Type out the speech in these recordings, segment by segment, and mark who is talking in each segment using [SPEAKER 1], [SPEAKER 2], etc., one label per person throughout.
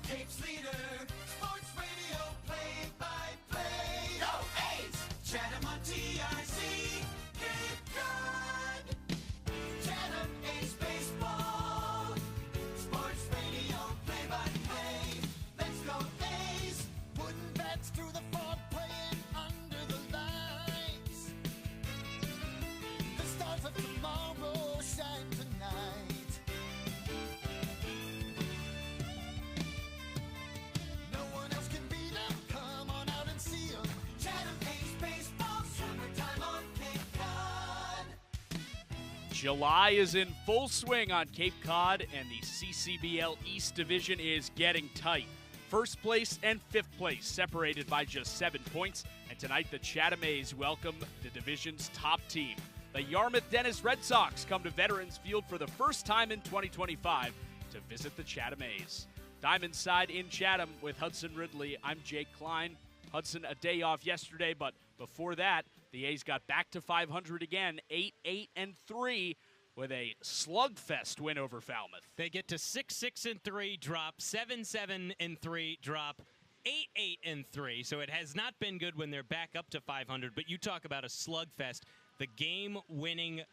[SPEAKER 1] Cape's leader, sports radio play-by-play. Go A's! Chatham on TRC, Cape Cod. Chatham A's baseball, sports radio play-by-play. Let's go A's! Wooden bats through the fog playing under the lights. The stars of tomorrow shine tonight. No one else can beat them. Come on out and see them. Chatham A's baseball, summertime on Cape Cod.
[SPEAKER 2] July is in full swing on Cape Cod, and the CCBL East Division is getting tight. First place and fifth place separated by just 7 points, and tonight the Chatham A's welcome the division's top team. The Yarmouth-Dennis Red Sox come to Veterans Field for the first time in 2025 to visit the Chatham A's. Diamond side in Chatham with Hudson Ridley. I'm Jake Klein. Hudson a day off yesterday, but before that, the A's got back to 500 again, 8-8-3 with a slugfest win over Falmouth.
[SPEAKER 3] They get to 6-6-3 drop, 7-7-3 drop, 8-8-3. So it has not been good when they're back up to 500, but you talk about a slugfest. The game-winning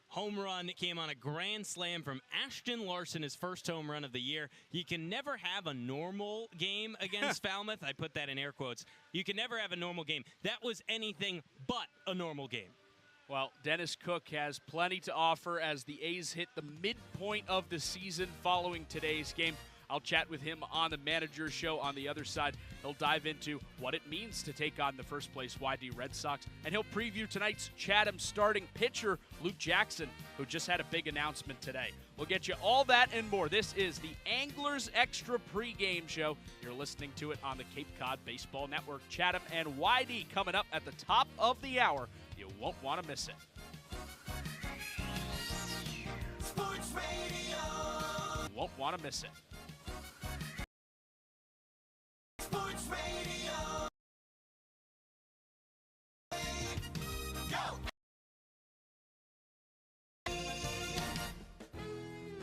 [SPEAKER 3] home run came on a grand slam from Ashton Larson, his first home run of the year. You can never have a normal game against Falmouth. I put that in air quotes. You can never have a normal game. That was anything but a normal game.
[SPEAKER 2] Well, Dennis Cook has plenty to offer as the A's hit the midpoint of the season following today's game. I'll chat with him on the Manager's Show on the other side. He'll dive into what it means to take on the first-place YD Red Sox, and he'll preview tonight's Chatham starting pitcher, Luke Jackson, who just had a big announcement today. We'll get you all that and more. This is the Anglers Extra pregame show. You're listening to it on the Cape Cod Baseball Network. Chatham and YD coming up at the top of the hour. You won't want to miss it.
[SPEAKER 1] Sports radio.
[SPEAKER 2] You won't want to miss it.
[SPEAKER 1] Sports radio. Go.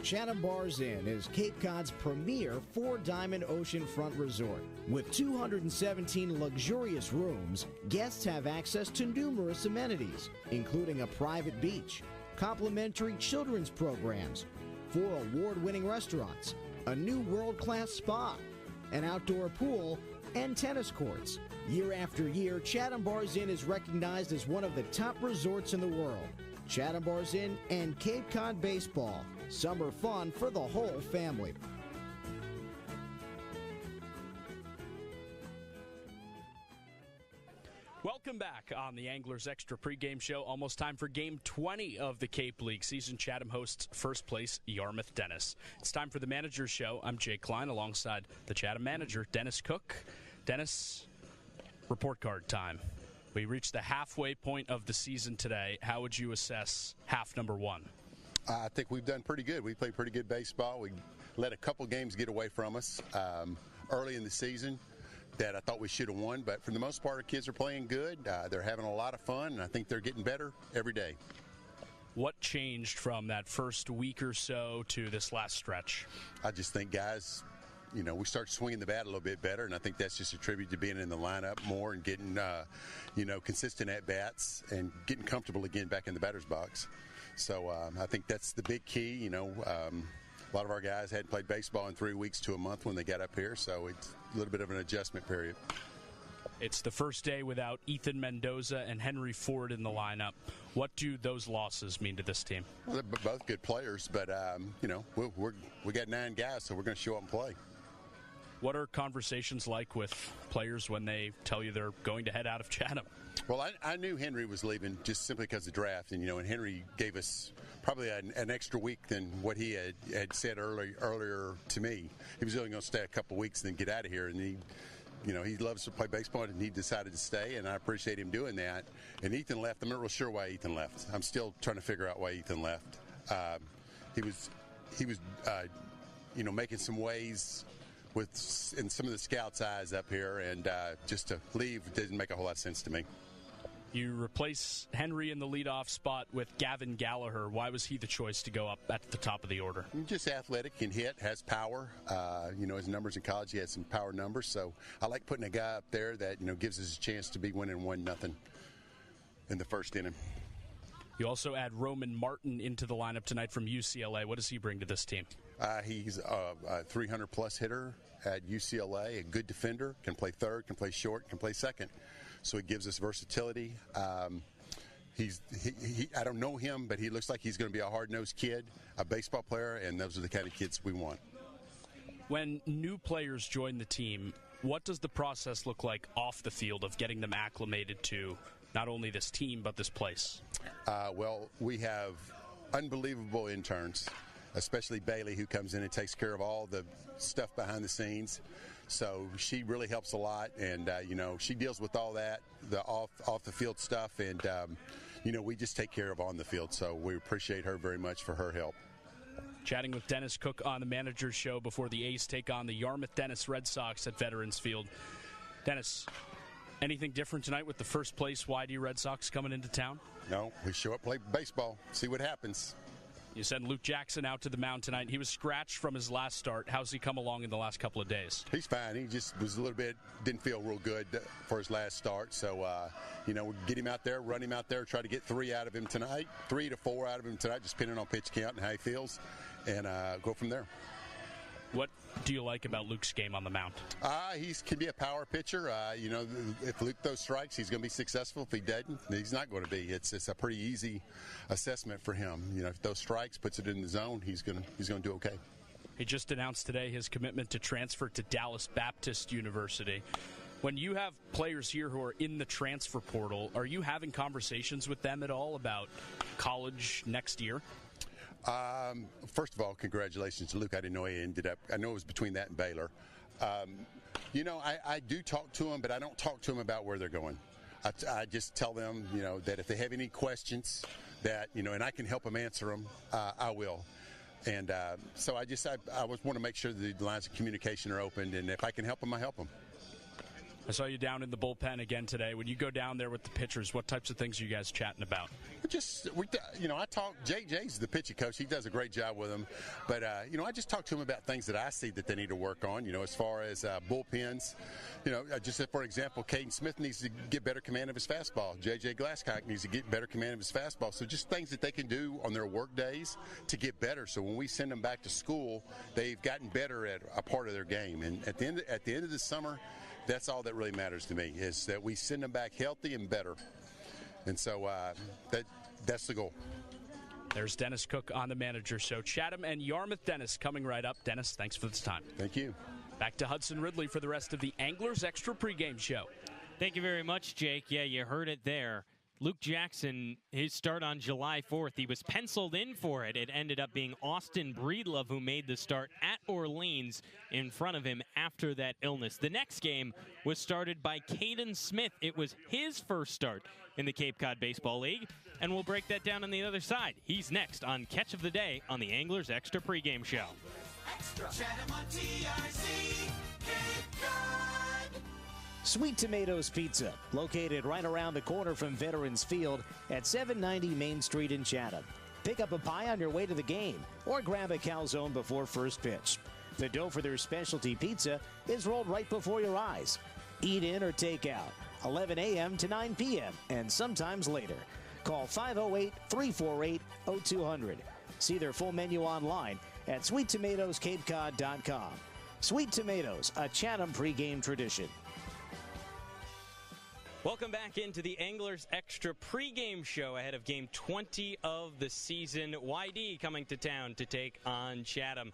[SPEAKER 4] Chatham Bars Inn is Cape Cod's premier four-diamond oceanfront resort. With 217 luxurious rooms, guests have access to numerous amenities, including a private beach, complimentary children's programs, 4 award-winning restaurants, a new world-class spa, an outdoor pool, and tennis courts. Year after year, Chatham Bars Inn is recognized as one of the top resorts in the world. Chatham Bars Inn and Cape Cod Baseball. Summer fun for the whole family.
[SPEAKER 2] Welcome back on the Anglers Extra pregame show. Almost time for Game 20 of the Cape League season. Chatham hosts first place Yarmouth-Dennis. It's time for the Manager's Show. I'm Jake Klein alongside the Chatham manager, Dennis Cook. Dennis, report card time. We reached the halfway point of the season today. How would you assess half number one?
[SPEAKER 5] I think we've done pretty good. We played pretty good baseball. We let a couple games get away from us early in the season that I thought we should have won. But for the most part, our kids are playing good. They're having a lot of fun, and I think they're getting better every day.
[SPEAKER 2] What changed from that first week or so to this last stretch?
[SPEAKER 5] I just think, guys, we start swinging the bat a little bit better, and I think that's just a tribute to being in the lineup more and getting, consistent at-bats and getting comfortable again back in the batter's box. So I think that's the big key. A lot of our guys hadn't played baseball in 3 weeks to a month when they got up here, so it's a little bit of an adjustment period.
[SPEAKER 2] It's the first day without Ethan Mendoza and Henry Ford in the lineup. What do those losses mean to this team?
[SPEAKER 5] Well, they're both good players, but, we got 9 guys, so we're going to show up and play.
[SPEAKER 2] What are conversations like with players when they tell you they're going to head out of Chatham?
[SPEAKER 5] Well, I knew Henry was leaving just simply because of the draft, and Henry gave us probably an extra week than what he had said earlier to me. He was only going to stay a couple weeks and then get out of here, and he loves to play baseball, and he decided to stay, and I appreciate him doing that. And Ethan left. I'm not real sure why Ethan left. I'm still trying to figure out why Ethan left. He was making some ways in some of the scouts' eyes up here, and just to leave didn't make a whole lot of sense to me.
[SPEAKER 2] You replace Henry in the leadoff spot with Gavin Gallagher. Why was he the choice to go up at the top of the order?
[SPEAKER 5] Just athletic, can hit, has power. His numbers in college, he had some power numbers. So I like putting a guy up there that, gives us a chance to be winning 1-0 in the first inning.
[SPEAKER 2] You also add Roman Martin into the lineup tonight from UCLA. What does he bring to this team?
[SPEAKER 5] He's a 300-plus hitter at UCLA, a good defender, can play third, can play short, can play second. So it gives us versatility. I don't know him, but he looks like he's going to be a hard-nosed kid, a baseball player, and those are the kind of kids we want.
[SPEAKER 2] When new players join the team, what does the process look like off the field of getting them acclimated to not only this team but this place?
[SPEAKER 5] Well, we have unbelievable interns, especially Bailey, who comes in and takes care of all the stuff behind the scenes. So she really helps a lot, and she deals with all that, the off the field stuff, and we just take care of on the field. So we appreciate her very much for her help.
[SPEAKER 2] Chatting with Dennis Cook on the Manager's Show before the A's take on the Yarmouth-Dennis Red Sox at Veterans Field. Dennis, anything different tonight with the first place YD Red Sox coming into town?
[SPEAKER 5] No, we show up, play baseball, see what happens.
[SPEAKER 2] You send Luke Jackson out to the mound tonight. He was scratched from his last start. How's he come along in the last couple of days?
[SPEAKER 5] He's fine. He just was a little bit, didn't feel real good for his last start. So, we'll get him out there, run him out there, try to get 3 out of him tonight, 3 to 4 out of him tonight, just depending on pitch count and how he feels, and go from there.
[SPEAKER 2] What do you like about Luke's game on the mound?
[SPEAKER 5] He can be a power pitcher. If Luke throws strikes, he's going to be successful. If he doesn't, he's not going to be. It's a pretty easy assessment for him. If those strikes, puts it in the zone, he's going to do okay.
[SPEAKER 2] He just announced today his commitment to transfer to Dallas Baptist University. When you have players here who are in the transfer portal, are you having conversations with them at all about college next year?
[SPEAKER 5] First of all, congratulations to Luke. I didn't know he ended up. I know it was between that and Baylor. I do talk to him, but I don't talk to him about where they're going. I just tell them, that if they have any questions, that and I can help them answer them. I will. And so I want to make sure that the lines of communication are opened, and if I can help them, I help them.
[SPEAKER 2] I saw you down in the bullpen again today. When you go down there with the pitchers, what types of things are you guys chatting about?
[SPEAKER 5] I talk. JJ's the pitching coach. He does a great job with them. But, I just talk to him about things that I see that they need to work on, as far as bullpens. Just for example, Caden Smith needs to get better command of his fastball. JJ Glasscock needs to get better command of his fastball. So just things that they can do on their work days to get better. So when we send them back to school, they've gotten better at a part of their game. And at the end of the summer, that's all that really matters to me, is that we send them back healthy and better. And so that's the goal.
[SPEAKER 2] There's Dennis Cook on the Manager's Show. Chatham and Yarmouth-Dennis coming right up. Dennis, thanks for the time.
[SPEAKER 5] Thank you.
[SPEAKER 2] Back to Hudson Ridley for the rest of the Anglers Extra pregame show.
[SPEAKER 3] Thank you very much, Jake. Yeah, you heard it there. Luke Jackson, his start on July 4th, he was penciled in for it. It ended up being Austin Breedlove who made the start at Orleans in front of him after that illness. The next game was started by Caden Smith. It was his first start in the Cape Cod Baseball League, and we'll break that down on the other side. He's next on Catch of the Day on the Anglers Extra pregame show.
[SPEAKER 1] Extra. Chatham on TRC, Cape Cod.
[SPEAKER 4] Sweet Tomatoes Pizza, located right around the corner from Veterans Field at 790 Main Street in Chatham. Pick up a pie on your way to the game or grab a calzone before first pitch. The dough for their specialty pizza is rolled right before your eyes. Eat in or take out, 11 a.m. to 9 p.m. and sometimes later. Call 508-348-0200. See their full menu online at SweetTomatosCapeCod.com. Sweet Tomatoes, a Chatham pregame tradition.
[SPEAKER 3] Welcome back into the Anglers Extra pregame show ahead of Game 20 of the season. YD coming to town to take on Chatham.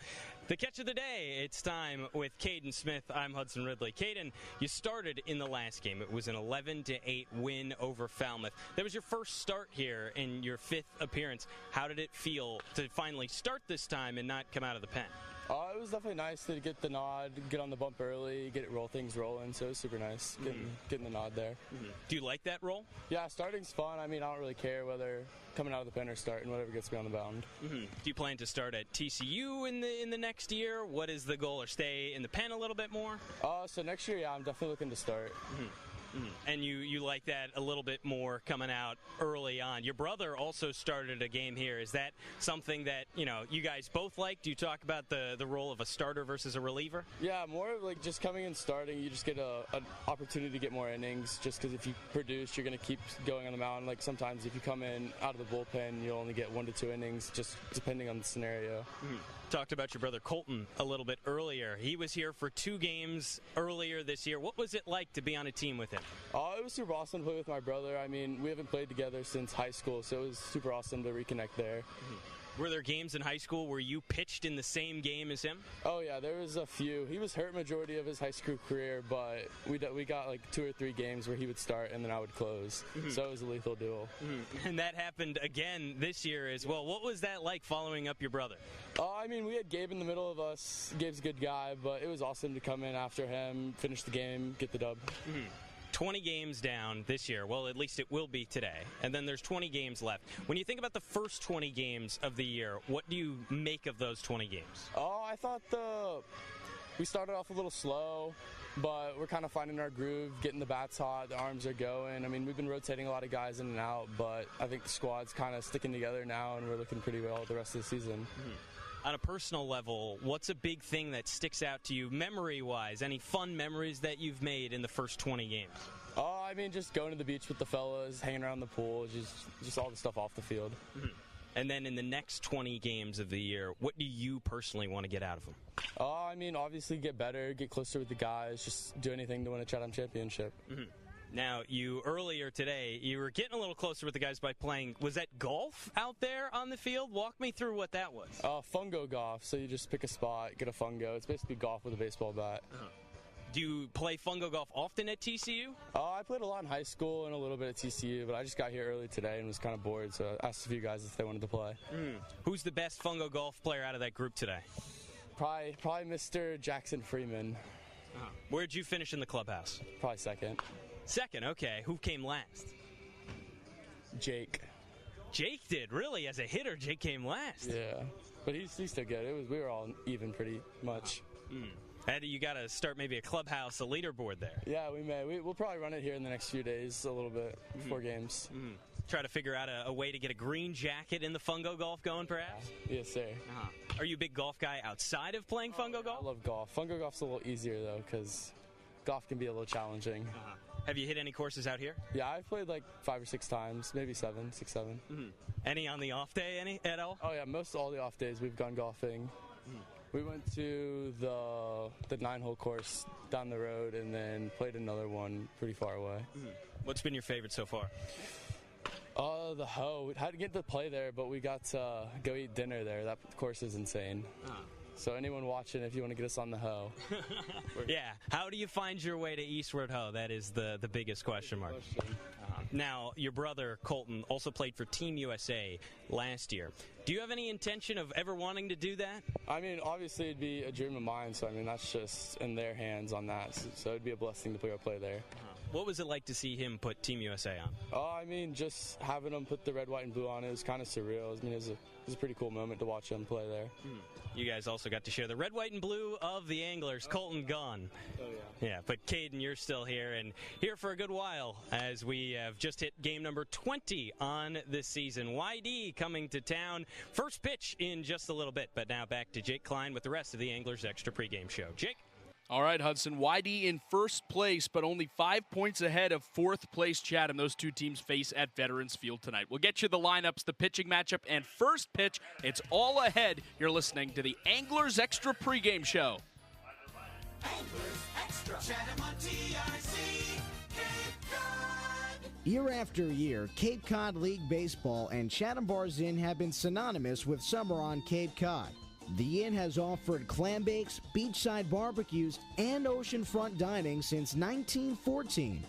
[SPEAKER 3] The catch of the day, it's time with Caden Smith. I'm Hudson Ridley. Caden, you started in the last game. It was an 11-8 win over Falmouth. That was your first start here in your 5th appearance. How did it feel to finally start this time and not come out of the pen?
[SPEAKER 6] It was definitely nice to get the nod, get on the bump early, things rolling, so it was super nice getting the nod there.
[SPEAKER 3] Mm-hmm. Do you like that role?
[SPEAKER 6] Yeah, starting's fun. I don't really care whether coming out of the pen or starting, whatever gets me on the mound.
[SPEAKER 3] Mm-hmm. Do you plan to start at TCU in the next year? What is the goal, or stay in the pen a little bit more?
[SPEAKER 6] So next year, yeah, I'm definitely looking to start.
[SPEAKER 3] Mm-hmm. And you like that a little bit more coming out early on. Your brother also started a game here. Is that something that, you guys both like? Do you talk about the role of a starter versus a reliever?
[SPEAKER 6] Yeah, more of like just coming and starting, you just get an opportunity to get more innings just because if you produce, you're going to keep going on the mound. Like sometimes if you come in out of the bullpen, you'll only get 1 to 2 innings just depending on the scenario.
[SPEAKER 3] Talked about your brother Colton a little bit earlier. He was here for 2 games earlier this year. What was it like to be on a team with him?
[SPEAKER 6] It was super awesome to play with my brother. I mean, we haven't played together since high school, so it was super awesome to reconnect there.
[SPEAKER 3] Were there games in high school where you pitched in the same game as him?
[SPEAKER 6] Oh, yeah, there was a few. He was hurt majority of his high school career, but we got like 2 or 3 games where he would start and then I would close. So it was a lethal duel.
[SPEAKER 3] And that happened again this year as well. What was that like following up your brother?
[SPEAKER 6] I mean, we had Gabe in the middle of us. Gabe's a good guy, but it was awesome to come in after him, finish the game, get the dub.
[SPEAKER 3] 20 games down this year. Well, at least it will be today. And then there's 20 games left. When you think about the first 20 games of the year, what do you make of those 20 games?
[SPEAKER 6] I thought we started off a little slow, but we're kind of finding our groove, getting the bats hot, the arms are going. I mean, we've been rotating a lot of guys in and out, but I think the squad's kind of sticking together now, and we're looking pretty well the rest of the season.
[SPEAKER 3] On a personal level, what's a big thing that sticks out to you memory-wise? Any fun memories that you've made in the first 20 games?
[SPEAKER 6] I mean, just going to the beach with the fellas, hanging around the pool, just all the stuff off the field.
[SPEAKER 3] And then in the next 20 games of the year, what do you personally want to get out of them?
[SPEAKER 6] I mean, obviously get better, get closer with the guys, just do anything to win a Chatham championship.
[SPEAKER 3] Now, earlier today, you were getting a little closer with the guys by playing, was that golf out there on the field? Walk me through what that was.
[SPEAKER 6] Fungo golf, so you just pick a spot, get a fungo. It's basically golf with a baseball bat.
[SPEAKER 3] Do you play fungo golf often at TCU?
[SPEAKER 6] I played a lot in high school and a little bit at TCU, but I just got here early today and was kind of bored, so I asked a few guys if they wanted to play.
[SPEAKER 3] Who's the best fungo golf player out of that group today?
[SPEAKER 6] Probably Mr. Jackson Freeman.
[SPEAKER 3] Where'd you finish in the clubhouse?
[SPEAKER 6] Probably second.
[SPEAKER 3] Second, okay. Who came last?
[SPEAKER 6] Jake.
[SPEAKER 3] Jake did, really? As a hitter, Jake came last.
[SPEAKER 6] Yeah, but he's still good. We were all even pretty much.
[SPEAKER 3] You got to start maybe a clubhouse, a leaderboard there.
[SPEAKER 6] Yeah, we may. We'll probably run it here in the next few days, a little bit, before games.
[SPEAKER 3] Try to figure out a way to get a green jacket in the fungo golf going, perhaps?
[SPEAKER 6] Yes, sir.
[SPEAKER 3] Are you a big golf guy outside of playing fungo golf?
[SPEAKER 6] I love golf. Fungo golf's a little easier, though, because golf can be a little challenging.
[SPEAKER 3] Have you hit any courses out here?
[SPEAKER 6] Yeah, I've played like 5 or 6 times, maybe 7.
[SPEAKER 3] Any on the off day, at all?
[SPEAKER 6] Oh, yeah, most all the off days we've gone golfing. We went to the 9-hole course down the road and then played another one pretty far away.
[SPEAKER 3] What's been your favorite so far?
[SPEAKER 6] The Hoe. We had to get to play there, but we got to go eat dinner there. That course is insane. So anyone watching, if you want to get us on the Hoe.
[SPEAKER 3] Yeah. How do you find your way to Eastward Hoe? That is the biggest question mark. Now, your brother, Colton, also played for Team USA last year. Do you have any intention of ever wanting to do that?
[SPEAKER 6] I mean, obviously it'd be a dream of mine, so I mean, that's just in their hands on that. So it'd be a blessing to go play there.
[SPEAKER 3] What was it like to see him put Team USA on?
[SPEAKER 6] I mean, just having him put the red, white, and blue on, it was kind of surreal. I mean, it was a pretty cool moment to watch him play there.
[SPEAKER 3] You guys also got to share the red, white, and blue of the Anglers. Colton gone.
[SPEAKER 6] Oh, yeah.
[SPEAKER 3] Yeah, but Caden, you're still here, and here for a good while as we have just hit game number 20 on this season. YD coming to town. First pitch in just a little bit, but now back to Jake Klein with the rest of the Anglers Extra pregame show. Jake?
[SPEAKER 2] All right, Hudson. YD in first place, but only 5 points ahead of fourth place Chatham. Those two teams face at Veterans Field tonight. We'll get you the lineups, the pitching matchup, and first pitch. It's all ahead. You're listening to the Anglers Extra pregame show.
[SPEAKER 1] Anglers Extra. Chatham on TIC. Cape Cod.
[SPEAKER 4] Year after year, Cape Cod League Baseball and Chatham Bars Inn have been synonymous with summer on Cape Cod. The Inn has offered clam bakes, beachside barbecues, and oceanfront dining since 1914.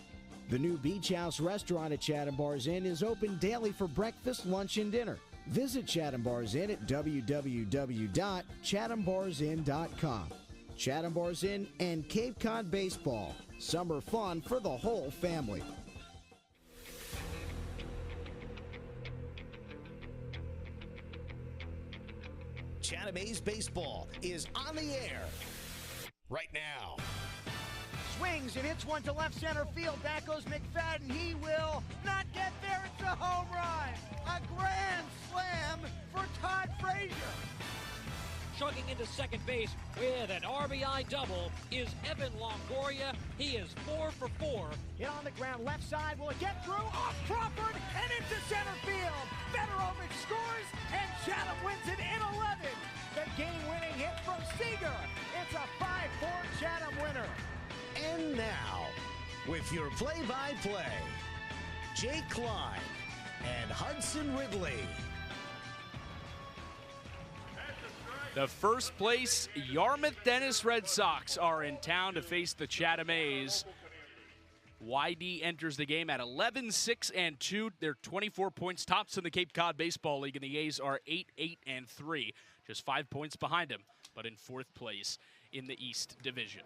[SPEAKER 4] The new Beach House restaurant at Chatham Bars Inn is open daily for breakfast, lunch, and dinner. Visit Chatham Bars Inn at www.chathambarsinn.com. Chatham Bars Inn and Cape Cod Baseball. Summer fun for the whole family.
[SPEAKER 7] Chatham A's baseball is on the air right now. swings and hits one to left center field. Back goes McFadden. He will not get there. It's a home run. A grand slam for Todd Frazier.
[SPEAKER 8] Chugging into second base with an RBI double is Evan Longoria. He is 4 for 4.
[SPEAKER 7] Hit on the ground, left side. Will it get through? Off Crawford and into center field. Federovic scores, and Chatham wins it in 11. The game-winning hit from Seager. It's a 5-4 Chatham winner.
[SPEAKER 4] And now, with your play-by-play, Jake Klein and Hudson Ridley.
[SPEAKER 2] The first place Yarmouth-Dennis Red Sox are in town to face the Chatham A's. YD enters the game at 11-6-2. They're 24 points tops in the Cape Cod Baseball League, and the A's are 8-8-3, just 5 points behind them, but in fourth place in the East Division.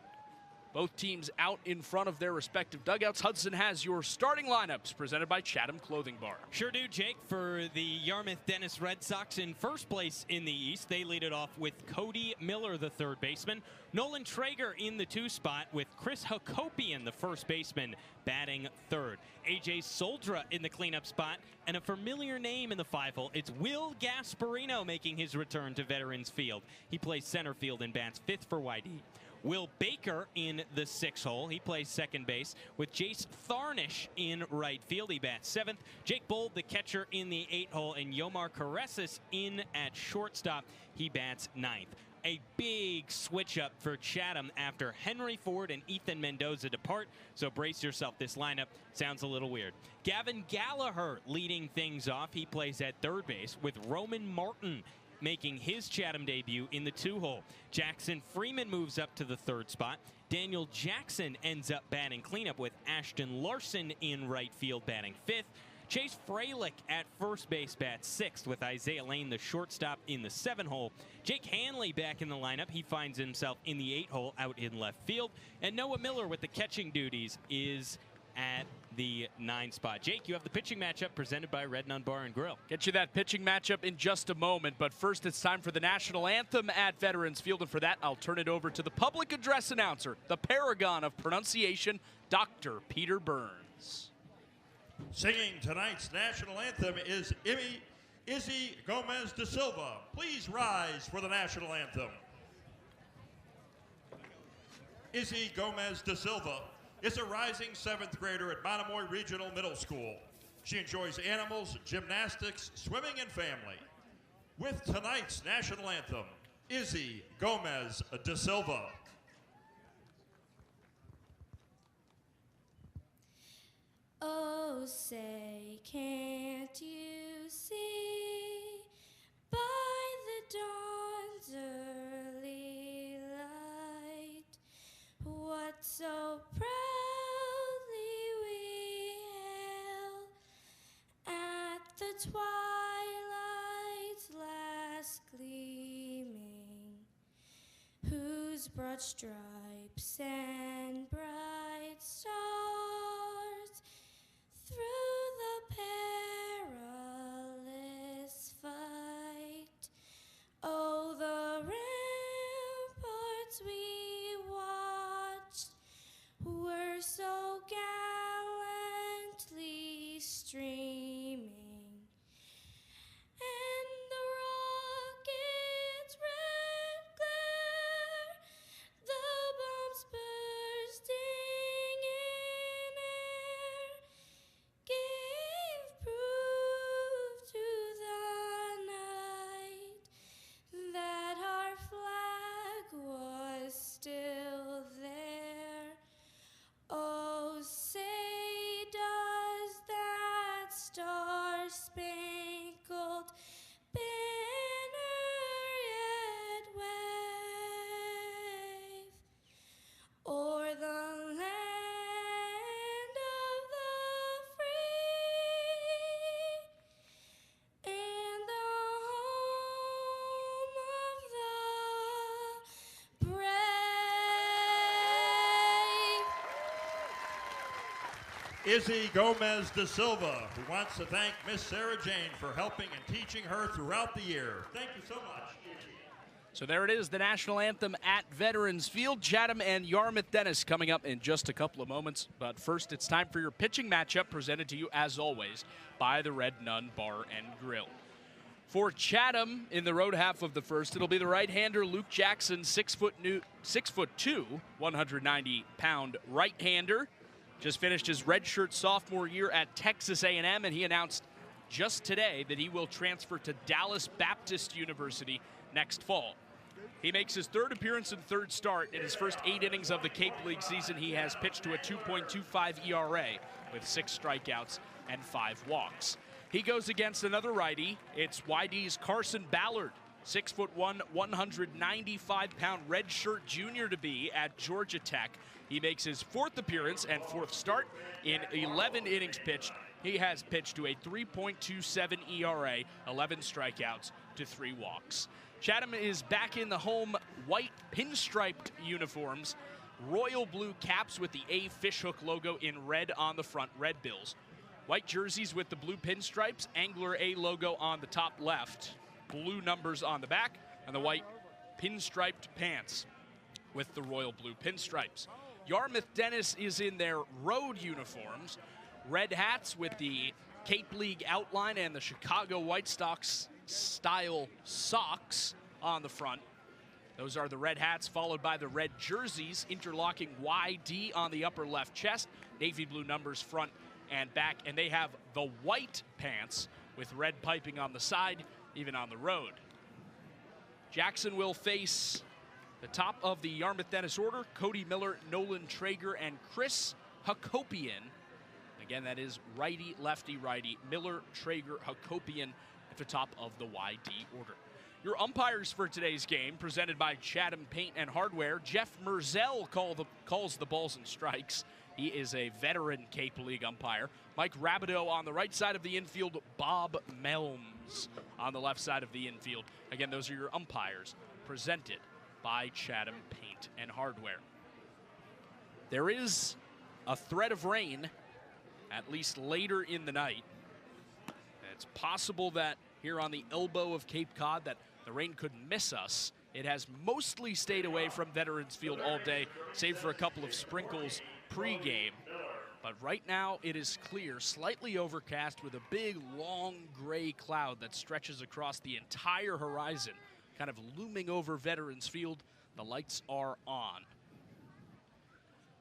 [SPEAKER 2] Both teams out in front of their respective dugouts. Hudson has your starting lineups presented by Chatham Clothing Bar.
[SPEAKER 3] Sure do, Jake. For the Yarmouth-Dennis Red Sox in first place in the East, they lead it off with Cody Miller, the third baseman. Nolan Traeger in the 2 spot with Chris Hakopian, the first baseman, batting third. AJ Soldra in the cleanup spot, and a familiar name in the 5-hole. It's Will Gasparino making his return to Veterans Field. He plays center field and bats 5th for YD. Will Baker in the 6-hole. He plays second base with Jace Tharnish in right field. He bats 7th. Jake Bold, the catcher, in the 8-hole, and Yomar Karesis in at shortstop. He bats 9th. A big switch up for Chatham after Henry Ford and Ethan Mendoza depart, so brace yourself. This lineup sounds a little weird. Gavin Gallagher leading things off. He plays at third base with Roman Martin making his Chatham debut in the 2-hole. Jackson Freeman moves up to the 3rd spot. Daniel Jackson ends up batting cleanup with Ashton Larson in right field batting 5th. Chase Freilich at first base bats 6th with Isaiah Lane, the shortstop, in the 7-hole. Jake Hanley back in the lineup. He finds himself in the 8-hole out in left field. And Noah Miller with the catching duties is at the 9 spot. Jake, you have the pitching matchup presented by Red Nun Bar and Grill.
[SPEAKER 2] Get you that pitching matchup in just a moment, but first it's time for the national anthem at Veterans Field, and for that I'll turn it over to the public address announcer, the paragon of pronunciation, Dr. Peter Burns.
[SPEAKER 9] Singing tonight's national anthem is Izzy Gomez da Silva. Please rise for the national anthem. Izzy Gomez da Silva is a rising 7th grader at Monomoy Regional Middle School. She enjoys animals, gymnastics, swimming, and family. With tonight's national anthem, Izzy Gomez da Silva.
[SPEAKER 10] Oh, say, can't you see by the dawn's early light what so proudly we hailed at the twilight's last gleaming, whose broad stripes and bright stars through the perilous fight, oh, the ramparts we watched were so gallantly streaming, and the rocket's red glare, the bombs bursting in air, gave proof to the night that our flag was still there. Oh, say does that star-spangled banner yet wave o'er the land of the free and the home of the brave?
[SPEAKER 9] Izzy Gomez da Silva, who wants to thank Miss Sarah Jane for helping and teaching her throughout the year. Thank you so much, Izzy.
[SPEAKER 2] So there it is, the national anthem at Veterans Field. Chatham and Yarmouth-Dennis coming up in just a couple of moments. But first, it's time for your pitching matchup, presented to you, as always, by the Red Nun Bar and Grill. For Chatham, in the road half of the first, it'll be the right-hander Luke Jackson, 6'2", 190-pound right-hander. Just finished his redshirt sophomore year at Texas A&M, and he announced just today that he will transfer to Dallas Baptist University next fall. He makes his third appearance and third start. In his first 8 innings of the Cape League season, he has pitched to a 2.25 ERA with 6 strikeouts and 5 walks. He goes against another righty. It's YD's Carson Ballard, 6'1", 195-pound redshirt junior to be at Georgia Tech. He makes his 4th appearance and 4th start. In 11 innings pitched, he has pitched to a 3.27 ERA, 11 strikeouts to 3 walks. Chatham is back in the home white pinstriped uniforms, royal blue caps with the A fishhook logo in red on the front, red bills. White jerseys with the blue pinstripes, Angler A logo on the top left, blue numbers on the back, and the white pinstriped pants with the royal blue pinstripes. Yarmouth-Dennis is in their road uniforms, red hats with the Cape League outline and the Chicago White Sox style socks on the front. Those are the red hats, followed by the red jerseys, interlocking YD on the upper left chest, navy blue numbers front and back, and they have the white pants with red piping on the side, even on the road. Jackson will face the top of the Yarmouth-Dennis order, Cody Miller, Nolan Traeger, and Chris Hakopian. Again, that is righty, lefty, righty, Miller, Traeger, Hakopian at the top of the YD order. Your umpires for today's game, presented by Chatham Paint and Hardware. Jeff Merzel calls the balls and strikes. He is a veteran Cape League umpire. Mike Rabideau on the right side of the infield, Bob Melms on the left side of the infield. Again, those are your umpires, presented by Chatham Paint and Hardware. There is a threat of rain, at least later in the night. It's possible that here on the elbow of Cape Cod that the rain could miss us. It has mostly stayed away from Veterans Field all day, save for a couple of sprinkles pregame. But right now it is clear, slightly overcast with a big, long gray cloud that stretches across the entire horizon, kind of looming over Veterans Field. The lights are on.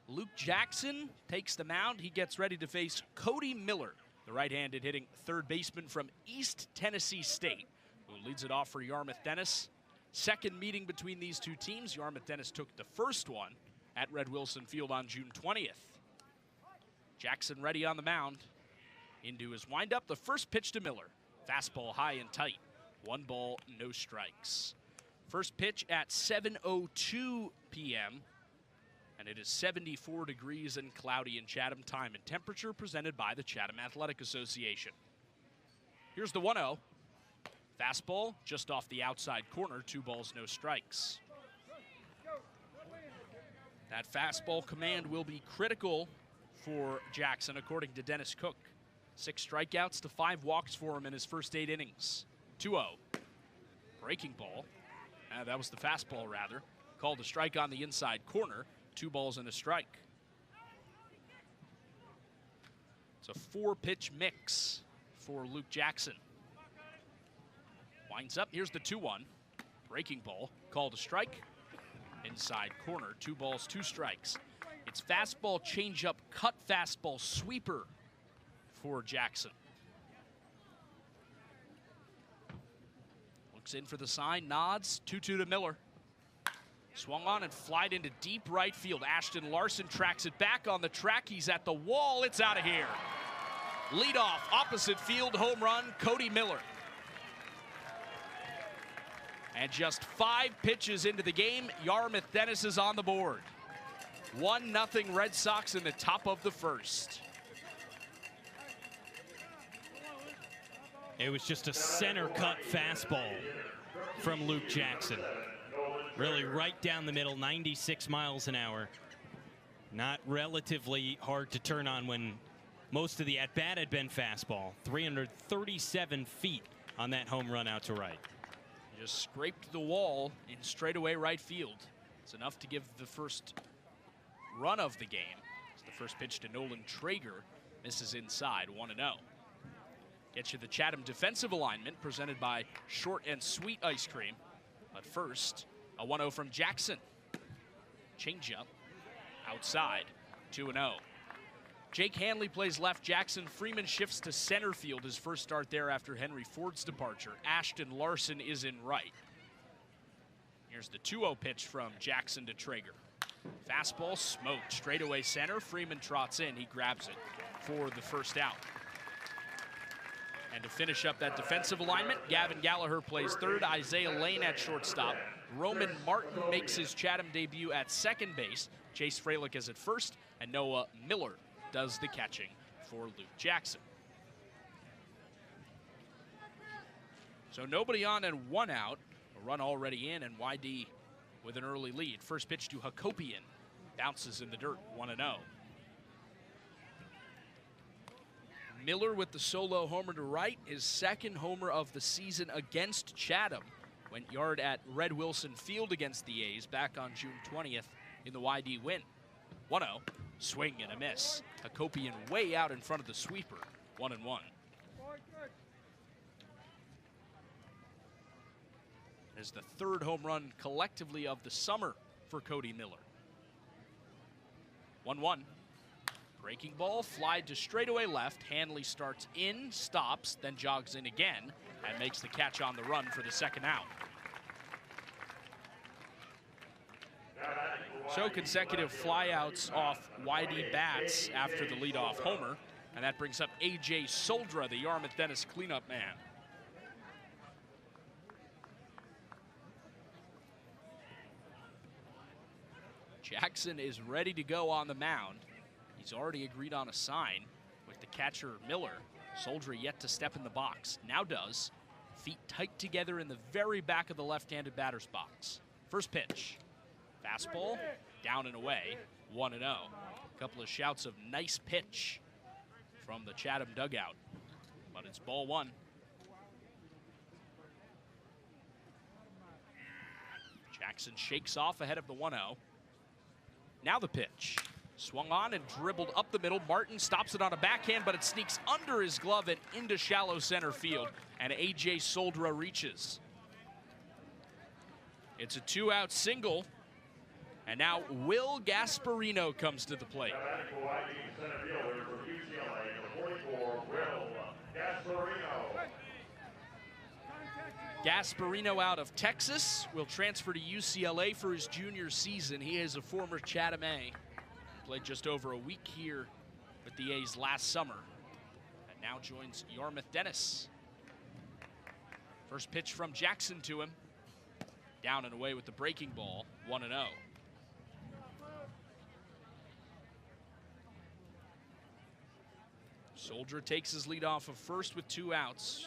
[SPEAKER 2] Luke Jackson takes the mound. He gets ready to face Cody Miller, the right-handed hitting third baseman from East Tennessee State, who leads it off for Yarmouth-Dennis. Second meeting between these two teams. Yarmouth-Dennis took the first one at Red Wilson Field on June 20th. Jackson ready on the mound. Into his windup, the first pitch to Miller. Fastball high and tight. 1 ball, no strikes. First pitch at 7:02 p.m. And it is 74 degrees and cloudy in Chatham. Time and temperature presented by the Chatham Athletic Association. Here's the 1-0. Fastball just off the outside corner. 2 balls, no strikes. That fastball command will be critical for Jackson, according to Dennis Cook. 6 strikeouts to 5 walks for him in his first 8 innings. 2-0. Breaking ball. That was the fastball, rather. Called a strike on the inside corner. 2 balls and a strike. It's a 4-pitch mix for Luke Jackson. Winds up. Here's the 2-1. Breaking ball. Called a strike. Inside corner. 2 balls, 2 strikes. It's fastball, changeup, cut fastball, sweeper for Jackson. Looks in for the sign, nods, 2-2 to Miller. Swung on and flied into deep right field. Ashton Larson tracks it back on the track. He's at the wall. It's out of here. Leadoff, opposite field, home run, Cody Miller. And just 5 pitches into the game, Yarmouth-Dennis is on the board. 1-0 Red Sox in the top of the first.
[SPEAKER 3] It was just a center cut fastball from Luke Jackson. Really right down the middle, 96 miles an hour. Not relatively hard to turn on when most of the at-bat had been fastball. 337 feet on that home run out to right.
[SPEAKER 2] Just scraped the wall in straightaway right field. It's enough to give the first run of the game. It's the first pitch to Nolan Traeger. Misses inside, 1-0. Gets you the Chatham defensive alignment presented by Short and Sweet Ice Cream. But first, a 1-0 from Jackson. Changeup outside, 2-0. Jake Hanley plays left. Jackson Freeman shifts to center field. His first start there after Henry Ford's departure. Ashton Larson is in right. Here's the 2-0 pitch from Jackson to Traeger. Fastball smoked, straightaway center. Freeman trots in, he grabs it for the first out. And to finish up that defensive alignment, Gavin Gallagher plays third, Isaiah Lane at shortstop. Roman Martin makes his Chatham debut at second base. Chase Freilich is at first, and Noah Miller does the catching for Luke Jackson. So nobody on and 1 out. A run already in, and YD with an early lead. First pitch to Hakopian. Bounces in the dirt, 1-0. Miller with the solo homer to right, his second homer of the season against Chatham. Went yard at Red Wilson Field against the A's back on June 20th in the YD win. 1-0, swing and a miss. Hakopian way out in front of the sweeper, 1-1. Is the third home run collectively of the summer for Cody Miller. 1-1. Breaking ball, fly to straightaway left. Hanley starts in, stops, then jogs in again, and makes the catch on the run for the second out. So consecutive flyouts off YD bats after the leadoff homer, and that brings up A.J. Soldra, the Yarmouth-Dennis cleanup man. Jackson is ready to go on the mound. He's already agreed on a sign with the catcher Miller. Soldra yet to step in the box. Now does. Feet tight together in the very back of the left-handed batter's box. First pitch. Fastball, down and away, 1-0. A couple of shouts of nice pitch from the Chatham dugout. But it's ball one. Jackson shakes off ahead of the 1-0. Now the pitch. Swung on and dribbled up the middle. Martin stops it on a backhand, but it sneaks under his glove and into shallow center field. And A.J. Soldra reaches. It's a 2-out single. And now Will Gasparino comes to the plate. Gasparino out of Texas will transfer to UCLA for his junior season. He is a former Chatham A. Played just over a week here with the A's last summer, and now joins Yarmouth-Dennis. First pitch from Jackson to him. Down and away with the breaking ball, 1-0. Soldra takes his lead off of first with 2 outs.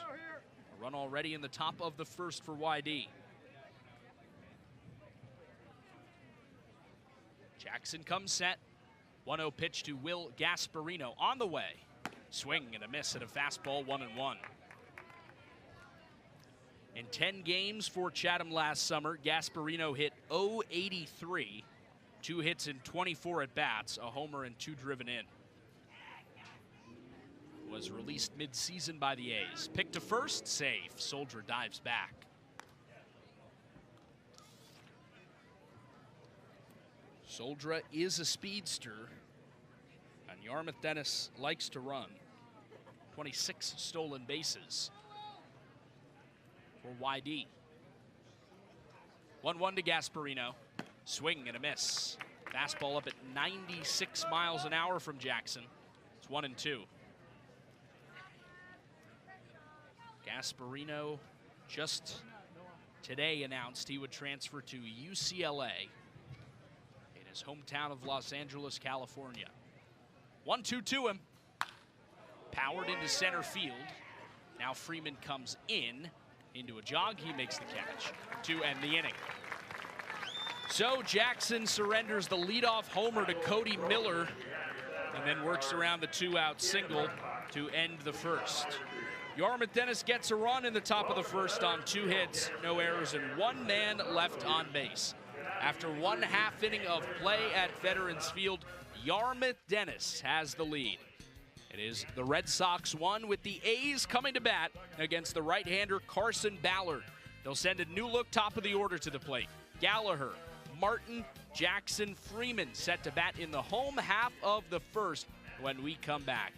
[SPEAKER 2] A run already in the top of the first for YD. Jackson comes set. 1-0 pitch to Will Gasparino on the way. Swing and a miss at a fastball, 1-1. In 10 games for Chatham last summer, Gasparino hit .083, 2 hits in 24 at-bats, a homer and 2 driven in. Was released mid-season by the A's. Picked to first, safe. Soldra dives back. Soldra is a speedster, and Yarmouth-Dennis likes to run. 26 stolen bases for YD. 1-1 to Gasparino. Swing and a miss. Fastball up at 96 miles an hour from Jackson. It's 1-2. Gasparino just today announced he would transfer to UCLA in his hometown of Los Angeles, California. 1-2 to him. Powered into center field. Now Freeman comes in into a jog. He makes the catch to end the inning. So Jackson surrenders the leadoff homer to Cody Miller and then works around the 2-out single to end the first. Yarmouth-Dennis gets a run in the top of the first on 2 hits, no errors, and 1 man left on base. After 1/2 inning of play at Veterans Field, Yarmouth-Dennis has the lead. It is the Red Sox 1 with the A's coming to bat against the right-hander Carson Ballard. They'll send a new look top of the order to the plate. Gallagher, Martin, Jackson, Freeman set to bat in the home half of the first when we come back.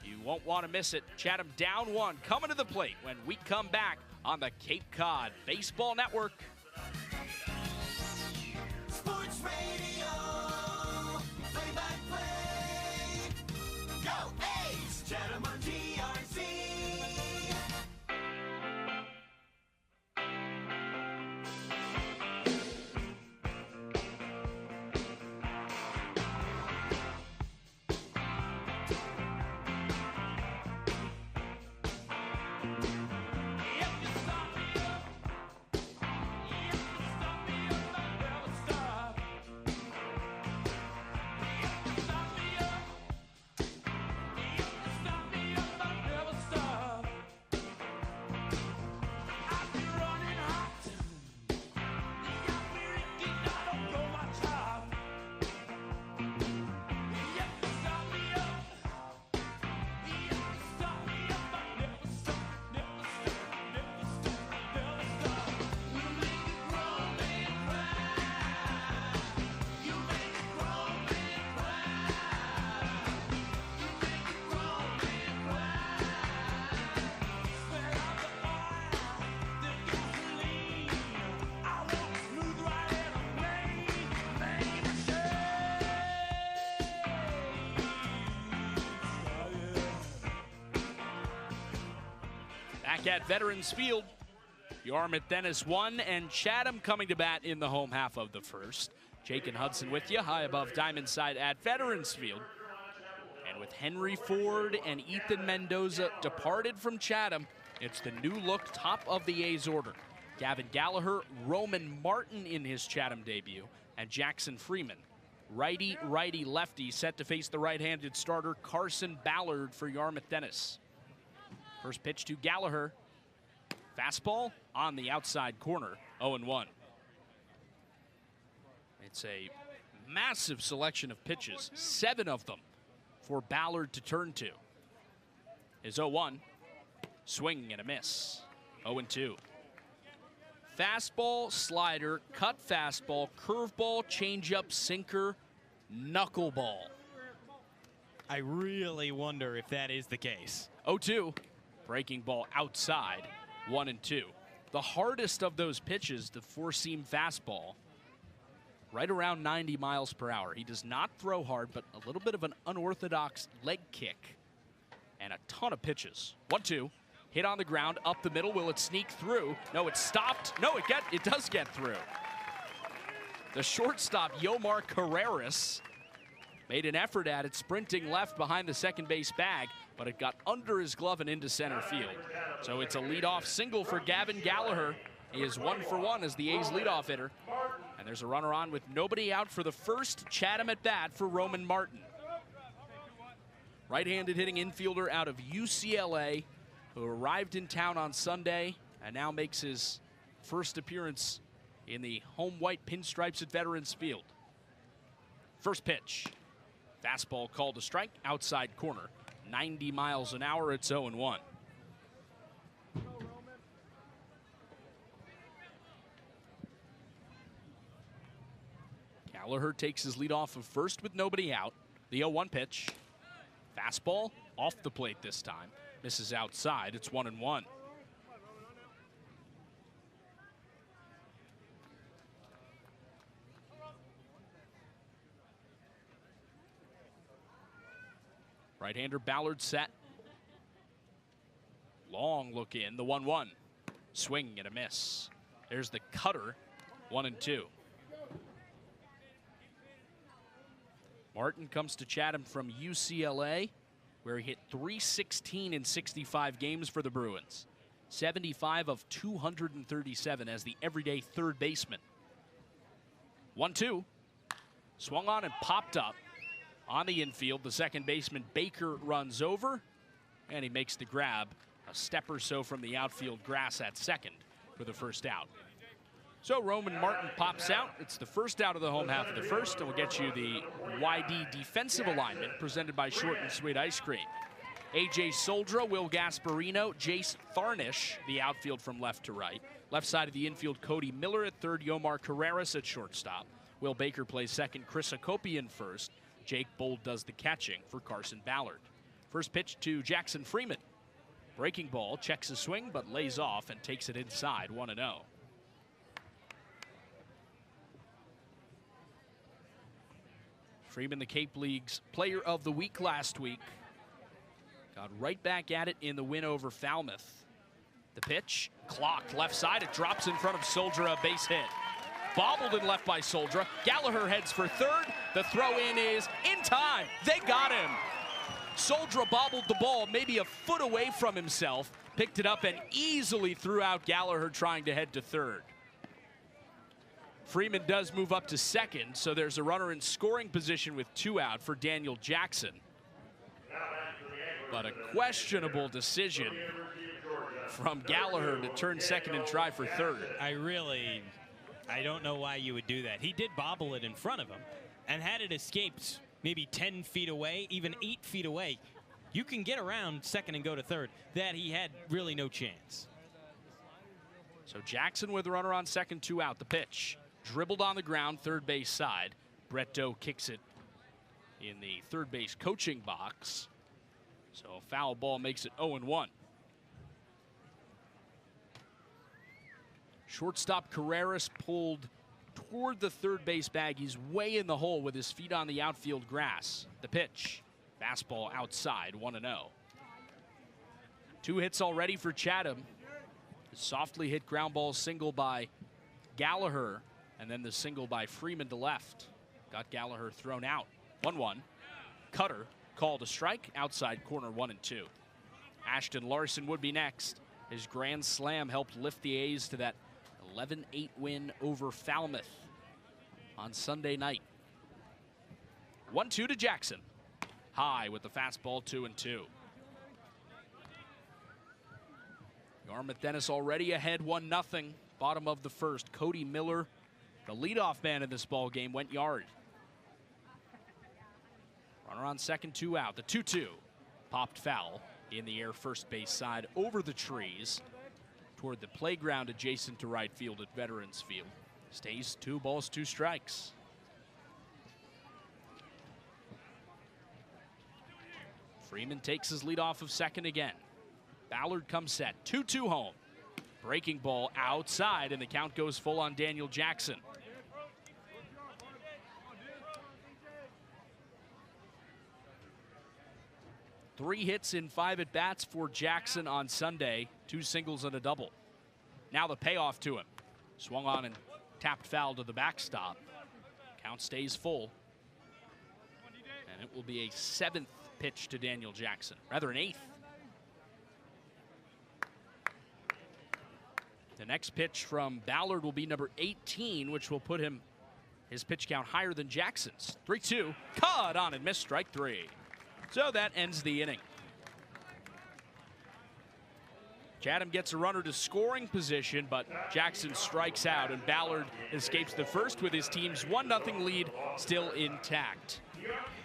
[SPEAKER 2] You won't want to miss it. Chatham down 1, coming to the plate when we come back on the Cape Cod Baseball Network.
[SPEAKER 1] Sports Radio, play-by-play. Go A's, Chatham on GRC.
[SPEAKER 2] Back at Veterans Field, Yarmouth-Dennis 1 and Chatham coming to bat in the home half of the first. Jake and Hudson with you, high above Diamond Side at Veterans Field. And with Henry Ford and Ethan Mendoza departed from Chatham, it's the new look top of the A's order. Gavin Gallagher, Roman Martin in his Chatham debut, and Jackson Freeman. Righty, righty, lefty set to face the right-handed starter Carson Ballard for Yarmouth-Dennis. First pitch to Gallagher. Fastball on the outside corner, 0-1. It's a massive selection of pitches, 7 of them for Ballard to turn to. Is 0-1. Swing and a miss, 0-2. Fastball, slider, cut fastball, curveball, changeup, sinker, knuckleball.
[SPEAKER 3] I really wonder if that is the case.
[SPEAKER 2] 0-2. Breaking ball outside, 1-2. The hardest of those pitches, the four-seam fastball, right around 90 miles per hour. He does not throw hard, but a little bit of an unorthodox leg kick and a ton of pitches. 1-2. Hit on the ground, up the middle. Will it sneak through? No, it's stopped. No, it does get through. The shortstop, Yomar Carreras, made an effort at it, sprinting left behind the second base bag, but it got under his glove and into center field. So it's a leadoff single for Gavin Gallagher. He is 1 for 1 as the A's leadoff hitter. And there's a runner on with nobody out for the first Chatham at bat for Roman Martin. Right-handed hitting infielder out of UCLA, who arrived in town on Sunday and now makes his first appearance in the home white pinstripes at Veterans Field. First pitch. Fastball called a strike, outside corner. 90 miles an hour, it's 0-1. Gallagher takes his lead off of first with nobody out. The 0-1 pitch. Fastball off the plate this time. Misses outside, it's 1-1. Right-hander Ballard set. Long look in, the 1-1. Swing and a miss. There's the cutter, 1-2. Martin comes to Chatham from UCLA, where he hit .316 in 65 games for the Bruins. 75 of 237 as the everyday third baseman. 1-2. Swung on and popped up. On the infield, the second baseman Baker runs over, and he makes the grab a step or so from the outfield grass at second for the first out. So Roman Martin pops out. It's the first out of the home half of the first, and we'll get you the YD defensive alignment presented by Short and Sweet Ice Cream. A.J. Soldra, Will Gasparino, Jace Tharnish, the outfield from left to right. Left side of the infield, Cody Miller at third, Yomar Carreras at shortstop. Will Baker plays second, Chris Akopian first. Jake Bold does the catching for Carson Ballard. First pitch to Jackson Freeman. Breaking ball, checks his swing, but lays off and takes it inside, 1-0. Freeman, the Cape League's Player of the Week last week. Got right back at it in the win over Falmouth. The pitch, clocked left side. It drops in front of Soldra, a base hit. Bobbled and left by Soldra. Gallagher heads for third. The throw in is in time. They got him. Soldra bobbled the ball maybe a foot away from himself, picked it up and easily threw out Gallagher trying to head to third. Freeman does move up to second, so there's a runner in scoring position with 2 out for Daniel Jackson. But a questionable decision from Gallagher to turn second and try for third.
[SPEAKER 3] I don't know why you would do that. He did bobble it in front of him, and had it escaped maybe 10 feet away, even 8 feet away, you can get around second and go to third. That he had really no chance.
[SPEAKER 2] So Jackson with the runner on second, 2 out. The pitch. Dribbled on the ground, third base side. Brett Doe kicks it in the third base coaching box. So a foul ball makes it 0-1. Shortstop Carreras pulled toward the third base bag. He's way in the hole with his feet on the outfield grass. The pitch. Fastball outside, 1-0. 2 hits already for Chatham. The softly hit ground ball single by Gallagher, and then the single by Freeman to left. Got Gallagher thrown out. 1-1. Cutter called a strike. Outside corner, 1-2. Ashton Larson would be next. His grand slam helped lift the A's to that 11-8 win over Falmouth on Sunday night. 1-2 to Jackson. High with the fastball, 2-2. Yarmouth-Dennis already ahead 1-0. Bottom of the first. Cody Miller, the leadoff man in this ball game, went yard. Runner on second, 2 out. The 2-2. Popped foul in the air, first base side, over the trees toward the playground adjacent to right field at Veterans Field. Stays 2 balls, 2 strikes. Freeman takes his lead off of second again. Ballard comes set, 2-2 home. Breaking ball outside, and the count goes full on Daniel Jackson. Three hits in 5 at-bats for Jackson on Sunday. 2 singles and a double. Now the payoff to him. Swung on and tapped foul to the backstop. Count stays full. And it will be a 7th pitch to Daniel Jackson. Rather, an 8th. The next pitch from Ballard will be number 18, which will put him, his pitch count, higher than Jackson's. 3-2. Caught on and missed, strike 3. So that ends the inning. Chatham gets a runner to scoring position, but Jackson strikes out, and Ballard escapes the first with his team's 1-0 lead still intact.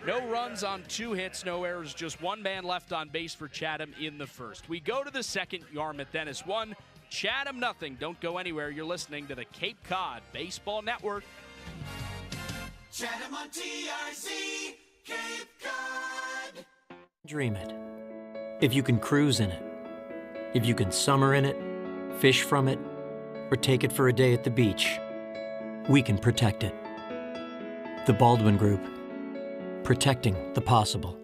[SPEAKER 2] No runs on 2 hits, no errors, just 1 man left on base for Chatham in the first. We go to the second. Yarmouth-Dennis 1, Chatham 0. Don't go anywhere. You're listening to the Cape Cod Baseball Network.
[SPEAKER 1] Chatham on TRC, Cape Cod.
[SPEAKER 11] Dream it. If you can cruise in it, if you can summer in it, fish from it, or take it for a day at the beach, we can protect it. The Baldwin Group. Protecting the possible.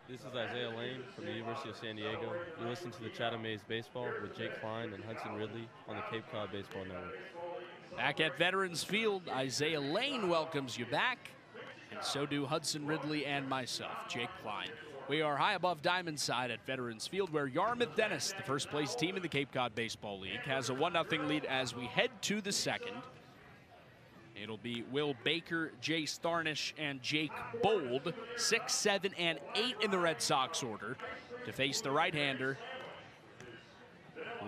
[SPEAKER 12] This is Isaiah Lane from the University of San Diego. You listen to the Chatham Baseball with Jake Klein and Hudson Ridley on the Cape Cod Baseball Network.
[SPEAKER 2] Back at Veterans Field, Isaiah Lane welcomes you back, and so do Hudson Ridley and myself, Jake Klein. We are high above Diamond Side at Veterans Field, where Yarmouth-Dennis, the first-place team in the Cape Cod Baseball League, has a 1-0 lead as we head to the second. It'll be Will Baker, Jace Tharnish, and Jake Bold, 6, 7, and 8 in the Red Sox order, to face the right-hander,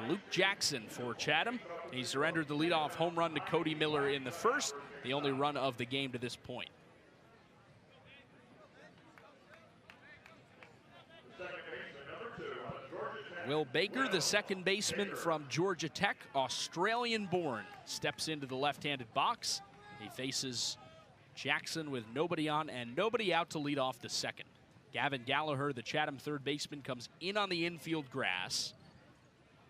[SPEAKER 2] Luke Jackson for Chatham. He surrendered the leadoff home run to Cody Miller in the first, the only run of the game to this point. Will Baker, the second baseman from Georgia Tech, Australian-born, steps into the left-handed box. He faces Jackson with nobody on and nobody out to lead off the second. Gavin Gallagher, the Chatham third baseman, comes in on the infield grass.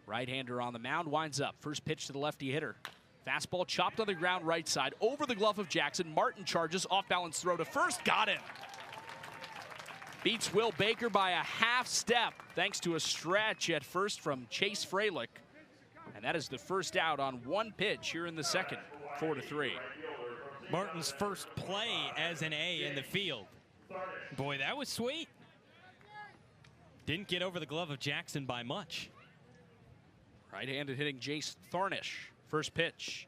[SPEAKER 2] Right-hander on the mound, winds up. First pitch to the lefty hitter. Fastball chopped on the ground right side, over the glove of Jackson. Martin charges, off-balance throw to first, got him. Beats Will Baker by a half step, thanks to a stretch at first from Chase Freilich. And that is the first out on one pitch here in the second, 4-3.
[SPEAKER 3] Martin's first play as an A in the field. Boy, that was sweet. Didn't get over the glove of Jackson by much.
[SPEAKER 2] Right-handed hitting Jace Tharnish. First pitch.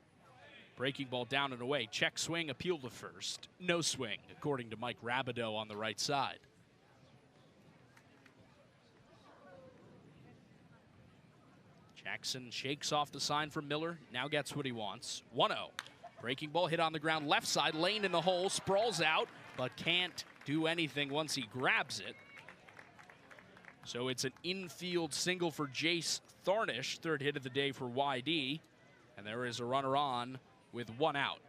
[SPEAKER 2] Breaking ball down and away. Check swing, appeal to first. No swing, according to Mike Rabideau on the right side. Jackson shakes off the sign from Miller. Now gets what he wants. 1-0. Breaking ball hit on the ground left side. Lane in the hole. Sprawls out, but can't do anything once he grabs it. So it's an infield single for Jace Tharnish. Third hit of the day for YD. And there is a runner on with one out.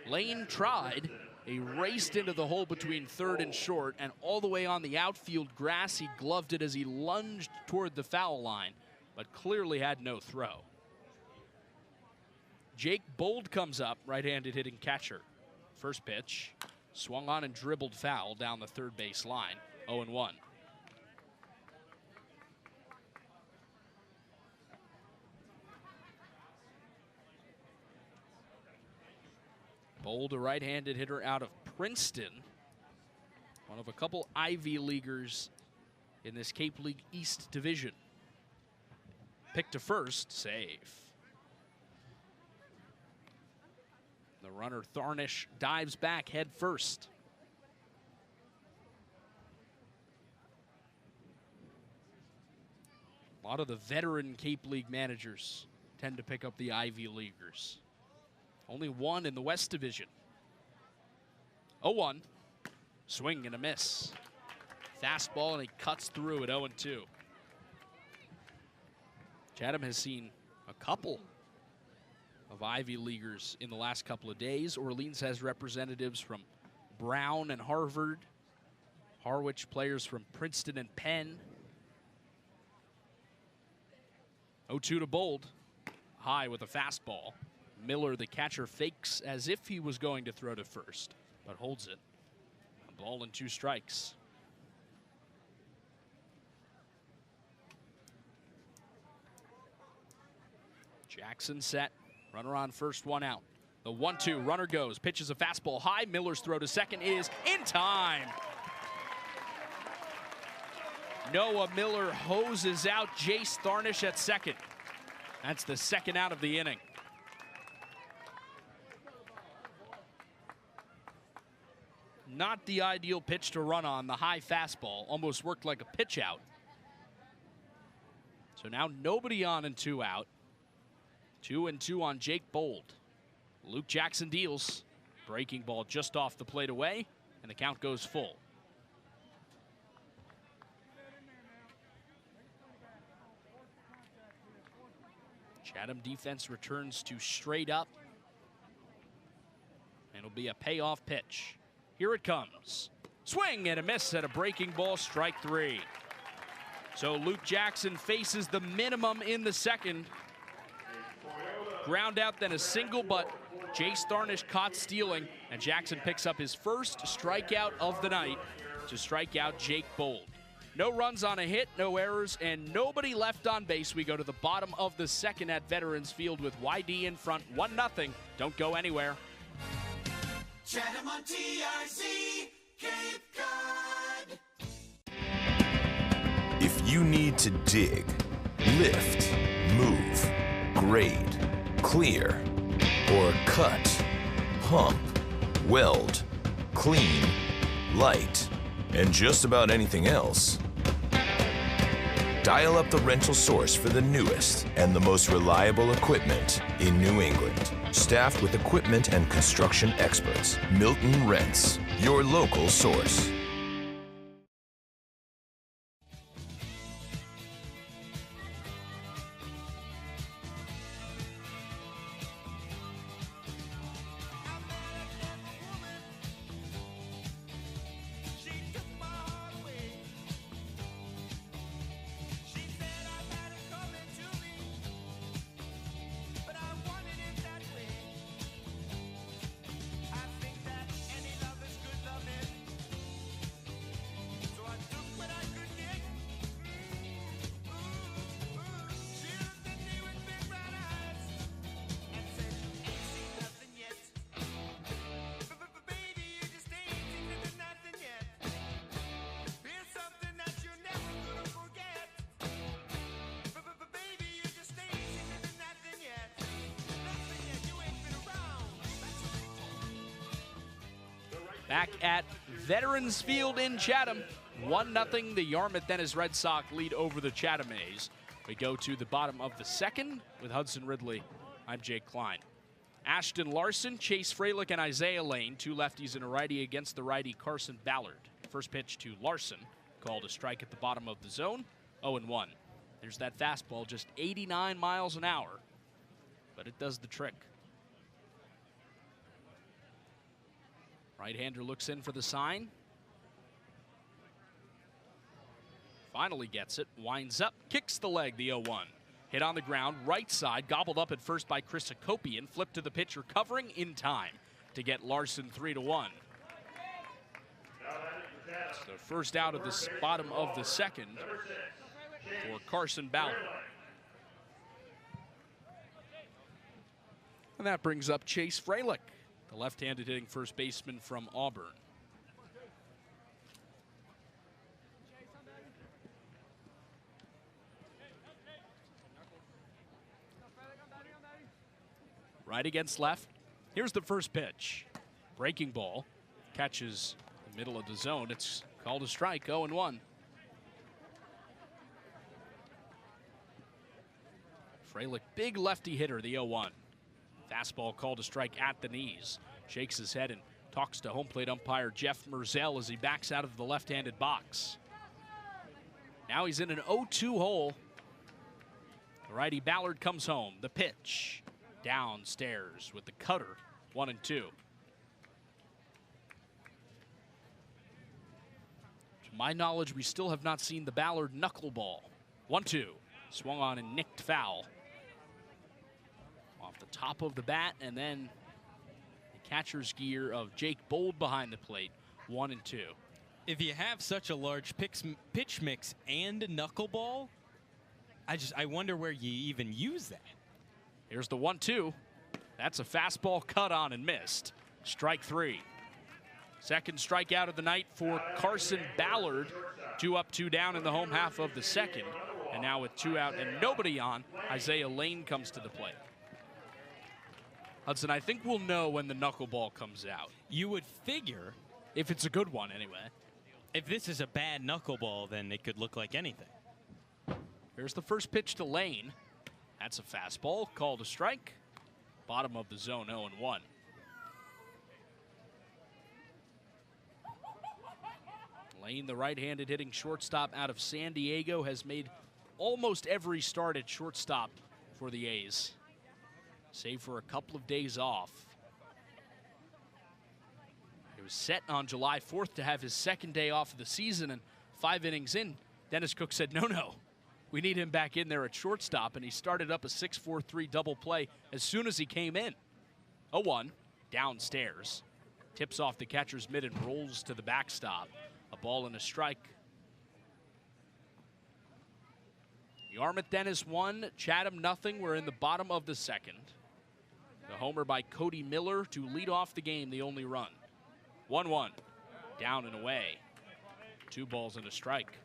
[SPEAKER 2] Lane tried. He raced into the hole between third and short, and all the way on the outfield grass, he gloved it as he lunged toward the foul line, but clearly had no throw. Jake Bold comes up, right-handed hitting catcher. First pitch, swung on and dribbled foul down the third base line, 0-1. Bold, a right-handed hitter out of Princeton, one of a couple Ivy Leaguers in this Cape League East division. Pick to first, save. The runner Tharnish dives back head first. A lot of the veteran Cape League managers tend to pick up the Ivy Leaguers. Only one in the West Division. 0-1. Swing and a miss. Fastball, and he cuts through at 0-2. Chatham has seen a couple of Ivy Leaguers in the last couple of days. Orleans has representatives from Brown and Harvard. Harwich players from Princeton and Penn. 0-2 to Bold. High with a fastball. Miller, the catcher, fakes as if he was going to throw to first, but holds it. A ball and 2 strikes. Jackson set. Runner on first, one out. The 1-2, runner goes. Pitches a fastball high. Miller's throw to second is in time. Noah Miller hoses out Jace Tharnish at second. That's the second out of the inning. Not the ideal pitch to run on. The high fastball almost worked like a pitch out. So now nobody on and 2 out. 2-2 on Jake Bold. Luke Jackson deals. Breaking ball just off the plate away, and the count goes full. Chatham defense returns to straight up. And it'll be a payoff pitch. Here it comes. Swing and a miss at a breaking ball, strike 3. So Luke Jackson faces the minimum in the second. Ground out, then a single, but Jace Tharnish caught stealing, and Jackson picks up his first strikeout of the night to strike out Jake Bold. No runs on a hit, no errors, and nobody left on base. We go to the bottom of the second at Veterans Field with YD in front, 1-0. Don't go anywhere.
[SPEAKER 1] Chatham on TRZ, Cape Cod.
[SPEAKER 13] If you need to dig, lift, move, grade, clear, or cut, pump, weld, clean, light, and just about anything else, dial up the rental source for the newest and the most reliable equipment in New England. Staffed with equipment and construction experts, Milton Rents, your local source.
[SPEAKER 2] Back at Veterans Field in Chatham, 1-0, the Yarmouth-Dennis Red Sox lead over the Chatham A's. We go to the bottom of the second with Hudson Ridley. I'm Jake Klein. Ashton Larson, Chase Freilich, and Isaiah Lane, two lefties and a righty against the righty Carson Ballard. First pitch to Larson, called a strike at the bottom of the zone, 0-1. There's that fastball, just 89 miles an hour, but it does the trick. Right-hander looks in for the sign. Finally gets it, winds up, kicks the leg, the 0-1. Hit on the ground, right side, gobbled up at first by Chris Akopian, flipped to the pitcher, covering in time to get Larson 3-1. It's the first out of the bottom of the second for Carson Ballard. And that brings up Chase Freilich, the left-handed hitting first baseman from Auburn. Right against left. Here's the first pitch. Breaking ball. Catches the middle of the zone. It's called a strike, 0-1. Freilich, big lefty hitter, the 0-1. Fastball called a strike at the knees. Shakes his head and talks to home plate umpire Jeff Merzel as he backs out of the left-handed box. Now he's in an 0-2 hole. The righty Ballard comes home. The pitch. Downstairs with the cutter, 1-2. To my knowledge, we still have not seen the Ballard knuckleball. 1-2. Swung on and nicked foul. Off the top of the bat, and then the catcher's gear of Jake Bold behind the plate, 1-2.
[SPEAKER 3] If you have such a large pitch mix and a knuckleball, I wonder where you even use that.
[SPEAKER 2] Here's the 1-2. That's a fastball cut on and missed. Strike three. Second strikeout of the night for Carson Ballard. 2 up, 2 down in the home half of the second. And now with 2 out and nobody on, Isaiah Lane comes to the plate. Hudson, I think we'll know when the knuckleball comes out.
[SPEAKER 3] You would figure.
[SPEAKER 2] If it's a good one, anyway.
[SPEAKER 3] If this is a bad knuckleball, then it could look like anything.
[SPEAKER 2] Here's the first pitch to Lane. That's a fastball, called a strike. Bottom of the zone, 0-1. Lane, the right-handed hitting shortstop out of San Diego, has made almost every start at shortstop for the A's, save for a couple of days off. He was set on July 4th to have his second day off of the season, and 5 innings in, Dennis Cook said, no. We need him back in there at shortstop, and he started up a 6-4-3 double play as soon as he came in. 0-1, downstairs. Tips off the catcher's mitt and rolls to the backstop. A ball and a strike. Yarmouth-Dennis 1, Chatham nothing. We're in the bottom of the second. The homer by Cody Miller to lead off the game, the only run. 1-1, down and away. 2 balls and a strike.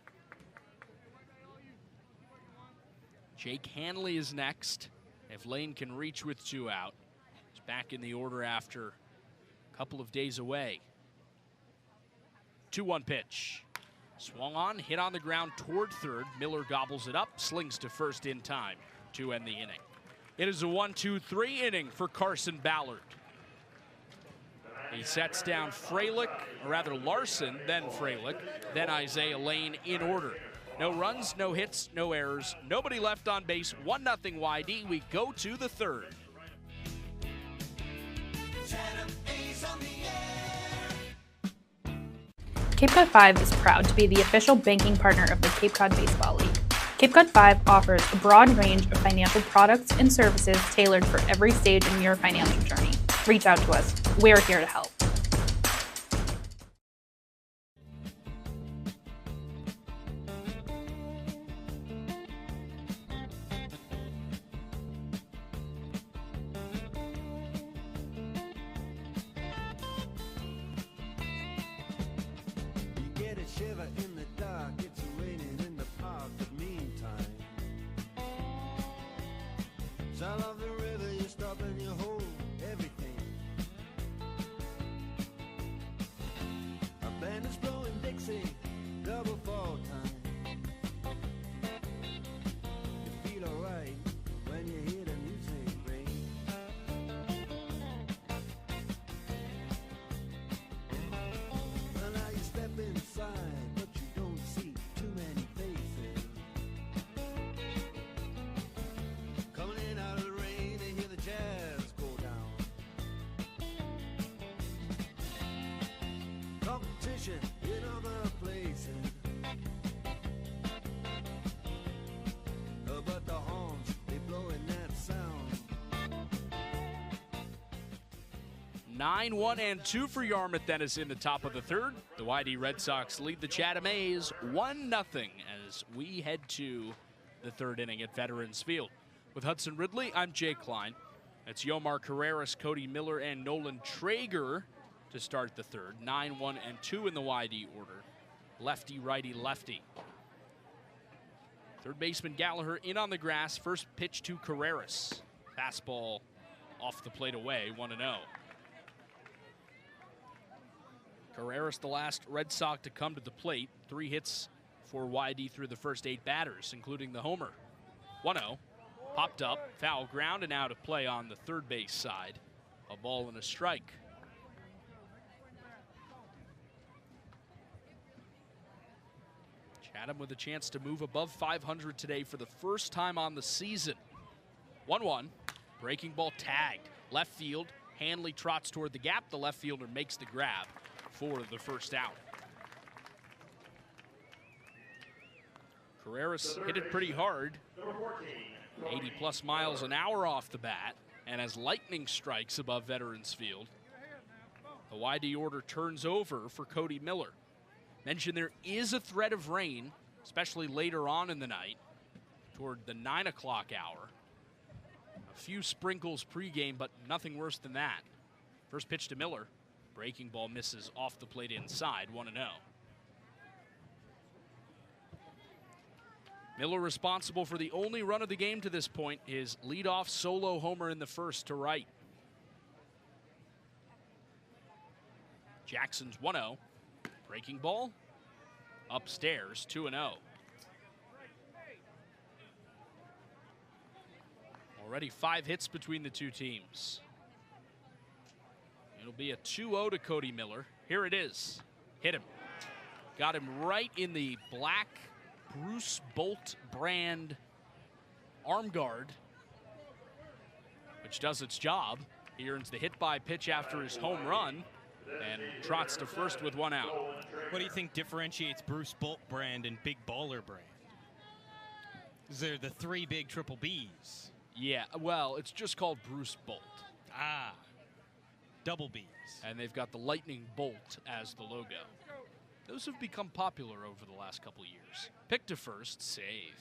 [SPEAKER 2] Jake Hanley is next. If Lane can reach with 2 out. He's back in the order after a couple of days away. 2-1 pitch. Swung on, hit on the ground toward third. Miller gobbles it up, slings to first in time to end the inning. It is a 1-2-3 inning for Carson Ballard. He sets down Fralick, or rather Larson, then Fralick, then Isaiah Lane in order. No runs, no hits, no errors, nobody left on base, 1-0 YD. We go to the third.
[SPEAKER 14] Cape Cod 5 is proud to be the official banking partner of the Cape Cod Baseball League. Cape Cod 5 offers a broad range of financial products and services tailored for every stage in your financial journey. Reach out to us. We're here to help.
[SPEAKER 15] Shiver in the dark, it's raining in the park, but meantime, sound of the river, you stop and you hold everything. A band is blowing Dixie, double fall time. You feel alright when you hear the music ring. Well, now you step inside, but you don't see too many faces. Coming in out of the rain to hear the jazz go down. Competition in other places. But the horns, they blowing that sound.
[SPEAKER 2] 9-1-2 for Yarmouth-Dennis in the top of the third. The YD Red Sox lead the Chatham A's 1-0 as we head to the third inning at Veterans Field. With Hudson Ridley, I'm Jake Klein. It's Yomar Carreras, Cody Miller, and Nolan Traeger to start the third. 9-1-2 in the YD order. Lefty, righty, lefty. Third baseman Gallagher in on the grass. First pitch to Carreras. Fastball off the plate away, 1-0. Carreras, the last Red Sox to come to the plate. 3 hits for YD through the first 8 batters, including the homer. 1-0, popped up, foul ground, and out of play on the third base side. A ball and a strike. Chatham with a chance to move above 500 today for the first time on the season. 1-1, breaking ball tagged. Left field, Hanley trots toward the gap. The left fielder makes the grab for the first out. Carreras hit it pretty hard. 80+ miles an hour off the bat, and as lightning strikes above Veterans Field, the YD order turns over for Cody Miller. Mentioned there is a threat of rain, especially later on in the night, toward the 9 o'clock hour. A few sprinkles pregame, but nothing worse than that. First pitch to Miller. Breaking ball misses off the plate inside, 1-0. Miller responsible for the only run of the game to this point, his leadoff solo homer in the first to right. Jackson's 1-0. Breaking ball upstairs, 2-0. Already 5 hits between the two teams. It'll be a 2-0 to Cody Miller. Here it is. Hit him. Got him right in the black Bruce Bolt brand arm guard, which does its job. He earns the hit by pitch after his home run and trots to first with 1 out.
[SPEAKER 3] What do you think differentiates Bruce Bolt brand and Big Baller brand? Is there the 3 big triple Bs?
[SPEAKER 2] Yeah, well, it's just called Bruce Bolt.
[SPEAKER 3] Ah. double B's.
[SPEAKER 2] And they've got the lightning bolt as the logo. Those have become popular over the last couple years. Pick to first, save.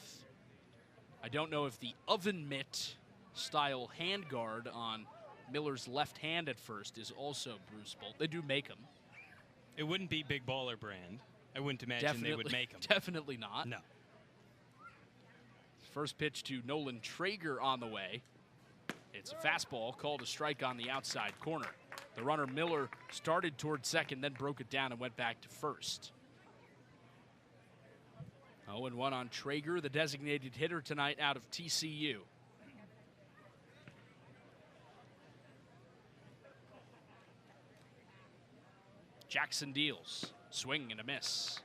[SPEAKER 2] I don't know if the oven mitt style handguard on Miller's left hand at first is also Bruce Bolt. They do make them.
[SPEAKER 3] It wouldn't be Big Baller brand. I wouldn't imagine they would make them.
[SPEAKER 2] Definitely not.
[SPEAKER 3] No.
[SPEAKER 2] First pitch to Nolan Traeger on the way. It's a fastball called a strike on the outside corner. The runner Miller started toward second, then broke it down and went back to first. 0-1 on Traeger, the designated hitter tonight out of TCU. Jackson deals. Swing and a miss.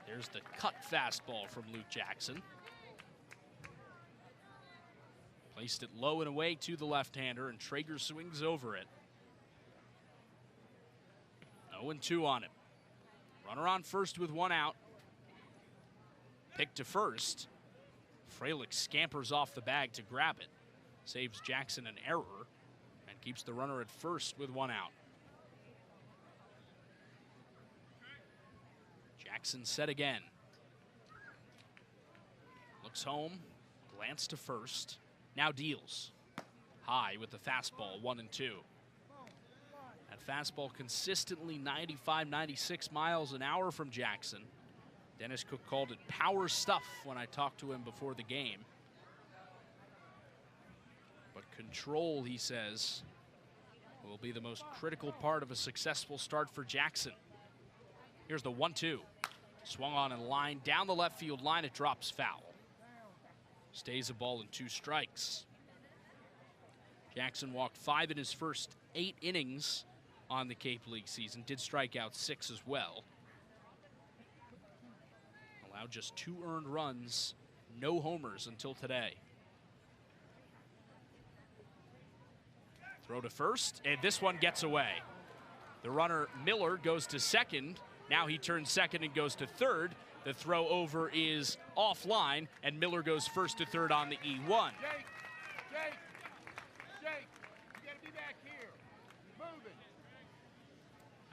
[SPEAKER 2] There's the cut fastball from Luke Jackson. Placed it low and away to the left-hander, and Traeger swings over it. 0-2 on him. Runner on first with one out. Pick to first. Fralick scampers off the bag to grab it. Saves Jackson an error and keeps the runner at first with one out. Jackson set again. Looks home, glance to first. Now deals. High with the fastball, 1-2. That fastball consistently 95, 96 miles an hour from Jackson. Dennis Cook called it power stuff when I talked to him before the game. But control, he says, will be the most critical part of a successful start for Jackson. Here's the 1-2. Swung on and line down the left field line. It drops foul. Stays a ball and 2 strikes. Jackson walked 5 in his first 8 innings on the Cape League season. Did strike out 6 as well. Allowed just 2 earned runs, no homers until today. Throw to first, and this one gets away. The runner Miller goes to second. Now he turns second and goes to third. The throw over is offline, and Miller goes first to third on the E1.
[SPEAKER 16] Jake, you gotta be back here. Moving.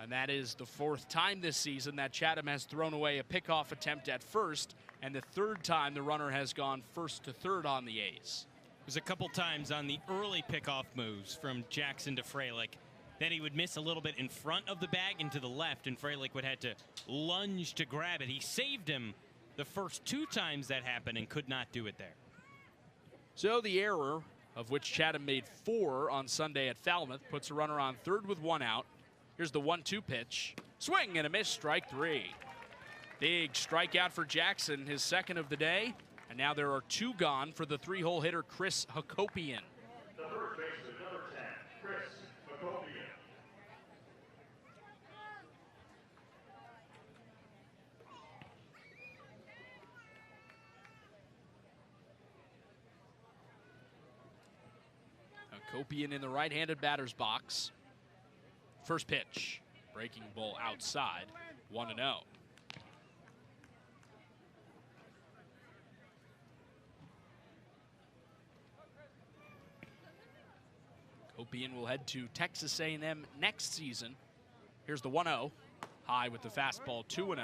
[SPEAKER 2] And that is the 4th time this season that Chatham has thrown away a pickoff attempt at first, and the 3rd time the runner has gone first to third on the A's.
[SPEAKER 3] There's a couple times on the early pickoff moves from Jackson to Fralick that he would miss a little bit in front of the bag and to the left, and Fralick would have to lunge to grab it. He saved him the first 2 times that happened and could not do it there.
[SPEAKER 2] So the error, of which Chatham made 4 on Sunday at Falmouth, puts a runner on third with 1 out. Here's the 1-2 pitch. Swing and a miss, strike 3. Big strikeout for Jackson, his 2nd of the day. And now there are 2 gone for the 3-hole hitter, Chris Hakopian.
[SPEAKER 9] The first baseman, number 10, Chris Hakopian.
[SPEAKER 2] Hakopian in the right-handed batter's box. First pitch, breaking ball outside, 1-0. Hakopian will head to Texas A&M next season. Here's the 1-0, high with the fastball, 2-0.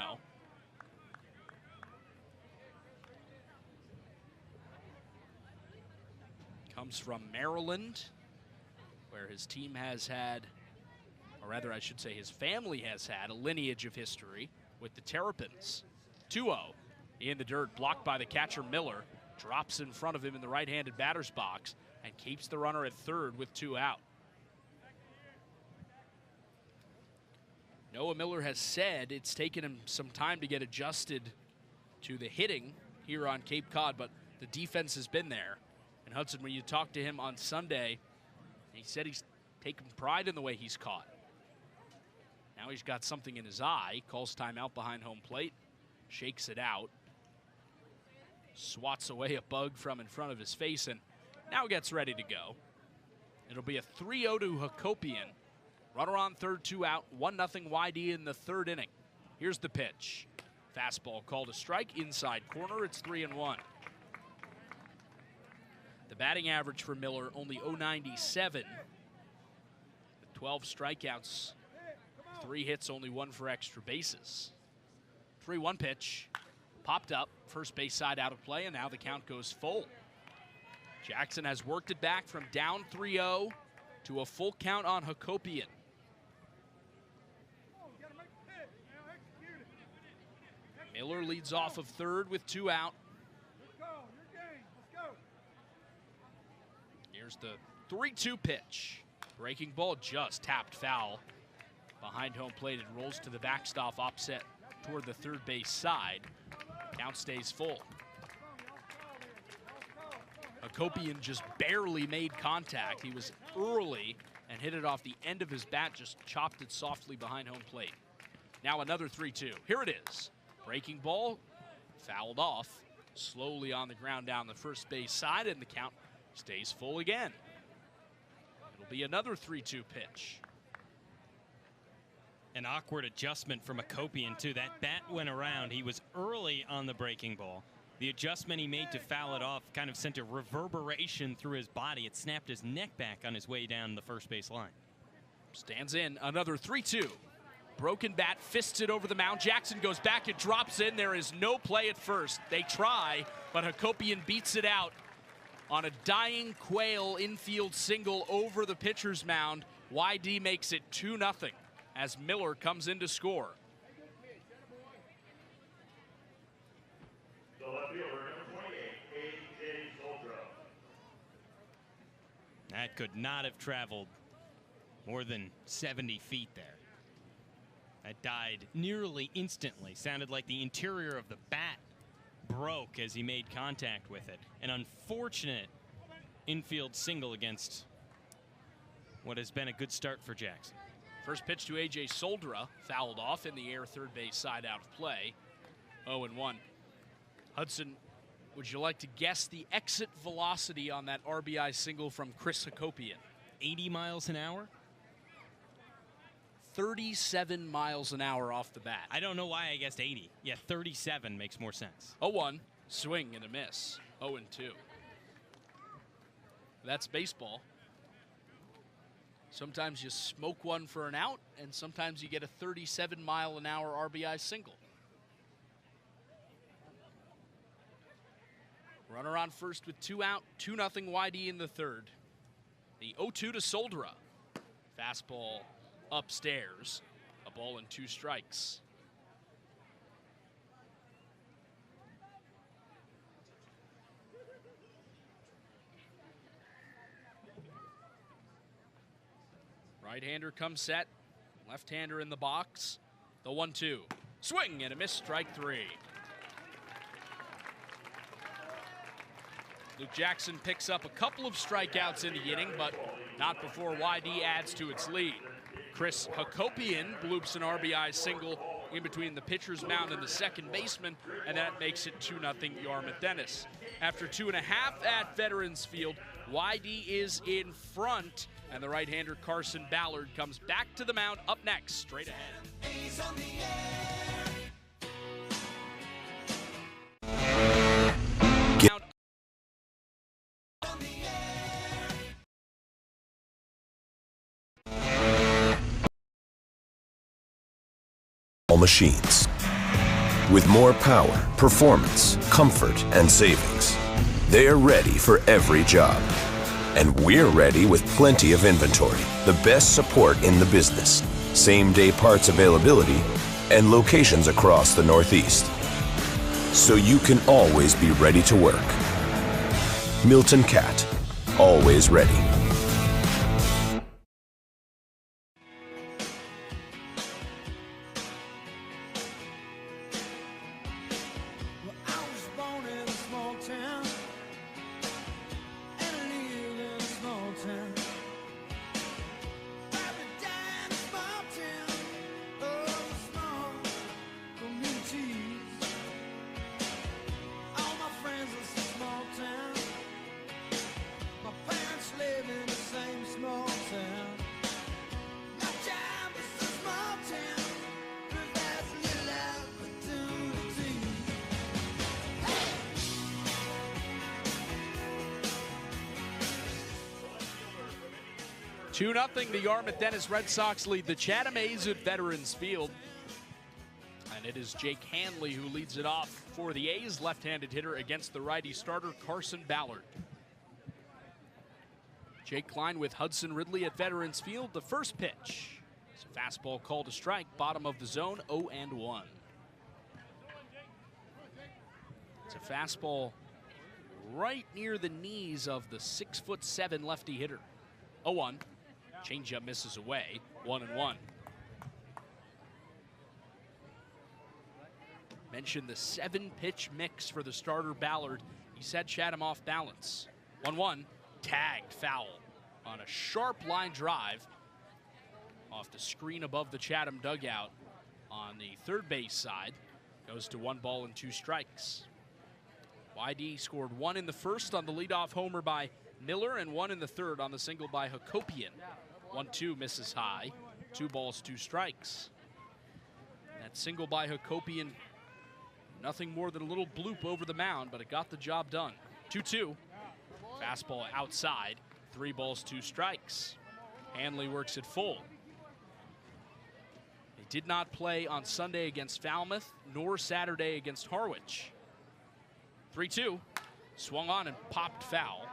[SPEAKER 2] Comes from Maryland, where his team has had, or rather I should say his family has had, a lineage of history with the Terrapins. 2-0 in the dirt, blocked by the catcher Miller. Drops in front of him in the right-handed batter's box and keeps the runner at third with 2 out. Noah Miller has said it's taken him some time to get adjusted to the hitting here on Cape Cod, but the defense has been there. And Hudson, when you talked to him on Sunday, he said he's taken pride in the way he's caught. Now he's got something in his eye, calls timeout behind home plate, shakes it out, swats away a bug from in front of his face, and now gets ready to go. It'll be a 3-0 to Hakopian. Runner on third, 2 out, 1-0 YD in the 3rd inning. Here's the pitch. Fastball called a strike, inside corner, it's 3-1. The batting average for Miller, only .097. The 12 strikeouts, 3 hits, only 1 for extra bases. 3-1 pitch, popped up, first base side out of play, and now the count goes full. Jackson has worked it back from down 3-0 to a full count on Hakopian. Miller leads off of third with 2 out. Here's the 3-2 pitch. Breaking ball just tapped foul behind home plate. It rolls to the backstop offset toward the third base side. Count stays full. Hakopian just barely made contact. He was early and hit it off the end of his bat, just chopped it softly behind home plate. Now another 3-2. Here it is. Breaking ball, fouled off, slowly on the ground down the first base side, and the count stays full again. It'll be another 3-2 pitch.
[SPEAKER 3] An awkward adjustment from Hakopian, too. That bat went around. He was early on the breaking ball. The adjustment he made to foul it off kind of sent a reverberation through his body. It snapped his neck back on his way down the first base line.
[SPEAKER 2] Stands in, another 3-2. Broken bat, fists it over the mound. Jackson goes back, it drops in. There is no play at first. They try, but Hakopian beats it out on a dying Quail infield single over the pitcher's mound. YD makes it 2-0 as Miller comes in to score.
[SPEAKER 9] The left fielder, number 28, A.J. Soldra.
[SPEAKER 3] That could not have traveled more than 70 feet there. That died nearly instantly. Sounded like the interior of the bat broke as he made contact with it. An unfortunate infield single against what has been a good start for Jackson.
[SPEAKER 2] First pitch to A.J. Soldra, fouled off in the air, third base side out of play. 0-1. Hudson, would you like to guess the exit velocity on that RBI single from Chris Hakopian?
[SPEAKER 3] 80 miles an hour?
[SPEAKER 2] 37 miles an hour off the bat.
[SPEAKER 3] I don't know why I guessed 80. Yeah, 37 makes more sense.
[SPEAKER 2] 0-1, swing and a miss. 0-2. That's baseball. Sometimes you smoke one for an out, and sometimes you get a 37-mile-an-hour RBI single. Runner on first with 2 out, 2-0 YD in the third. The 0-2 to Soldra. Fastball upstairs, a ball and 2 strikes. Right-hander comes set, left-hander in the box. The 1-2, swing and a miss, strike 3. Luke Jackson picks up a couple of strikeouts in the inning, but not before YD adds to its lead. Chris Hakopian bloops an RBI single in between the pitcher's mound and the second baseman, and that makes it 2-0 Yarmouth-Dennis. After 2.5 at Veterans Field, YD is in front, and the right-hander Carson Ballard comes back to the mound up next, straight ahead.
[SPEAKER 1] A's on the air.
[SPEAKER 2] Count
[SPEAKER 1] On the air.
[SPEAKER 13] Machines. With more power, performance, comfort, and savings, they're ready for every job. And we're ready with plenty of inventory, the best support in the business, same-day parts availability, and locations across the Northeast. So you can always be ready to work. Milton Cat, always ready.
[SPEAKER 1] Live
[SPEAKER 2] 2-0, the Yarmouth-Dennis Red Sox lead the Chatham A's at Veterans Field. And it is Jake Hanley who leads it off for the A's, left-handed hitter against the righty starter Carson Ballard. Jake Klein with Hudson Ridley at Veterans Field. The first pitch. It's a fastball called a strike, bottom of the zone, 0-1. It's a fastball right near the knees of the 6'7" lefty hitter. 0-1. Changeup misses away. 1-1. Mentioned the 7-pitch mix for the starter Ballard. He set Chatham off balance. 1-1. Tagged foul on a sharp line drive off the screen above the Chatham dugout on the third base side. Goes to 1 ball and 2 strikes. YD scored 1 in the first on the leadoff homer by Miller and 1 in the third on the single by Hakopian. 1-2 misses high. 2 balls, 2 strikes. That single by Hakopian, nothing more than a little bloop over the mound, but it got the job done. 2-2. Fastball outside. 3 balls, 2 strikes. Hanley works it full. He did not play on Sunday against Falmouth, nor Saturday against Harwich. 3-2. Swung on and popped foul.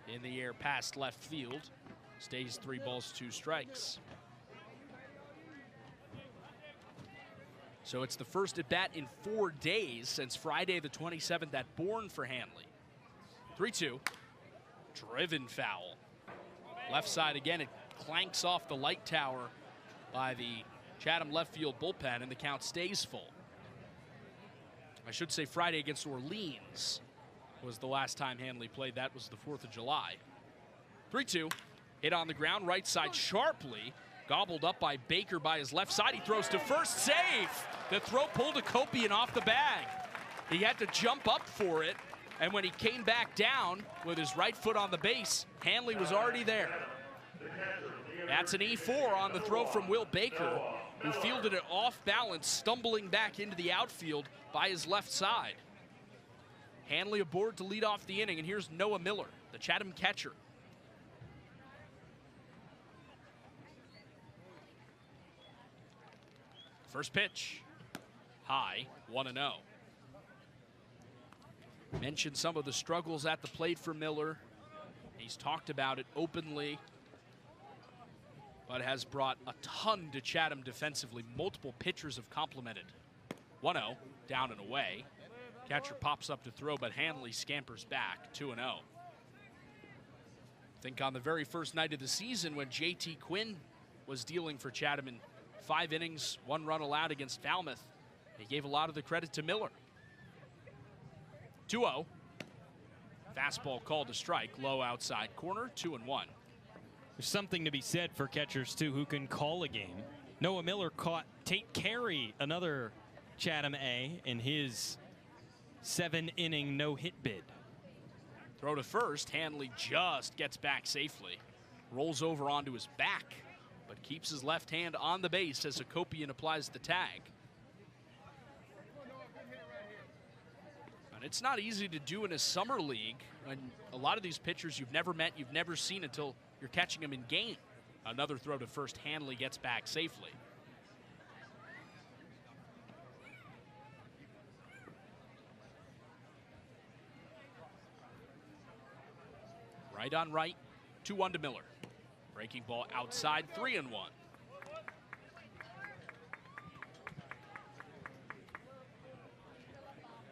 [SPEAKER 2] In the air past left field. Stays 3 balls, 2 strikes. So it's the first at bat in 4 days since Friday the 27th at Bourne for Hanley. 3-2. Driven foul. Left side again, it clanks off the light tower by the Chatham left field bullpen, and the count stays full. I should say Friday against Orleans was the last time Hanley played. That was the 4th of July. 3-2. Hit on the ground, right side sharply. Gobbled up by Baker by his left side. He throws to first, safe. The throw pulled a Copian off the bag. He had to jump up for it, and when he came back down with his right foot on the base, Hanley was already there. That's an E4 on the throw from Will Baker, who fielded it off balance, stumbling back into the outfield by his left side. Hanley aboard to lead off the inning, and here's Noah Miller, the Chatham catcher. First pitch, high, 1-0. Mentioned some of the struggles at the plate for Miller. He's talked about it openly, but has brought a ton to Chatham defensively. Multiple pitchers have complimented. 1-0, down and away. Catcher pops up to throw, but Hanley scampers back, 2-0. Think on the very first night of the season when JT Quinn was dealing for Chatham in 5 innings, 1 run allowed against Falmouth. He gave a lot of the credit to Miller. 2-0. Fastball called a strike, low outside corner, 2-1.
[SPEAKER 3] There's something to be said for catchers, too, who can call a game. Noah Miller caught Tate Carey, another Chatham A, in his 7-inning no-hit bid.
[SPEAKER 2] Throw to first. Hanley just gets back safely. Rolls over onto his back, but keeps his left hand on the base as Hakopian applies the tag. And it's not easy to do in a summer league. And a lot of these pitchers you've never met, you've never seen until you're catching them in game. Another throw to first. Hanley gets back safely. Right on right, 2-1 to Miller. Breaking ball outside, 3-1.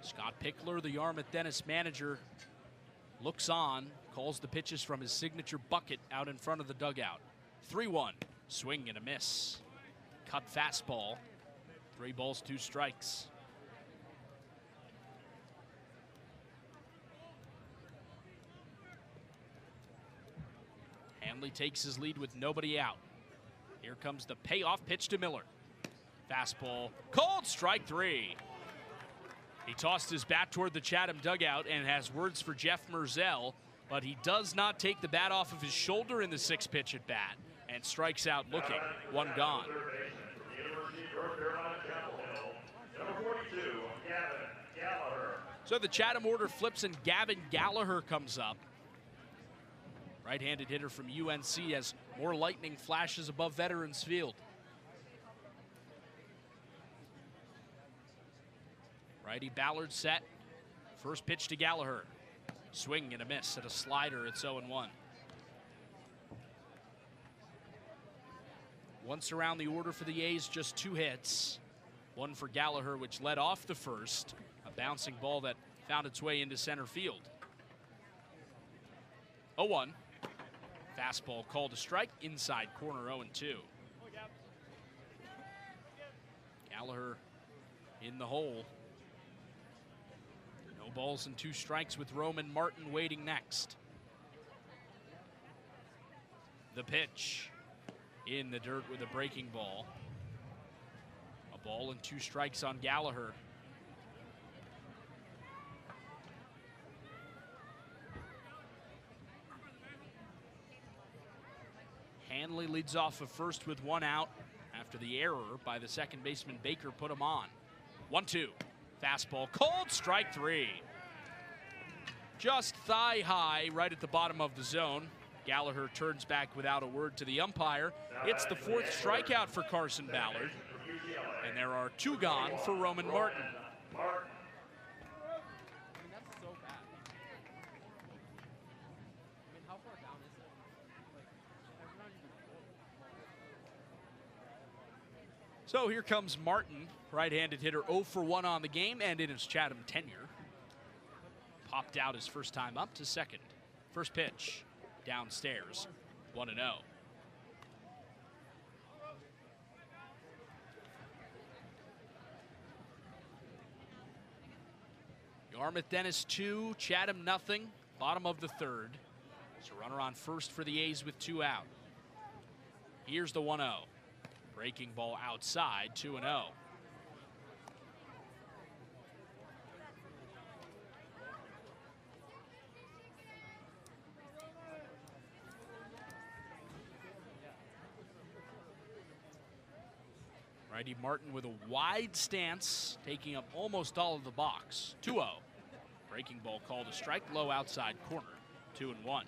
[SPEAKER 2] Scott Pickler, the Yarmouth-Dennis manager, looks on, calls the pitches from his signature bucket out in front of the dugout. 3-1, swing and a miss. Cut fastball, 3 balls, 2 strikes. Hanley takes his lead with nobody out. Here comes the payoff pitch to Miller. Fastball, called, strike 3. He tossed his bat toward the Chatham dugout and has words for Jeff Merzell, but he does not take the bat off of his shoulder in the 6th pitch at bat and strikes out looking. 1 gone. So the Chatham order flips and Gavin Gallagher comes up. Right-handed hitter from UNC has More lightning flashes above Veterans Field. Righty Ballard set. First pitch to Gallagher. Swing and a miss at a slider. It's 0-1. Once around the order for the A's, just 2 hits. One for Gallagher, which led off the first. A bouncing ball that found its way into center field. 0-1. Fastball called a strike. Inside corner, 0-2. Gallagher in the hole. No balls and 2 strikes with Roman Martin waiting next. The pitch. In the dirt with a breaking ball. A ball and 2 strikes on Gallagher. Hanley leads off of first with 1 out after the error by the second baseman Baker put him on. 1-2. Fastball called, strike 3. Just thigh high right at the bottom of the zone. Gallagher turns back without a word to the umpire. It's the 4th strikeout for Carson Ballard. And there are 2 gone for Roman Martin. So here comes Martin, right-handed hitter, 0 for 1 on the game and in his Chatham tenure. Popped out his first time up to second. First pitch, downstairs, 1-0. Yarmouth-Dennis 2, Chatham nothing, bottom of the 3rd. So runner on first for the A's with 2 out. Here's the 1-0. Breaking ball outside, 2-0. Righty Martin with a wide stance, taking up almost all of the box. 2-0. Breaking ball called a strike, low outside corner, 2-1.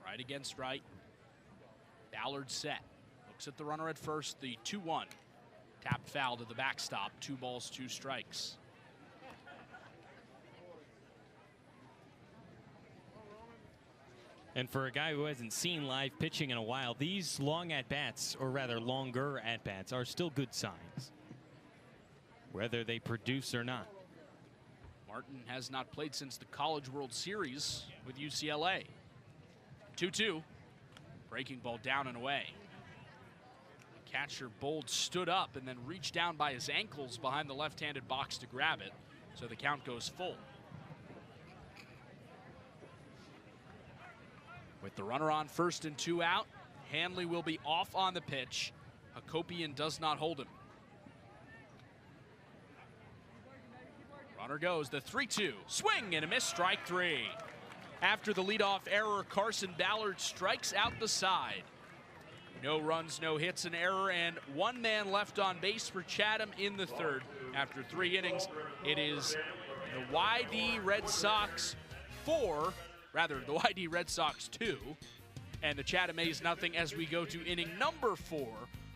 [SPEAKER 2] Right against right. Ballard set. Looks at the runner at first, the 2-1. Tapped foul to the backstop, 2 balls, 2 strikes.
[SPEAKER 3] And for a guy who hasn't seen live pitching in a while, these long at-bats, or rather longer at-bats, are still good signs, whether they produce or not.
[SPEAKER 2] Martin has not played since the College World Series with UCLA. 2-2. Breaking ball down and away. The catcher Bold stood up and then reached down by his ankles behind the left-handed box to grab it, so the count goes full. With the runner on first and 2 out, Hanley will be off on the pitch. Hakopian does not hold him. Runner goes, the 3-2. Swing and a miss, strike 3. After the leadoff error, Carson Ballard strikes out the side. No runs, no hits, an error, and 1 man left on base for Chatham in the 3rd. After 3 innings, it is the YD Red Sox 4, rather the YD Red Sox 2, and the Chatham A's nothing as we go to inning number 4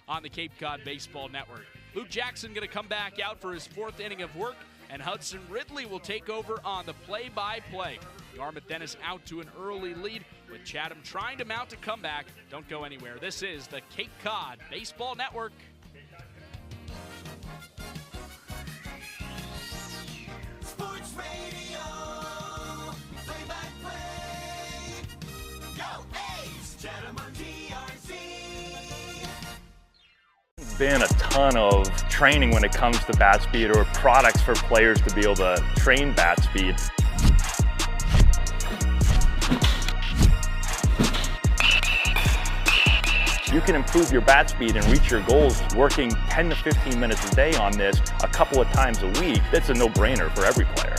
[SPEAKER 2] on the Cape Cod Baseball Network. Luke Jackson going to come back out for his 4th inning of work, and Hudson Ridley will take over on the play-by-play. Yarmouth-Dennis out to an early lead with Chatham trying to mount a comeback. Don't go anywhere. This is the Cape Cod Baseball Network.
[SPEAKER 1] Sports Radio, play-by-play. Go A's, Chatham on DRC.
[SPEAKER 17] Been a ton of training when it comes to bat speed, or products for players to be able to train bat speed. You can improve your bat speed and reach your goals working 10 to 15 minutes a day on this a couple of times a week. That's a no-brainer for every player.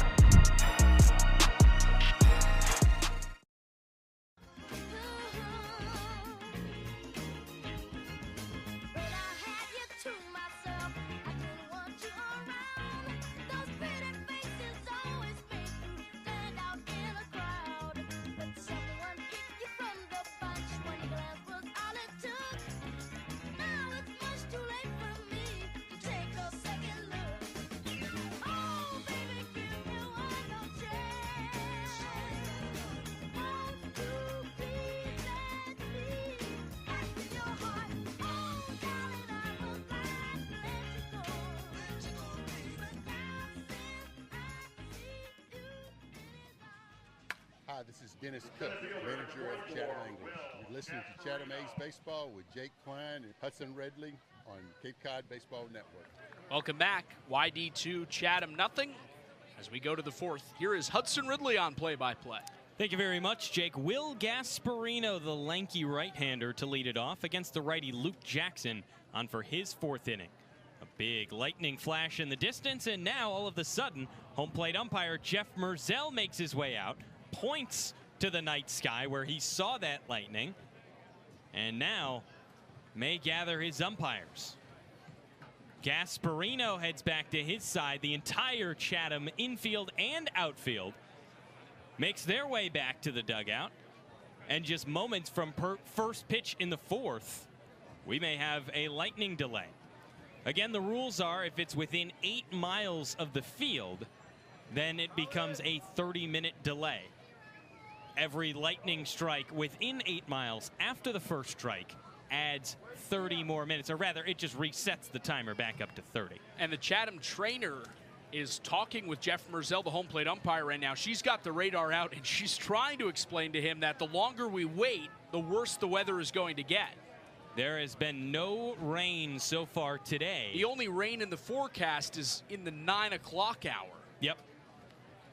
[SPEAKER 5] Hi, this is Dennis Cook, manager of Chatham Anglers. You're listening to Chatham A's Baseball with Jake Klein and Hudson Ridley on Cape Cod Baseball Network.
[SPEAKER 2] Welcome back. YD2 Chatham nothing. As we go to the fourth, here is Hudson Ridley on play-by-play.
[SPEAKER 3] Thank you very much, Jake. Will Gasparino, the lanky right-hander, to lead it off against the righty Luke Jackson on for his fourth inning. A big lightning flash in the distance, and now all of a sudden, home plate umpire Jeff Merzel makes his way out, points to the night sky where he saw that lightning, and now may gather his umpires. Gasparino heads back to his side. The entire Chatham infield and outfield makes their way back to the dugout. And just moments from first pitch in the fourth, we may have a lightning delay. Again, the rules are if it's within 8 miles of the field, then it becomes a 30-minute delay. Every lightning strike within 8 miles after the first strike adds 30 more minutes, or rather, it just resets the timer back up to 30.
[SPEAKER 2] And the Chatham trainer is talking with Jeff Merzel, the home plate umpire, right now. She's got the radar out, and she's trying to explain to him that the longer we wait, the worse the weather is going to get.
[SPEAKER 3] There has been no rain so far today.
[SPEAKER 2] The only rain in the forecast is in the 9 o'clock hour.
[SPEAKER 3] Yep.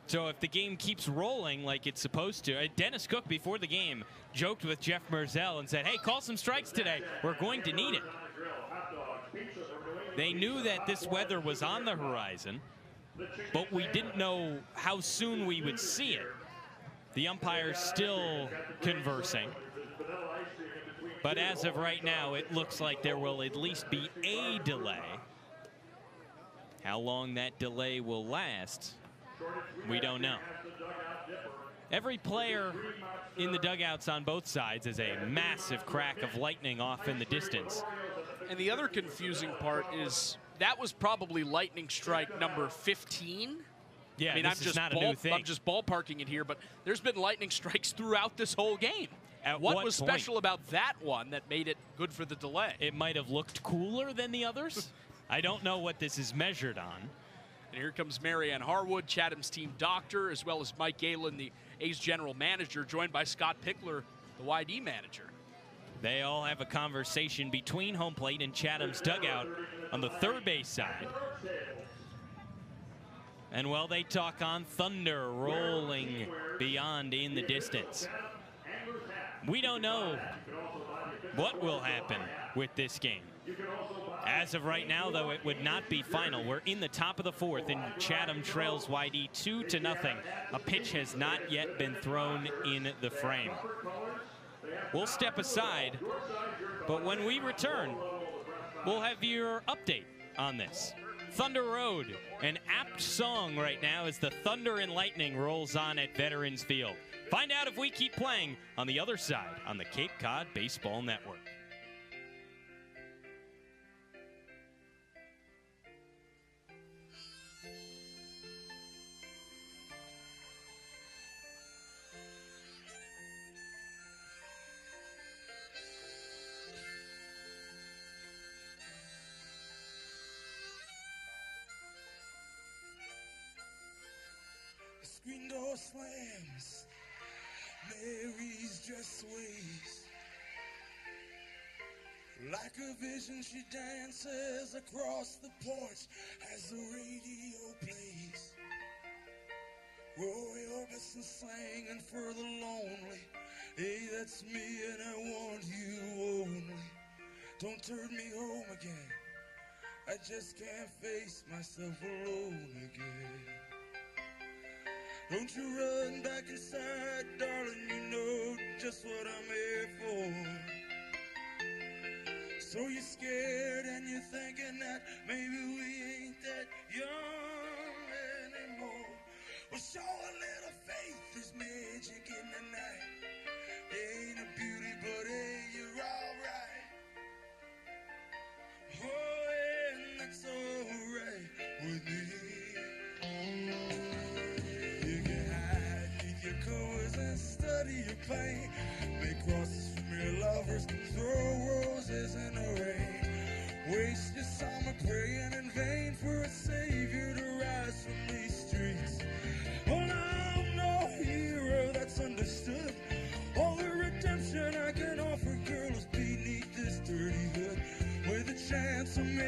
[SPEAKER 3] So if the game keeps rolling like it's supposed to, Dennis Cook before the game joked with Jeff Merzel and said, hey, call some strikes today. We're going to need it. They knew that this weather was on the horizon, but we didn't know how soon we would see it. The umpire's still conversing. But as of right now, it looks like there will at least be a delay. How long that delay will last, we don't know. Every player in the dugouts on both sides is a massive crack of lightning off in the distance.
[SPEAKER 2] And the other confusing part is that was probably lightning strike number 15.
[SPEAKER 3] Yeah,
[SPEAKER 2] I mean,
[SPEAKER 3] this is not a new thing.
[SPEAKER 2] I'm just ballparking it here, but there's been lightning strikes throughout this whole game.
[SPEAKER 3] At
[SPEAKER 2] what was
[SPEAKER 3] point?
[SPEAKER 2] special about that one that made it good for the delay?
[SPEAKER 3] It might have looked cooler than the others. I don't know what this is measured on.
[SPEAKER 2] And here comes Marianne Harwood, Chatham's team doctor, as well as Mike Galen, the A's general manager, joined by Scott Pickler, the YD manager.
[SPEAKER 3] They all have a conversation between home plate and Chatham's dugout on the third base side. And while they talk on, thunder rolling beyond in the distance. We don't know what will happen with this game. As of right now, though, it would not be final. We're in the top of the fourth, and Chatham trails YD 2-0. A pitch has not yet been thrown in the frame. We'll step aside, but when we return, we'll have your update on this. Thunder Road, an apt song right now as the thunder and lightning rolls on at Veterans Field. Find out if we keep playing on the other side on the Cape Cod Baseball Network.
[SPEAKER 18] Screen door slams, Mary's dress sways. Like a vision, she dances across the porch as the radio plays. Roy Orbison singing for the lonely. Hey, that's me and I want you only. Don't turn me home again. I just can't face myself alone again. Don't you run back inside, darling, you know just what I'm here for. So you're scared and you're thinking that maybe we ain't that young anymore. Well, show a little faith, there's magic in the night. Ain't a beauty, but hey, you're alright. Oh, and that's alright with me. Covers and study your pain. Make crosses from your lovers, throw roses in the rain. Waste your summer praying in vain for a savior to rise from these streets. Well, I'm no hero that's under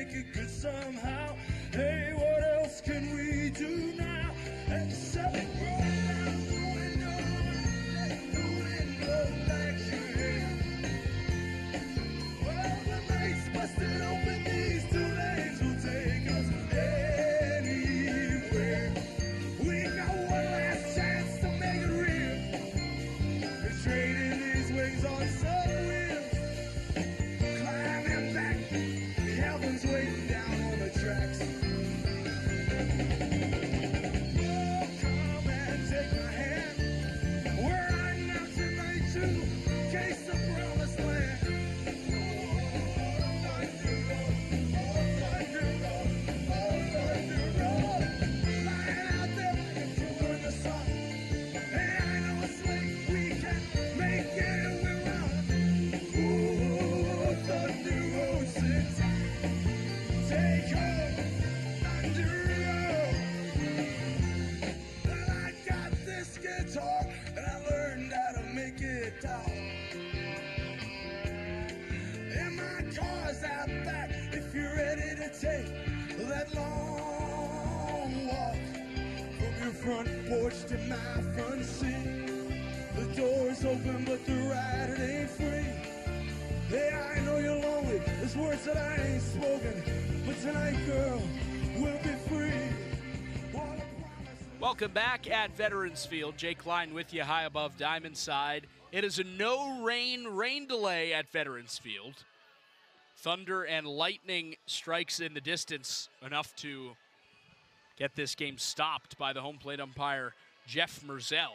[SPEAKER 18] make it good somehow. Hey, what else can we do now? Except roll down the window and let the window back your head. Well, the lights busted open, these 2 lanes will take us anywhere. We got one last chance to make it real. We're trading these wings on some wheels. Climbing back, heaven's waiting down on the tracks. Oh, come and take my hand. We're riding out tonight to chase the promised land. That long walk from your front porch to my front seat. The door's open, but the ride, it ain't free. Hey, I know you're lonely. There's words that I ain't spoken, but tonight, girl, we'll be free.
[SPEAKER 2] Welcome back at Veterans Field. Jake Klein with you high above Diamond Side. It is a no rain delay at Veterans Field. Thunder and lightning strikes in the distance, enough to get this game stopped by the home plate umpire, Jeff Merzel.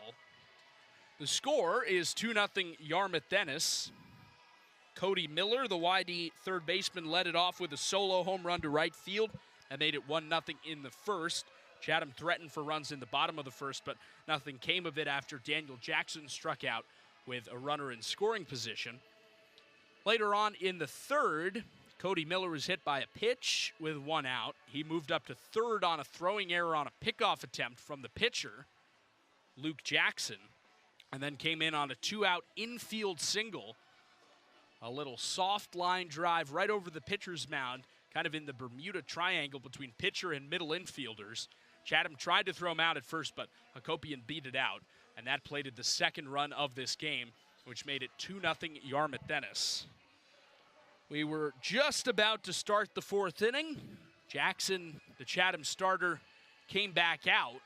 [SPEAKER 2] The score is 2-0 Yarmouth-Dennis. Cody Miller, the YD third baseman, led it off with a solo home run to right field and made it 1-0 in the first. Chatham threatened for runs in the bottom of the first, but nothing came of it after Daniel Jackson struck out with a runner in scoring position. Later on in the third, Cody Miller was hit by a pitch with 1 out. He moved up to third on a throwing error on a pickoff attempt from the pitcher, Luke Jackson, and then came in on a 2-out infield single. A little soft line drive right over the pitcher's mound, kind of in the Bermuda Triangle between pitcher and middle infielders. Chatham tried to throw him out at first, but Hakopian beat it out, and that plated the second run of this game, which made it 2-0 Yarmouth-Dennis. We were just about to start the fourth inning. Jackson, the Chatham starter, came back out,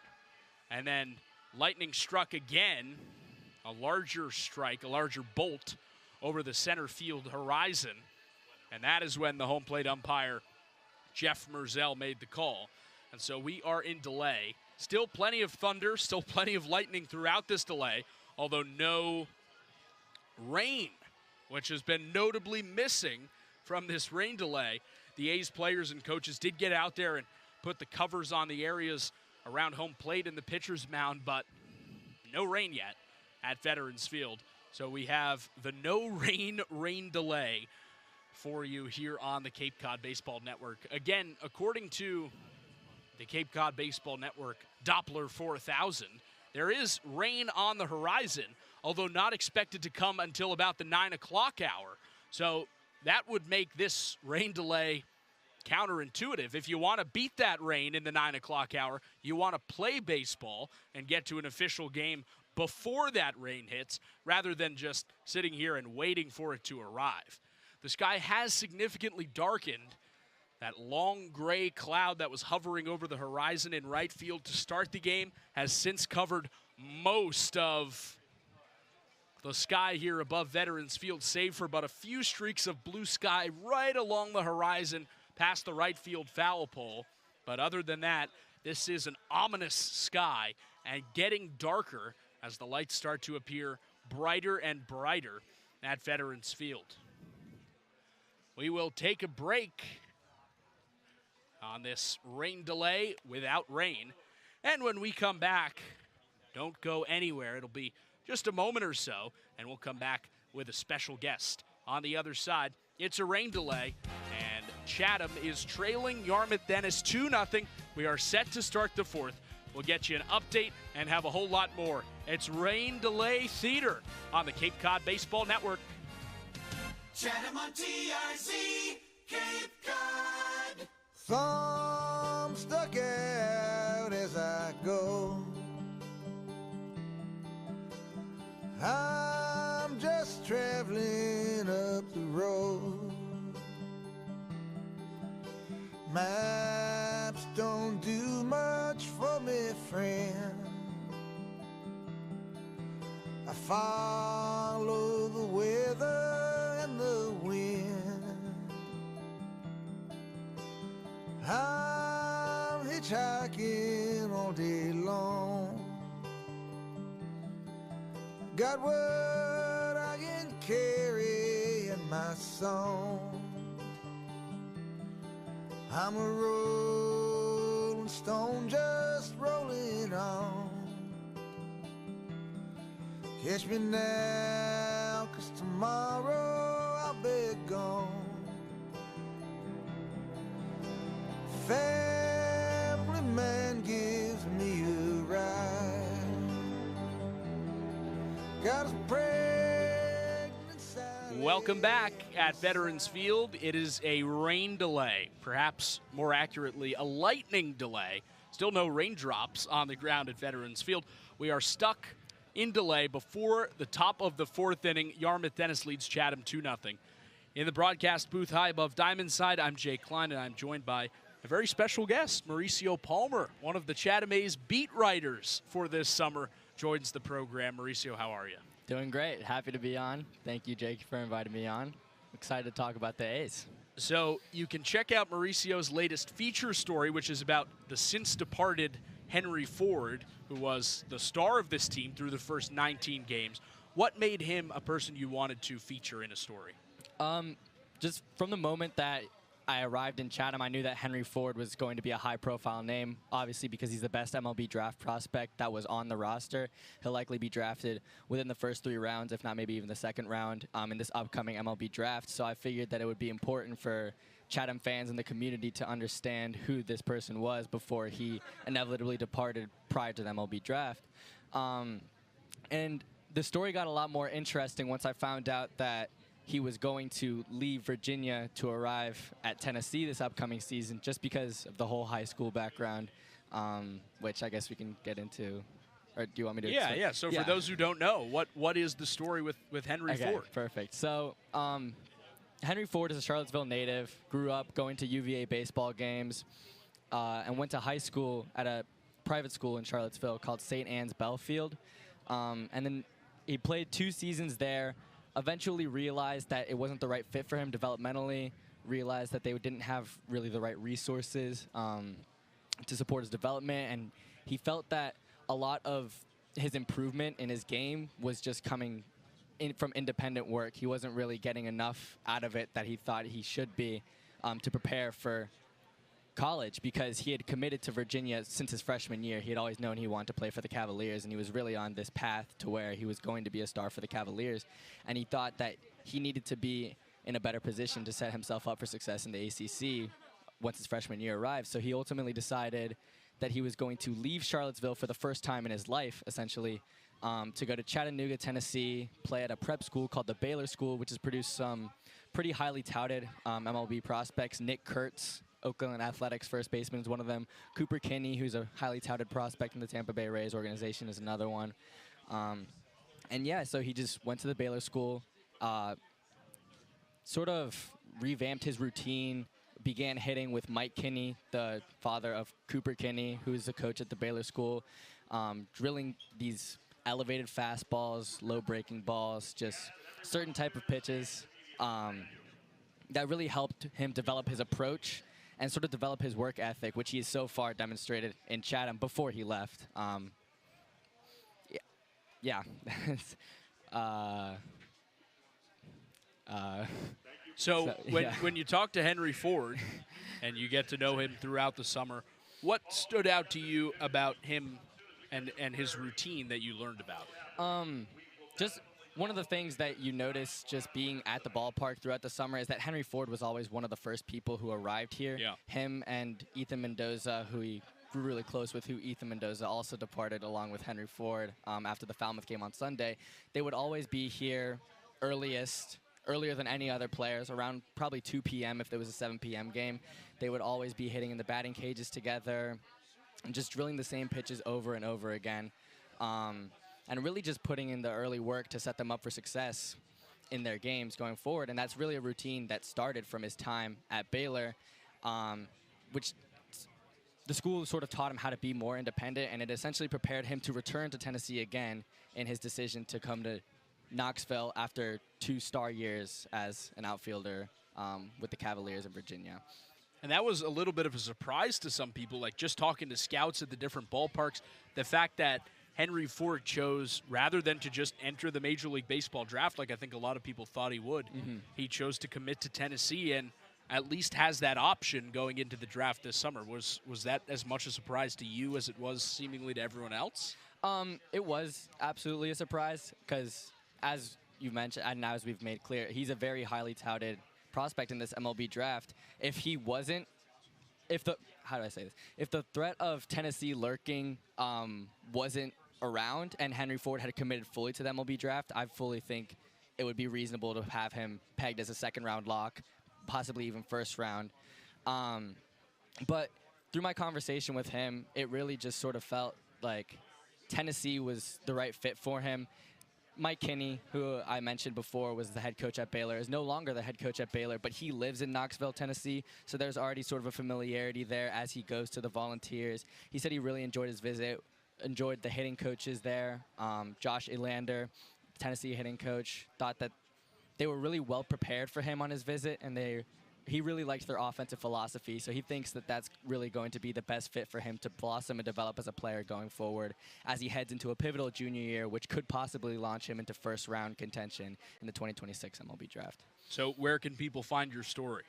[SPEAKER 2] and then lightning struck again, a larger strike, a larger bolt over the center field horizon, and that is when the home plate umpire, Jeff Merzel, made the call. And so we are in delay. Still plenty of thunder, still plenty of lightning throughout this delay, although no rain, which has been notably missing from this rain delay. The A's players and coaches did get out there and put the covers on the areas around home plate and the pitcher's mound, but no rain yet at Veterans Field. So we have the no rain delay for you here on the Cape Cod Baseball Network. Again, according to the Cape Cod Baseball Network Doppler 4000, there is rain on the horizon, although not expected to come until about the 9 o'clock hour. So that would make this rain delay counterintuitive. If you want to beat that rain in the 9 o'clock hour, you want to play baseball and get to an official game before that rain hits, rather than just sitting here and waiting for it to arrive. The sky has significantly darkened. That long gray cloud that was hovering over the horizon in right field to start the game has since covered most of the sky here above Veterans Field, save for but a few streaks of blue sky right along the horizon past the right field foul pole. But other than that, this is an ominous sky and getting darker as the lights start to appear brighter and brighter at Veterans Field. We will take a break on this rain delay without rain. And when we come back, don't go anywhere. It'll be just a moment or so, and we'll come back with a special guest. On the other side, it's a rain delay, and Chatham is trailing Yarmouth-Dennis 2-0. We are set to start the fourth. We'll get you an update and have a whole lot more. It's Rain Delay Theater on the Cape Cod Baseball Network.
[SPEAKER 1] Chatham on TRZ, Cape Cod.
[SPEAKER 15] Thumb stuck out as I go. I'm just traveling up the road. Maps don't do much for me, friend. I follow the weather and the wind. I'm hitchhiking all day long. Got what I can carry in my song. I'm a rolling stone just rolling on. Catch me now, 'cause tomorrow I'll be gone. Family man gives me a ride. Got us pregnant.
[SPEAKER 2] Welcome back at Veterans Field. It is a rain delay, perhaps more accurately, a lightning delay. Still no raindrops on the ground at Veterans Field. We are stuck in delay before the top of the fourth inning. Yarmouth-Dennis leads Chatham 2-0. In the broadcast booth high above Diamond Side, I'm Jay Klein, and I'm joined by a very special guest, Mauricio Palmer, one of the Chatham A's beat writers for this summer, joins the program. Mauricio, how are you?
[SPEAKER 19] Doing great. Happy to be on. Thank you, Jake, for inviting me on. Excited to talk about the A's.
[SPEAKER 2] So you can check out Mauricio's latest feature story, which is about the since-departed Henry Ford, who was the star of this team through the first 19 games. What made him a person you wanted to feature in a story?
[SPEAKER 19] Just from the moment that I arrived in Chatham, I knew that Henry Ford was going to be a high-profile name, obviously because he's the best MLB draft prospect that was on the roster. He'll likely be drafted within the first 3 rounds, if not maybe even the second round in this upcoming MLB draft. So I figured that it would be important for Chatham fans and the community to understand who this person was before he inevitably departed prior to the MLB draft. And the story got a lot more interesting once I found out that he was going to leave Virginia to arrive at Tennessee this upcoming season just because of the whole high school background, which I guess we can get into. Or do you want me to explain?
[SPEAKER 2] Yeah. So for those who don't know, what is the story with Henry Ford?
[SPEAKER 19] Perfect. So Henry Ford is a Charlottesville native, grew up going to UVA baseball games, and went to high school at a private school in Charlottesville called St. Anne's Belfield. And then he played 2 seasons there, eventually realized that it wasn't the right fit for him developmentally, realized that they didn't have really the right resources to support his development, and he felt that a lot of his improvement in his game was just coming from independent work. He wasn't really getting enough out of it that he thought he should be to prepare for college, because he had committed to Virginia since his freshman year. He had always known he wanted to play for the Cavaliers, and he was really on this path to where he was going to be a star for the Cavaliers. And he thought that he needed to be in a better position to set himself up for success in the ACC once his freshman year arrived. So he ultimately decided that he was going to leave Charlottesville for the first time in his life, essentially, to go to Chattanooga, Tennessee, play at a prep school called the Baylor School, which has produced some pretty highly touted MLB prospects. Nick Kurtz, Oakland Athletics first baseman, is one of them. Cooper Kinney, who's a highly touted prospect in the Tampa Bay Rays organization, is another one. And yeah, so he just went to the Baylor School, sort of revamped his routine, began hitting with Mike Kinney, the father of Cooper Kinney, who's the coach at the Baylor School, drilling these elevated fastballs, low breaking balls, just certain type of pitches that really helped him develop his approach and sort of develop his work ethic, which he has so far demonstrated in Chatham before he left.
[SPEAKER 2] So when you talk to Henry Ford and you get to know him throughout the summer, what stood out to you about him and his routine that you learned about?
[SPEAKER 19] Just one of the things that you notice just being at the ballpark throughout the summer is that Henry Ford was always one of the first people who arrived here.
[SPEAKER 2] Yeah.
[SPEAKER 19] Him and Ethan Mendoza, who he grew really close with, who Ethan Mendoza also departed along with Henry Ford after the Falmouth game on Sunday. They would always be here earliest earlier than any other players, around probably 2 p.m. if there was a 7 p.m. game. They would always be hitting in the batting cages together and just drilling the same pitches over and over again. And really just putting in the early work to set them up for success in their games going forward. And that's really a routine that started from his time at Baylor, which the school sort of taught him how to be more independent, and it essentially prepared him to return to Tennessee again in his decision to come to Knoxville after 2 star years as an outfielder with the Cavaliers in Virginia.
[SPEAKER 2] And that was a little bit of a surprise to some people, like just talking to scouts at the different ballparks, the fact that Henry Ford chose, rather than to just enter the Major League Baseball draft like I think a lot of people thought he would, he chose to commit to Tennessee and at least has that option going into the draft this summer. Was that as much a surprise to you as it was seemingly to everyone else?
[SPEAKER 19] It was absolutely a surprise because, as you mentioned, and as we've made clear, he's a very highly touted prospect in this MLB draft. If the threat of Tennessee lurking wasn't around and Henry Ford had committed fully to the MLB draft, I fully think it would be reasonable to have him pegged as a 2nd-round lock, possibly even 1st round. But through my conversation with him, it really just sort of felt like Tennessee was the right fit for him. Mike Kinney, who I mentioned before was the head coach at Baylor, is no longer the head coach at Baylor, but he lives in Knoxville, Tennessee, so there's already sort of a familiarity there as he goes to the Volunteers. He said he really enjoyed his visit, enjoyed the hitting coaches there. Josh Elander, Tennessee hitting coach, thought that they were really well prepared for him on his visit, and he really liked their offensive philosophy, so he thinks that that's really going to be the best fit for him to blossom and develop as a player going forward as he heads into a pivotal junior year, which could possibly launch him into 1st-round contention in the 2026 MLB draft.
[SPEAKER 2] So where can people find your story?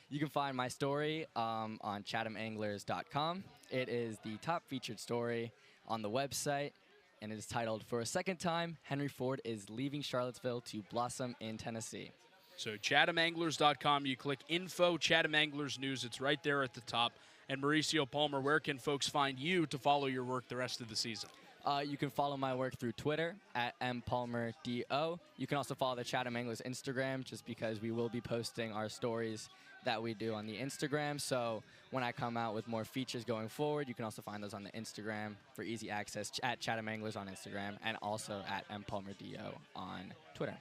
[SPEAKER 19] You can find my story on chathamanglers.com. It is the top featured story on the website, and it is titled, "For a Second Time, Henry Ford is Leaving Charlottesville to Blossom in Tennessee."
[SPEAKER 2] So chathamanglers.com, you click Info, Chatham Anglers News. It's right there at the top. And Mauricio Palmer, where can folks find you to follow your work the rest of the season?
[SPEAKER 19] You can follow my work through Twitter at mpalmerdo. You can also follow the Chatham Anglers Instagram, just because we will be posting our stories that we do on the Instagram. So when I come out with more features going forward, you can also find those on the Instagram for easy access at Chatham Anglers on Instagram and also at mpalmerdo on Twitter.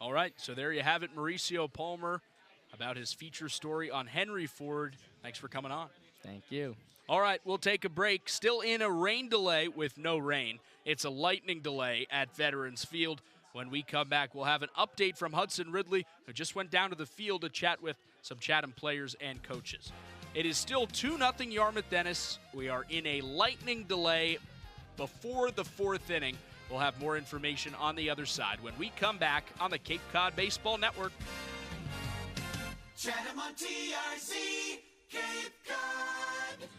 [SPEAKER 2] All right, so there you have it, Mauricio Palmer, about his feature story on Henry Ford. Thanks for coming on.
[SPEAKER 19] Thank you.
[SPEAKER 2] All right, we'll take a break. Still in a rain delay with no rain. It's a lightning delay at Veterans Field. When we come back, we'll have an update from Hudson Ridley, who just went down to the field to chat with some Chatham players and coaches. It is still 2-0 Yarmouth-Dennis. We are in a lightning delay before the 4th inning. We'll have more information on the other side when we come back on the Cape Cod Baseball Network.
[SPEAKER 1] Chatham on TRC, Cape Cod.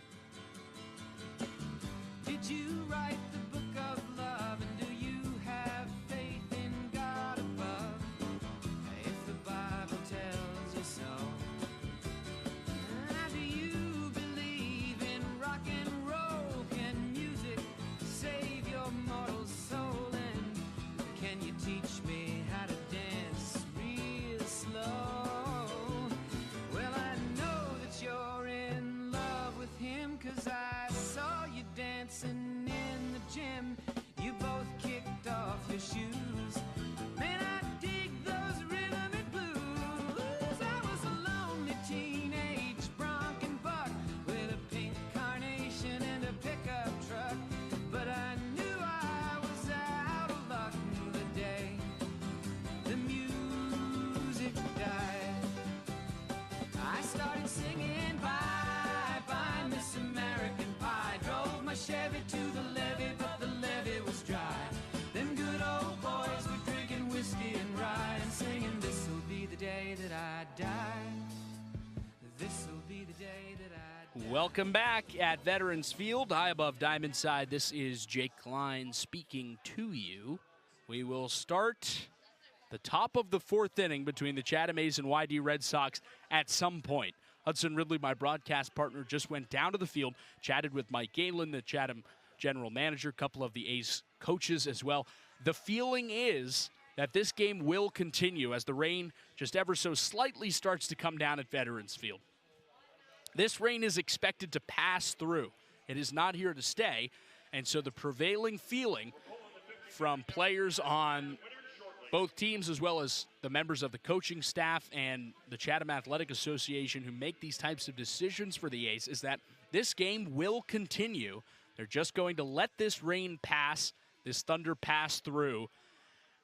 [SPEAKER 15] Did you write the book of love, and do you have faith in God above? If the Bible tells you so. Do you believe in rock and roll? Can music save your mortal soul? And can you teach me how to dance real slow? Well, I know that you're in love with him, 'cause I saw you dancing in the gym. You both kicked off your shoes. Man, I dig those rhythm and blues. I was a lonely teenage bronc buck with a pink carnation and a pickup truck. But I knew I was out of luck the day the music died. I started singing bye bye Miss American Pie. Drove my Chevy to the levee, but the levee was dry. Them good old boys were drinking whiskey and rye and singing, "This'll be the day that I die. This'll be the day that I die."
[SPEAKER 2] Welcome back at Veterans Field, high above Diamond Side. This is Jake Klein speaking to you. We will start the top of the 4th inning between the Chatham A's and YD Red Sox at some point. Hudson Ridley, my broadcast partner, just went down to the field, chatted with Mike Galen, the Chatham general manager, a couple of the A's coaches as well. The feeling is that this game will continue as the rain just ever so slightly starts to come down at Veterans Field. This rain is expected to pass through. It is not here to stay, and so the prevailing feeling from players on both teams as well as the members of the coaching staff and the Chatham Athletic Association who make these types of decisions for the A's is that this game will continue. They're just going to let this rain pass, this thunder pass through,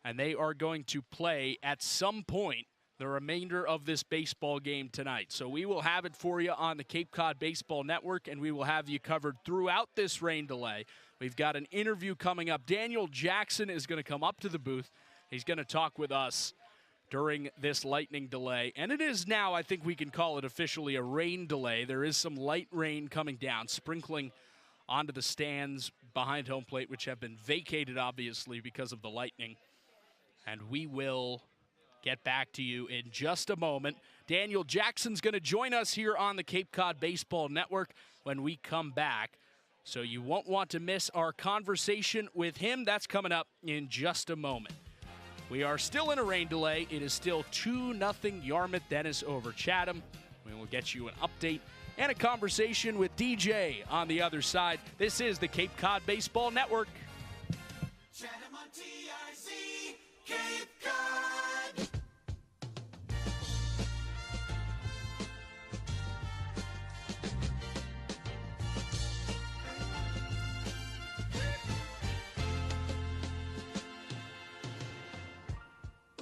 [SPEAKER 2] and they are going to play at some point the remainder of this baseball game tonight. So we will have it for you on the Cape Cod Baseball Network, and we will have you covered throughout this rain delay. We've got an interview coming up. Daniel Jackson is going to come up to the booth. He's going to talk with us during this lightning delay. And it is now, I think we can call it officially a rain delay. There is some light rain coming down, sprinkling onto the stands behind home plate, which have been vacated, obviously, because of the lightning. And we will get back to you in just a moment. Daniel Jackson's going to join us here on the Cape Cod Baseball Network when we come back. So you won't want to miss our conversation with him. That's coming up in just a moment. We are still in a rain delay. It is still 2-0 Yarmouth-Dennis over Chatham. We will get you an update and a conversation with DJ on the other side. This is the Cape Cod Baseball Network.
[SPEAKER 1] Chatham on TIC, Cape Cod.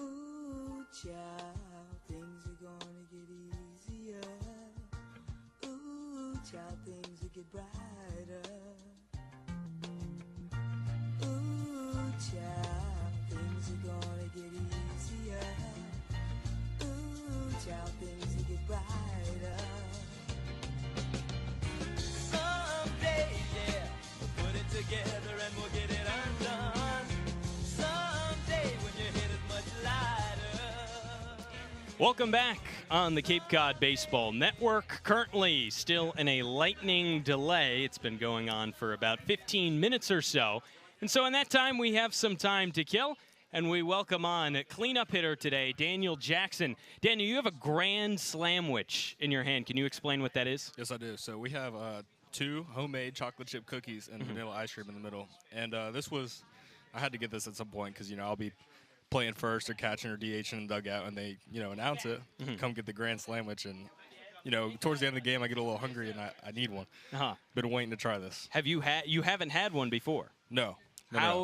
[SPEAKER 15] Ooh, child, things are gonna get easier. Ooh, child, things will get brighter. Ooh, child, things are gonna get easier. Ooh, child, things will get brighter. Someday, yeah, we'll put it together and we'll get it undone. Someday when your head is much lighter.
[SPEAKER 3] Welcome back on the Cape Cod Baseball Network. Currently still in a lightning delay. It's been going on for about 15 minutes or so. And so in that time, we have some time to kill, and we welcome on cleanup hitter today, Daniel Jackson. Daniel, you have a grand slamwich in your hand. Can you explain what that is?
[SPEAKER 20] Yes, I do. So we have 2 homemade chocolate chip cookies and vanilla ice cream in the middle. And this was, I had to get this at some point because, I'll be playing first or catching or DHing in the dugout, and they, announce it, come get the grand slamwich. And, towards the end of the game, I get a little hungry, and I need one. Been waiting to try this.
[SPEAKER 3] You haven't had one before?
[SPEAKER 20] No.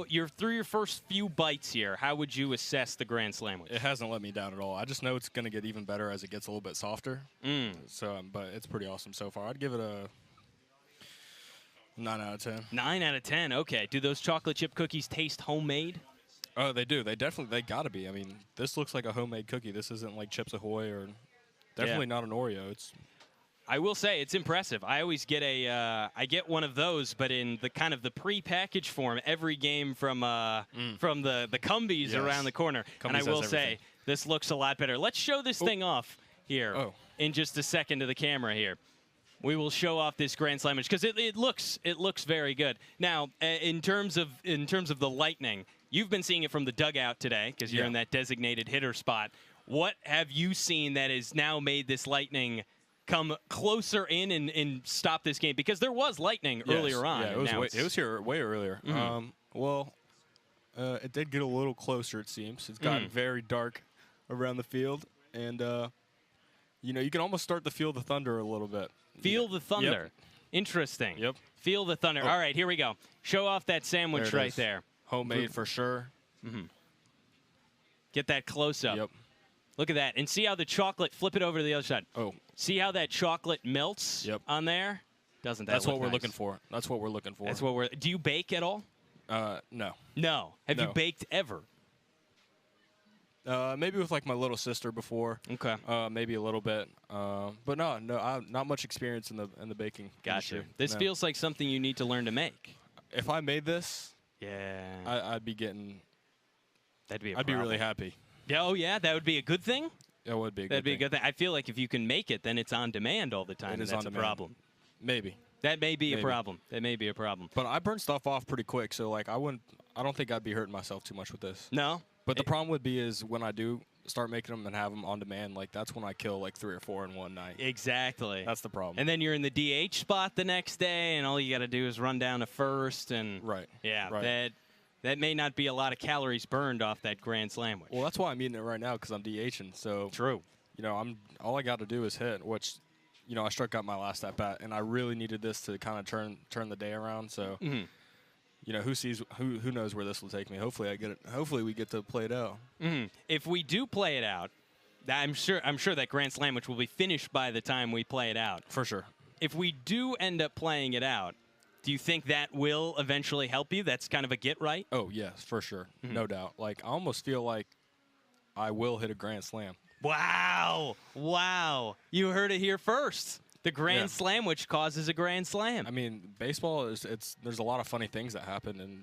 [SPEAKER 3] You're through your first few bites here. How would you assess the grand slamwich?
[SPEAKER 20] It hasn't let me down at all. I just know it's going to get even better as it gets a little bit softer. So, but it's pretty awesome so far. I'd give it a 9 out of 10.
[SPEAKER 3] 9 out of 10. Okay. Do those chocolate chip cookies taste homemade?
[SPEAKER 20] Oh, they do. They got to be. I mean, this looks like a homemade cookie. This isn't like Chips Ahoy or definitely not an Oreo.
[SPEAKER 3] I will say it's impressive. I always get I get one of those, but in the kind of the pre-packaged form. Every game from the Cumbies around the corner, and I will say this looks a lot better. Let's show this thing off here in just a second to the camera here. We will show off this grand slamwich because it looks very good. Now, in terms of the lightning, you've been seeing it from the dugout today because you're in that designated hitter spot. What have you seen that has now made this lightning come closer in and stop this game? Because there was lightning earlier on.
[SPEAKER 20] Yeah, it was here way earlier. It did get a little closer, it seems. It's gotten very dark around the field. And, you can almost start to feel the thunder a little bit.
[SPEAKER 3] Feel the thunder.
[SPEAKER 20] Yep.
[SPEAKER 3] Interesting.
[SPEAKER 20] Yep.
[SPEAKER 3] Feel the thunder. All right, here we go. Show off that sandwich right there.
[SPEAKER 20] Homemade for sure.
[SPEAKER 3] Get that close up.
[SPEAKER 20] Yep.
[SPEAKER 3] Look at that. And see how the chocolate, flip it over to the other side.
[SPEAKER 20] Oh.
[SPEAKER 3] See how that chocolate melts on there? Doesn't that
[SPEAKER 20] That's
[SPEAKER 3] look
[SPEAKER 20] what we're
[SPEAKER 3] nice?
[SPEAKER 20] looking for. That's what we're looking for.
[SPEAKER 3] That's what do you bake at all?
[SPEAKER 20] No.
[SPEAKER 3] No. Have you baked ever?
[SPEAKER 20] Maybe with like my little sister before.
[SPEAKER 3] Okay.
[SPEAKER 20] Maybe a little bit. But no, not much experience in the baking.
[SPEAKER 3] Gotcha.
[SPEAKER 20] industry.
[SPEAKER 3] This feels like something you need to learn to make.
[SPEAKER 20] If I made this,
[SPEAKER 3] I'd
[SPEAKER 20] be getting.
[SPEAKER 3] That'd be.
[SPEAKER 20] I'd be really happy.
[SPEAKER 3] Yeah. Oh yeah, that would be a good thing.
[SPEAKER 20] That would be.
[SPEAKER 3] That'd be a good thing. I feel like if you can make it, then it's on demand all the time.
[SPEAKER 20] It is
[SPEAKER 3] that's
[SPEAKER 20] on
[SPEAKER 3] a
[SPEAKER 20] demand.
[SPEAKER 3] problem.
[SPEAKER 20] Maybe.
[SPEAKER 3] That may be a problem. That may be a problem.
[SPEAKER 20] But I burn stuff off pretty quick, so like I don't think I'd be hurting myself too much with this.
[SPEAKER 3] No.
[SPEAKER 20] But the problem would be is when I do start making them and have them on demand, like that's when I kill like 3 or 4 in one night.
[SPEAKER 3] Exactly.
[SPEAKER 20] That's the problem.
[SPEAKER 3] And then you're in the DH spot the next day, and all you got to do is run down to first. And that may not be a lot of calories burned off that Grand Slam.
[SPEAKER 20] Well, that's why I'm eating it right now because I'm DHing. So
[SPEAKER 3] true.
[SPEAKER 20] You know, all I got to do is hit, which, you know, I struck out my last at bat, and I really needed this to kind of turn the day around. So. You know, who knows where this will take me. Hopefully I get it. Hopefully we get to play it out.
[SPEAKER 3] If we do play it out, I'm sure that Grand Slam, which will be finished by the time we play it out.
[SPEAKER 20] For sure.
[SPEAKER 3] If we do end up playing it out, do you think that will eventually help you? That's kind of a get right?
[SPEAKER 20] Oh, yes, for sure. No doubt. Like, I almost feel like I will hit a Grand Slam.
[SPEAKER 3] Wow. You heard it here first. The Grand Slam, which causes a Grand Slam.
[SPEAKER 20] I mean, baseball there's a lot of funny things that happen, and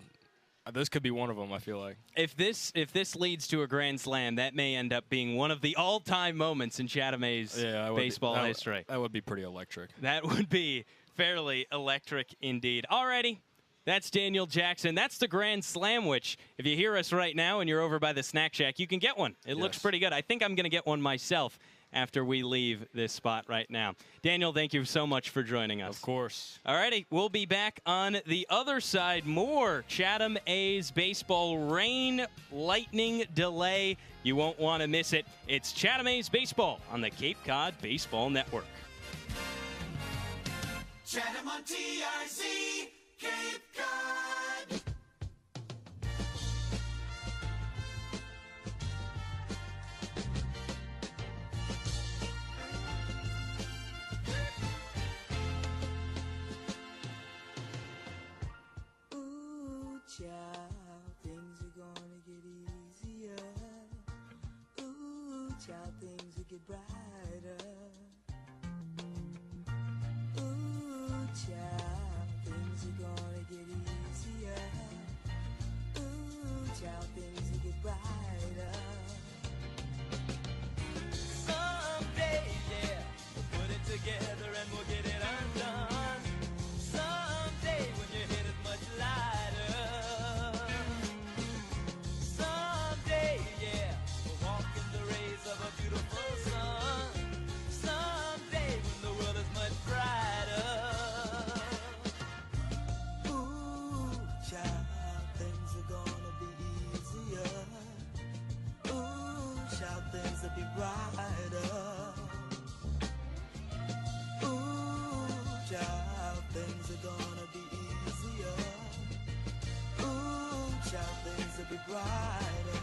[SPEAKER 20] this could be one of them, I feel like.
[SPEAKER 3] If this leads to a Grand Slam, that may end up being one of the all-time moments in Chatham A's baseball history.
[SPEAKER 20] That would be pretty electric.
[SPEAKER 3] That would be fairly electric indeed. Alrighty. That's Daniel Jackson. That's the Grand Slam, which, if you hear us right now and you're over by the Snack Shack, you can get one. It looks pretty good. I think I'm going to get one myself after we leave this spot right now. Daniel, thank you so much for joining us.
[SPEAKER 20] Of course.
[SPEAKER 3] Alrighty, we'll be back on the other side. More Chatham A's baseball rain, lightning, delay. You won't want to miss it. It's Chatham A's baseball on the Cape Cod Baseball Network.
[SPEAKER 1] Chatham on TRZ, Cape Cod.
[SPEAKER 15] Ooh, child, things are gonna get easier. Ooh, child, things will get brighter. Ooh, child, things are gonna get easier. Ooh, child, things will get brighter. Someday, yeah, we'll put it together and we'll get it undone. Someday, when your head is much lighter. Someday, yeah, we'll walk in the rays of a beautiful sun. Someday, when the world is much brighter. Ooh, child, things are gonna be easier. Ooh, child, things will be brighter. Ooh, child, things are gonna be easier. Ooh, child, things will be brighter.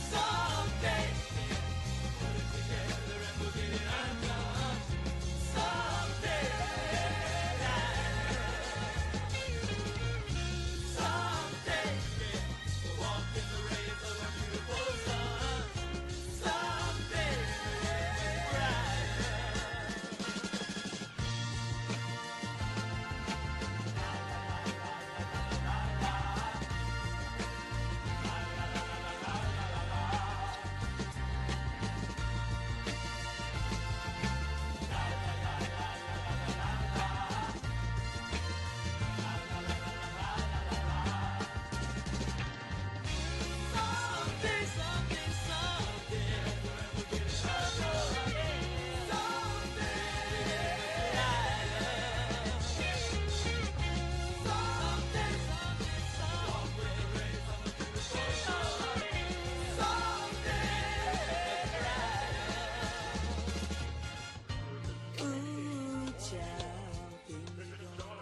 [SPEAKER 15] Someday, put it together and we'll get it undone. Someday, someday, we'll walk in the rays of a beautiful sun. Someday,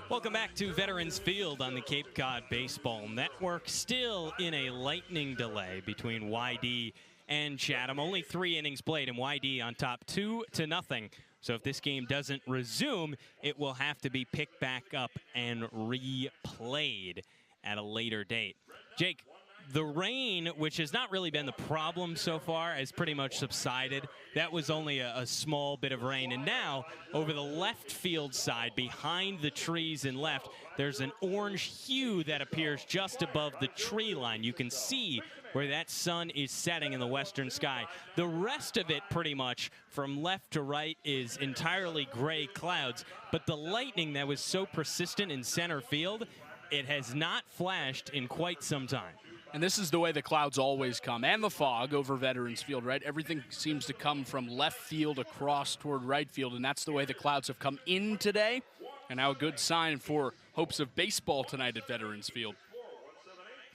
[SPEAKER 3] Welcome back to Veterans Field on the Cape Cod Baseball Network. Still in a lightning delay between YD and Chatham. Only 3 innings played, and YD on top 2-0. So if this game doesn't resume, it will have to be picked back up and replayed at a later date. Jake, the rain, which has not really been the problem so far, has pretty much subsided. That was only a small bit of rain. And now, over the left field side, behind the trees and left, there's an orange hue that appears just above the tree line. You can see where that sun is setting in the western sky. The rest of it, pretty much, from left to right, is entirely gray clouds. But the lightning that was so persistent in center field, it has not flashed in quite some time.
[SPEAKER 2] And this is the way the clouds always come, and the fog over Veterans Field, right? Everything seems to come from left field across toward right field, and that's the way the clouds have come in today. And now a good sign for hopes of baseball tonight at Veterans Field,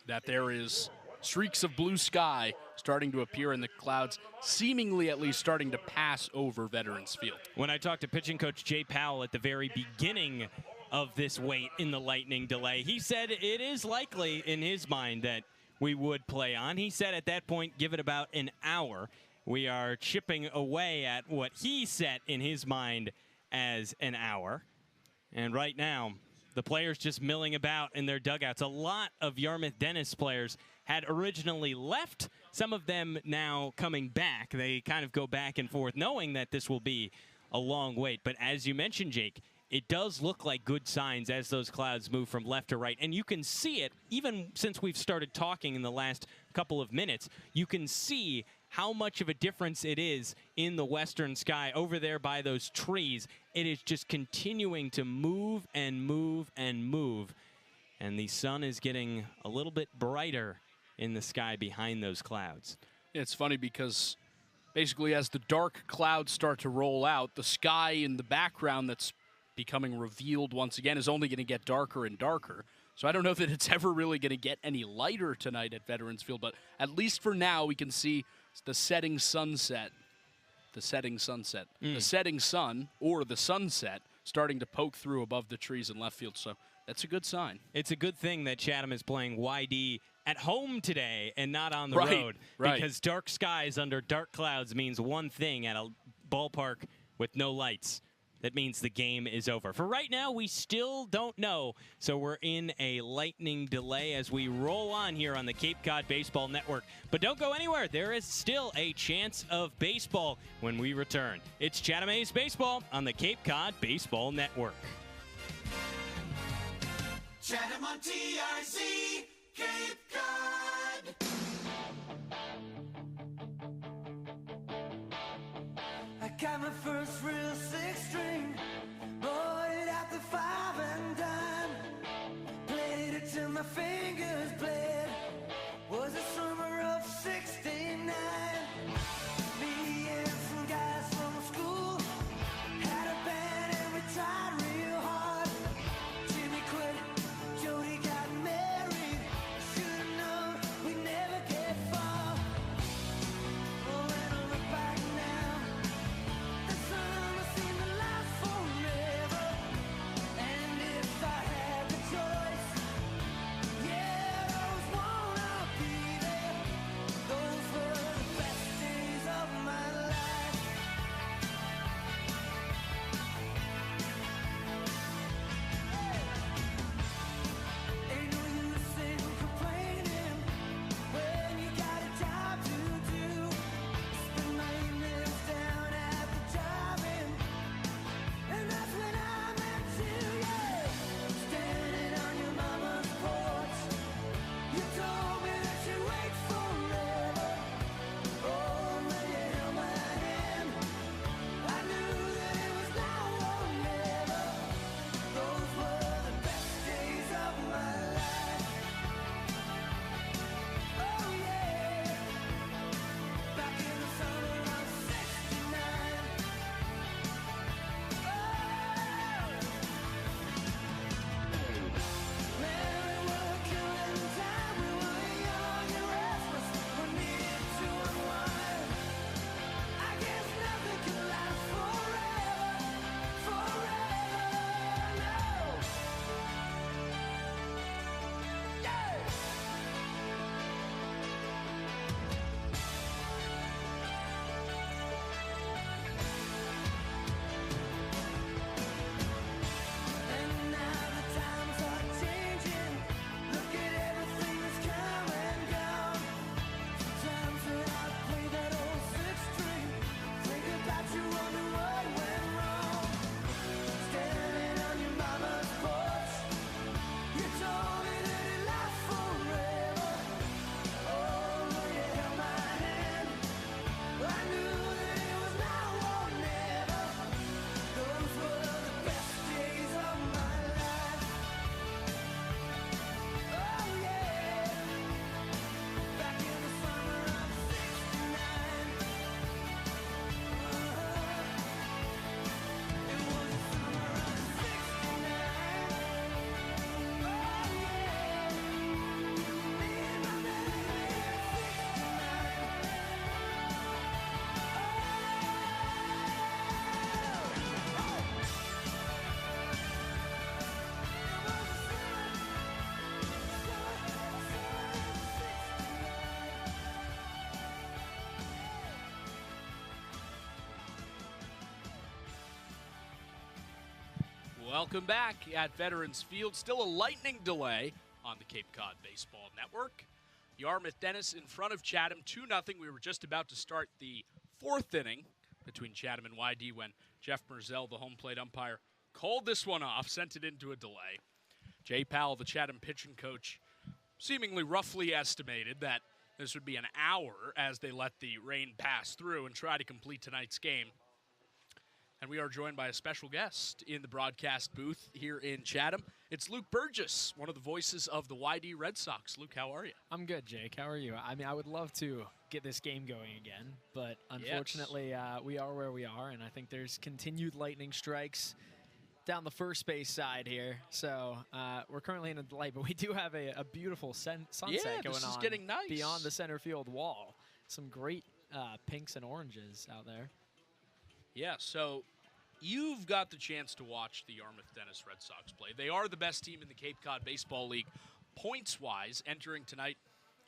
[SPEAKER 2] that there is streaks of blue sky starting to appear in the clouds, seemingly at least starting to pass over Veterans Field.
[SPEAKER 3] When I talked to pitching coach Jay Powell at the very beginning of this wait in the lightning delay, he said it is likely in his mind that we would play on. He said at that point, give it about an hour. We are chipping away at what he set in his mind as an hour. And right now, the players just milling about in their dugouts. A lot of Yarmouth-Dennis players had originally left. Some of them now coming back. They kind of go back and forth, knowing that this will be a long wait. But as you mentioned, Jake, it does look like good signs as those clouds move from left to right. And you can see it, even since we've started talking in the last couple of minutes, you can see how much of a difference it is in the western sky over there by those trees. It is just continuing to move and move and move. And the sun is getting a little bit brighter in the sky behind those clouds.
[SPEAKER 2] It's funny because basically as the dark clouds start to roll out, the sky in the background that's becoming revealed once again is only going to get darker and darker. So I don't know that it's ever really going to get any lighter tonight at Veterans Field, but at least for now we can see the setting sunset. The setting sunset. The setting sun, or the sunset, starting to poke through above the trees in left field. So that's a good sign.
[SPEAKER 3] It's a good thing that Chatham is playing YD at home today and not on the road.
[SPEAKER 2] Right.
[SPEAKER 3] Because dark skies under dark clouds means one thing at a ballpark with no lights. That means the game is over. For right now, we still don't know, so we're in a lightning delay as we roll on here on the Cape Cod Baseball Network. But don't go anywhere. There is still a chance of baseball when we return. It's Chatham A's Baseball on the Cape Cod Baseball Network.
[SPEAKER 1] Chatham on TRZ, Cape Cod.
[SPEAKER 15] I got my first real six-string, bought it at the 5 and dime, played it till my fingers bled, was the summer of '69, me and some guys from school, had a band and we tried real hard, Jimmy quit, Jody got married, should've known we'd never get far, oh, when I look back now, the summer seemed to last forever, and if I had the choice, yeah,
[SPEAKER 2] Welcome back at Veterans Field. Still a lightning delay on the Cape Cod Baseball Network. Yarmouth-Dennis in front of Chatham, 2-0. We were just about to start the fourth inning between Chatham and YD when Jeff Merzell, the home plate umpire, called this one off, sent it into a delay. Jay Powell, the Chatham pitching coach, seemingly roughly estimated that this would be an hour as they let the rain pass through and try to complete tonight's game. And we are joined by a special guest in the broadcast booth here in Chatham. It's Luke Burgess, one of the voices of the YD Red Sox. Luke, how are you?
[SPEAKER 21] I'm good, Jake. How are you? I mean, I would love to get this game going again, but unfortunately, we are where we are, and I think there's continued lightning strikes down the first base side here. So we're currently in a delay, but we do have a beautiful sunset going on
[SPEAKER 2] getting nice
[SPEAKER 21] beyond the center field wall. Some great pinks and oranges out there.
[SPEAKER 2] Yeah, so you've got the chance to watch the Yarmouth-Dennis Red Sox play. They are the best team in the Cape Cod Baseball League points-wise, entering tonight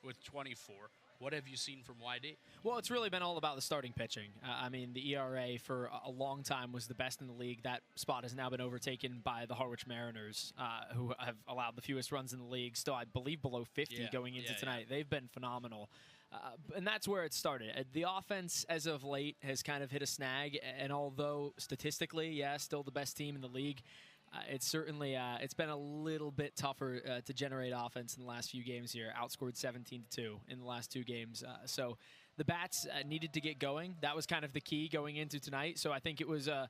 [SPEAKER 2] with 24. What have you seen from YD?
[SPEAKER 21] Well, it's really been all about the starting pitching. I mean, the ERA for a long time was the best in the league. That spot has now been overtaken by the Harwich Mariners, who have allowed the fewest runs in the league, still, I believe, below 50 going into tonight. They've been phenomenal. And that's where it started. The offense, as of late, has kind of hit a snag. And although statistically, still the best team in the league, it's certainly it's been a little bit tougher to generate offense in the last few games here. Outscored 17-2 in the last two games. So the bats needed to get going. That was kind of the key going into tonight. So I think it was a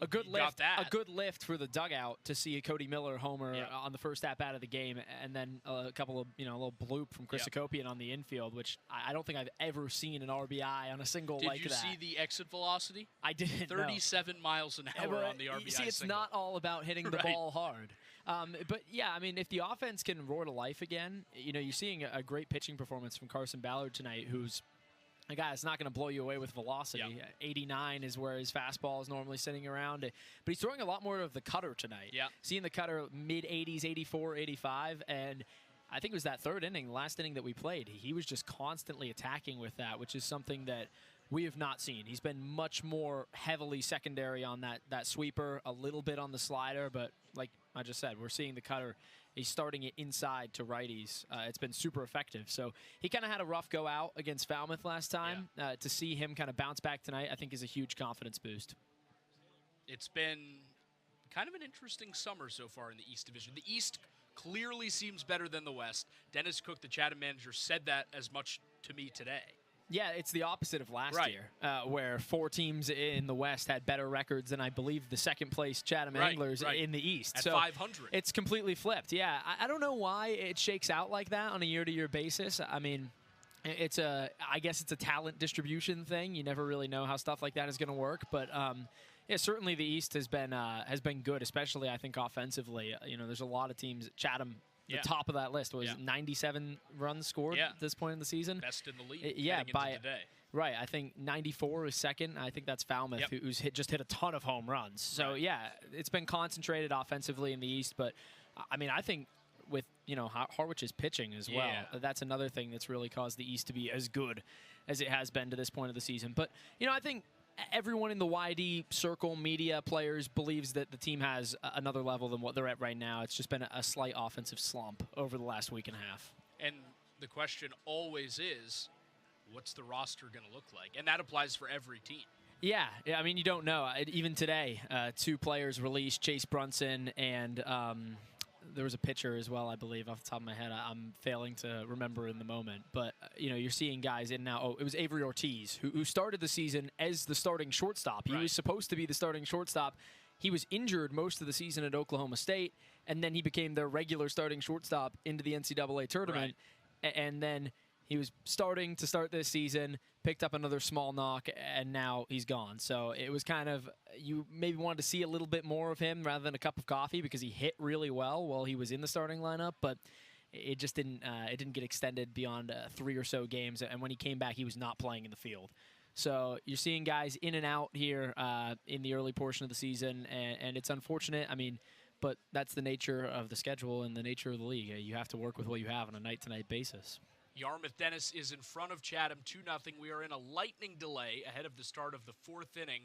[SPEAKER 21] good lift, for the dugout to see a Cody Miller homer on the first at-bat of the game, and then a couple of, a little bloop from Chris Akopian on the infield, which I don't think I've ever seen an RBI on a single like that.
[SPEAKER 2] Did you see the exit velocity?
[SPEAKER 21] I didn't.
[SPEAKER 2] 37 miles an hour on the RBI
[SPEAKER 21] See, it's
[SPEAKER 2] single.
[SPEAKER 21] not all about hitting the ball hard. But yeah, I mean, if the offense can roar to life again, you're seeing a great pitching performance from Carson Ballard tonight, who's a guy that's not going to blow you away with velocity. 89 is where his fastball is normally sitting around. But he's throwing a lot more of the cutter tonight. Seeing the cutter mid-80s, 84, 85. And I think it was that third inning, the last inning that we played, he was just constantly attacking with that, which is something that we have not seen. He's been much more heavily secondary on that sweeper, a little bit on the slider. But like I just said, we're seeing the cutter. He's starting it inside to righties. It's been super effective. So he kind of had a rough go out against Falmouth last time. To see him kind of bounce back tonight, I think is a huge confidence boost.
[SPEAKER 2] It's been kind of an interesting summer so far in the East Division. The East clearly seems better than the West. Dennis Cook, the Chatham manager, said that as much to me today.
[SPEAKER 21] Yeah, it's the opposite of last year, where four teams in the West had better records than I believe the second-place Chatham Anglers in the East.
[SPEAKER 2] At
[SPEAKER 21] so
[SPEAKER 2] 500.
[SPEAKER 21] It's completely flipped. Yeah, I don't know why it shakes out like that on a year-to-year basis. I mean, I guess it's a talent distribution thing. You never really know how stuff like that is going to work, but yeah, certainly the East has been good, especially I think offensively. There's a lot of teams. Chatham. The top of that list was 97 runs scored at this point in the season.
[SPEAKER 2] Best in the league.
[SPEAKER 21] By
[SPEAKER 2] today.
[SPEAKER 21] Right. I think 94 is second. I think that's Falmouth, who's just hit a ton of home runs. So yeah, it's been concentrated offensively in the East. But I mean, I think with Harwich's pitching as well, that's another thing that's really caused the East to be as good as it has been to this point of the season. But I think everyone in the YD circle, media, players, believes that the team has another level than what they're at right now. It's just been a slight offensive slump over the last week and a half.
[SPEAKER 2] And the question always is, what's the roster going to look like? And that applies for every team.
[SPEAKER 21] Yeah, I mean, you don't know. Even today, two players released, Chase Brunson and there was a pitcher as well, I believe, off the top of my head. I'm failing to remember in the moment. But, you're seeing guys in now. Oh, it was Avery Ortiz, who started the season as the starting shortstop. He was supposed to be the starting shortstop. He was injured most of the season at Oklahoma State, and then he became their regular starting shortstop into the NCAA tournament. And then he was starting to start this season, picked up another small knock, and now he's gone. So it was kind of, you maybe wanted to see a little bit more of him rather than a cup of coffee because he hit really well while he was in the starting lineup, but it just didn't get extended beyond 3 or so games. And when he came back, he was not playing in the field. So you're seeing guys in and out here in the early portion of the season, and it's unfortunate. I mean, but that's the nature of the schedule and the nature of the league. You have to work with what you have on a night-to-night basis.
[SPEAKER 2] Yarmouth-Dennis is in front of Chatham 2-0. We are in a lightning delay ahead of the start of the fourth inning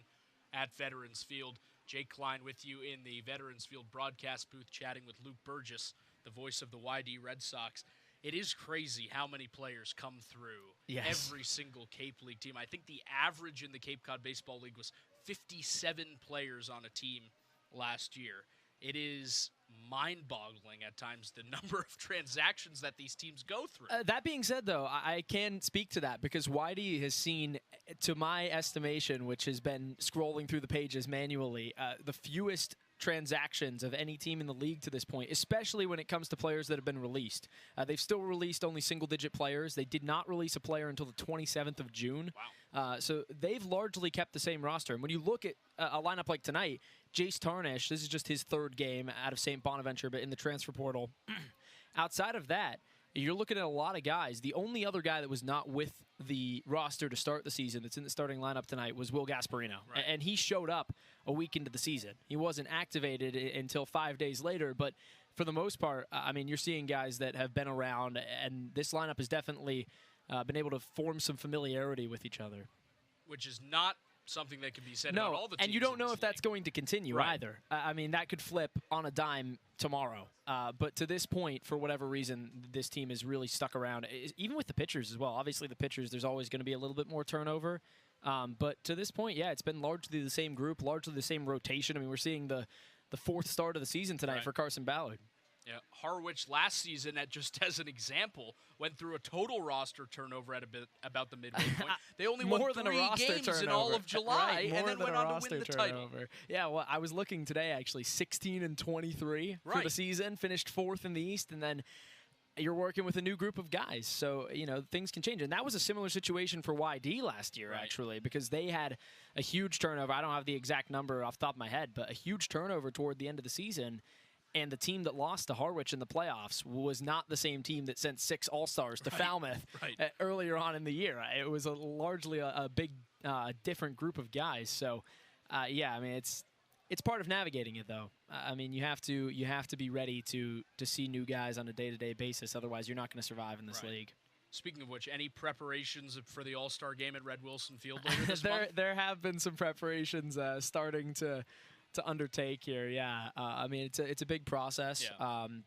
[SPEAKER 2] at Veterans Field. Jake Klein with you in the Veterans Field broadcast booth, chatting with Luke Burgess, the voice of the YD Red Sox. It is crazy how many players come through every single Cape League team. I think the average in the Cape Cod Baseball League was 57 players on a team last year. It is mind-boggling at times the number of transactions that these teams go through.
[SPEAKER 21] That being said, though, I can speak to that because YD has seen, to my estimation, which has been scrolling through the pages manually, the fewest transactions of any team in the league to this point, especially when it comes to players that have been released. They've still released only single-digit players. They did not release a player until the 27th of June.
[SPEAKER 2] Wow.
[SPEAKER 21] So they've largely kept the same roster. And when you look at a lineup like tonight, Jace Tarnish, this is just his third game out of St. Bonaventure, but in the transfer portal. Outside of that, you're looking at a lot of guys. The only other guy that was not with the roster to start the season that's in the starting lineup tonight was Will Gasparino.
[SPEAKER 2] Right.
[SPEAKER 21] And he showed up a week into the season. He wasn't activated until 5 days later, but for the most part, I mean, you're seeing guys that have been around, and this lineup has definitely been able to form some familiarity with each other.
[SPEAKER 2] Which is not something that can be said about all the teams.
[SPEAKER 21] And you don't know if that's going to continue either. I mean, that could flip on a dime tomorrow. But to this point, for whatever reason, this team has really stuck around, even with the pitchers as well. Obviously, the pitchers, there's always going to be a little bit more turnover. But to this point, yeah, it's been largely the same group, largely the same rotation. I mean, we're seeing the fourth start of the season tonight for Carson Ballard.
[SPEAKER 2] Yeah, Harwich last season, just as an example, went through a total roster turnover at about the midway point. They only won 3 games in all of July, and then went on to win the title.
[SPEAKER 21] Yeah, well, I was looking today, actually, 16-23 for the season, finished 4th in the East, and then you're working with a new group of guys. So, you know, things can change. And that was a similar situation for YD last year, actually, because they had a huge turnover. I don't have the exact number off the top of my head, but a huge turnover toward the end of the season. And the team that lost to Harwich in the playoffs was not the same team that sent 6 All-Stars to Falmouth earlier on in the year. It was largely a big, different group of guys. So, yeah, I mean, it's part of navigating it, though. I mean, you have to be ready to see new guys on a day-to-day basis. Otherwise, you're not going to survive in this league.
[SPEAKER 2] Speaking of which, any preparations for the All-Star game at Red Wilson Field later this month?
[SPEAKER 21] There have been some preparations starting to undertake here. Yeah, I mean, it's a big process,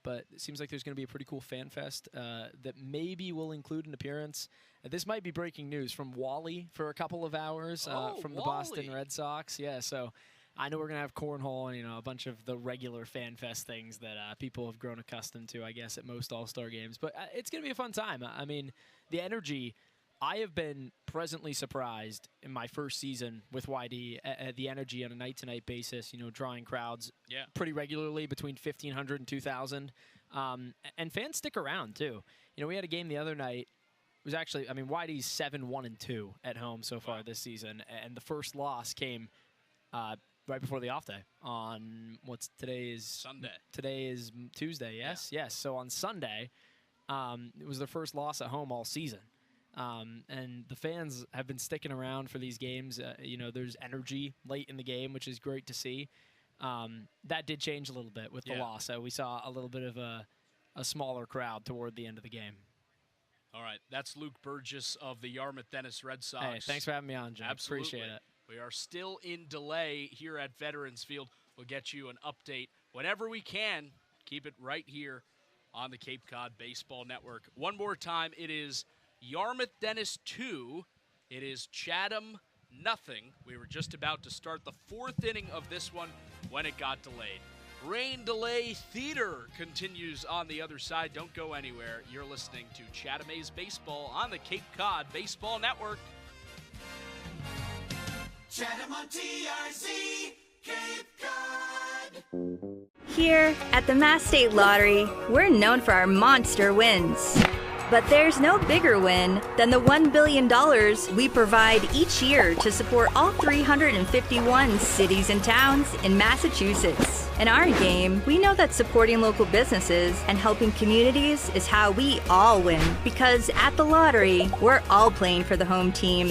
[SPEAKER 21] but it seems like there's going to be a pretty cool fan fest that maybe will include an appearance. This might be breaking news from Wally for a couple of hours from the Boston Red Sox. Yeah, so I know we're going to have cornhole and, you know, a bunch of the regular fan fest things that people have grown accustomed to, I guess, at most All-Star games. But it's going to be a fun time. I mean, the energy. I have been pleasantly surprised in my first season with YD at the energy on a night-to-night basis, you know, drawing crowds pretty regularly between 1,500 and 2,000. And fans stick around, too. You know, we had a game the other night. It was actually, I mean, YD's 7-1-2 at home so far this season. And the first loss came right before the off day on today is
[SPEAKER 2] Sunday.
[SPEAKER 21] Today is Tuesday, yes? Yeah. Yes. So on Sunday, it was their first loss at home all season. And the fans have been sticking around for these games. You know, there's energy late in the game, which is great to see. That did change a little bit with the loss. We saw a little bit of a smaller crowd toward the end of the game.
[SPEAKER 2] All right, that's Luke Burgess of the Yarmouth-Dennis Red Sox.
[SPEAKER 21] Hey, thanks for having me on, Jim.
[SPEAKER 2] Absolutely.
[SPEAKER 21] Appreciate it.
[SPEAKER 2] We are still in delay here at Veterans Field. We'll get you an update whenever we can. Keep it right here on the Cape Cod Baseball Network. One more time, it is Yarmouth-Dennis 2. It is Chatham 0. We were just about to start the 4th inning of this one when it got delayed. Rain Delay Theater continues on the other side. Don't go anywhere. You're listening to Chatham A's Baseball on the Cape Cod Baseball Network.
[SPEAKER 1] Chatham on TRC, Cape Cod.
[SPEAKER 6] Here at the Mass State Lottery, we're known for our monster wins. But there's no bigger win than the $1 billion we provide each year to support all 351 cities and towns in Massachusetts. In our game, we know that supporting local businesses and helping communities is how we all win. Because at the lottery, we're all playing for the home team.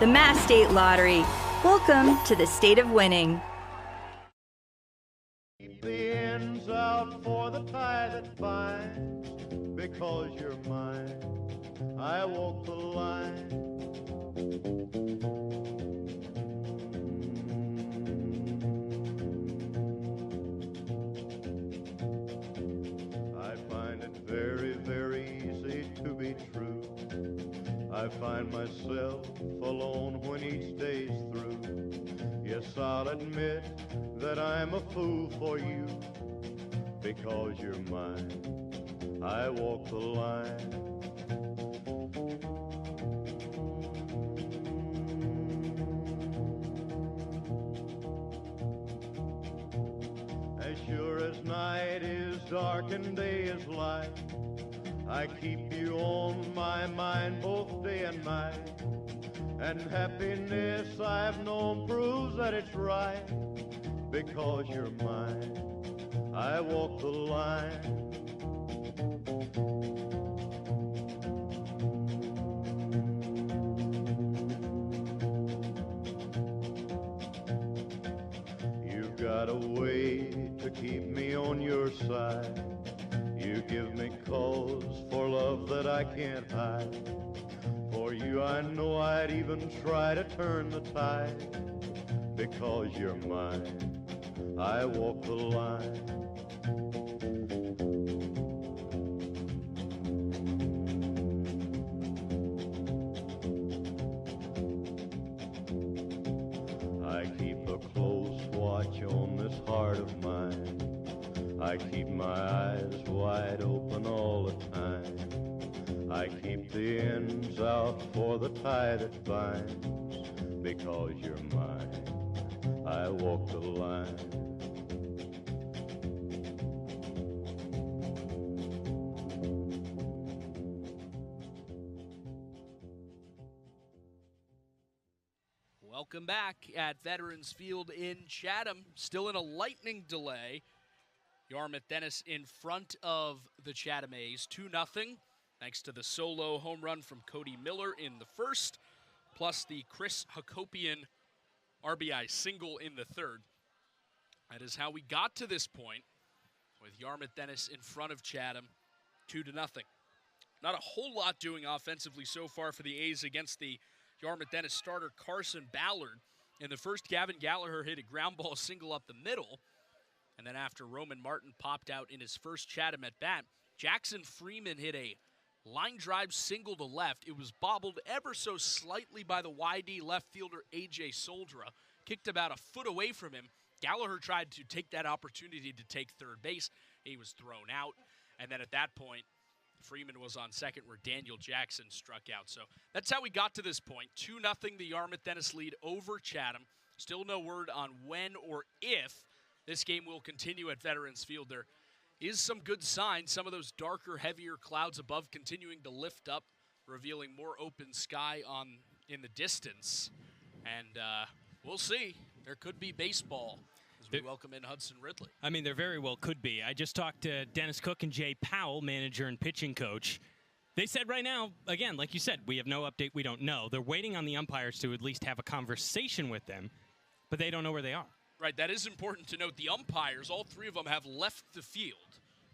[SPEAKER 6] The Mass State Lottery. Welcome to the state of winning.
[SPEAKER 22] Keep the ends out for the tie that binds, because you're mine. I walk the line. I find myself alone when each day's through. Yes, I'll admit that I'm a fool for you. Because you're mine, I walk the line. As sure as night is dark and day is light, I keep you on my mind both day and night. And happiness I've known proves that it's right. Because you're mine, I walk the line. You've got a way to keep me on your side. You give me cause for love that I can't hide. For you I know I'd even try to turn the tide. Because you're mine, I walk the line. I keep a close watch on this heart of mine. I keep my eyes wide open all the time. I keep the ends out for the tie that binds. Because you're mine, I walk the line.
[SPEAKER 2] Welcome back at Veterans Field in Chatham. Still in a lightning delay. Yarmouth-Dennis in front of the Chatham A's, 2-0, thanks to the solo home run from Cody Miller in the first, plus the Chris Hakopian RBI single in the third. That is how we got to this point, with Yarmouth-Dennis in front of Chatham, 2-0. Not a whole lot doing offensively so far for the A's against the Yarmouth-Dennis starter Carson Ballard. In the first, Gavin Gallagher hit a ground ball single up the middle. And then after Roman Martin popped out in his first Chatham at bat, Jackson Freeman hit a line drive single to left. It was bobbled ever so slightly by the YD left fielder A.J. Soldra. Kicked about a foot away from him. Gallagher tried to take that opportunity to take third base. He was thrown out. And then at that point, Freeman was on second where Daniel Jackson struck out. So that's how we got to this point. 2-0 the Yarmouth-Dennis lead over Chatham. Still no word on when or if this game will continue at Veterans Field. There is some good signs. Some of those darker, heavier clouds above continuing to lift up, revealing more open sky in the distance. And we'll see. There could be baseball as we welcome in Hudson Ridley.
[SPEAKER 3] I mean, there very well could be. I just talked to Dennis Cook and Jay Powell, manager and pitching coach. They said right now, again, like you said, we have no update. We don't know. They're waiting on the umpires to at least have a conversation with them, but they don't know where they are.
[SPEAKER 2] Right, that is important to note. The umpires, all three of them, have left the field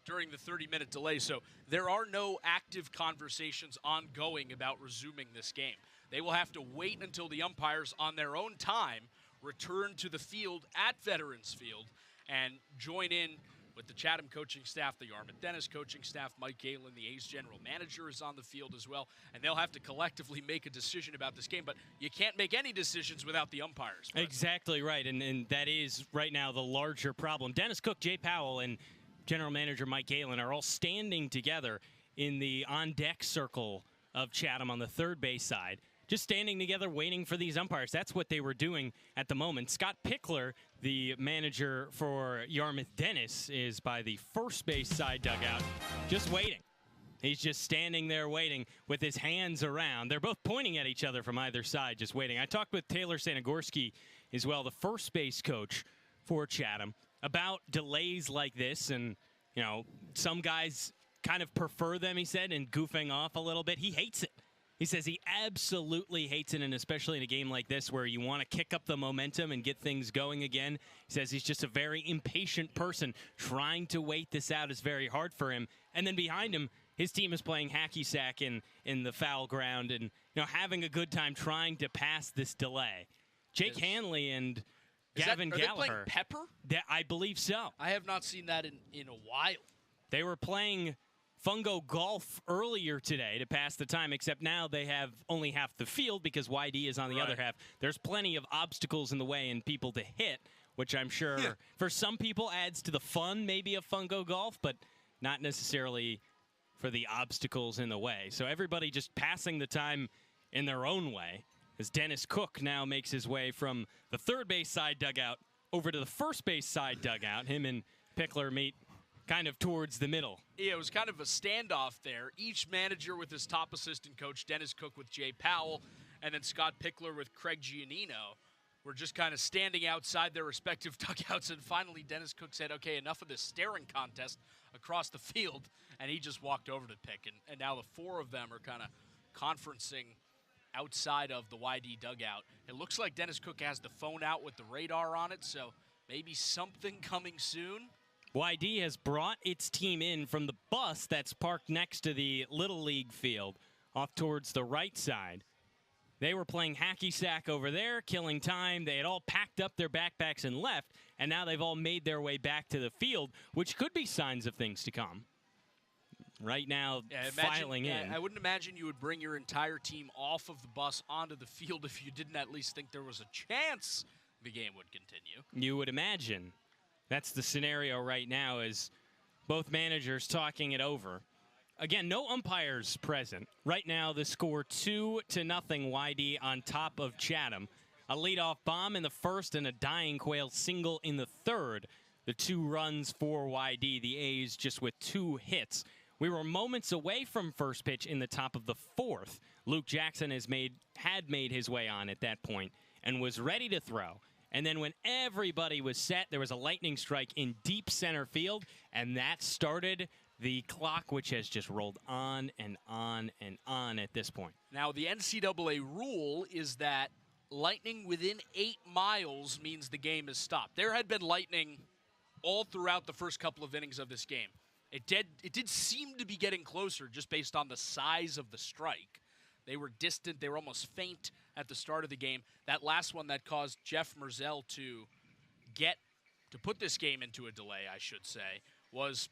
[SPEAKER 2] during the 30-minute delay, so there are no active conversations ongoing about resuming this game. They will have to wait until the umpires, on their own time, return to the field at Veterans Field and join in with the Chatham coaching staff, the Yarmouth-Dennis coaching staff. Mike Galen, the A's general manager, is on the field as well, and they'll have to collectively make a decision about this game. But you can't make any decisions without the umpires.
[SPEAKER 3] Exactly right, and that is right now the larger problem. Dennis Cook, Jay Powell, and general manager Mike Galen are all standing together in the on-deck circle of Chatham on the third base side, just standing together waiting for these umpires. That's what they were doing at the moment. Scott Pickler, the manager for Yarmouth-Dennis, is by the first base side dugout, just waiting. He's just standing there waiting with his hands around. They're both pointing at each other from either side, just waiting. I talked with Taylor Sanagorski as well, the first base coach for Chatham, about delays like this. And, you know, some guys kind of prefer them, he said, and goofing off a little bit. He hates it. He says he absolutely hates it, and especially in a game like this where you want to kick up the momentum and get things going again. He says he's just a very impatient person. Trying to wait this out is very hard for him. And then behind him, his team is playing hacky sack in the foul ground and, you know, having a good time trying to pass this delay. Jake Hanley and Gavin Gallagher.
[SPEAKER 2] Are they playing Pepper?
[SPEAKER 3] I believe so.
[SPEAKER 2] I have not seen that in a while.
[SPEAKER 3] They were playing fungo golf earlier today to pass the time, except now they have only half the field because YD is on the other half. There's plenty of obstacles in the way and people to hit, which I'm sure for some people adds to the fun maybe of fungo golf, but not necessarily for the obstacles in the way. So everybody just passing the time in their own way as Dennis Cook now makes his way from the third base side dugout over to the first base side dugout. Him and Pickler meet kind of towards the middle.
[SPEAKER 2] Yeah, it was kind of a standoff there. Each manager with his top assistant coach, Dennis Cook with Jay Powell, and then Scott Pickler with Craig Giannino were just kind of standing outside their respective dugouts. And finally, Dennis Cook said, okay, enough of this staring contest across the field. And he just walked over to Pick. And now the four of them are kind of conferencing outside of the YD dugout. It looks like Dennis Cook has the phone out with the radar on it, so maybe something coming soon.
[SPEAKER 3] YD has brought its team in from the bus that's parked next to the Little League field off towards the right side. They were playing hacky sack over there, killing time. They had all packed up their backpacks and left, and now they've all made their way back to the field, which could be signs of things to come. Right now, filing in.
[SPEAKER 2] I wouldn't imagine you would bring your entire team off of the bus onto the field if you didn't at least think there was a chance the game would continue.
[SPEAKER 3] You would imagine. That's the scenario right now, is both managers talking it over. Again, no umpires present. Right now, the score 2-0 YD on top of Chatham. A leadoff bomb in the first and a dying quail single in the third. The 2 runs for YD, the A's just with 2 hits. We were moments away from first pitch in the top of the fourth. Luke Jackson had made his way on at that point and was ready to throw. And then when everybody was set, there was a lightning strike in deep center field, and that started the clock, which has just rolled on and on and on at this point.
[SPEAKER 2] Now, the NCAA rule is that lightning within 8 miles means the game is stopped. There had been lightning all throughout the first couple of innings of this game. It did seem to be getting closer just based on the size of the strike. They were distant. They were almost faint at the start of the game. That last one that caused Jeff Merzel to put this game into a delay, I should say, was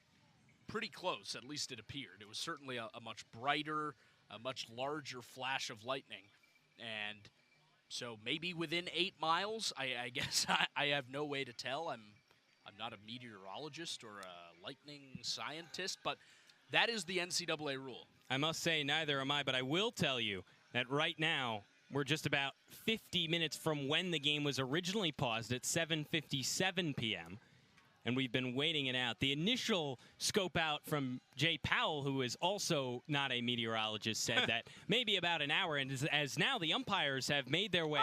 [SPEAKER 2] pretty close. At least it appeared. It was certainly a much brighter, a much larger flash of lightning. And so maybe within 8 miles, I guess I have no way to tell. I'm not a meteorologist or a lightning scientist, but that is the NCAA rule.
[SPEAKER 3] I must say, neither am I, but I will tell you that right now we're just about 50 minutes from when the game was originally paused at 7:57 p.m., and we've been waiting it out. The initial scope out from Jay Powell, who is also not a meteorologist, said that maybe about an hour, and as now the umpires have made their way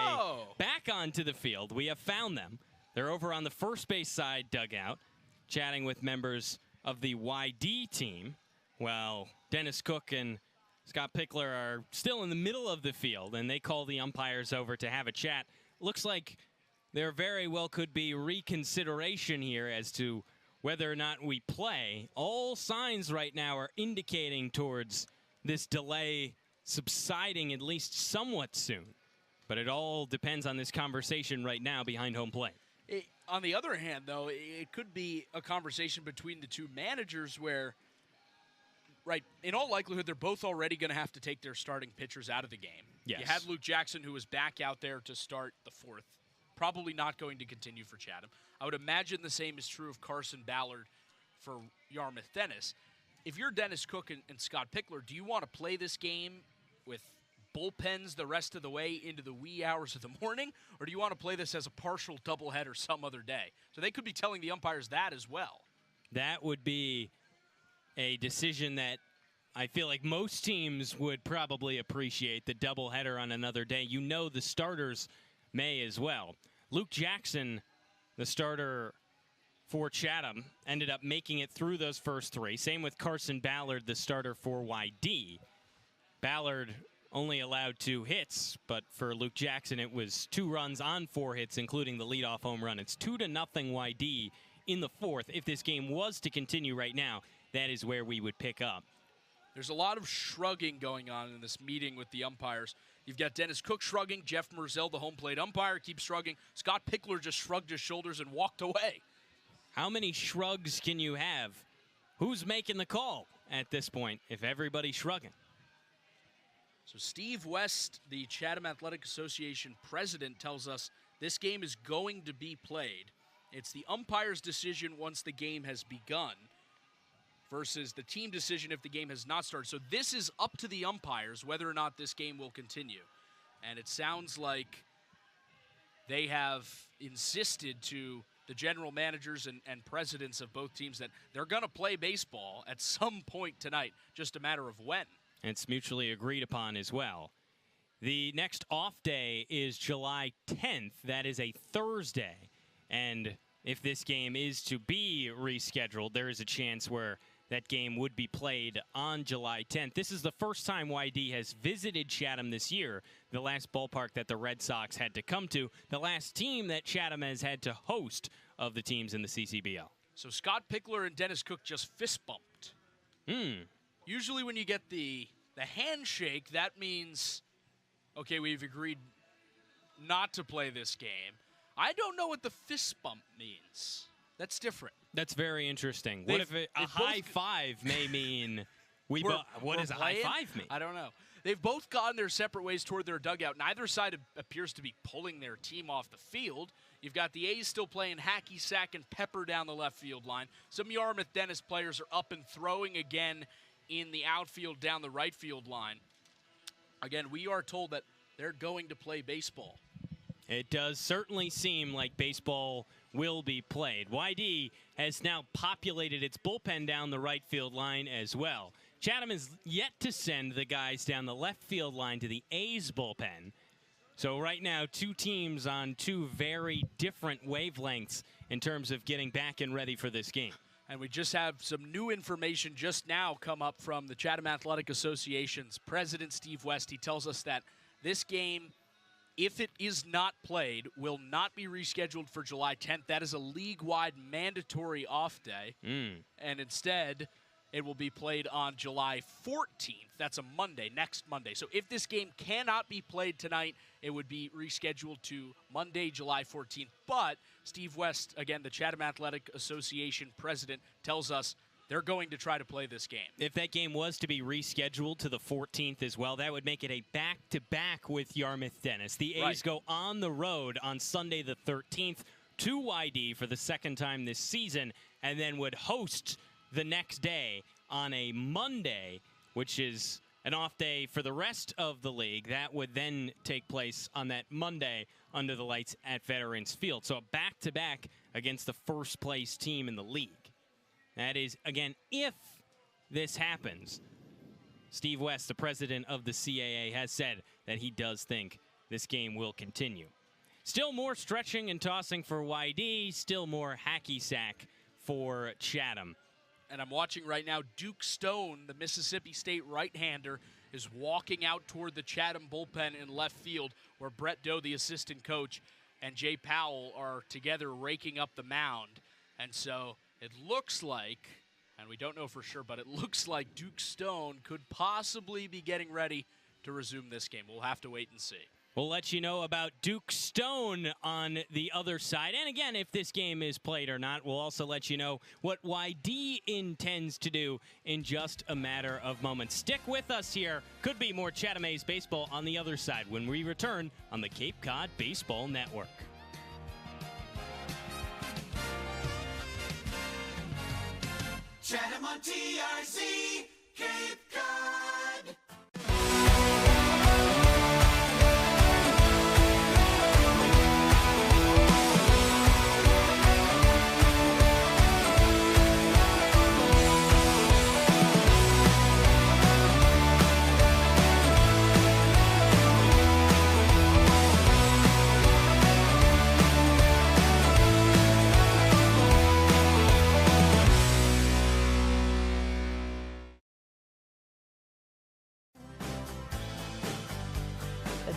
[SPEAKER 3] back onto the field, we have found them. They're over on the first base side dugout, chatting with members of the YD team, while Dennis Cook and Scott Pickler are still in the middle of the field, and they call the umpires over to have a chat. Looks like there very well could be reconsideration here as to whether or not we play. All signs right now are indicating towards this delay subsiding at least somewhat soon. But it all depends on this conversation right now behind home plate.
[SPEAKER 2] On the other hand, though, it could be a conversation between the two managers where, right, in all likelihood, they're both already going to have to take their starting pitchers out of the game.
[SPEAKER 3] Yes.
[SPEAKER 2] You had Luke Jackson, who was back out there to start the fourth, probably not going to continue for Chatham. I would imagine the same is true of Carson Ballard for Yarmouth-Dennis. If you're Dennis Cook and Scott Pickler, do you want to play this game with bullpens the rest of the way into the wee hours of the morning, or do you want to play this as a partial doubleheader some other day? So they could be telling the umpires that as well.
[SPEAKER 3] That would be a decision that I feel like most teams would probably appreciate, the doubleheader on another day. You know the starters may as well. Luke Jackson, the starter for Chatham, ended up making it through those first 3. Same with Carson Ballard, the starter for YD. Ballard only allowed 2 hits, but for Luke Jackson, it was 2 runs on 4 hits, including the leadoff home run. It's 2-0 YD in the fourth. If this game was to continue right now, that is where we would pick up.
[SPEAKER 2] There's a lot of shrugging going on in this meeting with the umpires. You've got Dennis Cook shrugging. Jeff Merzel, the home plate umpire, keeps shrugging. Scott Pickler just shrugged his shoulders and walked away.
[SPEAKER 3] How many shrugs can you have? Who's making the call? at this point if everybody's shrugging.
[SPEAKER 2] So Steve West, the Chatham Athletic Association president, tells us this game is going to be played. It's the umpire's decision once the game has begun versus the team decision if the game has not started. So this is up to the umpires whether or not this game will continue. And it sounds like they have insisted to the general managers and presidents of both teams that they're going to play baseball at some point tonight, just a matter of when.
[SPEAKER 3] It's mutually agreed upon as well. The next off day is July 10th. That is a Thursday. And if this game is to be rescheduled, there is a chance where that game would be played on July 10th. This is the first time YD has visited Chatham this year, the last ballpark that the Red Sox had to come to, the last team that Chatham has had to host of the teams in the CCBL.
[SPEAKER 2] So Scott Pickler and Dennis Cook just fist bumped. Usually when you get the handshake, that means, okay, we've agreed not to play this game. I don't know what the fist bump means. That's different.
[SPEAKER 3] That's very interesting. What if a high five may mean what does a high five mean?
[SPEAKER 2] I don't know. They've both gone their separate ways toward their dugout. Neither side appears to be pulling their team off the field. You've got the A's still playing hacky sack and pepper down the left field line. Some Yarmouth-Dennis players are up and throwing again in the outfield down the right field line. Again, we are told that they're going to play baseball.
[SPEAKER 3] It does certainly seem like baseball will be played. YD has now populated its bullpen down the right field line as well. Chatham is yet to send the guys down the left field line to the A's bullpen. So right now, two teams on two very different wavelengths in terms of getting back and ready for this game.
[SPEAKER 2] And we just have some new information just now come up from the Chatham Athletic Association's president, Steve West. He tells us that this game, if it is not played, will not be rescheduled for July 10th. That is a league-wide mandatory off day. And instead, it will be played on July 14th. That's a Monday, next Monday. So if this game cannot be played tonight, it would be rescheduled to Monday, July 14th. But Steve West, again, the Chatham Athletic Association president, tells us they're going to try to play this game.
[SPEAKER 3] If that game was to be rescheduled to the 14th as well, that would make it a back-to-back with Yarmouth-Dennis. The A's go on the road on Sunday the 13th to YD for the second time this season, and then would host the next day on a Monday, which is an off day for the rest of the league. That would then take place on that Monday under the lights at Veterans Field. So a back-to-back against the first-place team in the league. That is, again, if this happens. Steve West, the president of the CAA, has said that he does think this game will continue. Still more stretching and tossing for YD. Still more hacky sack for Chatham.
[SPEAKER 2] And I'm watching right now, Duke Stone, the Mississippi State right-hander, is walking out toward the Chatham bullpen in left field, where Brett Doe, the assistant coach, and Jay Powell are together raking up the mound. And so it looks like, and we don't know for sure, but it looks like Duke Stone could possibly be getting ready to resume this game. We'll have to wait and see.
[SPEAKER 3] We'll let you know about Duke Stone on the other side. And again, if this game is played or not, we'll also let you know what YD intends to do in just a matter of moments. Stick with us here. Could be more Chatham A's baseball on the other side when we return on the Cape Cod Baseball Network.
[SPEAKER 1] Chatham on TRC, Cape Cod.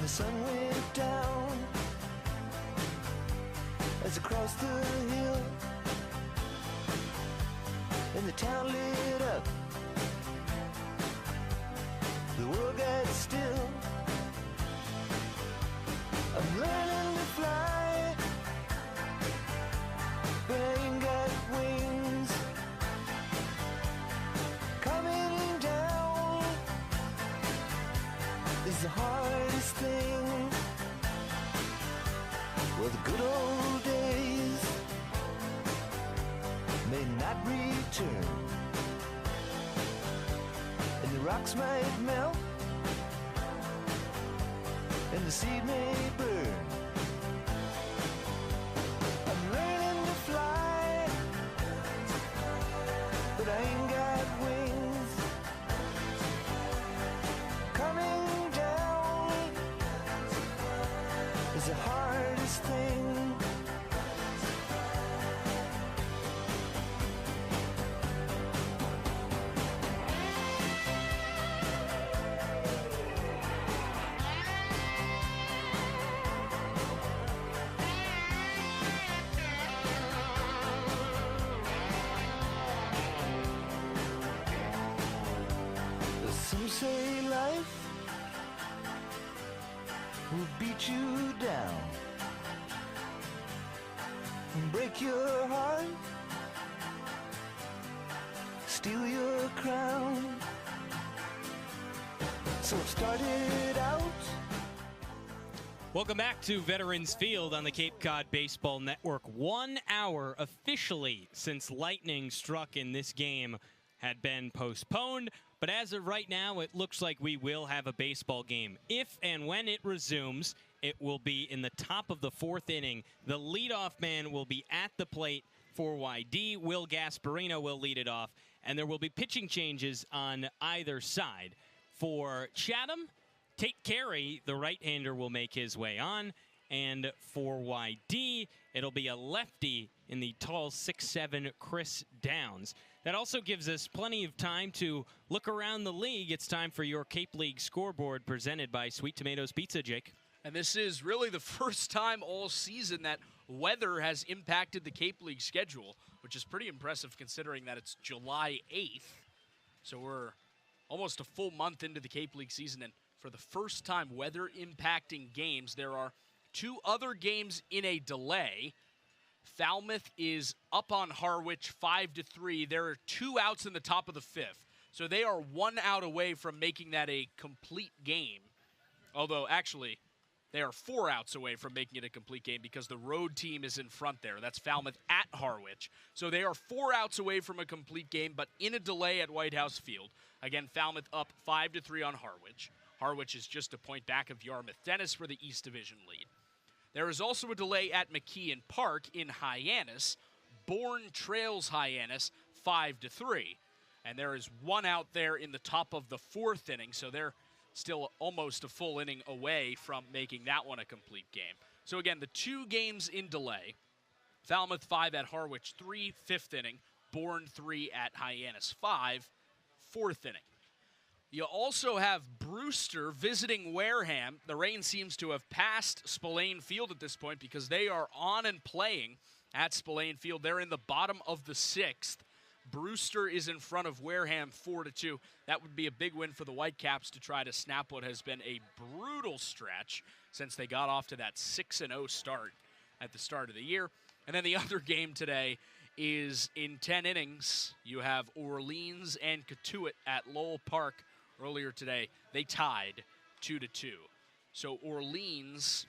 [SPEAKER 7] The sun went down as across the hill, and the town lit up. The world got still. I'm learning to fly, but I ain't got wings. Coming rocks might melt, and the seed may burn. I'm learning to fly, but I ain't got wings. Coming down is the hardest thing. Some say life will beat you down and break your heart, steal your crown. So it started out.
[SPEAKER 3] Welcome back to Veterans Field on the Cape Cod Baseball Network. 1 hour officially since lightning struck in this game had been postponed. But as of right now, it looks like we will have a baseball game. If and when it resumes, it will be in the top of the 4th inning. The leadoff man will be at the plate for YD. Will Gasparino will lead it off. And there will be pitching changes on either side. For Chatham, Tate Carey, the right-hander, will make his way on. And for YD, it'll be a lefty in the tall 6'7" Chris Downs. That also gives us plenty of time to look around the league. It's time for your Cape League scoreboard presented by Sweet Tomatoes Pizza, Jake.
[SPEAKER 2] And this is really the first time all season that weather has impacted the Cape League schedule, which is pretty impressive considering that it's July 8th. So we're almost a full month into the Cape League season, and for the first time weather impacting games, there are 2 other games in a delay. Falmouth is up on Harwich 5-3. There are 2 outs in the top of the 5th. So they are 1 out away from making that a complete game. Although, actually, they are 4 outs away from making it a complete game because the road team is in front there. That's Falmouth at Harwich. So they are 4 outs away from a complete game, but in a delay at White House Field. Again, Falmouth up 5-3 on Harwich. Harwich is just a point back of Yarmouth-Dennis for the East Division lead. There is also a delay at McKeon Park in Hyannis. Bourne trails Hyannis 5-3. And there is 1 out there in the top of the 4th inning, so they're still almost a full inning away from making that one a complete game. So again, the 2 games in delay. Falmouth 5 at Harwich 3, 5th inning. Bourne 3 at Hyannis 5, 4th inning. You also have Brewster visiting Wareham. The rain seems to have passed Spillane Field at this point because they are on and playing at Spillane Field. They're in the bottom of the 6th. Brewster is in front of Wareham 4-2. That would be a big win for the Whitecaps to try to snap what has been a brutal stretch since they got off to that 6-0 start at the start of the year. And then the other game today is in 10 innings. You have Orleans and Catuit at Lowell Park. Earlier today, they tied 2-2. So Orleans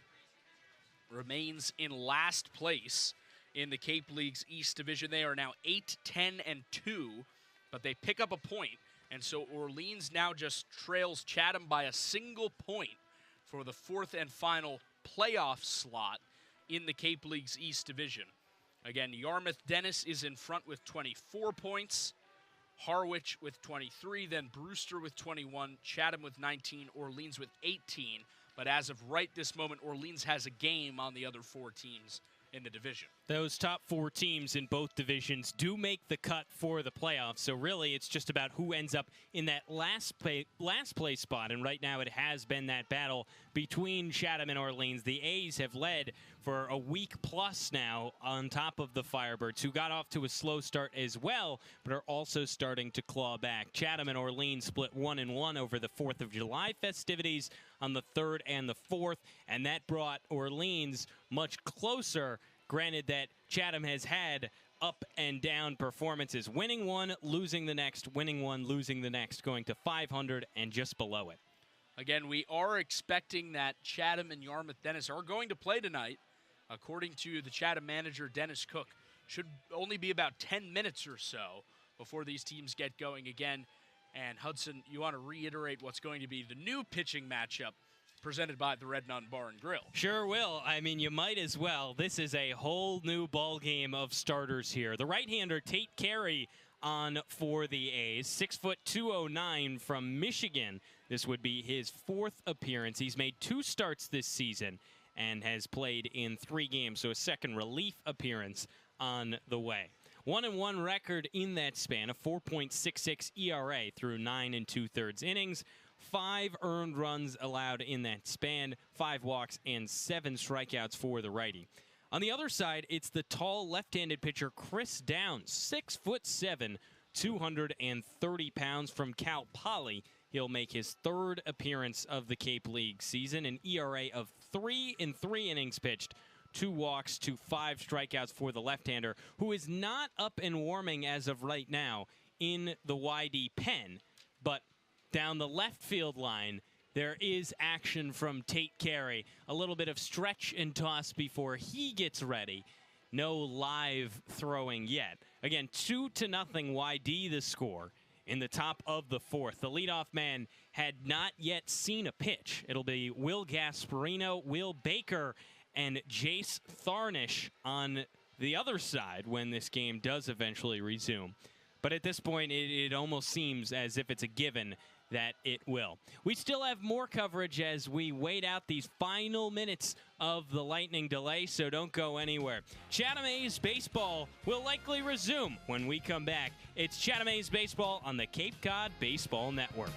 [SPEAKER 2] remains in last place in the Cape League's East Division. They are now 8-10-2, but they pick up a point. And so Orleans now just trails Chatham by a single point for the 4th and final playoff slot in the Cape League's East Division. Again, Yarmouth-Dennis is in front with 24 points. Harwich with 23, then Brewster with 21, Chatham with 19, Orleans with 18. But as of right this moment, Orleans has a game on the other 4 teams in the division.
[SPEAKER 3] Those top 4 teams in both divisions do make the cut for the playoffs. So really, it's just about who ends up in that last place spot. And right now, it has been that battle between Chatham and Orleans. The A's have led for a week plus now on top of the Firebirds, who got off to a slow start as well, but are also starting to claw back. Chatham and Orleans split 1-1 over the 4th of July festivities on the 3rd and the 4th, and that brought Orleans much closer. Granted that Chatham has had up and down performances, winning one, losing the next, winning one, losing the next, going to 500 and just below it.
[SPEAKER 2] Again, we are expecting that Chatham and Yarmouth-Dennis are going to play tonight. According to the Chatham manager, Dennis Cook, should only be about 10 minutes or so before these teams get going again. And Hudson, you want to reiterate what's going to be the new pitching matchup presented by the Red Nun Bar and Grill.
[SPEAKER 3] Sure will. I mean, you might as well. This is a whole new ball game of starters here. The right-hander Tate Carey on for the A's, 6', 209 from Michigan. This would be his 4th appearance. He's made 2 starts this season and has played in 3 games, so a second relief appearance on the way. 1-1 record in that span, a 4.66 ERA through 9 2/3 innings. 5 earned runs allowed in that span, 5 walks and 7 strikeouts for the righty. On the other side, it's the tall left-handed pitcher Chris Downs, 6'7", 230 pounds from Cal Poly. He'll make his 3rd appearance of the Cape League season, an ERA of 3 in 3 innings pitched, 2 walks to 5 strikeouts for the left-hander, who is not up and warming as of right now in the YD pen, but down the left field line, there is action from Tate Carey. A little bit of stretch and toss before he gets ready. No live throwing yet. Again, 2-0 YD the score in the top of the 4th. The leadoff man had not yet seen a pitch. It'll be Will Gasparino, Will Baker, and Jace Tharnish on the other side when this game does eventually resume. But at this point, it almost seems as if it's a given that it will. We still have more coverage as we wait out these final minutes of the Lightning delay, so don't go anywhere. Chatham A's baseball will likely resume when we come back. It's Chatham A's baseball on the Cape Cod Baseball Network.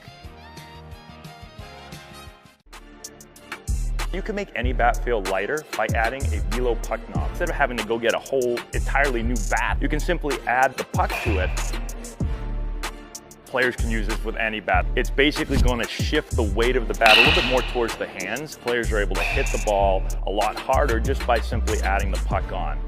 [SPEAKER 17] You can make any bat feel lighter by adding a velo puck knob. Instead of having to go get a whole entirely new bat, you can simply add the puck to it. Players can use this with any bat. It's basically going to shift the weight of the bat a little bit more towards the hands. Players are able to hit the ball a lot harder just by simply adding the puck on.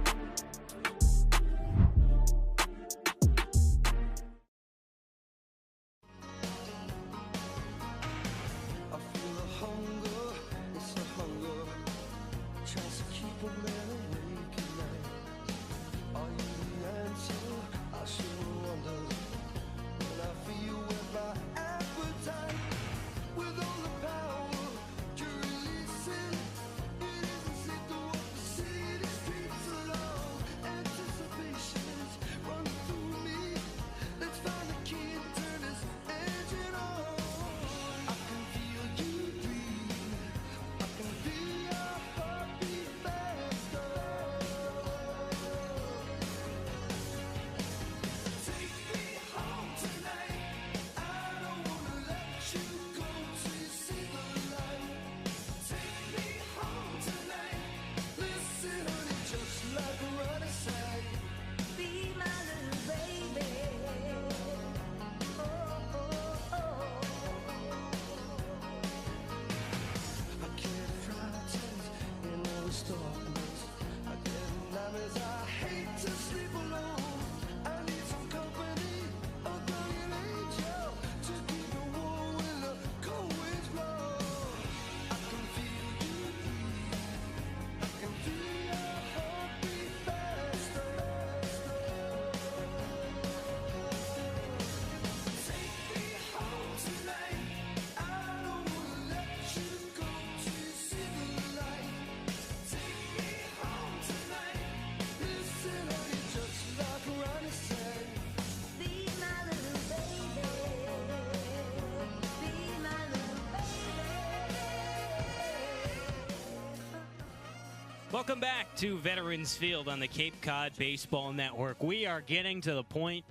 [SPEAKER 3] Welcome back to Veterans Field on the Cape Cod Baseball Network. We are getting to the point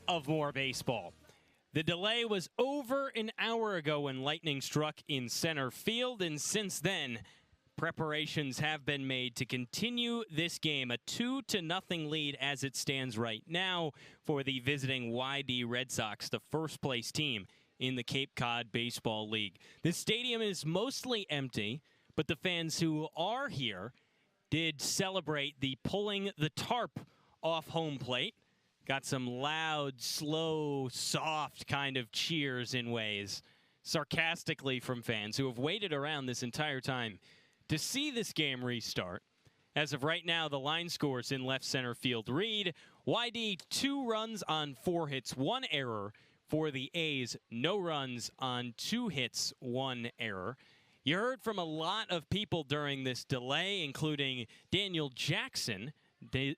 [SPEAKER 3] of more baseball. The delay was over an hour ago when lightning struck in center field, and since then, preparations have been made to continue this game. A 2-0 lead as it stands right now for the visiting YD Red Sox, the first place team in the Cape Cod Baseball League. The stadium is mostly empty, but the fans who are here did celebrate the pulling the tarp off home plate. Got some loud, slow, soft kind of cheers in ways, sarcastically from fans who have waited around this entire time to see this game restart. As of right now, the line scores in left center field read: YD 2 runs on 4 hits, 1 error for the A's. No runs on 2 hits, 1 error. You heard from a lot of people during this delay, including Daniel Jackson,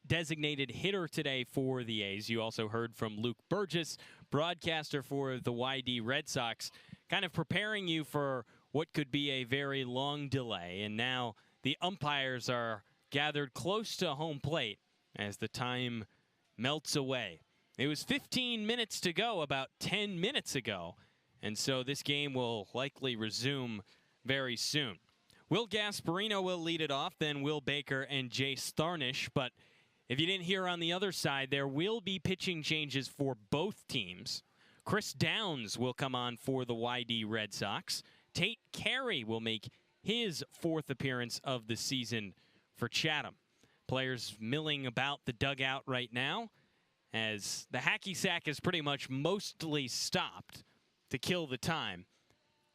[SPEAKER 3] designated hitter today for the A's. You also heard from Luke Burgess, broadcaster for the YD Red Sox, kind of preparing you for what could be a very long delay. And now the umpires are gathered close to home plate as the time melts away. It was 15 minutes to go about 10 minutes ago, and so this game will likely resume very soon. Will Gasparino will lead it off, then Will Baker and Jay Starnish. But if you didn't hear on the other side, there will be pitching changes for both teams. Chris Downs will come on for the YD Red Sox. Tate Carey will make his 4th appearance of the season for Chatham. Players milling about the dugout right now as the hacky sack is pretty much mostly stopped to kill the time.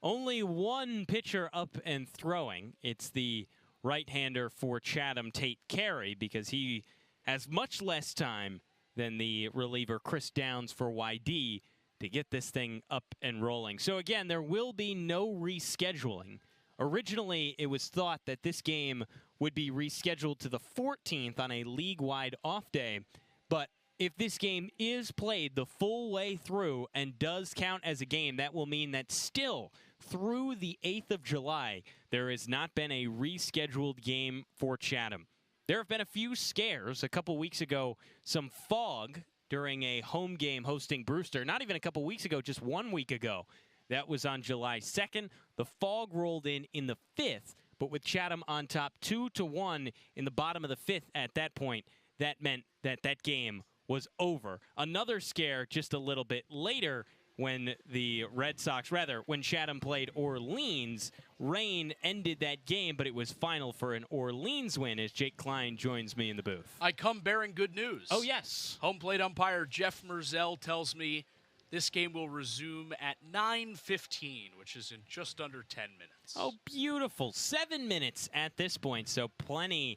[SPEAKER 3] Only one pitcher up and throwing. It's the right-hander for Chatham, Tate Carey, because he has much less time than the reliever Chris Downs for YD to get this thing up and rolling. So again, there will be no rescheduling. Originally, it was thought that this game would be rescheduled to the 14th on a league-wide off day, but if this game is played the full way through and does count as a game, that will mean that still through the 8th of July, there has not been a rescheduled game for Chatham. There have been a few scares. A couple weeks ago, some fog during a home game hosting Brewster. Not even a couple weeks ago, just 1 week ago. That was on July 2nd. The fog rolled in the 5th, but with Chatham on top 2-1 in the bottom of the 5th at that point, that meant that that game was over. Another scare just a little bit later when the Red Sox, when Chatham played Orleans, rain ended that game, but it was final for an Orleans win as Jake Klein joins me in the booth.
[SPEAKER 2] I come bearing good news.
[SPEAKER 3] Oh, yes.
[SPEAKER 2] Home plate umpire Jeff Merzell tells me this game will resume at 9:15, which is in just under 10 minutes.
[SPEAKER 3] Oh, beautiful. 7 minutes at this point, so plenty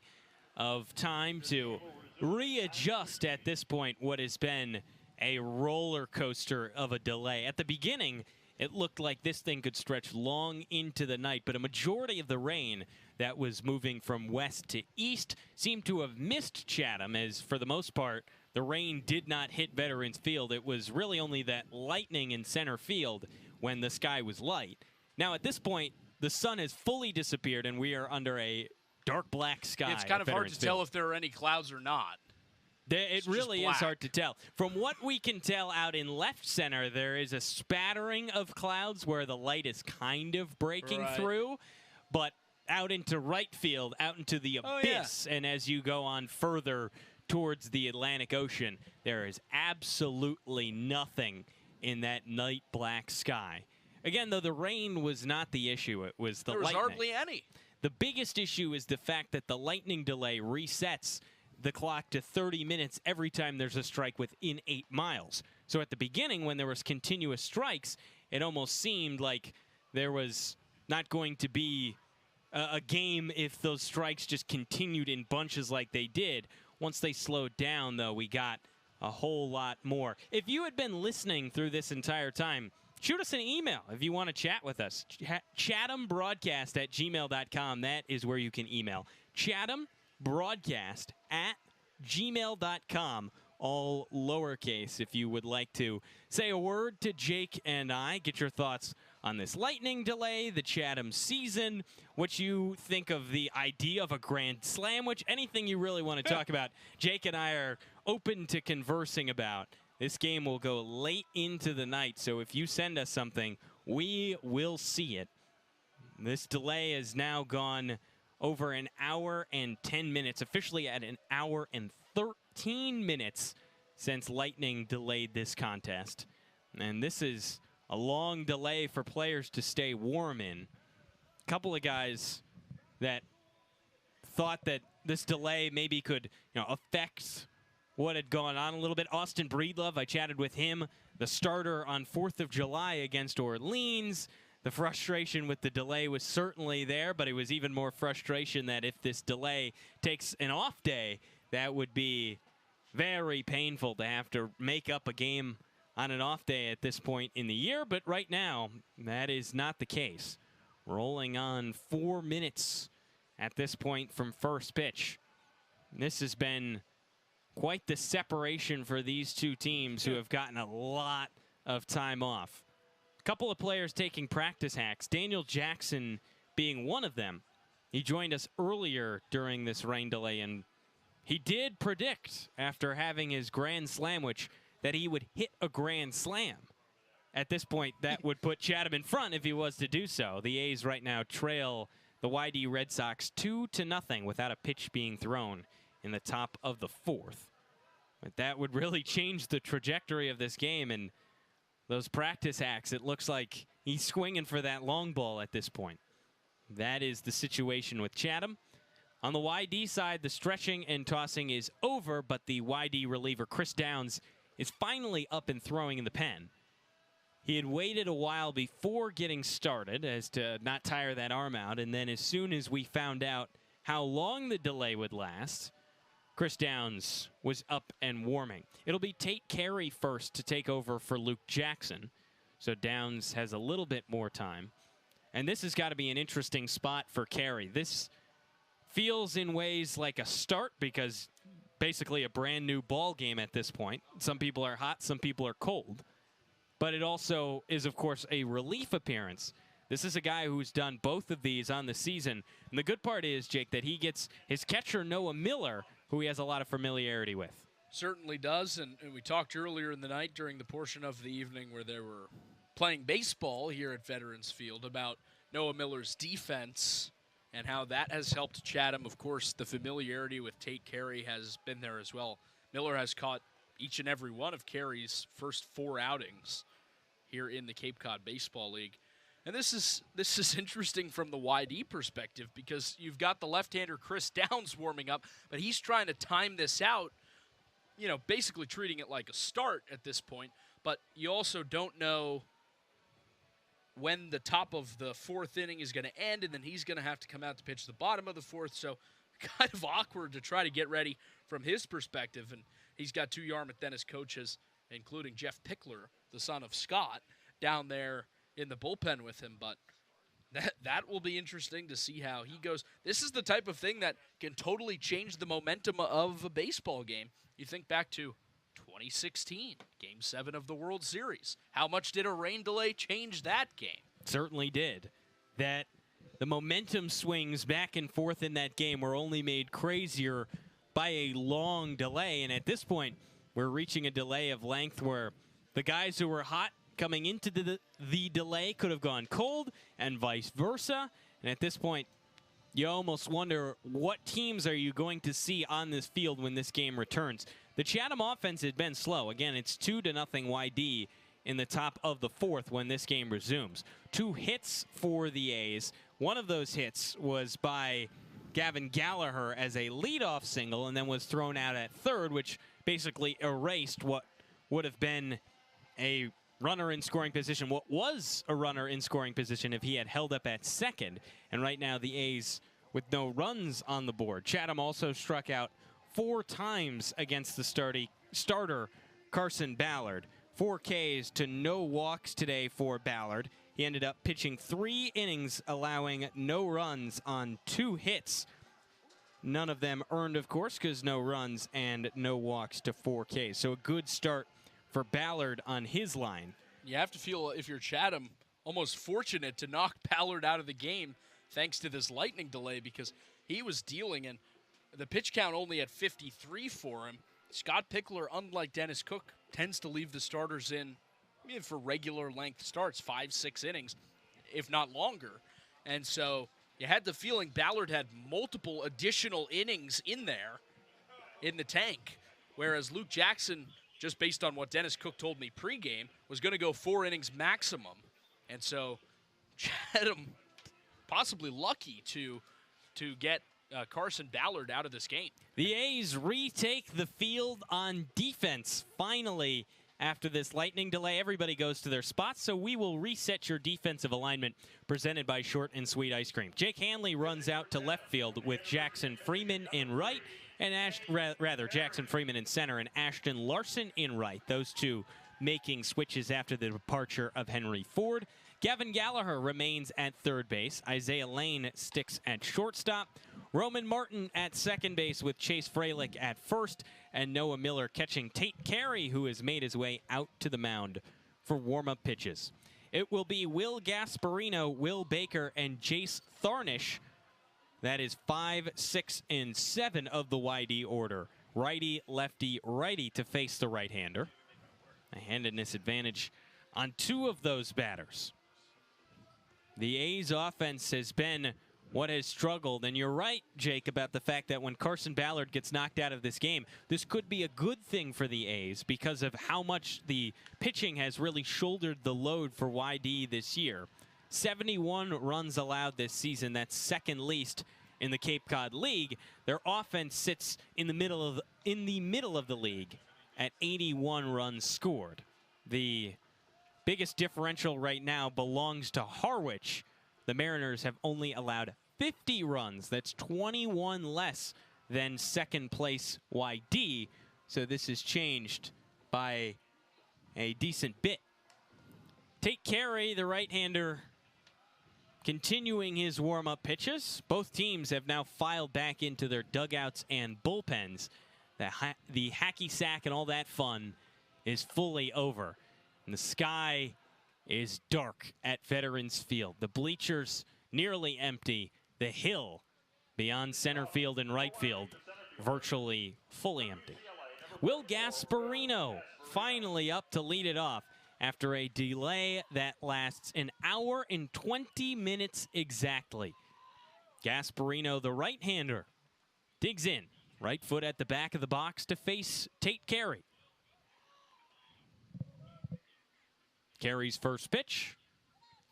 [SPEAKER 3] of time to readjust at this point what has been a roller coaster of a delay. At the beginning, it looked like this thing could stretch long into the night, but a majority of the rain that was moving from west to east seemed to have missed Chatham, as for the most part, the rain did not hit Veterans Field. It was really only that lightning in center field when the sky was light. Now, at this point, the sun has fully disappeared, and we are under a dark black sky.
[SPEAKER 2] It's kind of hard to tell if there are any clouds or not.
[SPEAKER 3] It really is hard to tell. From what we can tell out in left center, there is a spattering of clouds where the light is kind of breaking through. But out into right field, out into the abyss, and as you go on further towards the Atlantic Ocean, there is absolutely nothing in that night black sky. Again, though, the rain was not the issue. It was the lightning.
[SPEAKER 2] There was hardly any.
[SPEAKER 3] The biggest issue is the fact that the lightning delay resets the clock to 30 minutes every time there's a strike within 8 miles. So at the beginning, when there was continuous strikes, it almost seemed like there was not going to be a game if those strikes just continued in bunches like they did. Once they slowed down, though, we got a whole lot more. If you had been listening through this entire time, shoot us an email if you want to chat with us. ChathamBroadcast@gmail.com. That is where you can email. ChathamBroadcast@gmail.com. All lowercase if you would like to say a word to Jake and I. Get your thoughts on this lightning delay, the Chatham season, what you think of the idea of a Grand Slam, anything you really want to talk about. Jake and I are open to conversing about. This game will go late into the night, so if you send us something, we will see it. This delay has now gone over an hour and 10 minutes, officially at an hour and 13 minutes since Lightning delayed this contest. And this is a long delay for players to stay warm in. A couple of guys that thought that this delay maybe could, affect what had gone on a little bit. Austin Breedlove, I chatted with him, the starter on 4th of July against Orleans. The frustration with the delay was certainly there, but it was even more frustration that if this delay takes an off day, that would be very painful to have to make up a game on an off day at this point in the year, but right now, that is not the case. Rolling on 4 minutes at this point from first pitch. This has been quite the separation for these two teams who have gotten a lot of time off. A couple of players taking practice hacks, Daniel Jackson being one of them. He joined us earlier during this rain delay, and he did predict after having his grand slam, that he would hit a grand slam. At this point, that would put Chatham in front if he was to do so. The A's right now trail the YD Red Sox 2-0 without a pitch being thrown in the top of the fourth. But that would really change the trajectory of this game, and those practice hacks, it looks like he's swinging for that long ball at this point. That is the situation with Chatham. On the YD side, the stretching and tossing is over, but the YD reliever, Chris Downs, is finally up and throwing in the pen. He had waited a while before getting started as to not tire that arm out, and then as soon as we found out how long the delay would last, Chris Downs was up and warming. It'll be Tate Carey first to take over for Luke Jackson, so Downs has a little bit more time. And this has got to be an interesting spot for Carey. This feels in ways like a start because basically a brand new ball game at this point. Some people are hot, some people are cold. But it also is, of course, a relief appearance. This is a guy who's done both of these on the season. And the good part is, Jake, that he gets his catcher, Noah Miller, who he has a lot of familiarity with.
[SPEAKER 2] Certainly does, and we talked earlier in the night during the portion of the evening where they were playing baseball here at Veterans Field about Noah Miller's defense and how that has helped Chatham. Of course, the familiarity with Tate Carey has been there as well. Miller has caught each and every one of Carey's first 4 outings here in the Cape Cod Baseball League. And this is interesting from the YD perspective because you've got the left-hander Chris Downs warming up, but he's trying to time this out, you know, basically treating it like a start at this point. But you also don't know when the top of the 4th inning is going to end, and then he's going to have to come out to pitch the bottom of the 4th. So kind of awkward to try to get ready from his perspective. And he's got 2 Yarmouth-Dennis coaches, including Jeff Pickler, the son of Scott, down there in the bullpen with him. But that will be interesting to see how he goes. This is the type of thing that can totally change the momentum of a baseball game. You think back to 2016, Game 7 of the World Series. How much did a rain delay change that game?
[SPEAKER 3] Certainly did. That the momentum swings back and forth in that game were only made crazier by a long delay. And at this point, we're reaching a delay of length where the guys who were hot coming into the delay could have gone cold and vice versa. And at this point, you almost wonder what teams are you going to see on this field when this game returns. The Chatham offense had been slow. Again, it's 2-0 YD in the top of the 4th when this game resumes. 2 hits for the A's. One of those hits was by Gavin Gallagher as a leadoff single and then was thrown out at third, which basically erased what would have been a runner in scoring position, what was a runner in scoring position if he had held up at second. And right now the A's with no runs on the board. Chatham also struck out 4 times against the starter Carson Ballard. 4 Ks to no walks today for Ballard. He ended up pitching 3 innings, allowing no runs on 2 hits. None of them earned, of course, because no runs and no walks to 4 Ks. So a good start for Ballard on his line.
[SPEAKER 2] You have to feel, if you're Chatham, almost fortunate to knock Ballard out of the game thanks to this lightning delay because he was dealing, and the pitch count only at 53 for him. Scott Pickler, unlike Dennis Cook, tends to leave the starters in for regular length starts, 5-6 innings, if not longer. And so you had the feeling Ballard had multiple additional innings in there in the tank, whereas Luke Jackson, just based on what Dennis Cook told me pregame, was going to go 4 innings maximum. And so Chatham possibly lucky to get Carson Ballard out of this game.
[SPEAKER 3] The A's retake the field on defense. Finally, after this lightning delay, everybody goes to their spots, so we will reset your defensive alignment presented by Short and Sweet Ice Cream. Jake Hanley runs out to left field with Jackson Freeman in right, and Jackson Freeman in center and Ashton Larson in right. Those two making switches after the departure of Henry Ford. Gavin Gallagher remains at third base. Isaiah Lane sticks at shortstop. Roman Martin at second base with Chase Fralick at first. And Noah Miller catching Tate Carey, who has made his way out to the mound for warm-up pitches. It will be Will Gasparino, Will Baker, and Jace Tharnish. That is 5, 6, and 7 of the YD order. Righty, lefty, righty to face the right-hander. A handedness advantage on 2 of those batters. The A's offense has been what has struggled, and you're right, Jake, about the fact that when Carson Ballard gets knocked out of this game, this could be a good thing for the A's because of how much the pitching has really shouldered the load for YD this year. 71 runs allowed this season. That's second least in the Cape Cod League. Their offense sits in the middle of the league at 81 runs scored. The biggest differential right now belongs to Harwich. The Mariners have only allowed 50 runs. That's 21 less than second place YD. So this has changed by a decent bit. Tate Carey, the right-hander, continuing his warm-up pitches. Both teams have now filed back into their dugouts and bullpens. The hacky sack and all that fun is fully over. And the sky is dark at Veterans Field. The bleachers nearly empty. The hill beyond center field and right field virtually fully empty. Will Gasparino finally up to lead it off after a delay that lasts an hour and 20 minutes exactly. Gasparino, the right-hander, digs in. Right foot at the back of the box to face Tate Carey. Carey's first pitch.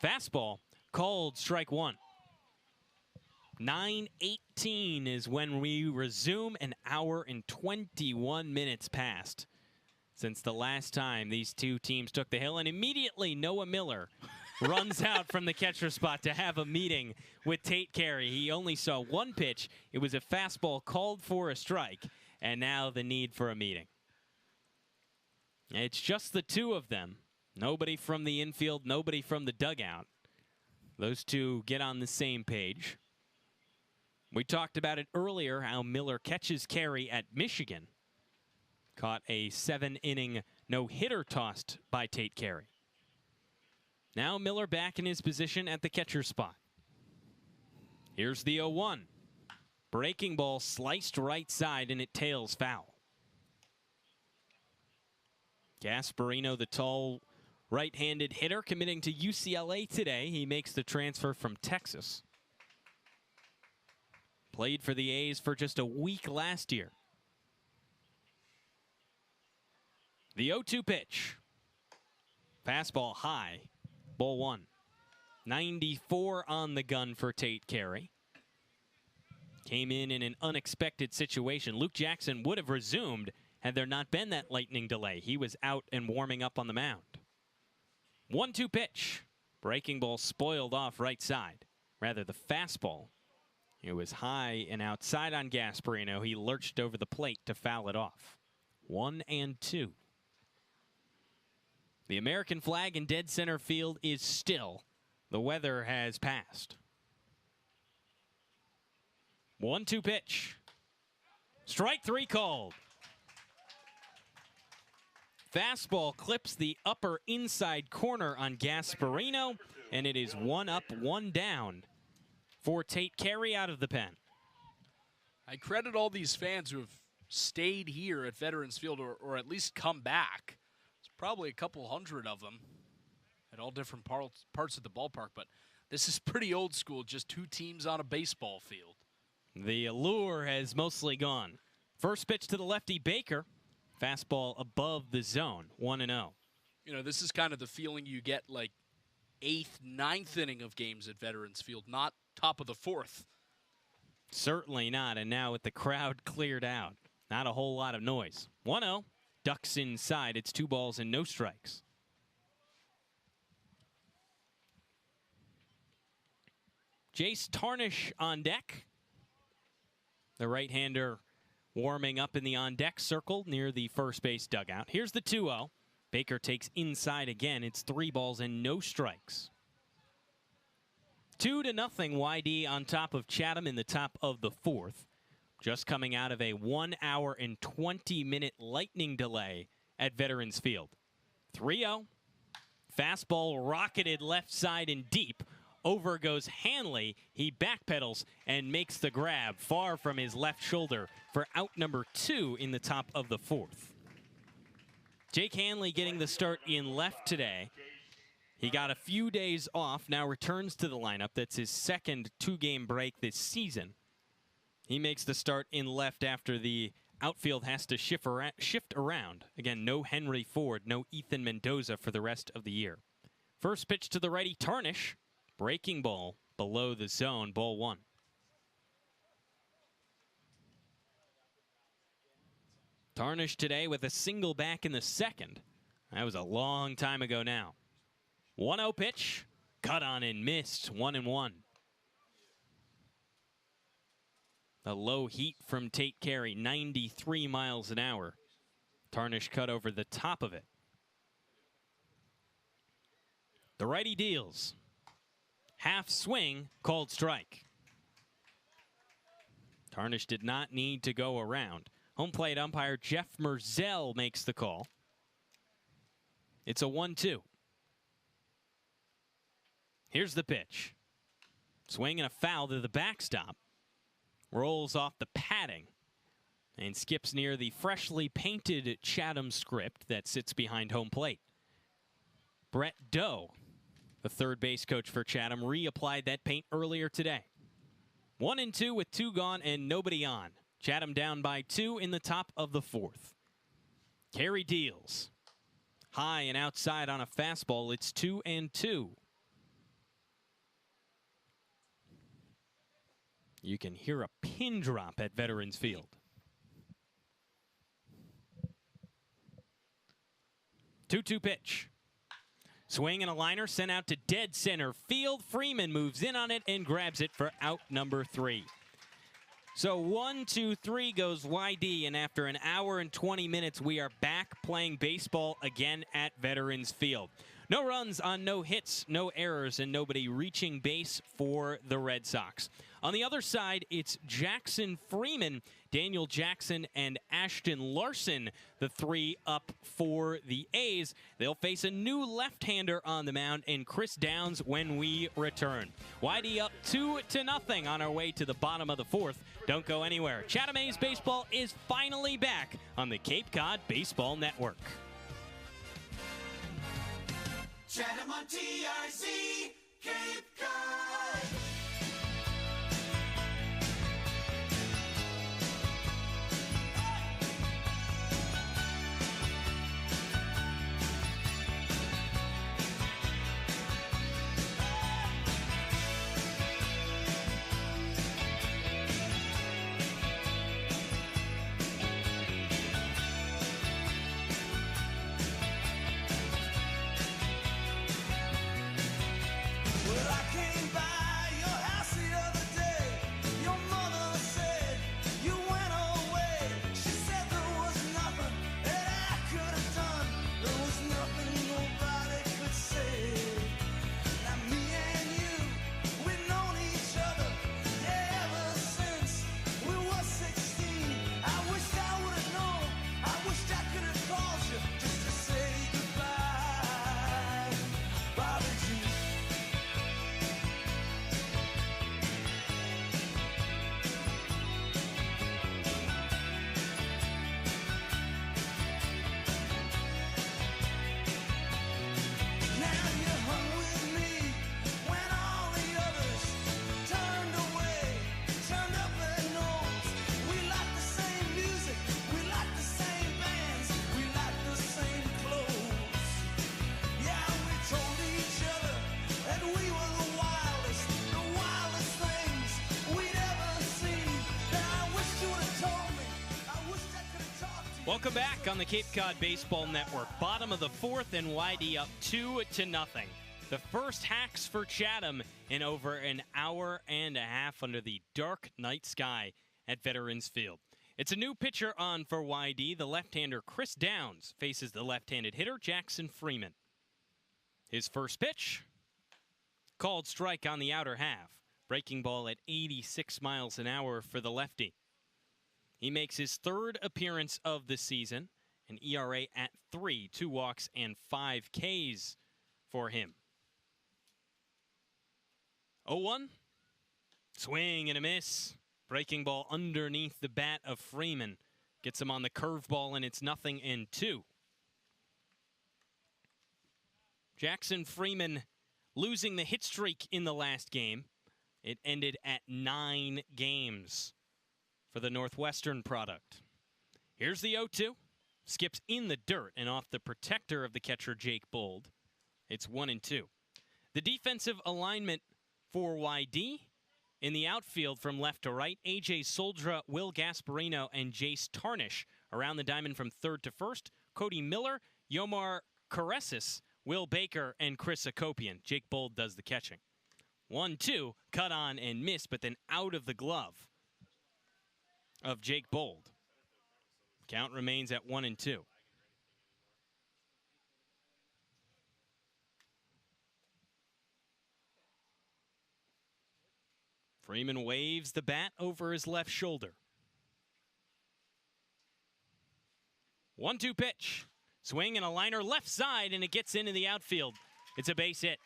[SPEAKER 3] Fastball, called strike 1. 9:18 is when we resume. An hour and 21 minutes passed since the last time these two teams took the hill. And immediately Noah Miller runs out from the catcher spot to have a meeting with Tate Carey. He only saw one pitch. It was a fastball called for a strike. And now the need for a meeting. It's just the two of them. Nobody from the infield, nobody from the dugout. Those two get on the same page. We talked about it earlier, how Miller catches Carey at Michigan. Caught a 7-inning no-hitter tossed by Tate Carey. Now Miller back in his position at the catcher spot. Here's the 0-1. Breaking ball sliced right side, and it tails foul. Gasparino, the tall right-handed hitter, committing to UCLA today. He makes the transfer from Texas. Played for the A's for just a week last year. The 0-2 pitch. Fastball high. Ball 1. 94 on the gun for Tate Carey. Came in an unexpected situation. Luke Jackson would have resumed had there not been that lightning delay. He was out and warming up on the mound. 1-2 pitch. Breaking ball spoiled off right side. Rather, the fastball. It was high and outside on Gasparino. He lurched over the plate to foul it off. 1-2. The American flag in dead center field is still. The weather has passed. 1-2 pitch. Strike 3 called. Fastball clips the upper inside corner on Gasparino, and it is 1 up, 1 down for Tate Carey out of the pen.
[SPEAKER 2] I credit all these fans who have stayed here at Veterans Field or at least come back. It's probably a couple hundred of them at all different parts of the ballpark, but this is pretty old school, just two teams on a baseball field.
[SPEAKER 3] The allure has mostly gone. First pitch to the lefty, Baker. Fastball above the zone, 1-0.
[SPEAKER 2] You know, this is kind of the feeling you get like 8th, 9th inning of games at Veterans Field, not top of the 4th.
[SPEAKER 3] Certainly not, and now with the crowd cleared out, not a whole lot of noise. 1-0, ducks inside. It's 2 balls and no strikes. Jace Tarnish on deck. The right-hander warming up in the on-deck circle near the first base dugout. Here's the 2-0. Baker takes inside again. It's 3 balls and no strikes. 2-0 YD on top of Chatham in the top of the 4th. Just coming out of a 1 hour and 20-minute lightning delay at Veterans Field. 3-0. Fastball rocketed left side and deep. Over goes Hanley. He backpedals and makes the grab far from his left shoulder for out number 2 in the top of the 4th. Jake Hanley getting the start in left today. He got a few days off, now returns to the lineup. That's his second 2-game break this season. He makes the start in left after the outfield has to shift around. Again, no Henry Ford, no Ethan Mendoza for the rest of the year. First pitch to the righty, Tarnish. Breaking ball below the zone, ball 1. Tarnish today with a single back in the 2nd. That was a long time ago now. 1-0 pitch, cut on and missed, 1-1. A low heat from Tate Carey, 93 miles an hour. Tarnish cut over the top of it. The righty deals. Half swing, called strike. Tarnish did not need to go around. Home plate umpire Jeff Merzel makes the call. It's a 1-2. Here's the pitch. Swing and a foul to the backstop. Rolls off the padding and skips near the freshly painted Chatham script that sits behind home plate. Brett Doe, the third base coach for Chatham, reapplied that paint earlier today. 1-2 with 2 gone and nobody on. Chatham down by 2 in the top of the 4th. Carey deals. High and outside on a fastball. It's 2-2. You can hear a pin drop at Veterans Field. Two-two pitch. Swing and a liner sent out to dead center field. Freeman moves in on it and grabs it for out number 3. So 1-2-3 goes YD, and after an hour and 20 minutes, we are back playing baseball again at Veterans Field. No runs on no hits, no errors, and nobody reaching base for the Red Sox. On the other side, it's Jackson Freeman, Daniel Jackson, and Ashton Larson, the 3 up for the A's. They'll face a new left-hander on the mound in Chris Downs when we return. YD up 2-0 on our way to the bottom of the 4th. Don't go anywhere. Chatham A's baseball is finally back on the Cape Cod Baseball Network.
[SPEAKER 1] Chatham on TRC, Cape Cod.
[SPEAKER 3] Welcome back on the Cape Cod Baseball Network. Bottom of the 4th and YD up 2-0. The first hacks for Chatham in over an hour and a half under the dark night sky at Veterans Field. It's a new pitcher on for YD. The left-hander Chris Downs faces the left-handed hitter Jackson Freeman. His first pitch, called strike on the outer half. Breaking ball at 86 miles an hour for the lefty. He makes his third appearance of the season, an ERA at 3, 2 walks and 5 Ks for him. 0-1, swing and a miss. Breaking ball underneath the bat of Freeman. Gets him on the curveball, and it's 0-2. Jackson Freeman losing the hit streak in the last game. It ended at 9 games for the Northwestern product. Here's the 0-2. Skips in the dirt and off the protector of the catcher, Jake Bold. It's 1-2. The defensive alignment for YD in the outfield from left to right, A.J. Soldra, Will Gasparino, and Jace Tarnish. Around the diamond from third to first, Cody Miller, Yomar Karesis, Will Baker, and Chris Akopian. Jake Bold does the catching. 1-2, cut on and miss, but then out of the glove of Jake Bold. Count remains at 1-2. Freeman waves the bat over his left shoulder. 1-2 pitch. Swing and a liner left side, and it gets into the outfield. It's a base hit.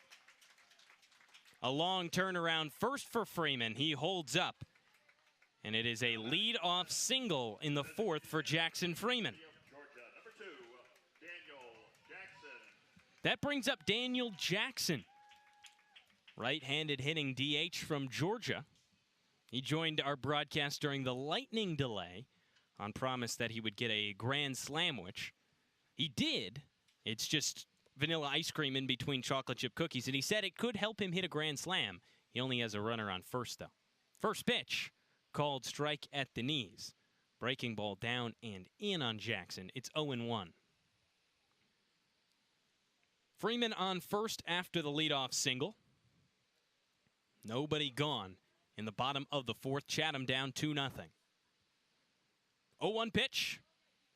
[SPEAKER 3] A long turnaround first for Freeman. He holds up. And it is a lead-off single in the fourth for Jackson Freeman. That brings up Daniel Jackson. Right-handed hitting DH from Georgia. He joined our broadcast during the lightning delay on promise that he would get a grand slam, which he did. It's just vanilla ice cream in between chocolate chip cookies, and he said it could help him hit a grand slam. He only has a runner on first, though. First pitch, called strike at the knees. Breaking ball down and in on Jackson. It's 0-1. Freeman on first after the leadoff single. Nobody gone in the bottom of the fourth. Chatham down 2-0. 0-1 pitch,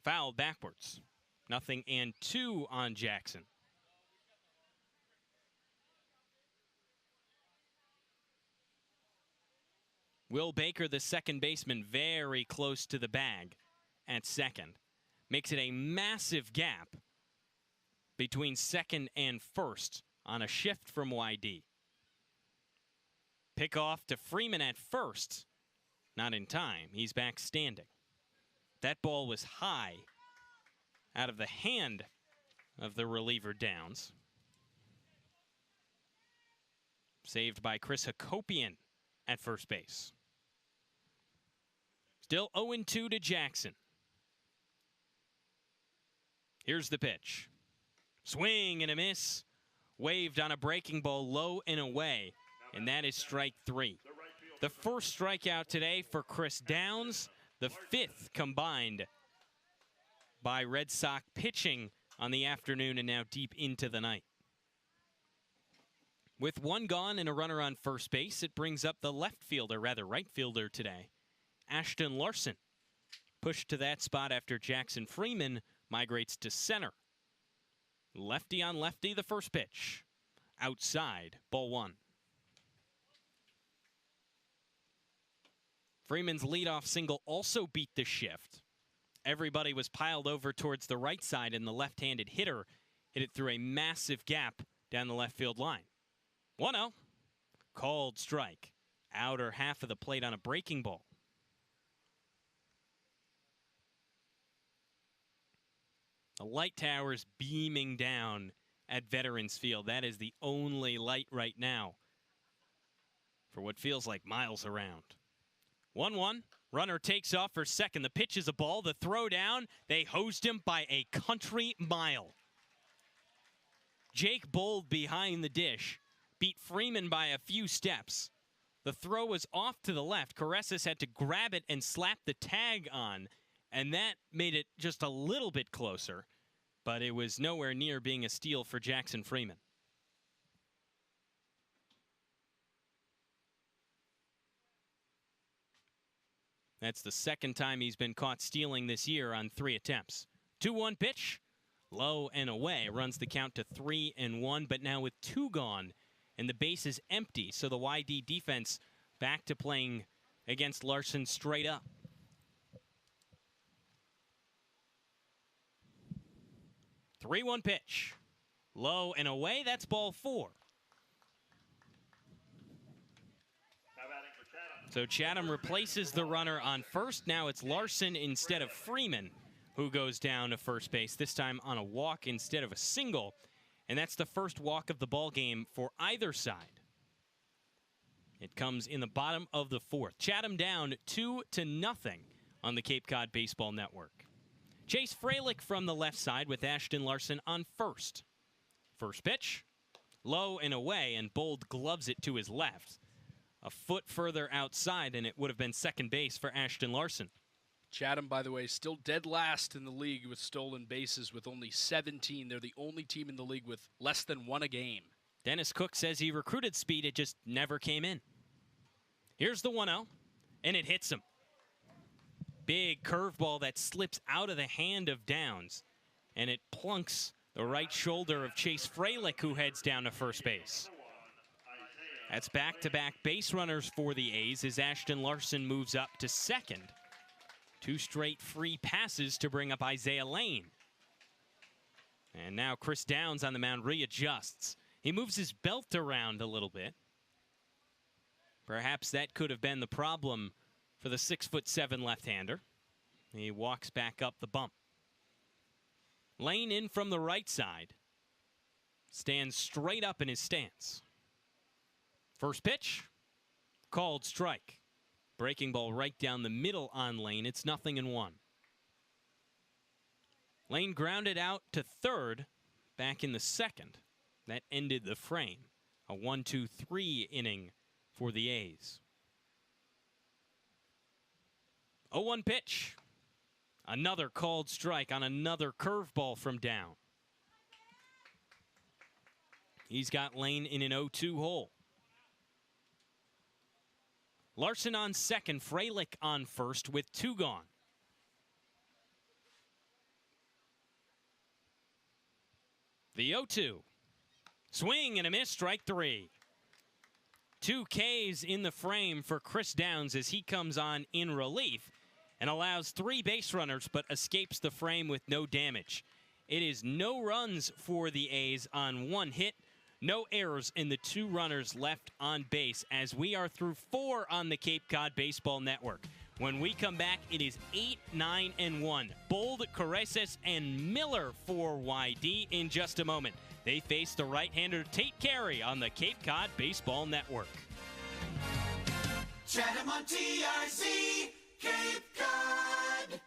[SPEAKER 3] fouled backwards. 0-2 on Jackson. Will Baker, the second baseman, very close to the bag at second. Makes it a massive gap between second and first on a shift from YD. Pick off to Freeman at first. Not in time. He's back standing. That ball was high out of the hand of the reliever Downs. Saved by Chris Hakopian at first base. Still 0-2 to Jackson. Here's the pitch. Swing and a miss. Waved on a breaking ball low and away. And that is strike 3. The first strikeout today for Chris Downs. The 5th combined by Red Sox pitching on the afternoon and now deep into the night. With one gone and a runner on first base, it brings up the left fielder, rather right fielder today, Ashton Larson. Pushed to that spot after Jackson Freeman migrates to center. Lefty on lefty, the first pitch. Outside, ball 1. Freeman's leadoff single also beat the shift. Everybody was piled over towards the right side, and the left-handed hitter hit it through a massive gap down the left field line. 1-0. Called strike. Outer half of the plate on a breaking ball. The light tower's beaming down at Veterans Field. That is the only light right now for what feels like miles around. 1-1. Runner takes off for second. The pitch is a ball. The throw down. They hosed him by a country mile. Jake Bold behind the dish. Beat Freeman by a few steps. The throw was off to the left. Karesis had to grab it and slap the tag on, and that made it just a little bit closer, but it was nowhere near being a steal for Jackson Freeman. That's the second time he's been caught stealing this year on 3 attempts. 2-1 pitch, low and away. Runs the count to 3-1, but now with 2 gone and the base is empty, so the YD defense back to playing against Larson straight up. Three-one pitch. Low and away. That's ball 4. So Chatham replaces the runner on first. Now it's Larson instead of Freeman who goes down to first base, this time on a walk instead of a single. And that's the first walk of the ball game for either side. It comes in the bottom of the 4th. Chatham down 2-0 on the Cape Cod Baseball Network. Chase Fralick from the left side with Ashton Larson on first. First pitch, low and away, and Bold gloves it to his left. A foot further outside, and it would have been second base for Ashton Larson.
[SPEAKER 2] Chatham, by the way, still dead last in the league with stolen bases with only 17. They're the only team in the league with less than 1 a game.
[SPEAKER 3] Dennis Cook says he recruited speed, it just never came in. Here's the 1-0, and it hits him. Big curveball that slips out of the hand of Downs, and it plunks the right shoulder of Chase Fralick, who heads down to first base. That's back-to-back base runners for the A's as Ashton Larson moves up to second. 2 straight free passes to bring up Isaiah Lane. And now Chris Downs on the mound readjusts. He moves his belt around a little bit. Perhaps that could have been the problem for the 6'7" left-hander. He walks back up the bump. Lane in from the right side. Stands straight up in his stance. First pitch, called strike. Breaking ball right down the middle on Lane. It's 0-1. Lane grounded out to third back in the 2nd. That ended the frame. A 1-2-3 inning for the A's. 0-1 pitch. Another called strike on another curveball from Down. He's got Lane in an 0-2 hole. Larson on second, Fralick on first with 2 gone. The 0-2. Swing and a miss, strike 3. 2 Ks in the frame for Chris Downs as he comes on in relief and allows 3 base runners but escapes the frame with no damage. It is no runs for the A's on 1 hit. No errors in the 2 runners left on base as we are through 4 on the Cape Cod Baseball Network. When we come back, it is 8-9-1. Bold, Careses, and Miller for YD in just a moment. They face the right-hander Tate Carey on the Cape Cod Baseball Network.
[SPEAKER 1] Chatham on TRC, Cape Cod.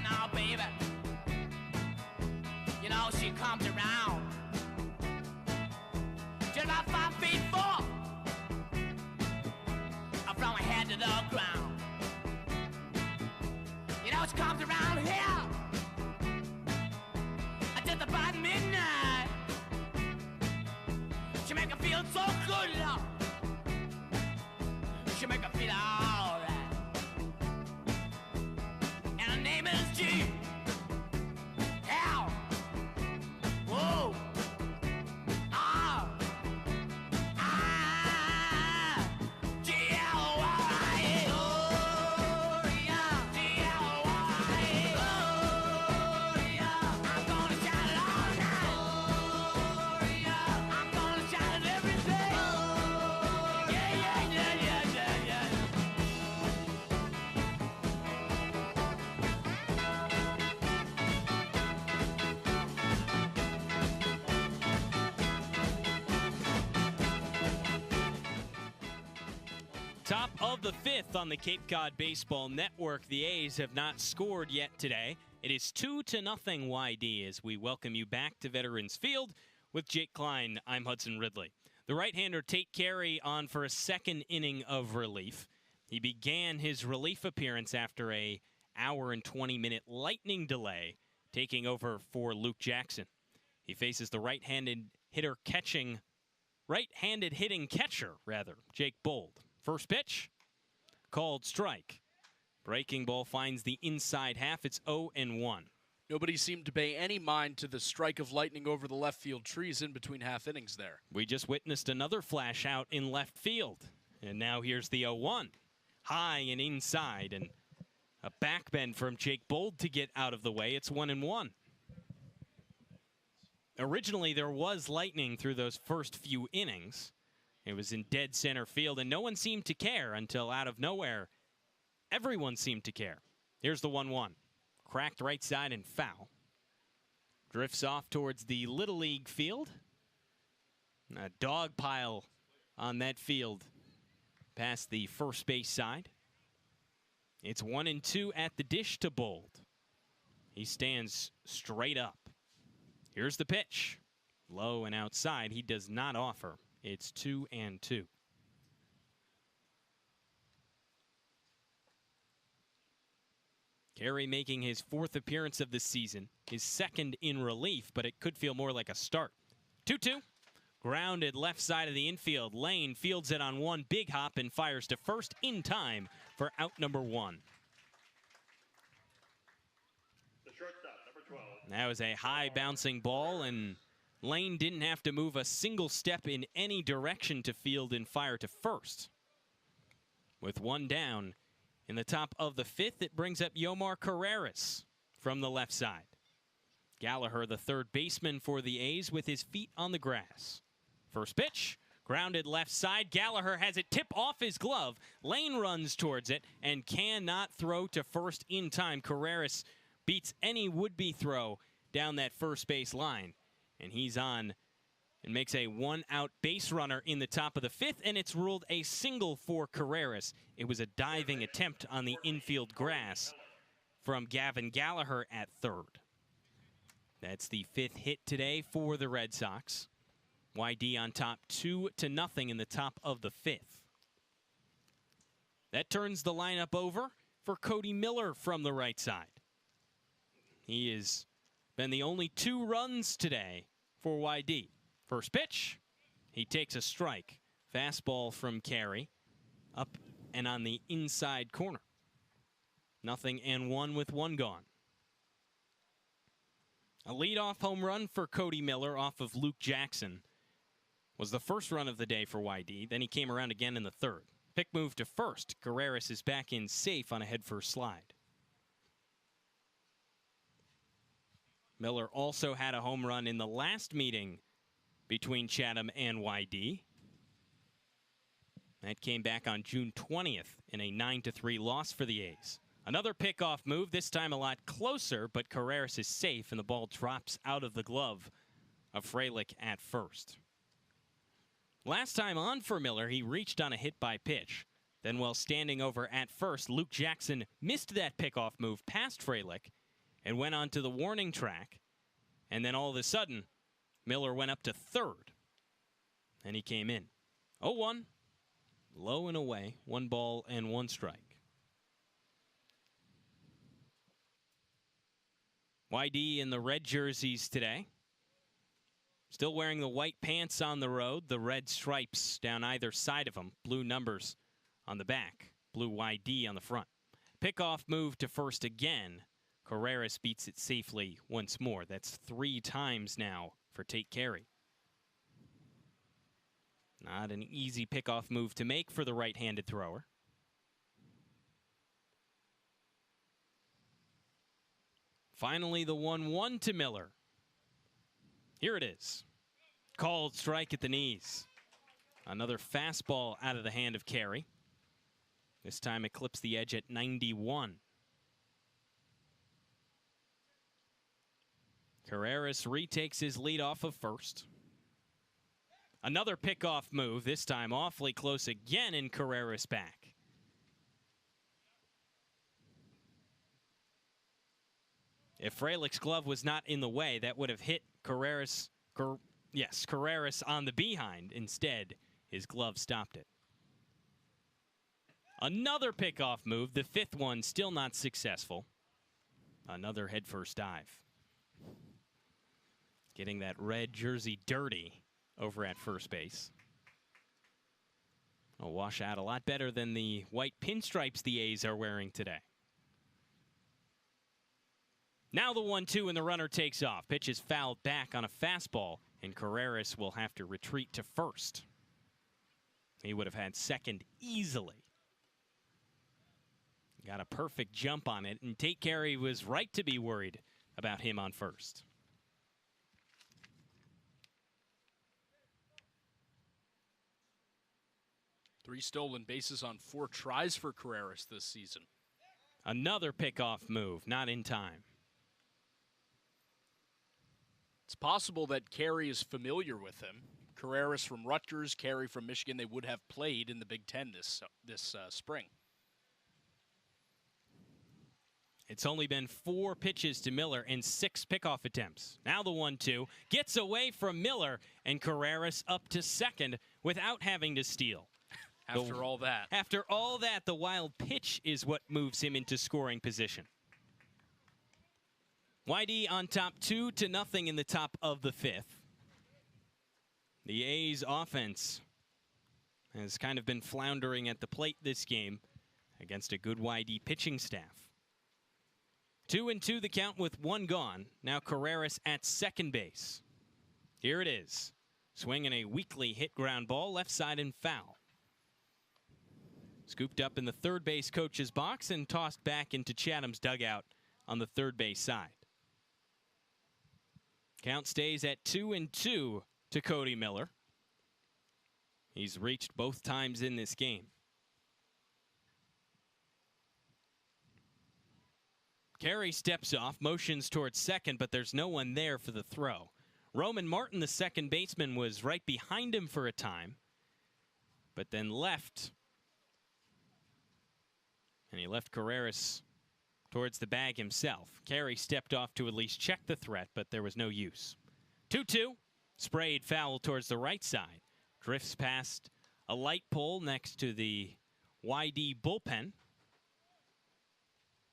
[SPEAKER 4] Now, baby, you know she comes around just about 5'4" from her head to the ground. You know she comes around here just about midnight. She make her feel so good, love. She make her feel all right. And her name is G. L. Whoa. R. I. G-L-Y. Gloria. G-L-Y. Gloria. I'm gonna shout it all night. Gloria. I'm gonna shout it every day. Yeah, yeah, yeah, yeah, yeah, yeah.
[SPEAKER 3] Top of the 5th on the Cape Cod Baseball Network. The A's have not scored yet today. It is 2-0 YD as we welcome you back to Veterans Field with Jake Klein. I'm Hudson Ridley. The right-hander Tate Carey on for a 2nd inning of relief. He began his relief appearance after a hour and 20-minute lightning delay, taking over for Luke Jackson. He faces the right-handed hitter catching right-handed hitting catcher, rather, Jake Bold. First pitch, called strike. Breaking ball finds the inside half. It's 0-1.
[SPEAKER 2] Nobody seemed to pay any mind to the strike of lightning over the left field trees in between half innings there.
[SPEAKER 3] We just witnessed another flash out in left field. And now here's the 0-1. High and inside, and a back bend from Jake Bold to get out of the way. It's 1-1. Originally, there was lightning through those first few innings. It was in dead center field, and no one seemed to care until out of nowhere, everyone seemed to care. Here's the 1-1. Cracked right side and foul. Drifts off towards the Little League field. A dog pile on that field past the first base side. It's 1-2 at the dish to Bold. He stands straight up. Here's the pitch. Low and outside. He does not offer. It's 2-2. Carey making his 4th appearance of the season, his 2nd in relief, but it could feel more like a start. 2-2. Grounded left side of the infield. Lane fields it on one big hop and fires to first in time for out number 1.
[SPEAKER 9] The shortstop, number 12.
[SPEAKER 3] That was a high bouncing ball, and Lane didn't have to move a single step in any direction to field and fire to first. With one down, in the top of the 5th, it brings up Yomar Carreras from the left side. Gallagher, the third baseman for the A's, with his feet on the grass. First pitch, grounded left side. Gallagher has it tip off his glove. Lane runs towards it and cannot throw to first in time. Carreras beats any would-be throw down that first base line. And he's on and makes a one-out base runner in the top of the 5th, and it's ruled a single for Carreras. It was a diving attempt on the infield grass from Gavin Gallagher at third. That's the 5th hit today for the Red Sox. YD on top 2-0 in the top of the 5th. That turns the lineup over for Cody Miller from the right side. He has been the only 2 runs today for YD. First pitch, he takes a strike. Fastball from Carey, up and on the inside corner. 0-1 with 1 gone. A leadoff home run for Cody Miller off of Luke Jackson was the first run of the day for YD. Then he came around again in the 3rd. Pick move to first. Carreras is back in safe on a head-first slide. Miller also had a home run in the last meeting between Chatham and YD. That came back on June 20th in a 9-3 loss for the A's. Another pickoff move, this time a lot closer, but Carreras is safe and the ball drops out of the glove of Frelick at first. Last time on for Miller, he reached on a hit by pitch. Then while standing over at first, Luke Jackson missed that pickoff move past Frelick and went on to the warning track. And then all of a sudden, Miller went up to third, and he came in. 0-1, low and away, 1 ball and 1 strike. YD in the red jerseys today. Still wearing the white pants on the road, the red stripes down either side of them, blue numbers on the back, blue YD on the front. Pickoff move to first again. Carreras beats it safely once more. That's 3 times now for Tate Carey. Not an easy pickoff move to make for the right-handed thrower. Finally, the 1-1 to Miller. Here it is. Called strike at the knees. Another fastball out of the hand of Carey. This time it clips the edge at 91. Carreras retakes his lead off of first. Another pickoff move, this time awfully close again, and Carreras back. If Frelick's glove was not in the way, that would have hit Carreras on the behind. Instead, his glove stopped it. Another pickoff move, the 5th one still not successful. Another headfirst dive. Getting that red jersey dirty over at first base. A washout a lot better than the white pinstripes the A's are wearing today. Now the 1-2 and the runner takes off. Pitch is fouled back on a fastball, and Carreras will have to retreat to first. He would have had second easily. Got a perfect jump on it, and Tate Carey was right to be worried about him on first.
[SPEAKER 2] Three stolen bases on 4 tries for Carreras this season.
[SPEAKER 3] Another pickoff move, not in time.
[SPEAKER 2] It's possible that Carey is familiar with him. Carreras from Rutgers, Carey from Michigan, they would have played in the Big Ten this spring.
[SPEAKER 3] It's only been 4 pitches to Miller and 6 pickoff attempts. Now the 1-2 gets away from Miller, and Carreras up to second without having to steal.
[SPEAKER 2] After all that.
[SPEAKER 3] After all that, the wild pitch is what moves him into scoring position. YD on top 2-0 in the top of the 5th. The A's offense has kind of been floundering at the plate this game against a good YD pitching staff. 2-2 the count with 1 gone. Now Carreras at second base. Here it is. Swinging a weakly hit ground ball, left side and foul. Scooped up in the third base coach's box and tossed back into Chatham's dugout on the third base side. Count stays at 2-2 to Cody Miller. He's reached both times in this game. Carey steps off, motions towards second, but there's no one there for the throw. Roman Martin, the second baseman, was right behind him for a time, but then left. And he left Carreras towards the bag himself. Carey stepped off to at least check the threat, but there was no use. 2-2, sprayed foul towards the right side. Drifts past a light pole next to the YD bullpen.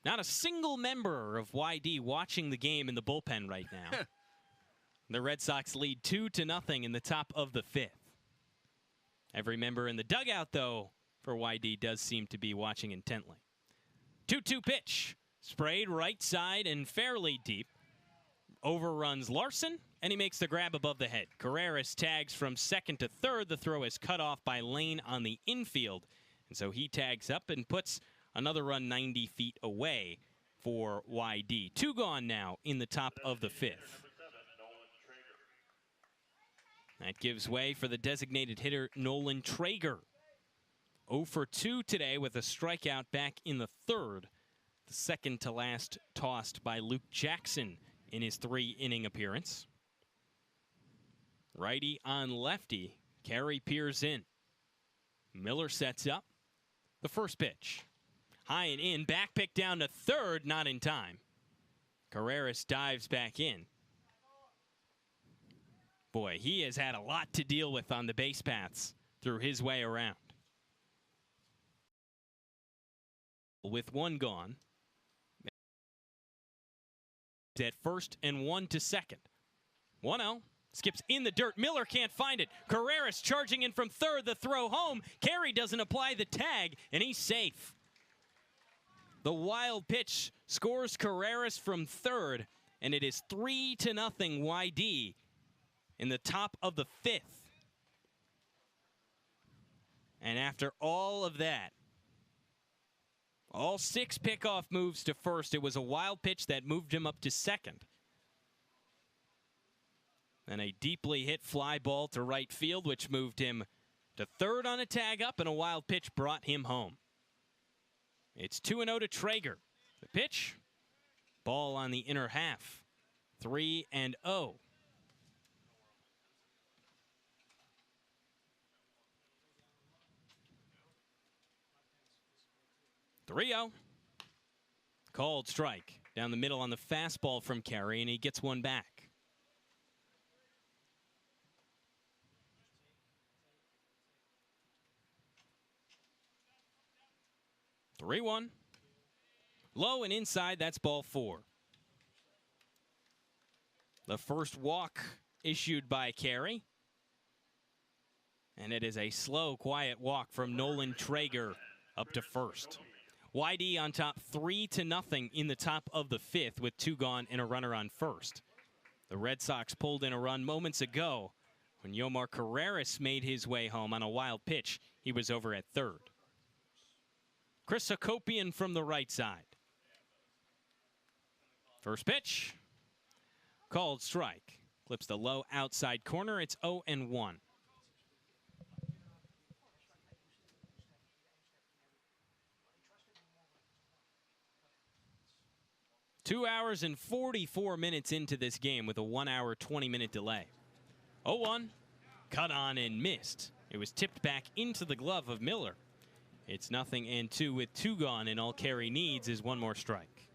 [SPEAKER 3] Not a single member of YD watching the game in the bullpen right now. The Red Sox lead 2-0 in the top of the 5th. Every member in the dugout, though, for YD does seem to be watching intently. 2-2 pitch. Sprayed right side and fairly deep. Overruns Larson, and he makes the grab above the head. Carreras tags from second to third. The throw is cut off by Lane on the infield. And so he tags up and puts another run 90 feet away for YD. 2 gone now in the top of the 5th. That gives way for the designated hitter, Nolan Traeger. 0 for 2 today with a strikeout back in the 3rd. The second to last tossed by Luke Jackson in his 3-inning appearance. Righty on lefty. Carey peers in. Miller sets up. The first pitch. High and in. Back pick down to third. Not in time. Carreras dives back in. Boy, he has had a lot to deal with on the base paths through his way around. With 1 gone. At first and 1 to second. 1-0. Skips in the dirt. Miller can't find it. Carreras charging in from third. The throw home. Carey doesn't apply the tag, and he's safe. The wild pitch scores Carreras from third, and it is 3-0 YD in the top of the 5th. And after all of that, all 6 pickoff moves to first, it was a wild pitch that moved him up to second. And a deeply hit fly ball to right field, which moved him to third on a tag up, and a wild pitch brought him home. It's 2-0 to Traeger. The pitch, ball on the inner half. 3-0. 3-0. Called strike down the middle on the fastball from Carey, and he gets one back. Three 3-1. Low and inside, that's ball 4. The first walk issued by Carey. And it is a slow, quiet walk from Nolan Traeger up to first. YD on top 3-0 in the top of the 5th with 2 gone and a runner on first. The Red Sox pulled in a run moments ago when Yomar Carreras made his way home on a wild pitch. He was over at third. Chris Hakopian from the right side. First pitch. Called strike. Clips the low outside corner. It's 0-1. 2 hours and 44 minutes into this game with a 1 hour, 20-minute delay. 0-1, cut on and missed. It was tipped back into the glove of Miller. It's 0-2 with 2 gone, and all Carey needs is 1 more strike.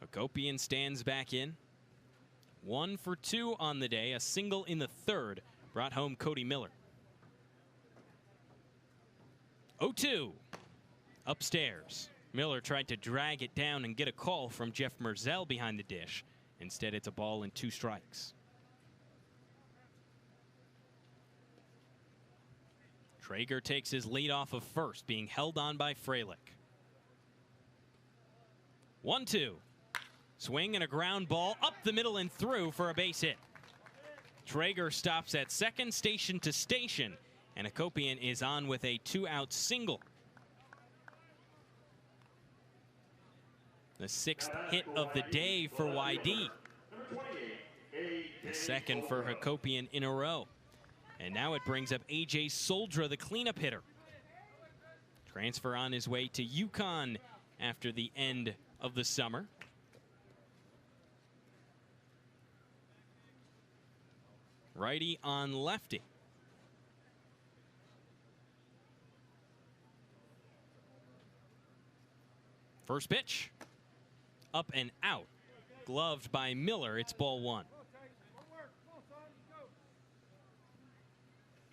[SPEAKER 3] Hakopian stands back in. 1 for 2 on the day. A single in the 3rd brought home Cody Miller. 0-2, upstairs. Miller tried to drag it down and get a call from Jeff Merzel behind the dish. Instead, it's a ball and 2 strikes. Traeger takes his lead off of first, being held on by Fralick. 1-2. Swing and a ground ball up the middle and through for a base hit. Traeger stops at second, station to station, and Hakopian is on with a 2-out single. The 6th hit of the day for YD. The 2nd for Hakopian in a row. And now it brings up A.J. Soldra, the cleanup hitter. Transfer on his way to UConn after the end of the summer. Righty on lefty. First pitch. Up and out. Gloved by Miller. It's ball 1.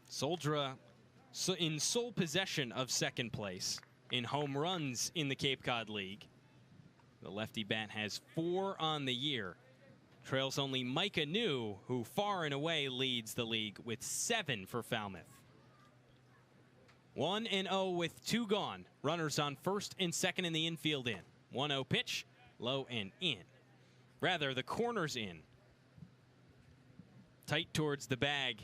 [SPEAKER 3] Soldra in sole possession of second place in home runs in the Cape Cod League. The lefty bat has 4 on the year. Trails only Micah New, who far and away leads the league with 7 for Falmouth. 1-0 with 2 gone. Runners on first and second in the infield in. 1-0 pitch. Low and in. Rather, the corner's in. Tight towards the bag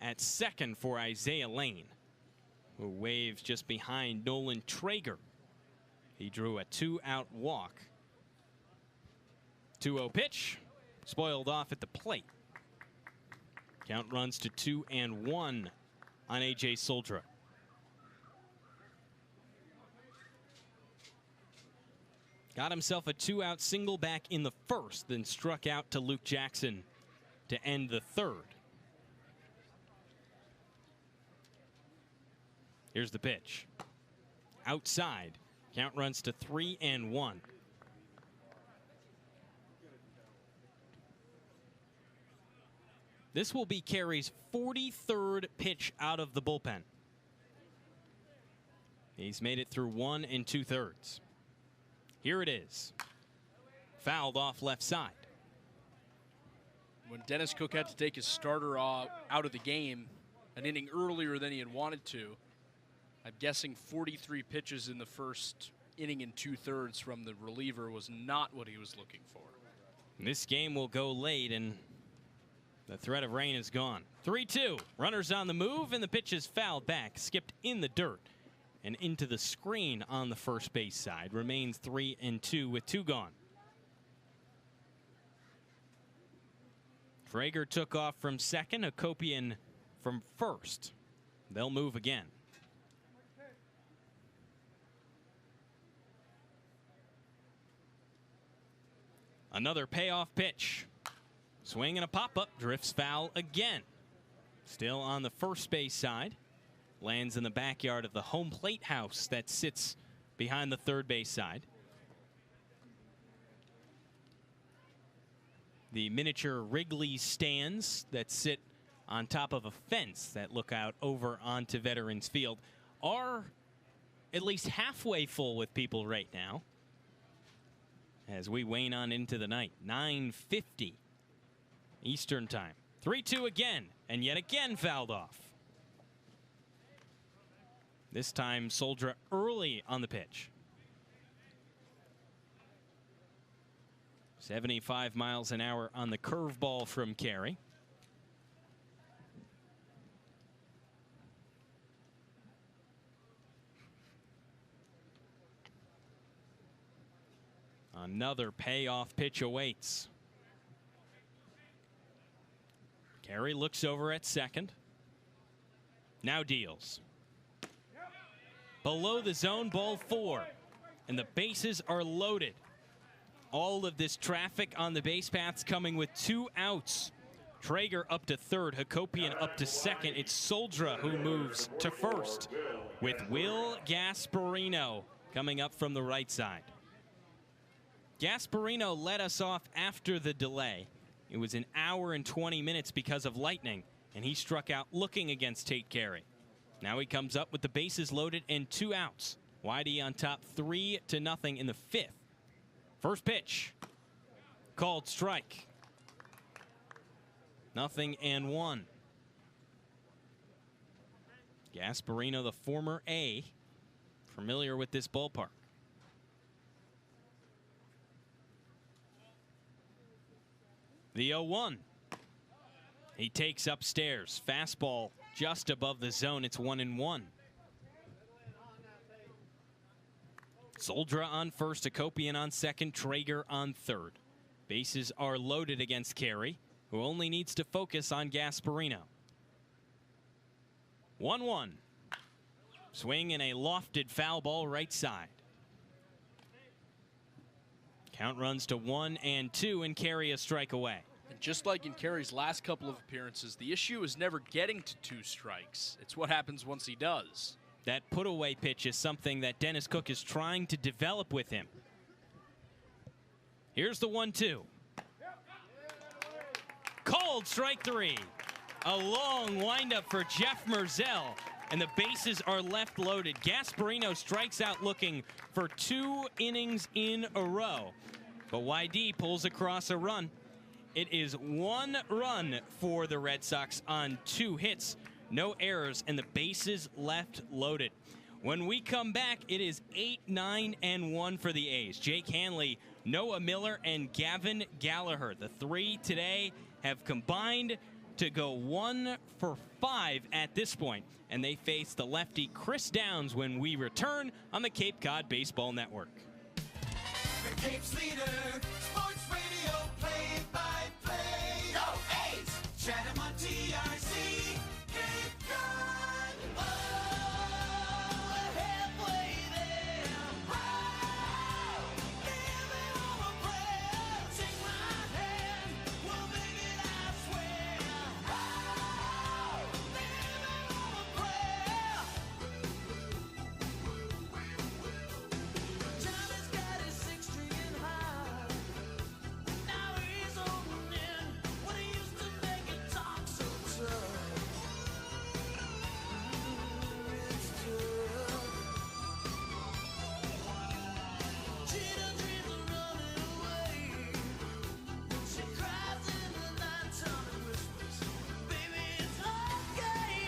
[SPEAKER 3] at second for Isaiah Lane, who waves just behind Nolan Traeger. He drew a 2-out walk. 2-0 pitch. Spoiled off at the plate. Count runs to 2-1 on A.J. Soldra. Got himself a 2-out single back in the 1st, then struck out to Luke Jackson to end the 3rd. Here's the pitch. Outside. Count runs to 3-1. This will be Carey's 43rd pitch out of the bullpen. He's made it through 1 2/3. Here it is. Fouled off left side.
[SPEAKER 2] When Dennis Cook had to take his starter out of the game an inning earlier than he had wanted to, I'm guessing 43 pitches in the first inning and 2/3 from the reliever was not what he was looking for.
[SPEAKER 3] This game will go late, and the threat of rain is gone. 3-2. Runners on the move, and the pitch is fouled back, skipped in the dirt, and into the screen on the first base side. Remains 3-2 with 2 gone. Traeger took off from second, Hakopian from first. They'll move again. Another payoff pitch. Swing and a pop-up, drifts foul again. Still on the first base side. Lands in the backyard of the home plate house that sits behind the third base side. The miniature Ridley stands that sit on top of a fence that look out over onto Veterans Field are at least halfway full with people right now as we wane on into the night. 9:50 Eastern time. 3-2 again, and yet again fouled off. This time, Soldra early on the pitch. 75 miles an hour on the curveball from Carey. Another payoff pitch awaits. Carey looks over at second. Now deals. Below the zone, ball 4. And the bases are loaded. All of this traffic on the base paths coming with 2 outs. Traeger up to third, Hakopian up to second. It's Soldra who moves to first with Will Gasparino coming up from the right side. Gasparino led us off after the delay. It was an hour and 20 minutes because of lightning, and he struck out looking against Tate Carey. Now he comes up with the bases loaded and 2 outs. Whitey on top 3-0 in the 5th. First pitch. Called strike. 0-1. Gasparino, the former A, familiar with this ballpark. The 0-1. He takes upstairs. Fastball just above the zone. It's 1-1. Soldra on first, Hakopian on second, Traeger on third. Bases are loaded against Carey, who only needs to focus on Gasparino. 1-1. Swing and a lofted foul ball right side. Count runs to 1-2 and Carey a strike away.
[SPEAKER 2] And just like in Carey's last couple of appearances, the issue is never getting to 2 strikes. It's what happens once he does.
[SPEAKER 3] That put-away pitch is something that Dennis Cook is trying to develop with him. Here's the 1-2. Called strike 3. A long windup for Jeff Merzel, and the bases are left loaded. Gasparino strikes out looking for 2 innings in a row. But YD pulls across a run. It is 1 run for the Red Sox on 2 hits. No errors, and the bases left loaded. When we come back, it is 8-9-1 for the A's. Jake Hanley, Noah Miller, and Gavin Gallagher. The 3 today have combined to go 1 for 5 at this point, and they face the lefty Chris Downs when we return on the Cape Cod Baseball Network.
[SPEAKER 1] The Cape's leader, sports radio, play-by-play. Go A's! Chatham on TRC. Cape Cod. Oh, we're halfway there. Oh, living on a prayer. Take my hand, we'll make it, I swear. Oh, living on a prayer. Johnny's got his 6-string high. Now he's holding in what he used to make it talk so tough. It's tough. Cheetah dreams are running away. She cries in the nighttime and whispers, baby, it's okay.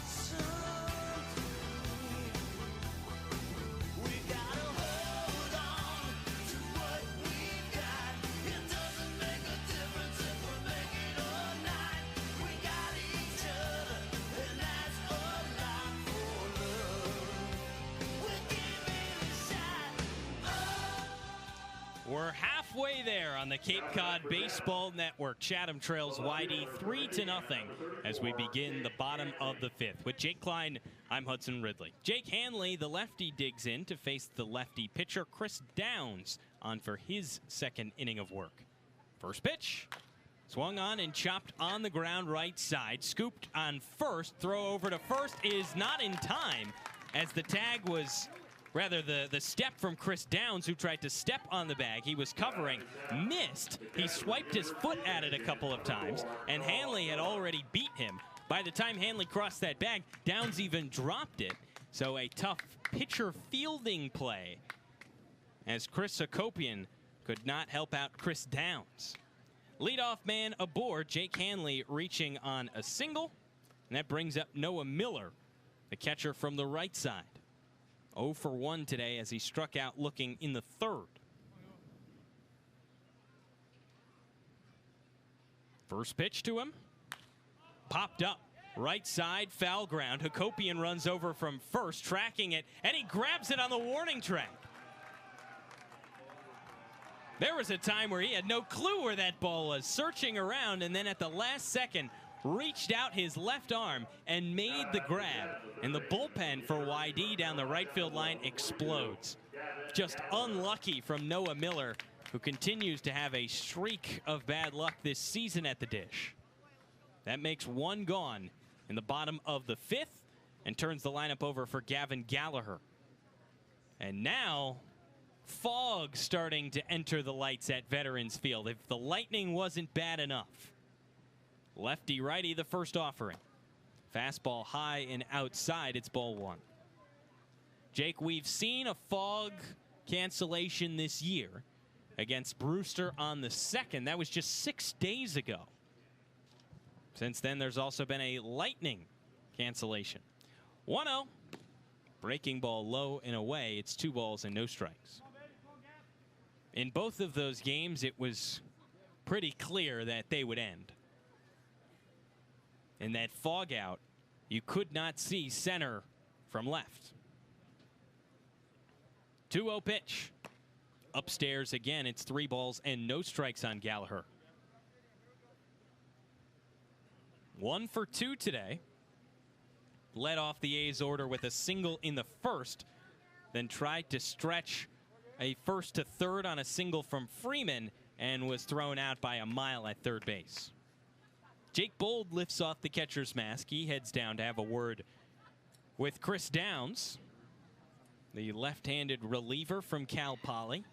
[SPEAKER 1] Something we gotta hold on to what we've got. It doesn't make a difference if we're making or not. We got each other, and that's a lot for love. We're giving it a shot.
[SPEAKER 3] We're halfway there on the Cape Cod Baseball Network. Chatham trails YD 3-0 as we begin the bottom of the 5th. With Jake Klein, I'm Hudson Ridley. Jake Hanley, the lefty, digs in to face the lefty pitcher Chris Downs on for his 2nd inning of work. First pitch. Swung on and chopped on the ground right side. Scooped on first. Throw over to first is not in time as the tag was, rather the step from Chris Downs, who tried to step on the bag. He was covering, missed. He swiped his foot at it a couple of times, and Hanley had already beat him. By the time Hanley crossed that bag, Downs even dropped it. So a tough pitcher fielding play as Chris Hakopian could not help out Chris Downs. Leadoff man aboard, Jake Hanley reaching on a single. And that brings up Noah Miller, the catcher from the right side. 0 for 1 today as he struck out looking in the third. First pitch to him. Popped up. Right side, foul ground. Hakopian runs over from first, tracking it, and he grabs it on the warning track. There was a time where he had no clue where that ball was, searching around, and then at the last second, reached out his left arm and made the grab. And the bullpen for YD down the right field line explodes. Just unlucky from Noah Miller, who continues to have a streak of bad luck this season at the dish. That makes one gone in the bottom of the fifth and turns the lineup over for Gavin Gallagher. And now fog starting to enter the lights at Veterans Field. If the lightning wasn't bad enough. Lefty righty the first offering. Fastball high and outside. It's ball one. Jake, we've seen a fog cancellation this year against Brewster on the second. That was just 6 days ago. Since then, there's also been a lightning cancellation. 1-0. Breaking ball low and away. It's 2 balls and no strikes. In both of those games, it was pretty clear that they would end. In that fog out, you could not see center from left. 2-0 pitch. Upstairs again, it's 3 balls and no strikes on Gallagher. 1 for 2 today. Led off the A's order with a single in the first, then tried to stretch a first to third on a single from Freeman and was thrown out by a mile at third base. Jake Bold lifts off the catcher's mask. He heads down to have a word with Chris Downs, the left-handed reliever from Cal Poly.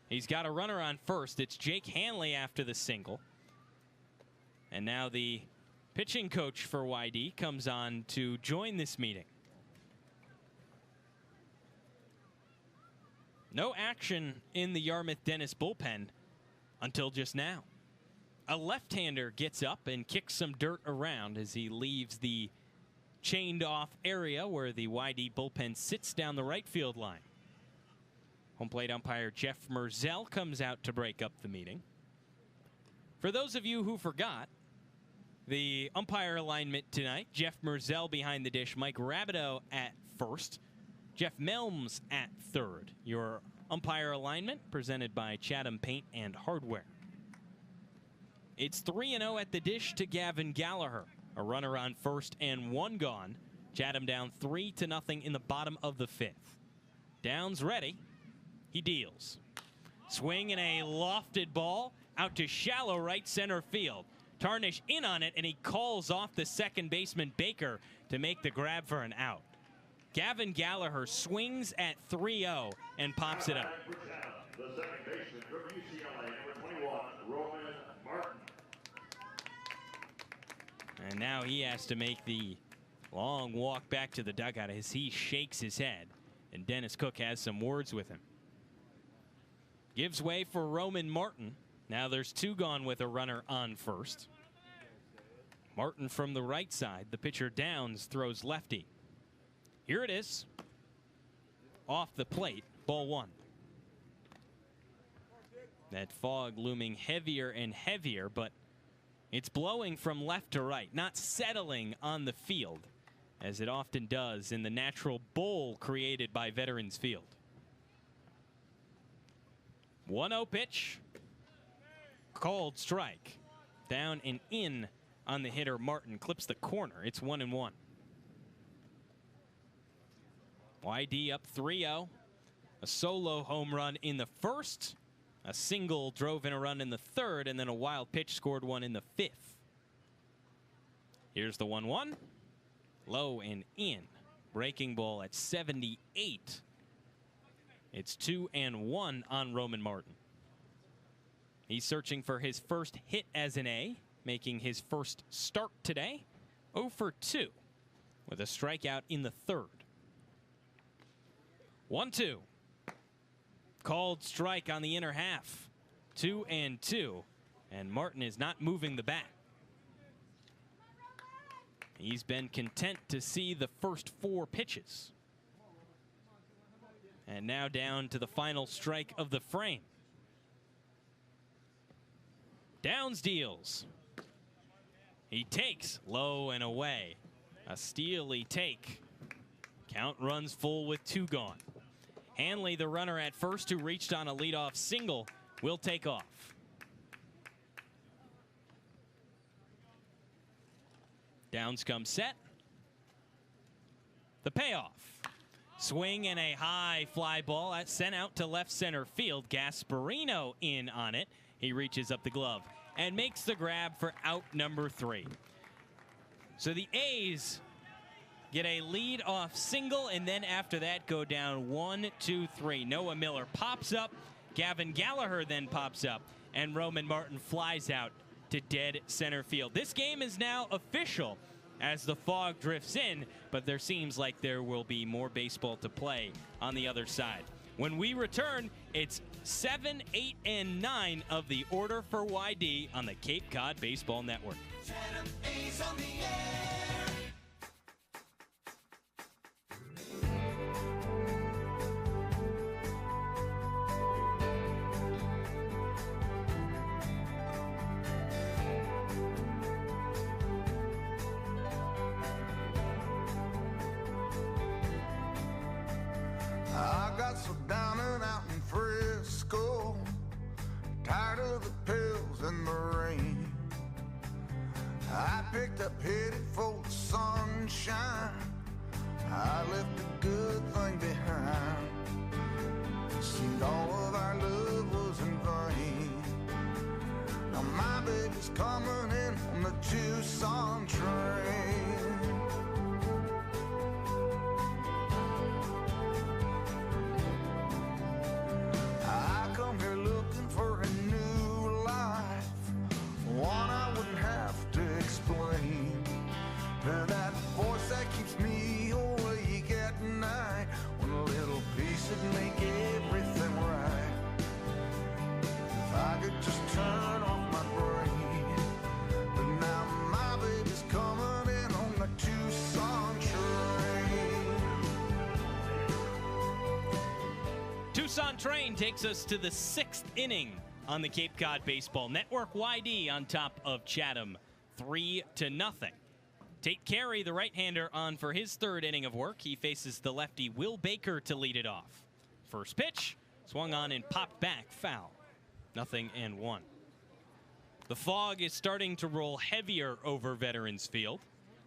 [SPEAKER 3] He's got a runner on first. It's Jake Hanley after the single. And now the pitching coach for YD comes on to join this meeting. No action in the Yarmouth-Dennis bullpen until just now. A left-hander gets up and kicks some dirt around as he leaves the chained-off area where the YD bullpen sits down the right field line. Home plate umpire Jeff Merzel comes out to break up the meeting. For those of you who forgot, the umpire alignment tonight, Jeff Merzel behind the dish, Mike Rabideau at first, Jeff Melms at third. Your umpire alignment presented by Chatham Paint and Hardware. It's 3-0 at the dish to Gavin Gallagher. A runner on first and 1 gone. Chatham down 3-0 in the bottom of the fifth. Downs ready. He deals. Swing and a lofted ball out to shallow right center field. Tarnish in on it, and he calls off the second baseman Baker to make the grab for an out. Gavin Gallagher swings at 3-0 and pops it up.
[SPEAKER 9] The second baseman from UCLA, number 21, Roman Martin.
[SPEAKER 3] And now he has to make the long walk back to the dugout as he shakes his head. And Dennis Cook has some words with him. Gives way for Roman Martin. Now there's 2 gone with a runner on first. Martin from the right side. The pitcher Downs throws lefty. Here it is. Off the plate. Ball 1. That fog looming heavier and heavier, but it's blowing from left to right, not settling on the field, as it often does in the natural bowl created by Veterans Field. 1-0 pitch. Called strike. Down and in on the hitter Martin. Clips the corner. It's 1-1. YD up 3-0. A solo home run in the first. A single drove in a run in the third, and then a wild pitch scored one in the fifth. Here's the 1-1. Low and in. Breaking ball at 78. It's 2-1 on Roman Martin. He's searching for his first hit as an A, making his first start today. 0 for 2 with a strikeout in the third. 1-2. Called strike on the inner half. 2-2. And Martin is not moving the bat. He's been content to see the first 4 pitches. And now down to the final strike of the frame. Downs deals. He takes low and away. A steely take. Count runs full with 2 gone. Hanley, the runner at first, who reached on a leadoff single, will take off. Downs comes set. The payoff. Swing and a high fly ball sent out to left center field. Gasparino in on it. He reaches up the glove and makes the grab for out number 3. So the A's get a lead-off single, and then after that go down 1-2-3. Noah Miller pops up. Gavin Gallagher then pops up, and Roman Martin flies out to dead center field. This game is now official as the fog drifts in, but there seems like there will be more baseball to play on the other side. When we return, it's 7, 8, and 9 of the Order for YD on the Cape Cod Baseball Network.
[SPEAKER 1] Chatham A's on the air.
[SPEAKER 7] I got so down and out in Frisco, tired of the pills and the rain. I picked up, headed for the sunshine. I left a good thing behind. Seemed all of our love was in vain. Now my baby's coming in on the Tucson train. I come here looking for a new life, one I wouldn't have to explain. To that voice that keeps me awake at night, when a little piece would make everything right. If I could just turn off my brain. But now my baby's coming in on the Tucson train.
[SPEAKER 3] Tucson Train takes us to the 6th inning on the Cape Cod Baseball Network. YD on top of Chatham, 3-0. Tate Carey, the right-hander, on for his 3rd inning of work. He faces the lefty Will Baker to lead it off. First pitch, swung on and popped back, foul. 0-1. The fog is starting to roll heavier over Veterans Field,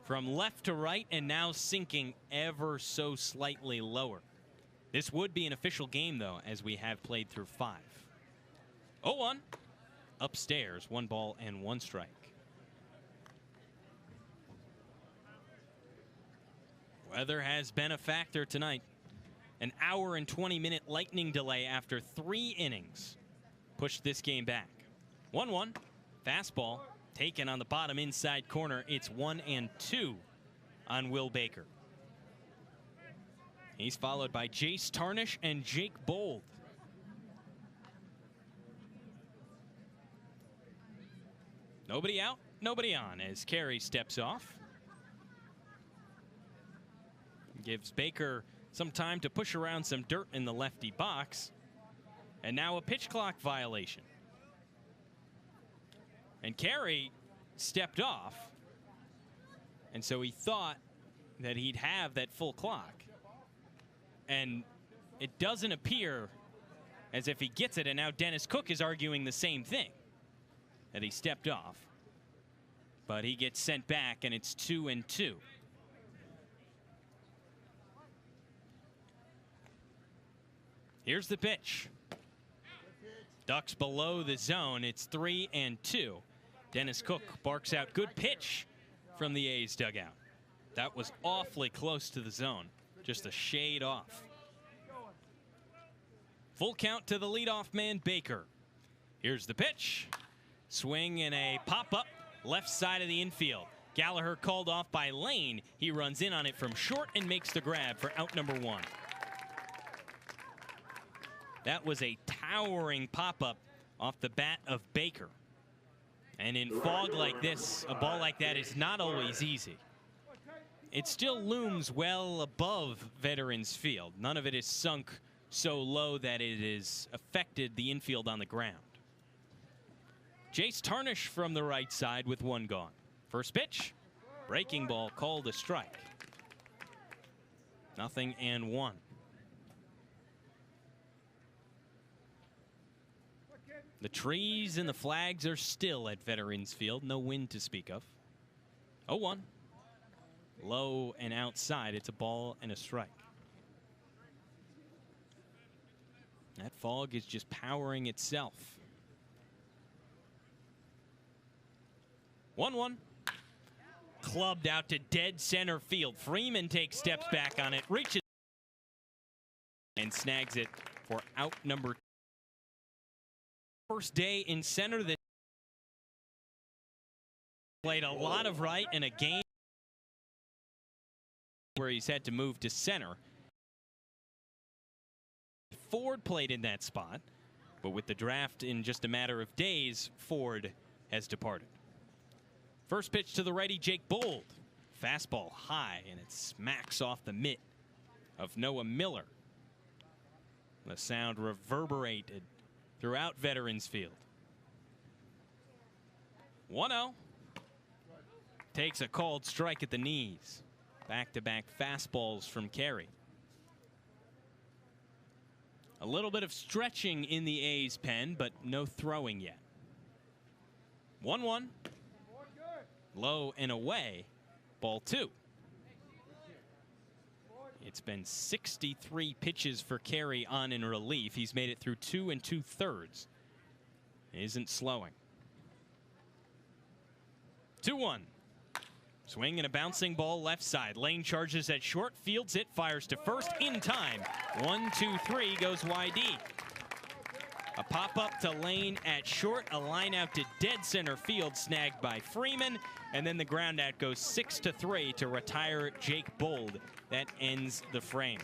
[SPEAKER 3] from left to right, and now sinking ever so slightly lower. This would be an official game, though, as we have played through 5. 0-1. Upstairs, 1 ball and 1 strike. Weather has been a factor tonight. An hour and 20-minute lightning delay after 3 innings pushed this game back. 1-1. Fastball taken on the bottom inside corner. It's 1-2 on Will Baker. He's followed by Jace Tarnish and Jake Bold. Nobody out, nobody on as Carey steps off. Gives Baker some time to push around some dirt in the lefty box. And now a pitch clock violation. And Carey stepped off. And so he thought that he'd have that full clock. And it doesn't appear as if he gets it. And now Dennis Cook is arguing the same thing, that he stepped off. But he gets sent back, and it's 2-2. Here's the pitch. Ducks below the zone. It's 3-2. Dennis Cook barks out. Good pitch from the A's dugout. That was awfully close to the zone. Just a shade off. Full count to the leadoff man, Baker. Here's the pitch. Swing and a pop-up left side of the infield. Gallagher called off by Lane. He runs in on it from short and makes the grab for out number 1. That was a towering pop-up off the bat of Baker. And in fog like this, a ball like that is not always easy. It still looms well above Veterans Field. None of it is sunk so low that it has affected the infield on the ground. Jace Tarnish from the right side with one gone. First pitch, breaking ball called a strike. 0-1. The trees and the flags are still at Veterans Field. No wind to speak of. 0-1. Low and outside. It's a ball and a strike. That fog is just powering itself. 1-1. Clubbed out to dead center field. Freeman takes steps back on it, reaches and snags it for out number 2. First day in center that played a lot of right in a game where he's had to move to center. Ford played in that spot, but with the draft in just a matter of days, Ford has departed. First pitch to the righty, Jake Bold. Fastball high, and it smacks off the mitt of Noah Miller. The sound reverberated throughout Veterans Field. 1-0. Takes a called strike at the knees. Back-to-back fastballs from Carey. A little bit of stretching in the A's pen, but no throwing yet. 1-1. Low and away. Ball 2. It's been 63 pitches for Carey on in relief. He's made it through 2 2/3. Isn't slowing. 2-1. Swing and a bouncing ball left side. Lane charges at short, fields it, fires to first in time. 1-2-3 goes YD. A pop-up to Lane at short, a line out to dead center field, snagged by Freeman, and then the ground out goes 6-3 to retire Jake Bold. That ends the frame.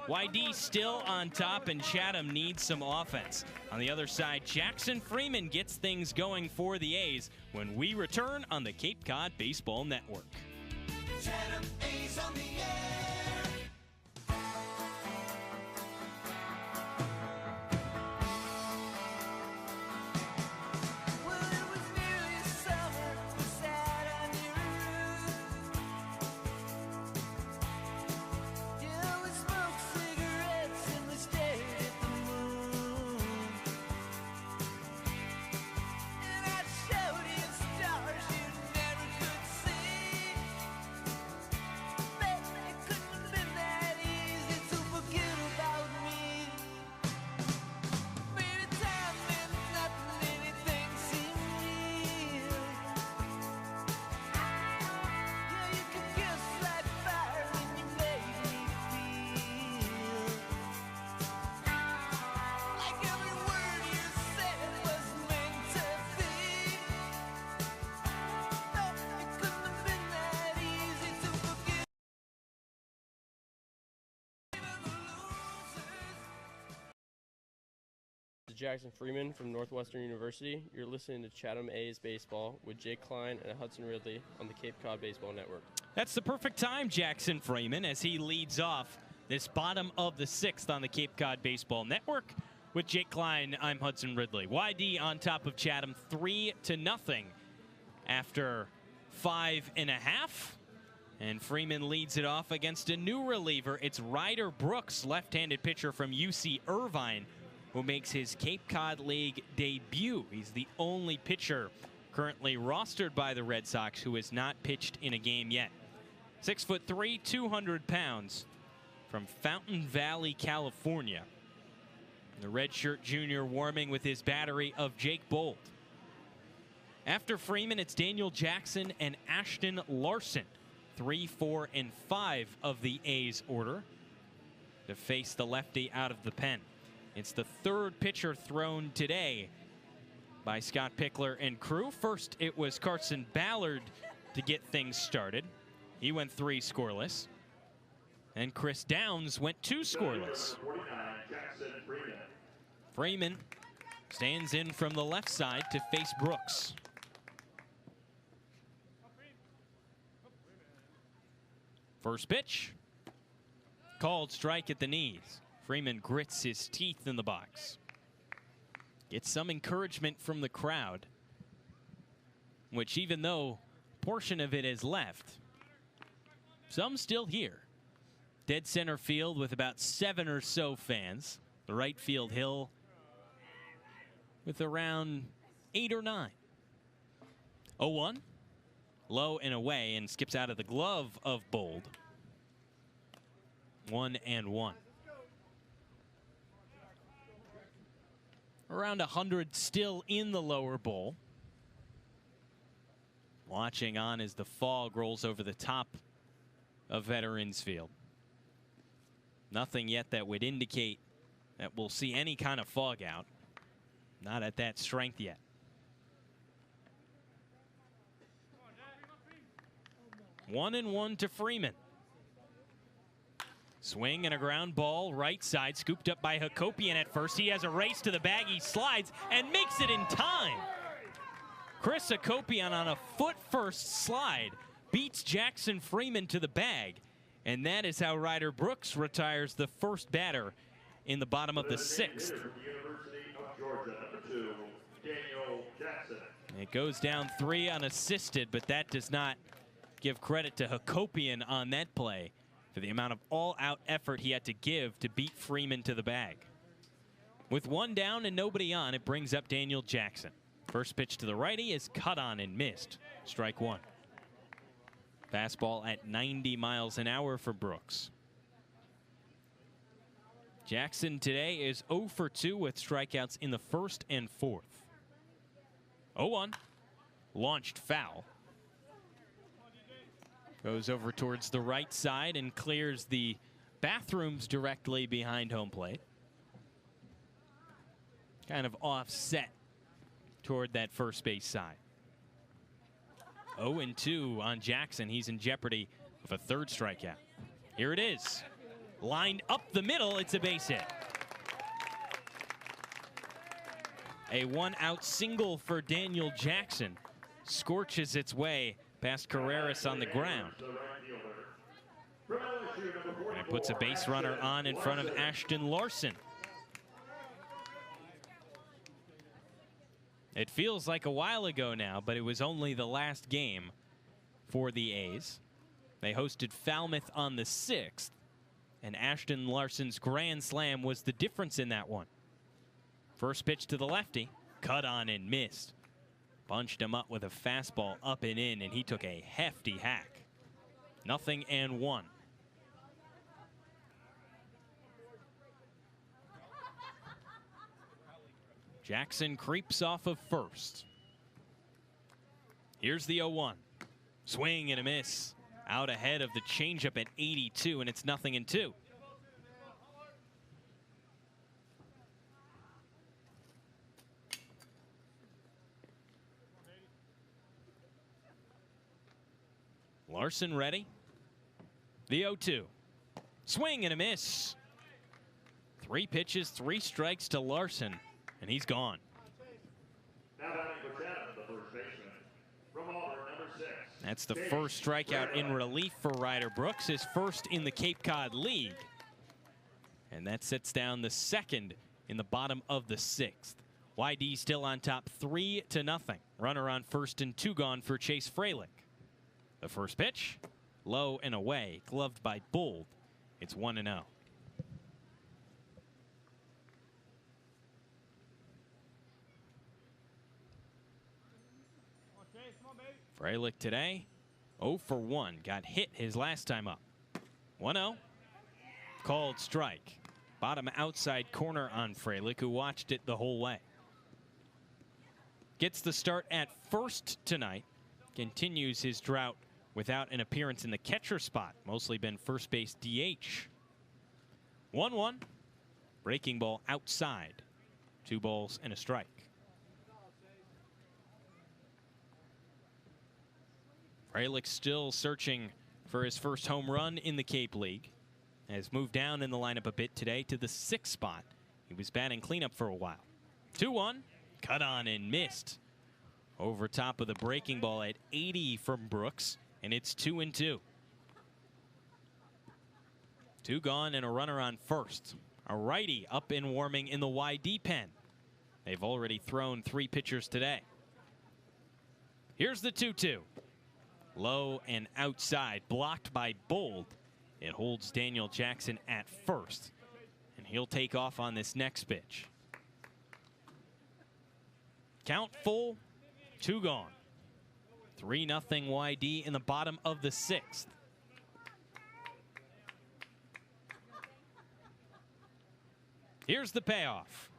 [SPEAKER 3] YD still on top, and Chatham needs some offense. On the other side, Jackson Freeman gets things going for the A's when we return on the Cape Cod Baseball Network.
[SPEAKER 1] Chatham A's on the air.
[SPEAKER 12] Jackson Freeman from Northwestern University. You're listening to Chatham A's Baseball with Jake Klein and Hudson Ridley on the Cape Cod Baseball Network.
[SPEAKER 3] That's the perfect time, Jackson Freeman, as he leads off this bottom of the 6th on the Cape Cod Baseball Network. With Jake Klein, I'm Hudson Ridley. YD on top of Chatham 3-0 after 5.5. And Freeman leads it off against a new reliever. It's Ryder Brooks, left-handed pitcher from UC Irvine, who makes his Cape Cod League debut. He's the only pitcher currently rostered by the Red Sox who has not pitched in a game yet. 6'3", 200 pounds, from Fountain Valley, California. The redshirt junior warming with his battery of Jake Bold. After Freeman, it's Daniel Jackson and Ashton Larson, 3, 4, and 5 of the A's order, to face the lefty out of the pen. It's the third pitcher thrown today by Scott Pickler and crew. First, it was Carson Ballard to get things started. He went 3 scoreless. And Chris Downs went 2 scoreless. Freeman stands in from the left side to face Brooks. First pitch. Called strike at the knees. Freeman grits his teeth in the box. Gets some encouragement from the crowd, which, even though a portion of it is left, some still here. Dead center field with about 7 or so fans. The right field hill with around 8 or 9. 0-1. Low and away, and skips out of the glove of Bold. 1-1. Around 100 still in the lower bowl. Watching on as the fog rolls over the top of Veterans Field. Nothing yet that would indicate that we'll see any kind of fog out. Not at that strength yet. One and one to Freeman. Swing and a ground ball right side, scooped up by Hakopian at first. He has a race to the bag. He slides and makes it in time. Chris Hakopian on a foot-first slide beats Jackson Freeman to the bag. And that is how Ryder Brooks retires the first batter in the bottom of the 6th. It goes down 3 unassisted, but that does not give credit to Hakopian on that play for the amount of all-out effort he had to give to beat Freeman to the bag. With 1 down and nobody on, it brings up Daniel Jackson. First pitch to the righty is cut on and missed. Strike 1. Fastball at 90 miles an hour for Brooks. Jackson today is 0 for 2 with strikeouts in the 1st and 4th. 0-1. Launched foul. Goes over towards the right side and clears the bathrooms directly behind home plate. Kind of offset toward that first base side. 0-2 on Jackson. He's in jeopardy of a 3rd strikeout. Here it is. Lined up the middle. It's a base hit. A 1-out single for Daniel Jackson. Scorches its way past Carreras on the ground. And it puts a base runner on in front of Ashton Larson. It feels like a while ago now, but it was only the last game for the A's. They hosted Falmouth on the 6th, and Ashton Larson's grand slam was the difference in that one. First pitch to the lefty, cut on and missed. Bunched him up with a fastball up and in, and he took a hefty hack. 0-1. Jackson creeps off of first. Here's the 0-1. Swing and a miss. Out ahead of the changeup at 82, and it's 0-2. Larson ready. The 0-2. Swing and a miss. 3 pitches, 3 strikes to Larson, and he's gone.
[SPEAKER 9] Now batting for Chatham, the first baseman. From Auburn, number 6.
[SPEAKER 3] That's the first strikeout in relief for Ryder Brooks, his first in the Cape Cod League. And that sets down the 2nd in the bottom of the 6th. YD still on top 3-0. Runner on first and 2 gone for Chase Freilich. The first pitch, low and away, gloved by Bold. It's 1-0. Freilich today, 0 for 1. Got hit his last time up. 1-0. Called strike. Bottom outside corner on Freilich, who watched it the whole way. Gets the start at first tonight. Continues his drought without an appearance in the catcher spot. Mostly been first base DH. 1-1. Breaking ball outside. 2 balls and a strike. Freilich still searching for his first home run in the Cape League. Has moved down in the lineup a bit today to the 6th spot. He was batting cleanup for a while. 2-1. Cut on and missed. Over top of the breaking ball at 80 from Brooks, and it's 2-2. 2 gone and a runner on first. A righty up and warming in the YD pen. They've already thrown 3 pitchers today. Here's the 2-2. Low and outside, blocked by Bold. It holds Daniel Jackson at first, and he'll take off on this next pitch. Count full, 2 gone. 3-0 YD in the bottom of the 6th. Here's the payoff.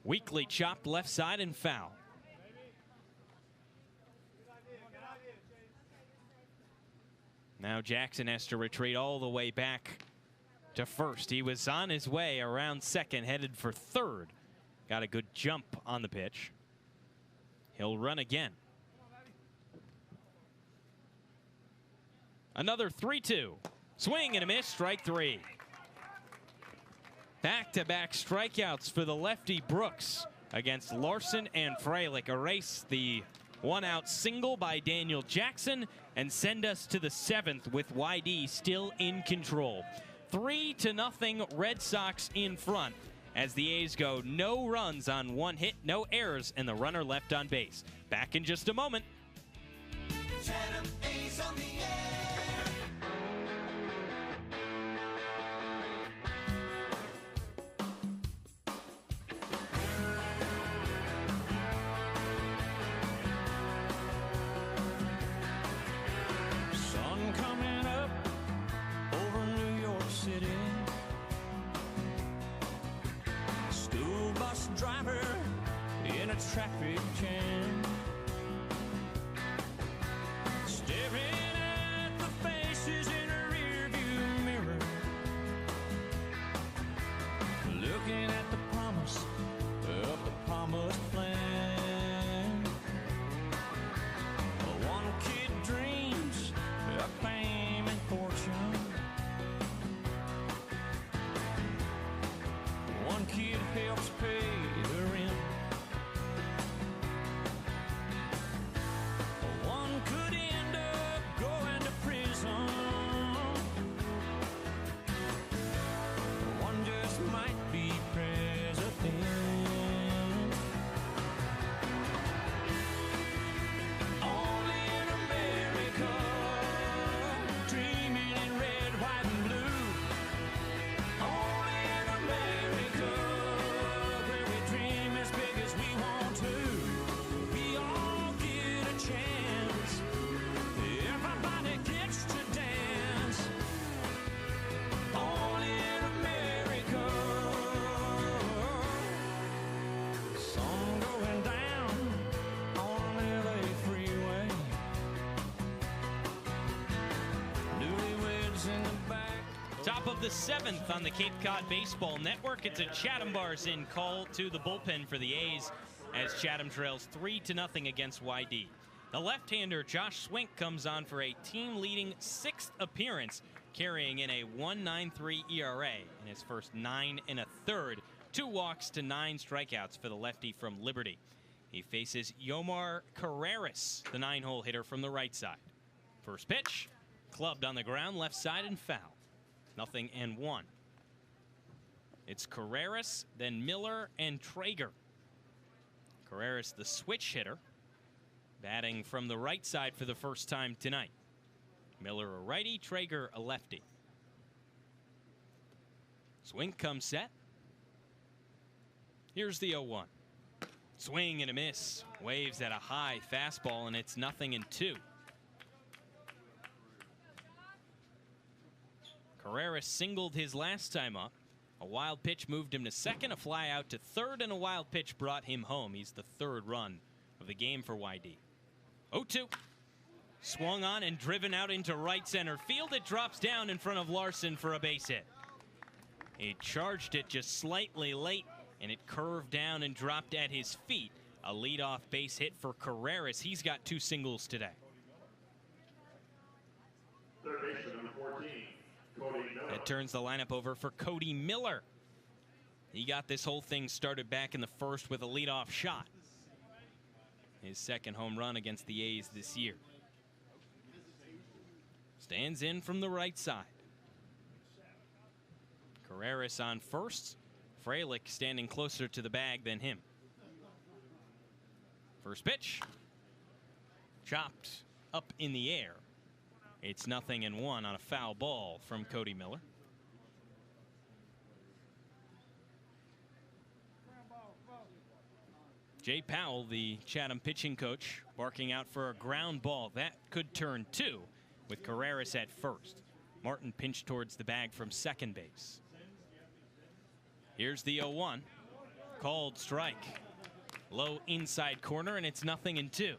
[SPEAKER 3] Weakly chopped left side and foul. Now Jackson has to retreat all the way back to first. He was on his way around second, headed for third. Got a good jump on the pitch. He'll run again. Another 3-2. Swing and a miss, strike 3. Back-to-back strikeouts for the lefty Brooks against Larson and Freilich. Erase the one-out single by Daniel Jackson and send us to the 7th with YD still in control. 3-0 Red Sox in front as the A's go no runs on 1 hit, no errors, and the runner left on base. Back in just a moment.
[SPEAKER 1] Chatham A's on the air.
[SPEAKER 8] Sun coming up over New York City. School bus driver in a traffic jam. Staring at the faces in a rearview mirror. Looking at the promise of the promised land. One kid dreams of fame and fortune. One kid helps pay the rent. One could end up going to prison. One just might be president. Only in America, dreaming in red, white, and blue. Only in America, where we dream as big as we want to. We all get a chance. Everybody gets to dance. Only in America. Sun going down on an LA freeway. Newlyweds in the back.
[SPEAKER 3] Top of the 7th on the Cape Cod Baseball Network. It's a Chatham Bars in call to the bullpen for the A's as Chatham trails 3-0 against YD. The left-hander Josh Swink comes on for a team-leading 6th appearance, carrying in a 1.93 ERA in his first 9 1/3. 2 walks to 9 strikeouts for the lefty from Liberty. He faces Yomar Carreras, the 9-hole hitter from the right side. First pitch, clubbed on the ground, left side, and foul. 0-1. It's Carreras, then Miller and Traeger. Carreras, the switch hitter, batting from the right side for the first time tonight. Miller a righty, Traeger a lefty. Swing comes set. Here's the 0-1. Swing and a miss. Waves at a high fastball, and it's 0-2. Carreras singled his last time up. A wild pitch moved him to second, a fly out to third, and a wild pitch brought him home. He's the 3rd run of the game for YD. 0-2. Swung on and driven out into right center field. It drops down in front of Larson for a base hit. He charged it just slightly late, and it curved down and dropped at his feet. A leadoff base hit for Carreras. He's got 2 singles today.
[SPEAKER 9] Third baseman, number 14, Cody Miller.
[SPEAKER 3] That turns the lineup over for Cody Miller. He got this whole thing started back in the first with a leadoff shot. His second home run against the A's this year. Stands in from the right side. Carreras on first. Frelick standing closer to the bag than him. First pitch. Chopped up in the air. It's 0-1 on a foul ball from Cody Miller. Jay Powell, the Chatham pitching coach, barking out for a ground ball. That could turn 2 with Carreras at first. Martin pinched towards the bag from second base. Here's the 0-1. Called strike. Low inside corner, and it's 0-2.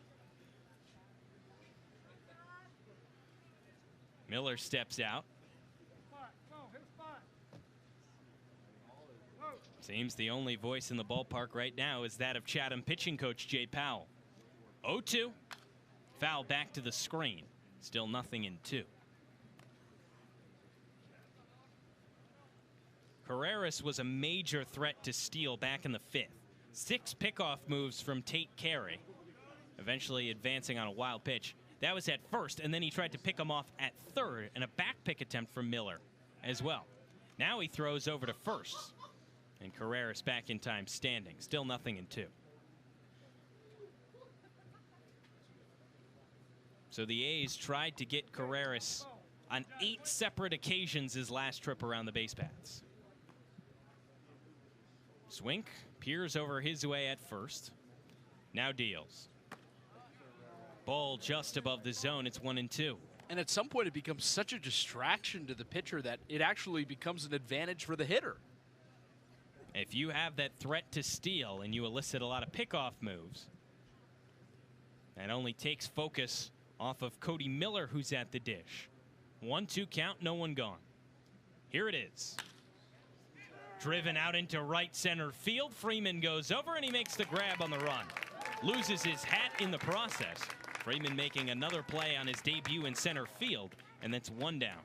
[SPEAKER 3] Miller steps out. Seems the only voice in the ballpark right now is that of Chatham pitching coach Jay Powell. 0-2. Foul back to the screen. Still 0-2. Carreras was a major threat to steal back in the 5th. 6 pickoff moves from Tate Carey, eventually advancing on a wild pitch. That was at first, and then he tried to pick him off at third, and a back pick attempt from Miller as well. Now he throws over to first, and Carreras back in time standing. Still 0-2. So the A's tried to get Carreras on 8 separate occasions his last trip around the base paths. Swink peers over his way at first. Now deals. Ball just above the zone. It's 1-2.
[SPEAKER 2] And at some point, it becomes such a distraction to the pitcher that it actually becomes an advantage for the hitter.
[SPEAKER 3] If you have that threat to steal and you elicit a lot of pickoff moves, that only takes focus off of Cody Miller, who's at the dish. 1-2 count, no one gone. Here it is. Driven out into right center field. Freeman goes over and he makes the grab on the run. Loses his hat in the process. Freeman making another play on his debut in center field, and that's 1 down.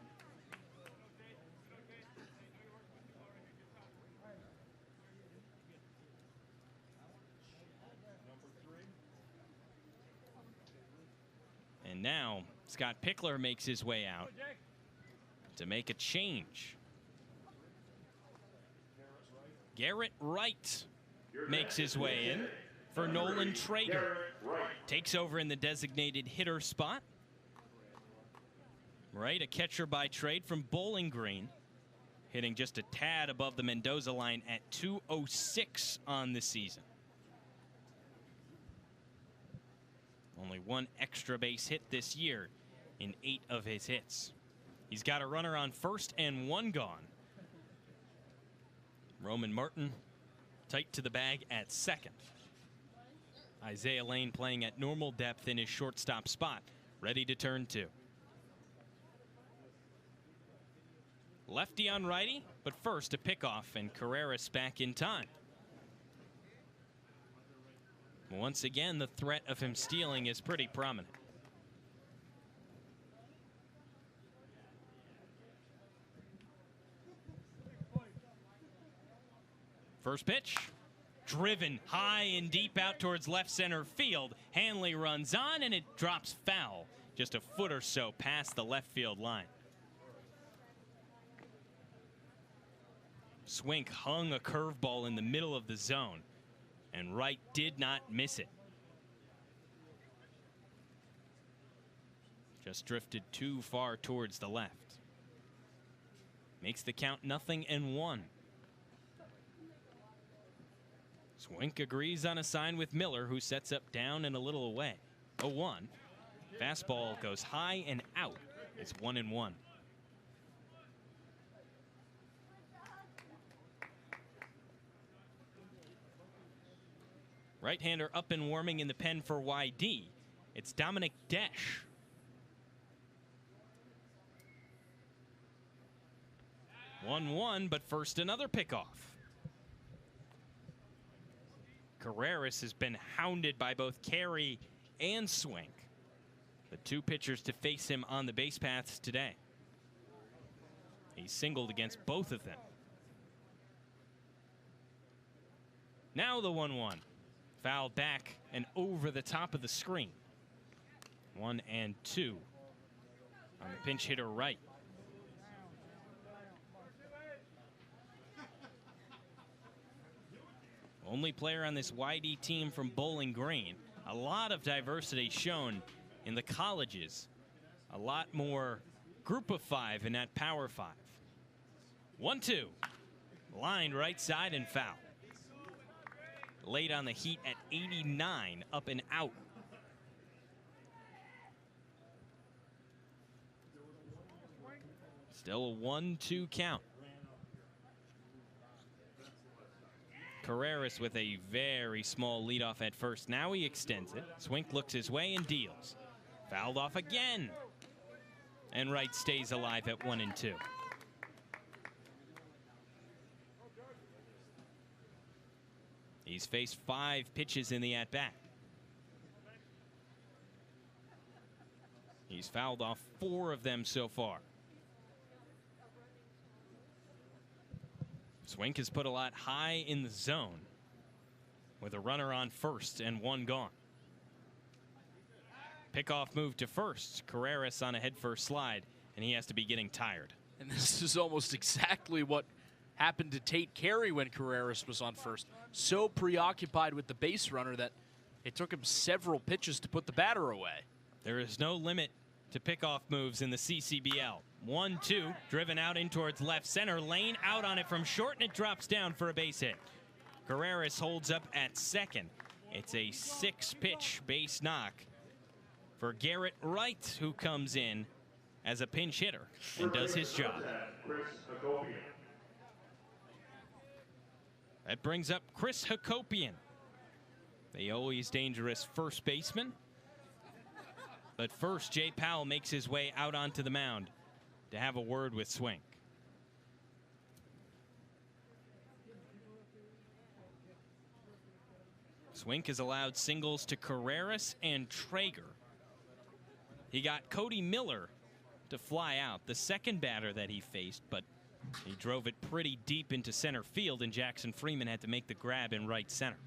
[SPEAKER 3] And now Scott Pickler makes his way out to make a change. Garrett Wright makes his way in for Nolan Traeger. Takes over in the designated hitter spot. Wright, a catcher by trade from Bowling Green, hitting just a tad above the Mendoza line at .206 on the season. Only 1 extra base hit this year in 8 of his hits. He's got a runner on first and 1 gone. Roman Martin tight to the bag at second. Isaiah Lane playing at normal depth in his shortstop spot, ready to turn 2. Lefty on righty, but first a pickoff, and Carreras back in time. Once again, the threat of him stealing is pretty prominent. First pitch, driven high and deep out towards left center field. Hanley runs on and it drops foul, just a foot or so past the left field line. Swink hung a curveball in the middle of the zone, and Wright did not miss it. Just drifted too far towards the left. Makes the count 0-1. Swink agrees on a sign with Miller, who sets up down and a little away. 0-1. Fastball goes high and out. It's 1-1. Right-hander up and warming in the pen for YD. It's Dominic Desch. One, but first another pickoff. Carreras has been hounded by both Carey and Swink, the 2 pitchers to face him on the base paths today. He singled against both of them. Now the 1-1. Foul back and over the top of the screen. 1-2 on the pinch hitter right. Only player on this YD team from Bowling Green. A lot of diversity shown in the colleges. A lot more group of 5 in that power 5. 1-2. Lined right side and foul. Late on the heat at 89, up and out. Still a 1-2 count. Carreras with a very small leadoff at first. Now he extends it. Swink looks his way and deals. Fouled off again. And Wright stays alive at 1-2. He's faced 5 pitches in the at-bat. He's fouled off 4 of them so far. Swink has put a lot high in the zone with a runner on first and 1 gone. Pickoff move to first. Carreras on a head-first slide, and he has to be getting tired.
[SPEAKER 2] And this is almost exactly what happened to Tate Carey when Carreras was on first. So preoccupied with the base runner that it took him several pitches to put the batter away.
[SPEAKER 3] There is no limit to pickoff moves in the CCBL. 1-2, driven out in towards left center. Lane out on it from short, and it drops down for a base hit. Carreras holds up at second. It's a 6-pitch base knock for Garrett Wright, who comes in as a pinch hitter and does his job. That brings up Chris Hakopian, the always dangerous first baseman. But first, Jay Powell makes his way out onto the mound to have a word with Swink. Swink has allowed singles to Carreras and Traeger. He got Cody Miller to fly out, the second batter that he faced, but he drove it pretty deep into center field, and Jackson Freeman had to make the grab in right center.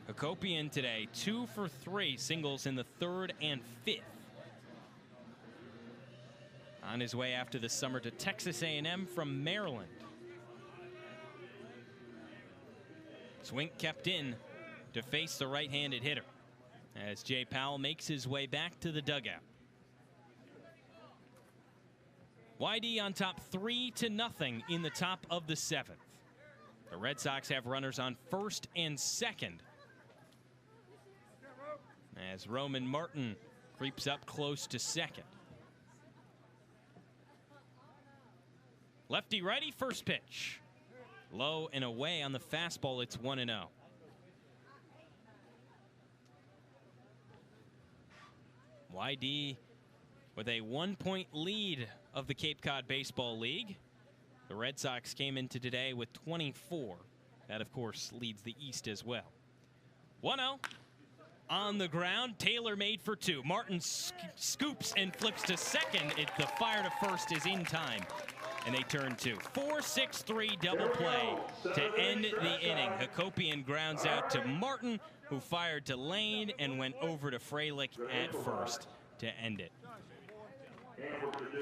[SPEAKER 3] Hakopian today, 2 for 3 singles in the 3rd and 5th. On his way after the summer to Texas A&M from Maryland. Swink kept in to face the right-handed hitter as Jay Powell makes his way back to the dugout. YD on top 3-0 in the top of the 7th. The Red Sox have runners on first and second as Roman Martin creeps up close to second. Lefty righty first pitch. Low and away on the fastball. It's 1-0. YD with a 1-point lead of the Cape Cod Baseball League. The Red Sox came into today with 24. That, of course, leads the East as well. 1-0 on the ground. Taylor made for 2. Martin scoops and flips to second. The fire to first is in time, and they turn 2. 4-6-3 double play to end the inning. Hakopian grounds out to Martin, who fired to Lane and went over to Freilich at first to end it.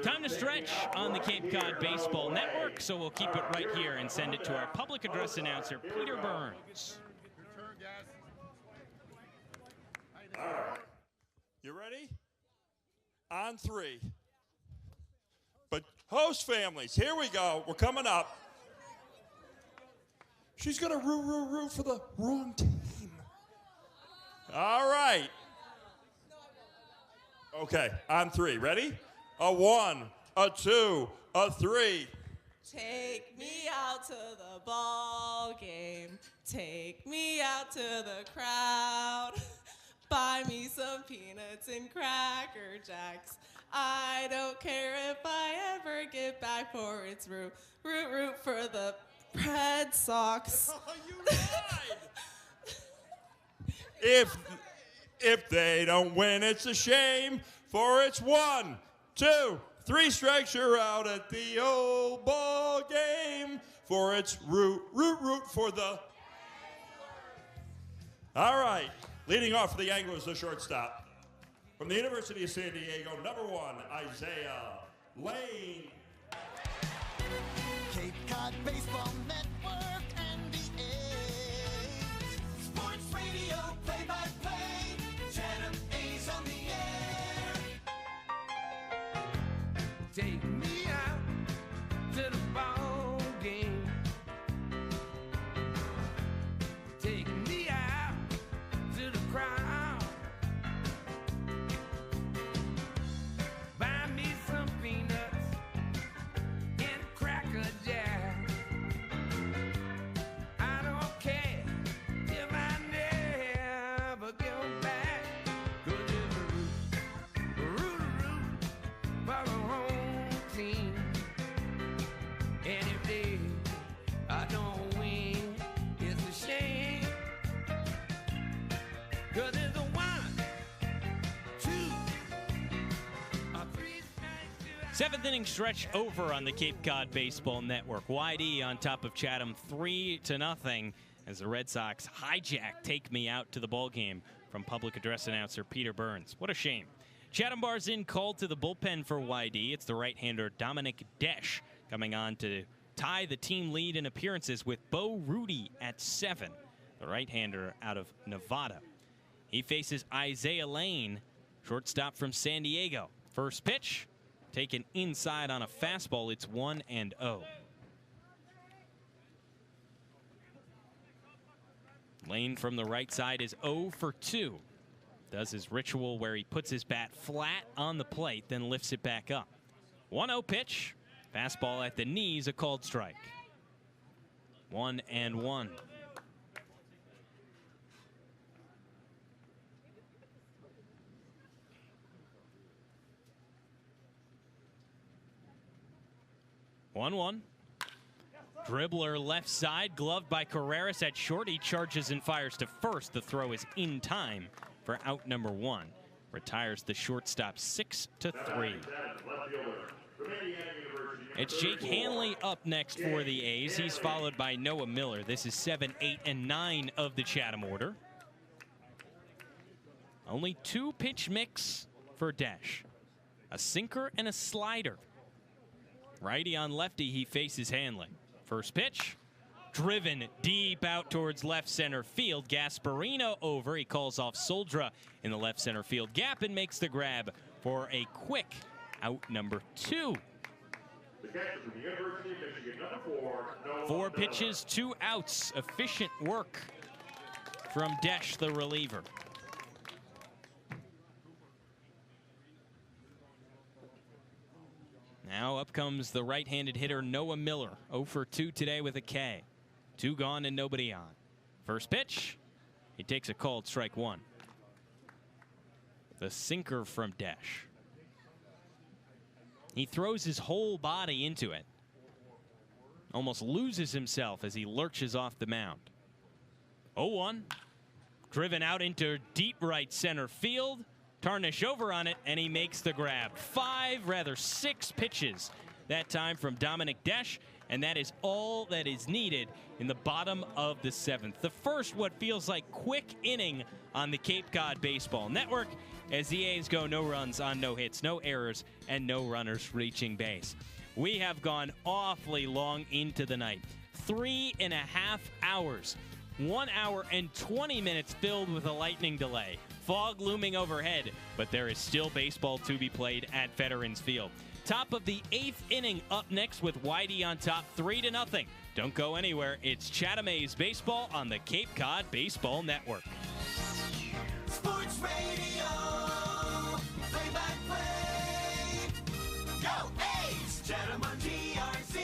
[SPEAKER 3] Time to stretch on the Cape Cod Baseball Network, so we'll keep it right here and send it to our public address announcer, Peter Burns.
[SPEAKER 9] All right. You ready? On 3. But host families, here we go. We're coming up. She's going to root for the wrong team. All right. Okay, on 3. Ready? A 1, a 2, a 3.
[SPEAKER 10] Take me out to the ball game. Take me out to the crowd. Buy me some peanuts and Cracker Jacks. I don't care if I ever get back, for it's root for the Red Sox.
[SPEAKER 9] You lied. If they don't win, it's a shame, for it's 1, 2, 3 strikes, you're out at the old ball game. for its root for the... All right, leading off for the Anglers, the shortstop. From the University of San Diego, number 1, Isaiah Lane.
[SPEAKER 1] Cape Cod Baseball Network and the A's. Sports radio, play-by-play. Chatham A's on the air.
[SPEAKER 15] Take me out to the ball game. Take me out to the crowd. Buy me some peanuts and Cracker Jack. I don't care if I never go back. 'Cause it's a root for the home team. And if they don't win, it's a shame. 'Cause it's a 1, 2, a 3 strikes.
[SPEAKER 3] Seventh inning stretch over on the Cape Cod Baseball Network. YD on top of Chatham 3-0 as the Red Sox hijack Take Me Out to the ball game from public address announcer Peter Burns. What a shame. Chatham bars in called to the bullpen for YD. It's the right-hander Dominic Desch coming on to tie the team lead in appearances with Bo Rudy at 7, the right-hander out of Nevada. He faces Isaiah Lane, shortstop from San Diego. First pitch, taken inside on a fastball. It's 1-0. Lane from the right side is 0 for 2. Does his ritual where he puts his bat flat on the plate, then lifts it back up. 1-0 pitch. Fastball at the knees, a called strike. 1-1. Dribbler left side, gloved by Carreras at short. He charges and fires to first. The throw is in time for out number 1. Retires the shortstop 6-3. It's Jake Hanley up next for the A's. He's followed by Noah Miller. This is 7, 8, and 9 of the Chatham order. Only 2 pitch mix for Desch. A sinker and a slider. Righty on lefty, he faces Hanley. First pitch, driven deep out towards left center field. Gasparino over. He calls off Soldra in the left center field gap and makes the grab for a quick out number 2. 4 pitches, 2 outs. Efficient work from Desch, the reliever. Now up comes the right-handed hitter Noah Miller. 0 for 2 today with a K. 2 gone and nobody on. First pitch, he takes a called strike 1. The sinker from Desch. He throws his whole body into it. Almost loses himself as he lurches off the mound. 0-1. Driven out into deep right center field. Tarnish over on it, and he makes the grab. 6 pitches that time from Dominic Desch, and that is all that is needed in the bottom of the 7th. The first what feels like quick inning on the Cape Cod Baseball Network as the A's go no runs on no hits, no errors, and no runners reaching base. We have gone awfully long into the night. 3.5 hours. 1 hour and 20 minutes filled with a lightning delay. Fog looming overhead, but there is still baseball to be played at Veterans Field. Top of the 8th inning up next with YD on top 3-0. Don't go anywhere. It's Chatham A's baseball on the Cape Cod Baseball Network.
[SPEAKER 1] Sports Radio, play-by-play. Go A's! Chatham on GRC.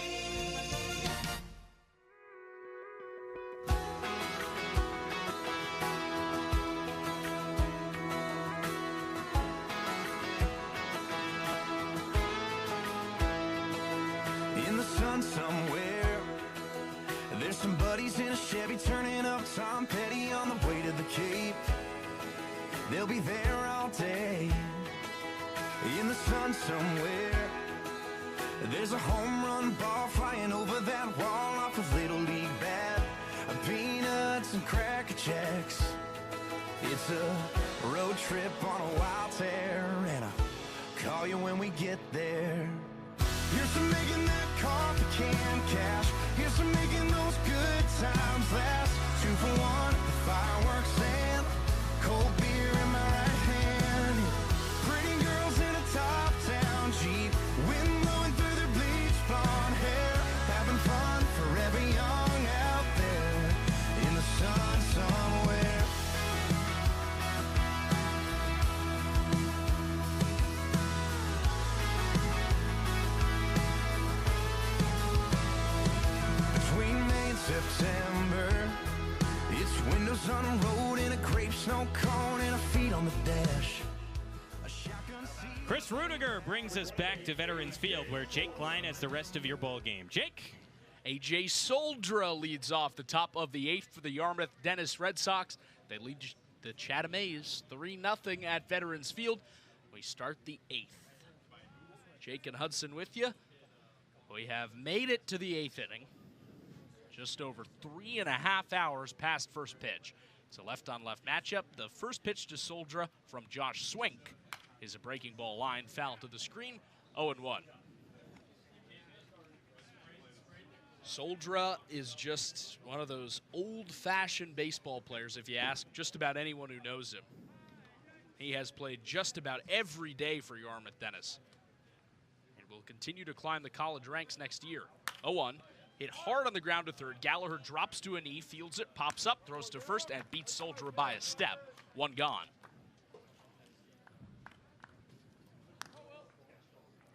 [SPEAKER 7] In the sun somewhere, there's some buddies in a Chevy turning up Tom Petty on the way to the Cape. They'll be there all day. In the sun somewhere, there's a home run ball flying over that wall off a little league bat, peanuts and Cracker Jacks. It's a road trip on a wild tear, and I'll call you when we get there. Here's to making that coffee can cash. Here's to making those good times last. 2 for 1, the fireworks and cold beer in my right hand. Pretty girls in a top-town Jeep, wind blowing through their bleached blonde hair, having fun forever young out there in the sun somewhere. Between May and September, it's windows on a road and a grape snow cone and a feet on the dash.
[SPEAKER 3] Chris Rudiger brings us back to Veterans Field, where Jake Klein has the rest of your ball game. Jake?
[SPEAKER 2] A.J. Soldra leads off the top of the 8th for the Yarmouth-Dennis Red Sox. They lead the Chatham A's 3-0 at Veterans Field. We start the 8th. Jake and Hudson with you. We have made it to the 8th inning. Just over 3.5 hours past first pitch. It's a left-on-left matchup. The first pitch to Soldra from Josh Swink is a breaking ball line, foul to the screen, 0-1. Soldra is just one of those old-fashioned baseball players, if you ask just about anyone who knows him. He has played just about every day for Yarmouth-Dennis and will continue to climb the college ranks next year. 0-1. Hit hard on the ground to third. Gallagher drops to a knee, fields it, pops up, throws to first, and beats Soldra by a step. 1 gone.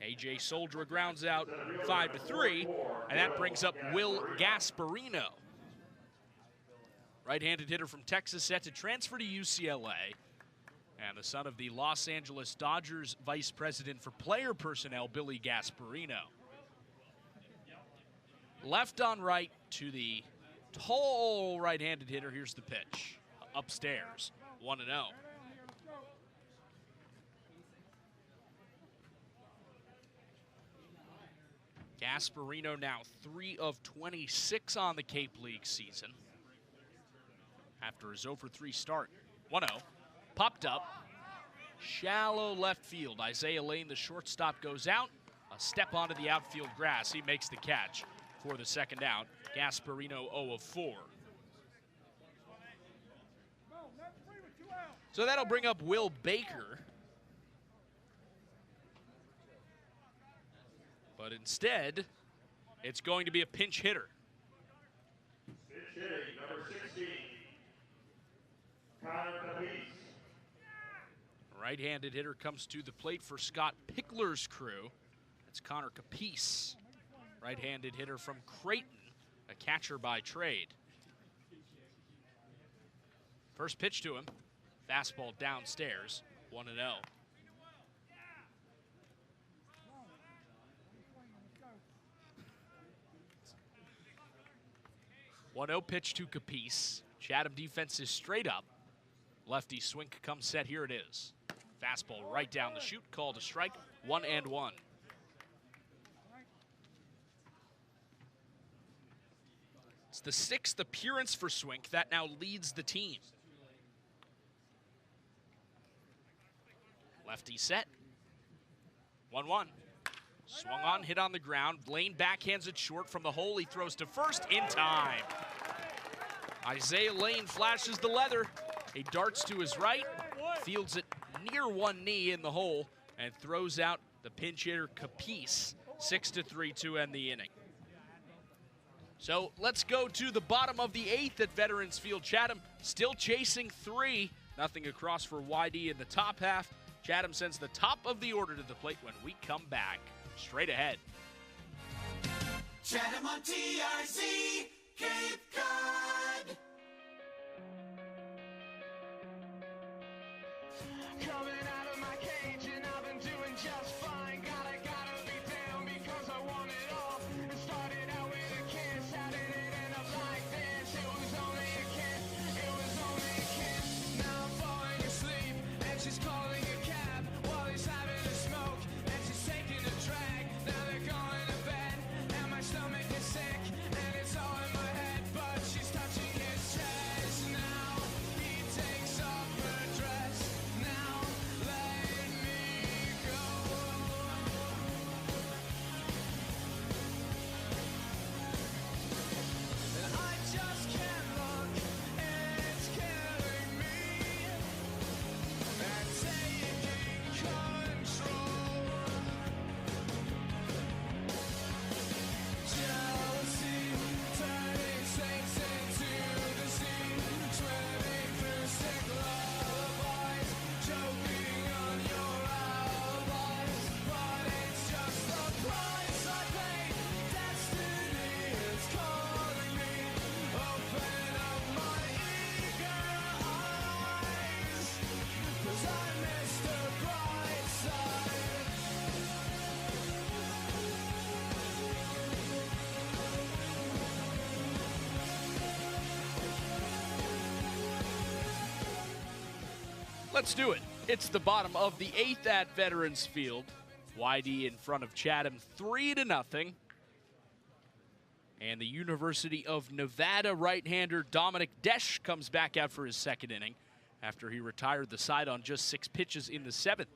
[SPEAKER 2] A.J. Soldra grounds out 5-3, and that brings up Will Gasparino. Right-handed hitter from Texas, set to transfer to UCLA, and the son of the Los Angeles Dodgers vice president for player personnel, Billy Gasparino. Left on right to the tall right-handed hitter. Here's the pitch. Upstairs, 1-0. Gasparino now 3 of 26 on the Cape League season after his 0-for-3 start. 1-0, popped up, shallow left field. Isaiah Lane, the shortstop, goes out. A step onto the outfield grass. He makes the catch for the second out. Gasparino 0 of 4. So that'll bring up Will Baker. But instead, it's going to be a pinch hitter.
[SPEAKER 9] Pinch hitting, number 16, Connor Capice.
[SPEAKER 2] Right-handed hitter comes to the plate for Scott Pickler's crew. That's Connor Capice. Right-handed hitter from Creighton, a catcher by trade. First pitch to him, fastball downstairs, 1-0. 1-0 pitch to Capice. Chatham defense is straight up. Lefty Swink comes set. Here it is. Fastball right down the chute, called a strike, 1-1. It's the 6th appearance for Swink. That now leads the team. Lefty set. 1-1. Swung on, hit on the ground. Lane backhands it short from the hole. He throws to first in time. Isaiah Lane flashes the leather. He darts to his right, fields it near one knee in the hole, and throws out the pinch hitter Capice. 6-3 to end the inning. So let's go to the bottom of the 8th at Veterans Field. Chatham still chasing 3. Nothing across for YD in the top half. Chatham sends the top of the order to the plate when we come back. Straight ahead.
[SPEAKER 1] Chatham on TRC, Cape Cod.
[SPEAKER 8] Coming out of my cage and I've been doing just fine. Gotta be down because I want it all. It started out with a kiss. How did it end up like this? It was only a kiss. It was only a kiss. Now I'm falling asleep and she's calling a cab while he's having a smoke and she's taking a drag. Now they're going to bed and my stomach is sick and it's all
[SPEAKER 2] Let's do it. It's the bottom of the 8th at Veterans Field. YD in front of Chatham 3-0. And the University of Nevada right-hander Dominic Desch comes back out for his second inning after he retired the side on just 6 pitches in the 7th.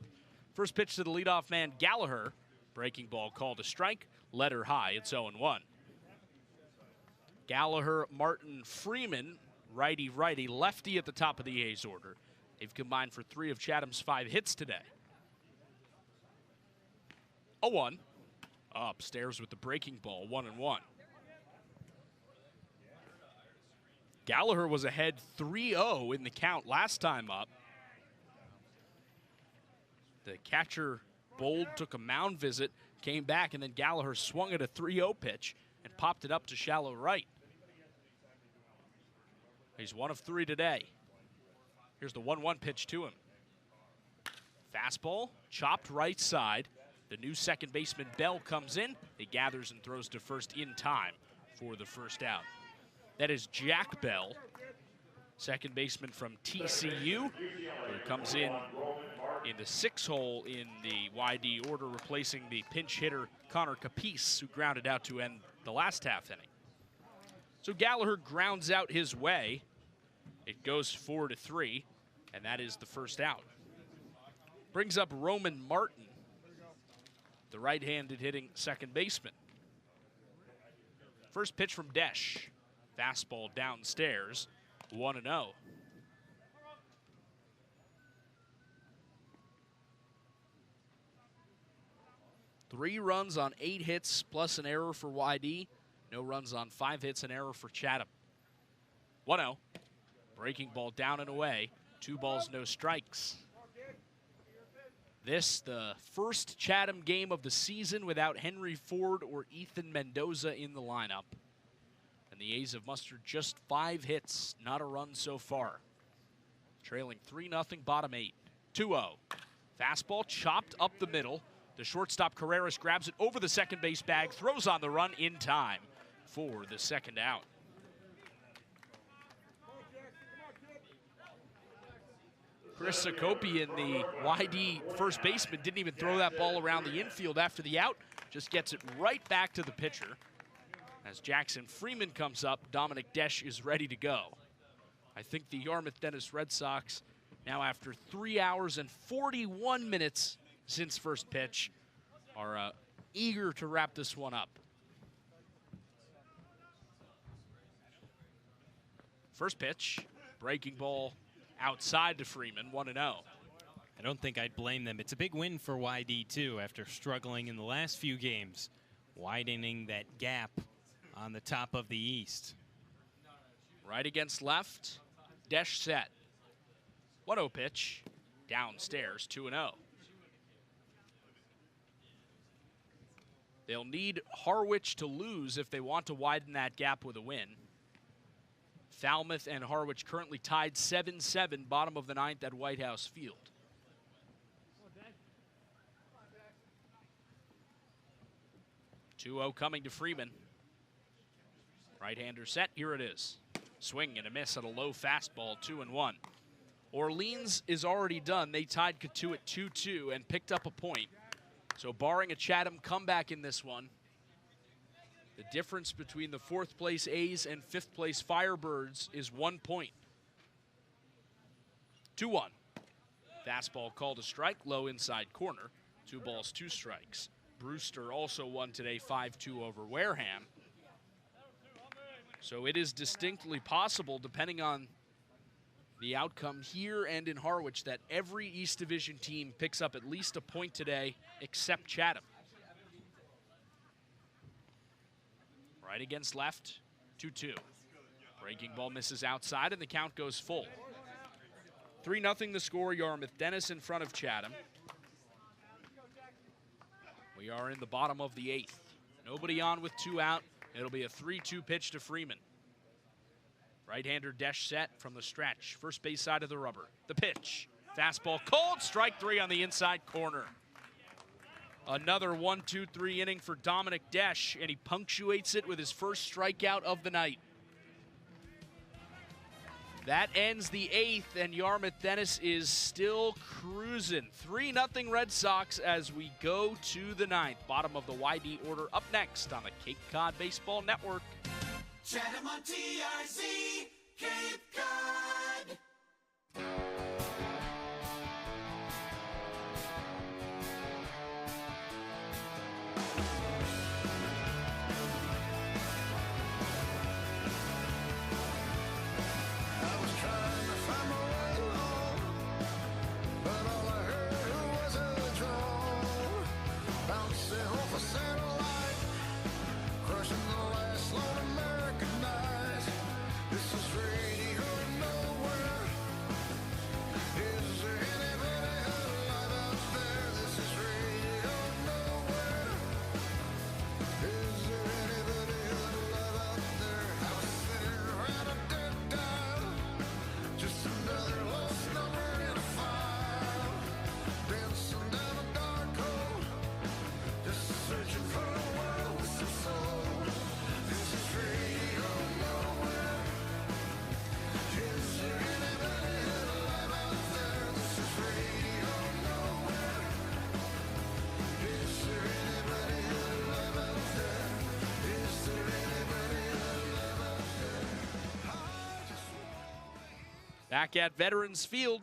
[SPEAKER 2] First pitch to the leadoff man Gallagher. Breaking ball called a strike. Letter high. It's 0-1. Gallagher, Martin, Freeman, righty-righty, lefty at the top of the A's order. They've combined for 3 of Chatham's 5 hits today. 0-1. Upstairs with the breaking ball, 1-1. Gallagher was ahead 3-0 in the count last time up. The catcher bowled, took a mound visit, came back, and then Gallagher swung at a 3-0 pitch and popped it up to shallow right. He's 1 of 3 today. Here's the 1-1 pitch to him. Fastball, chopped right side. The new second baseman Bell comes in. He gathers and throws to first in time for the first out. That is Jack Bell, second baseman from TCU, who comes in the 6 hole in the YD order, replacing the pinch hitter Connor Capice, who grounded out to end the last half inning. So Gallagher grounds out his way. It goes 4-3, and that is the first out. Brings up Roman Martin, the right-handed hitting second baseman. First pitch from Desch. Fastball downstairs, 1-0. Three runs on 8 hits plus an error for YD. No runs on 5 hits, an error for Chatham. 1-0. Breaking ball down and away. 2 balls, no strikes. This, the first Chatham game of the season without Henry Ford or Ethan Mendoza in the lineup. And the A's have mustered just 5 hits, not a run so far. Trailing 3-0, bottom 8. 2-0. Fastball chopped up the middle. The shortstop Carreras grabs it over the second base bag, throws on the run in time for the second out. Chris Sakopian, the YD first baseman, didn't even throw that ball around the infield after the out. Just gets it right back to the pitcher. As Jackson Freeman comes up, Dominic Desch is ready to go. I think the Yarmouth-Dennis Red Sox, now after 3 hours and 41 minutes since first pitch, are eager to wrap this one up. First pitch, breaking ball outside to Freeman, 1-0.
[SPEAKER 3] I don't think I'd blame them. It's a big win for YD, too, after struggling in the last few games, widening that gap on the top of the East.
[SPEAKER 2] Right against left, Desch set. 1-0 pitch, downstairs, 2-0. They'll need Harwich to lose if they want to widen that gap with a win. Falmouth and Harwich currently tied 7-7, bottom of the 9th at White House Field. Two-0 coming to Freeman. Right-hander set, here it is. Swing and a miss at a low fastball, 2-1. Orleans is already done. They tied Cotuit at 2-2 and picked up a point. So barring a Chatham comeback in this one, the difference between the 4th place A's and 5th place Firebirds is 1 point. 2-1. Fastball called a strike, low inside corner. 2 balls, 2 strikes. Brewster also won today 5-2 over Wareham. So it is distinctly possible, depending on the outcome here and in Harwich, that every East Division team picks up at least a point today except Chatham. Right against left, 2-2. Breaking ball misses outside and the count goes full. 3-0 the score, Yarmouth-Dennis in front of Chatham. We are in the bottom of the 8th. Nobody on with 2 out. It'll be a 3-2 pitch to Freeman. Right-hander Desch set from the stretch. First base side of the rubber. The pitch. Fastball cold. Strike 3 on the inside corner. Another 1-2-3 inning for Dominic Desch, and he punctuates it with his first strikeout of the night. That ends the 8th, and Yarmouth-Dennis is still cruising. 3-0 Red Sox as we go to the 9th. Bottom of the YD order up next on the Cape Cod Baseball Network.
[SPEAKER 1] Chatham on TRZ, Cape Cod.
[SPEAKER 2] Back at Veterans Field,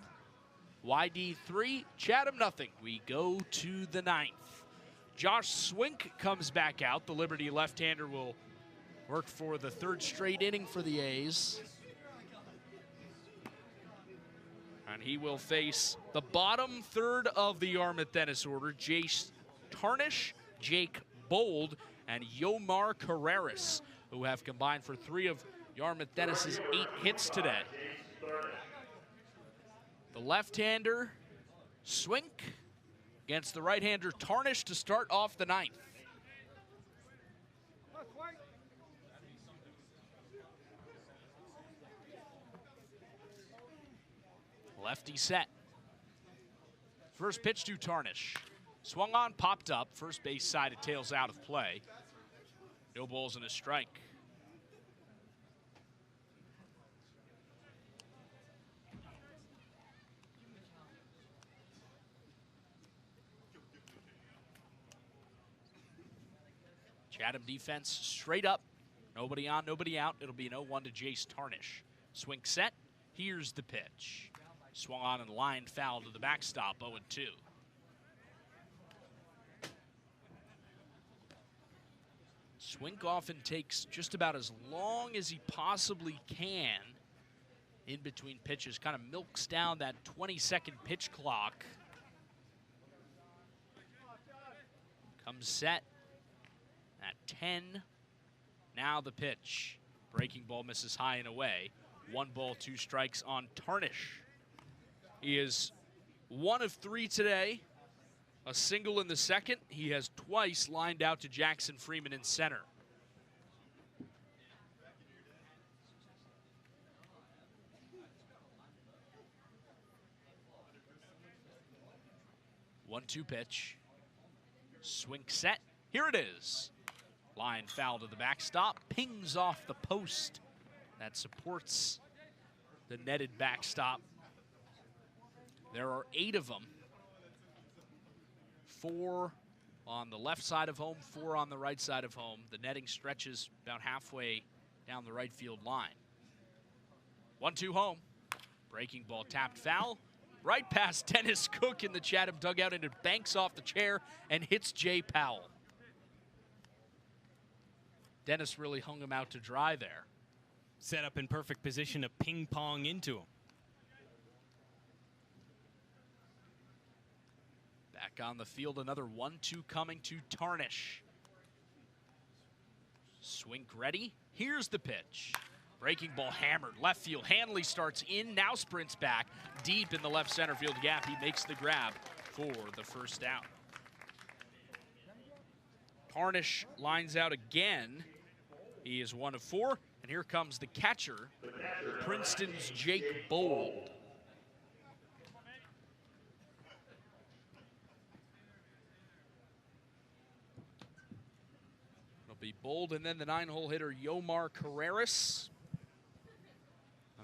[SPEAKER 2] YD 3, Chatham 0. We go to the 9th. Josh Swink comes back out. The Liberty left-hander will work for the 3rd straight inning for the A's. And he will face the bottom 3rd of the Yarmouth-Dennis order, Jace Tarnish, Jake Bold, and Yomar Carreras, who have combined for 3 of Yarmouth-Dennis's 8 hits today. The left-hander, Swink, against the right-hander, Tarnish, to start off the 9th. Lefty set. First pitch to Tarnish. Swung on, popped up. First base side, it tails out of play. No balls and a strike. Chatham defense straight up. Nobody on, nobody out. It'll be an 0-1 to Jace Tarnish. Swing set. Here's the pitch. Swung on and lined foul to the backstop, 0-2. Swink often takes just about as long as he possibly can in between pitches. Kind of milks down that 20-second pitch clock. Comes set at 10. Now the pitch. Breaking ball misses high and away. 1 ball, 2 strikes on Tarnish. He is 1 of 3 today. A single in the second. He has twice lined out to Jackson Freeman in center. One-two pitch. Swing set. Here it is. Line foul to the backstop. Pings off the post that supports the netted backstop. There are 8 of them. 4 on the left side of home, 4 on the right side of home. The netting stretches about halfway down the right field line. 1-2 home. Breaking ball tapped foul. Right past Dennis Cook in the Chatham dugout, and it banks off the chair and hits Jay Powell. Dennis really hung him out to dry there.
[SPEAKER 3] Set up in perfect position to ping pong into him.
[SPEAKER 2] Back on the field, another 1-2 coming to Tarnish. Swink ready. Here's the pitch. Breaking ball hammered. Left field. Hanley starts in, now sprints back. Deep in the left center field gap. He makes the grab for the first out. Tarnish lines out again. He is 1 of 4. And here comes the catcher, Princeton's Jake Bold. It'll be Bold and then the 9-hole hitter, Yomar Carreras.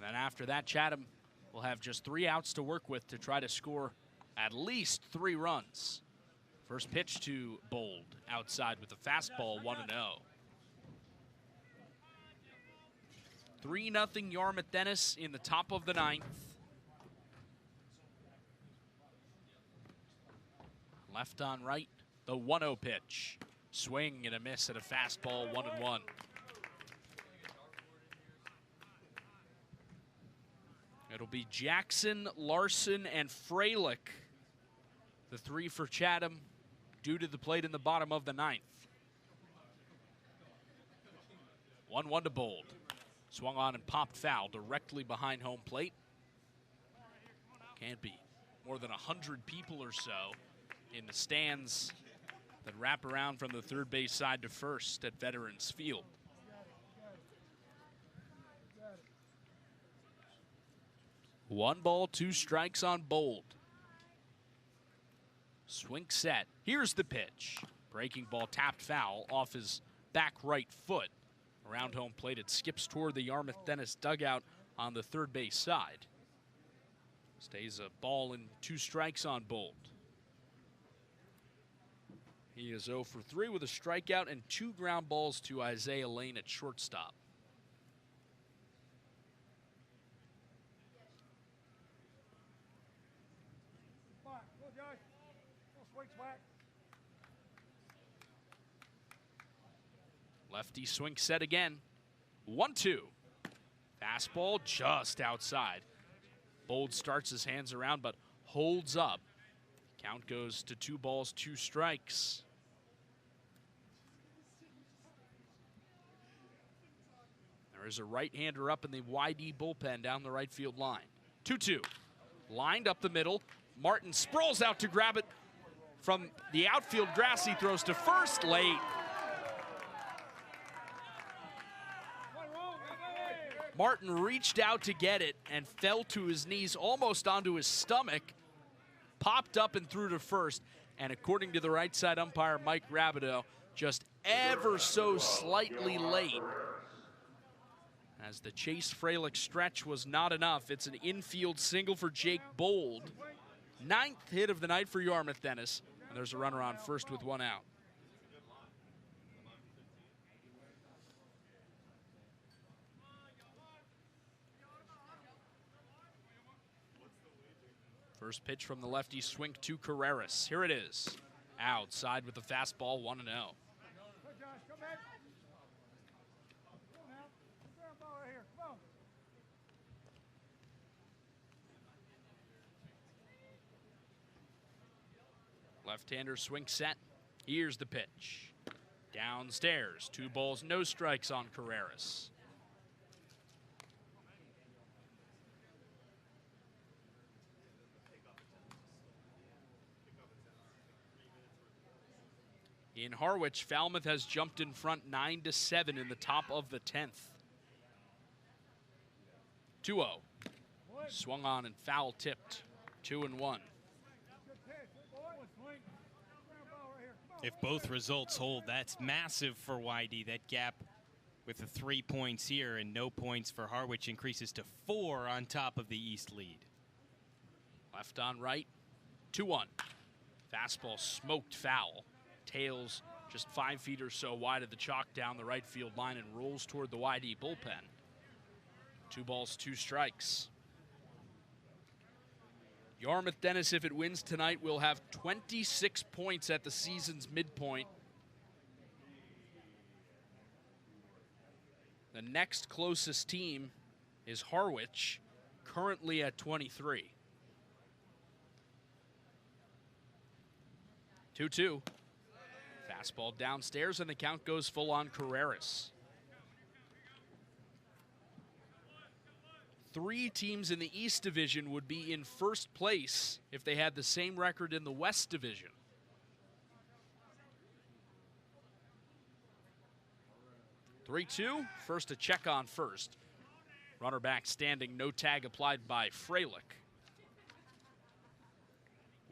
[SPEAKER 2] And then after that, Chatham will have just 3 outs to work with to try to score at least 3 runs. First pitch to Bold, outside with a fastball, 1-0. 3-0 Yarmouth-Dennis in the top of the 9th. Left on right, the 1-0 pitch. Swing and a miss at a fastball, 1-1. It'll be Jackson, Larson, and Freilich, the 3 for Chatham, due to the plate in the bottom of the 9th. 1-1 to Bold. Swung on and popped foul directly behind home plate. Can't be more than 100 people or so in the stands that wrap around from the third base side to first at Veterans Field. One ball, 2 strikes on Bold. Swing set. Here's the pitch. Breaking ball tapped foul off his back right foot. Around home plate, it skips toward the Yarmouth-Dennis dugout on the third base side. Stays a ball and 2 strikes on Bold. He is 0 for 3 with a strikeout and 2 ground balls to Isaiah Lane at shortstop. Lefty swing set again. 1-2. Fastball just outside. Bold starts his hands around but holds up. Count goes to 2 balls, 2 strikes. There is a right-hander up in the YD bullpen down the right field line. 2-2. Lined up the middle. Martin sprawls out to grab it from the outfield grass. He throws to first late. Martin reached out to get it and fell to his knees, almost onto his stomach. Popped up and threw to first. And according to the right side umpire, Mike Rabideau, just ever so slightly late. As the Chase Freilich stretch was not enough, it's an infield single for Jake Bold. 9th hit of the night for Yarmouth-Dennis. And there's a runner on first with 1 out. First pitch from the lefty, swing to Carreras. Here it is. Outside with the fastball, 1-0. Left-hander swing set. Here's the pitch. Downstairs, 2 balls, no strikes on Carreras. In Harwich, Falmouth has jumped in front 9-7 in the top of the 10th. 2-0. Swung on and foul tipped. 2-1.
[SPEAKER 3] If both results hold, that's massive for YD. That gap with the 3 points here and no points for Harwich increases to 4 on top of the East lead.
[SPEAKER 2] Left on right, 2-1. Fastball smoked foul. Tails just 5 feet or so wide of the chalk down the right field line and rolls toward the YD bullpen. 2 balls, 2 strikes. Yarmouth-Dennis, if it wins tonight, will have 26 points at the season's midpoint. The next closest team is Harwich, currently at 23. 2-2. Fastball downstairs, and the count goes full on Carreras. 3 teams in the East Division would be in first place if they had the same record in the West Division. First a check on first. Runner back standing, no tag applied by Freilich.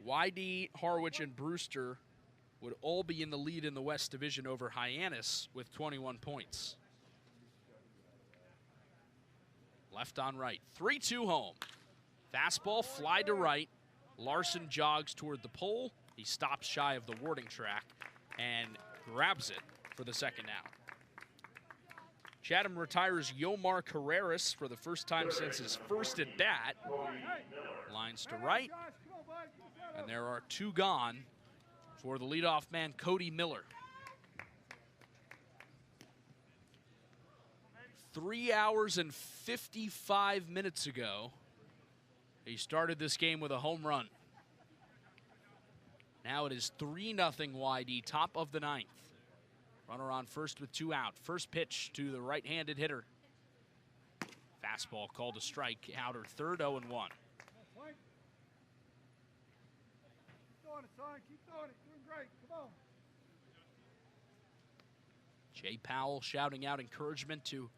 [SPEAKER 2] YD, Harwich, and Brewster would all be in the lead in the West Division over Hyannis with 21 points. Left on right. 3-2 home. Fastball fly to right. Larson jogs toward the pole. He stops shy of the warning track and grabs it for the second out. Chatham retires Yomar Carreras for the first time since his first at bat. Lines to right. And there are 2 gone for the leadoff man, Cody Miller. 3 hours and 55 minutes ago, he started this game with a home run. Now it is 3-0 YD, top of the 9th. Runner on first with 2 out. First pitch to the right-handed hitter. Fastball called a strike. Outer third, 0-1.
[SPEAKER 16] Keep throwing it, son. Keep throwing it. Doing great. Come on.
[SPEAKER 2] Jay Powell shouting out encouragement to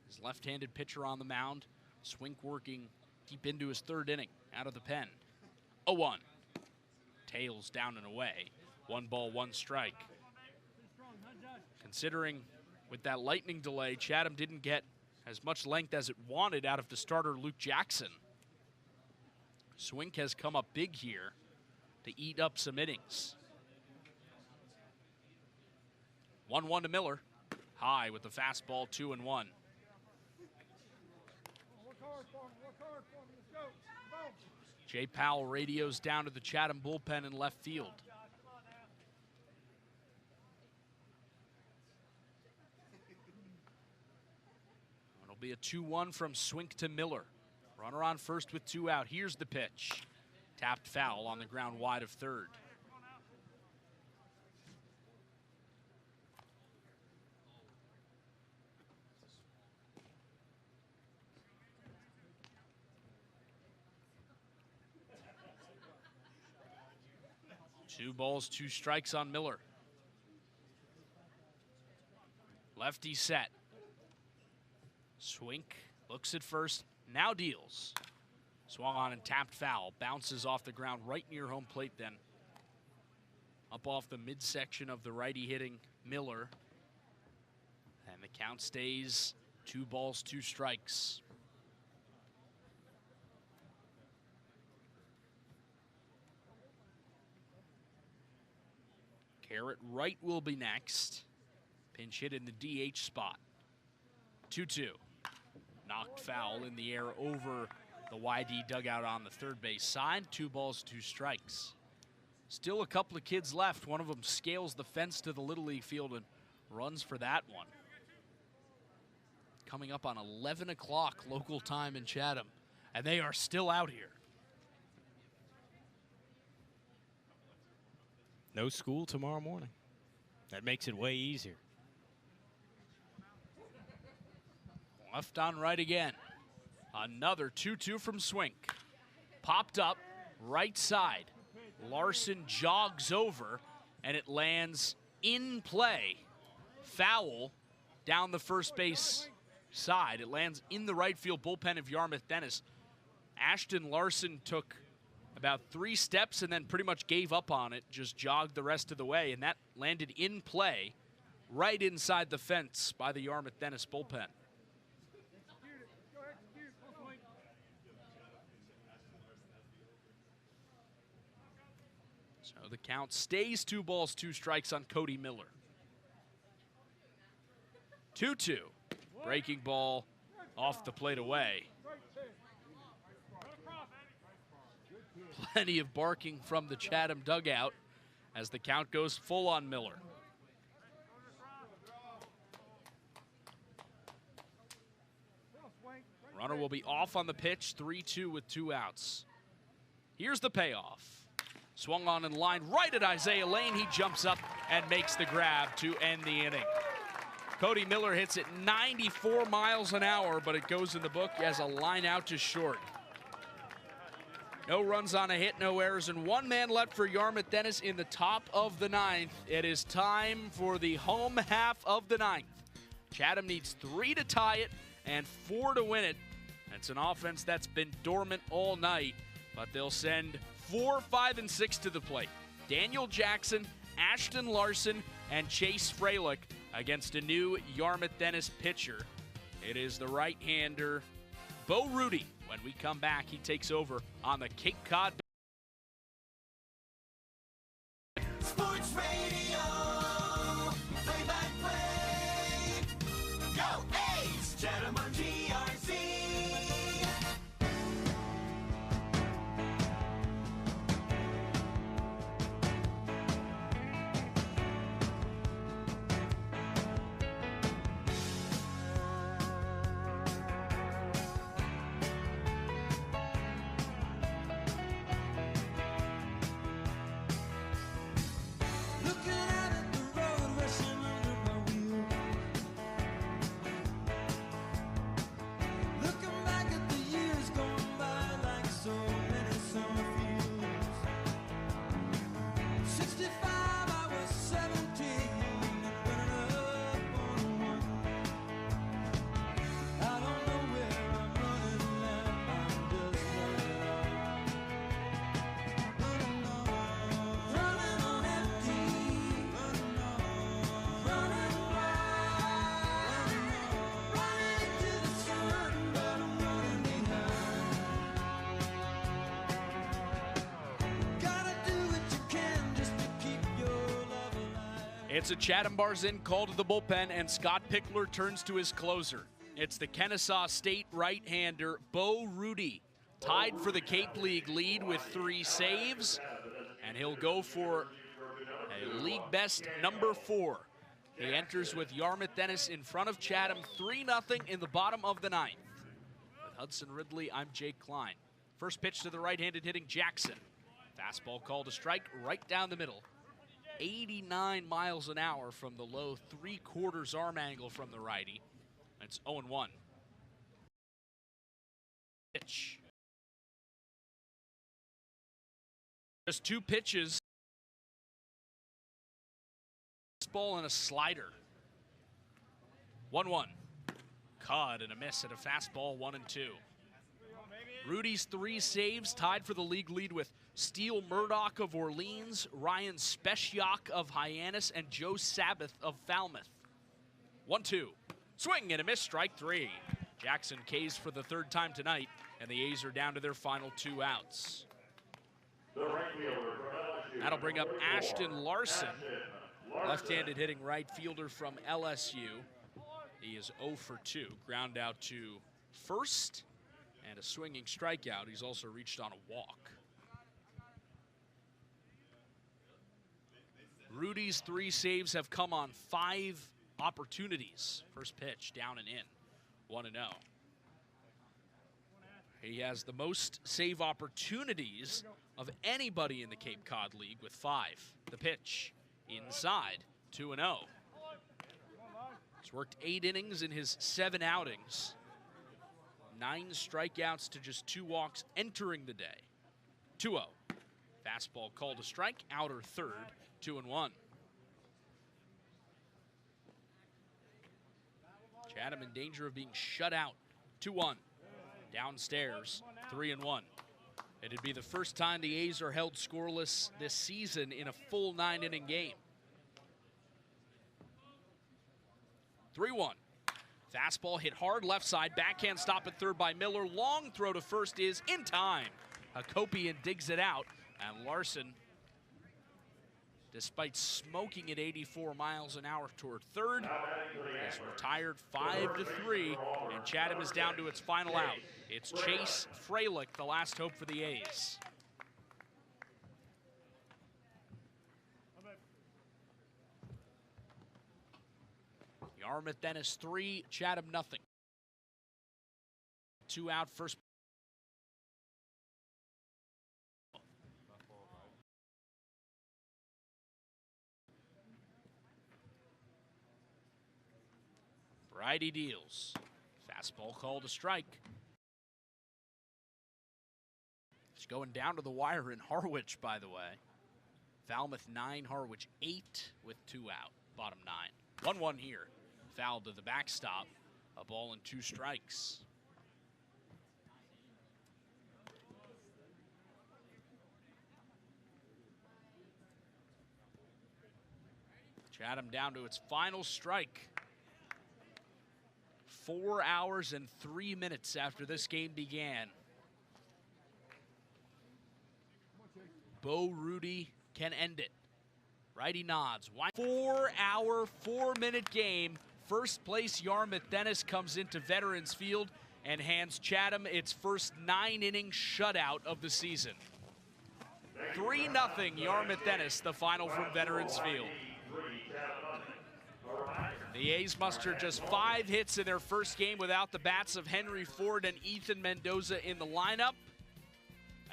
[SPEAKER 2] his left-handed pitcher on the mound. Swink working deep into his 3rd inning. Out of the pen. 0-1. Tails down and away. 1 ball, 1 strike. Considering with that lightning delay, Chatham didn't get as much length as it wanted out of the starter Luke Jackson. Swink has come up big here to eat up some innings. 1-1 to Miller. High with the fastball, 2-1.
[SPEAKER 16] Work hard for me. Work hard for me. Let's go. Come on.
[SPEAKER 2] Jay Powell radios down to the Chatham bullpen in left field. It'll be a 2-1 from Swink to Miller. Runner on first with 2 out. Here's the pitch. Tapped foul on the ground wide of third. Two balls, 2 strikes on Miller. Lefty set. Swink looks at first, now deals. Swung on and tapped foul. Bounces off the ground right near home plate then. Up off the midsection of the righty hitting Miller. And the count stays 2 balls, 2 strikes. Garrett Wright will be next. Pinch hit in the DH spot. 2-2. Knocked foul in the air over the YD dugout on the third base side. 2 balls, 2 strikes. Still a couple of kids left. One of them scales the fence to the Little League field and runs for that one. Coming up on 11 o'clock local time in Chatham. And they are still out here.
[SPEAKER 3] No school tomorrow morning. That makes it way easier.
[SPEAKER 2] Left on right again. Another 2-2 from Swink. Popped up, right side. Larson jogs over, and it lands in play. Foul down the first base side. It lands in the right field bullpen of Yarmouth-Dennis. Ashton Larson took about 3 steps and then pretty much gave up on it, just jogged the rest of the way, and that landed in play right inside the fence by the Yarmouth-Dennis bullpen. So the count stays 2 balls, 2 strikes on Cody Miller. 2-2. Breaking ball off the plate away. Plenty of barking from the Chatham dugout as the count goes full on Miller. Runner will be off on the pitch, 3-2 with 2 outs. Here's the payoff. Swung on in line right at Isaiah Lane. He jumps up and makes the grab to end the inning. Cody Miller hits it 94 miles an hour, but it goes in the book as a line out to short. No runs on a hit, no errors, and 1 man left for Yarmouth-Dennis in the top of the 9th. It is time for the home half of the 9th. Chatham needs 3 to tie it and 4 to win it. It's an offense that's been dormant all night, but they'll send 4, 5, and 6 to the plate. Daniel Jackson, Ashton Larson, and Chase Freilich against a new Yarmouth-Dennis pitcher. It is the right-hander, Bo Rudy. When we come back, he takes over on the Cape Cod.
[SPEAKER 1] Sports Radio, play-by-play. Go A's, Chatham on GRC.
[SPEAKER 15] Looking out at the road rushing under my wheel. Looking back at the years going by like so many summer fields. 65, I was 17 and running up on one. I don't know where I'm running now, I'm just running on empty, running to the sun, but I'm running behind. Gotta do what you can just to keep your love alive.
[SPEAKER 2] It's a Chatham Bars Inn call to the bullpen, and Scott Pickler turns to his closer. It's the Kennesaw State right-hander, Bo Rudy, tied for the Cape League lead with 3 saves, and he'll go for a league best number 4. He enters with Yarmouth-Dennis in front of Chatham 3-0 in the bottom of the 9th. With Hudson, Ridley, I'm Jake Klein. First pitch to the right-handed hitting Jackson. Fastball called a strike right down the middle. 89 miles an hour from the low 3/4 arm angle from the righty. It's 0-1. Pitch. Just 2 pitches. Ball and a slider. 1-1. Caught and a miss at a fastball, 1-2. Rudy's 3 saves, tied for the league lead with Steele Murdoch of Orleans, Ryan Spechiak of Hyannis, and Joe Sabbath of Falmouth. 1-2. Swing and a miss, strike 3. Jackson K's for the 3rd time tonight, and the A's are down to their final 2 outs. That'll bring up Ashton Larson, left-handed hitting right fielder from LSU. He is 0 for 2. Ground out to first and a swinging strikeout. He's also reached on a walk. Rudy's 3 saves have come on 5 opportunities. First pitch, down and in, 1-0. He has the most save opportunities of anybody in the Cape Cod League with 5. The pitch, inside, 2-0. He's worked 8 innings in his 7 outings. 9 strikeouts to just 2 walks entering the day. 2-0. Fastball called a strike, outer third, 2-1. Chatham in danger of being shut out, 2-1. Downstairs, 3-1. It'd be the first time the A's are held scoreless this season in a full 9-inning game. 3-1. Fastball hit hard left side, backhand stop at third by Miller. Long throw to first is in time. Hakopian digs it out, and Larson, despite smoking at 84 miles an hour toward third, is retired 5-3, and Chatham is down to its final out. It's Chase Freilich, the last hope for the A's. Yarmouth-Dennis 3, Chatham nothing. 2 out, first. Righty deals. Fastball called a strike. It's going down to the wire in Harwich, by the way. Falmouth 9, Harwich 8 with 2 out. Bottom 9. 1-1 here. Foul to the backstop. A ball and 2 strikes. Chatham down to its final strike. 4 hours and 3 minutes after this game began. Bo Rudy can end it. Righty nods. 4-hour, 4-minute game. First place Yarmouth-Dennis comes into Veterans Field and hands Chatham its first 9-inning shutout of the season. 3-0 Yarmouth-Dennis, the final from Veterans Field. The A's mustered just 5 hits in their first game without the bats of Henry Ford and Ethan Mendoza in the lineup.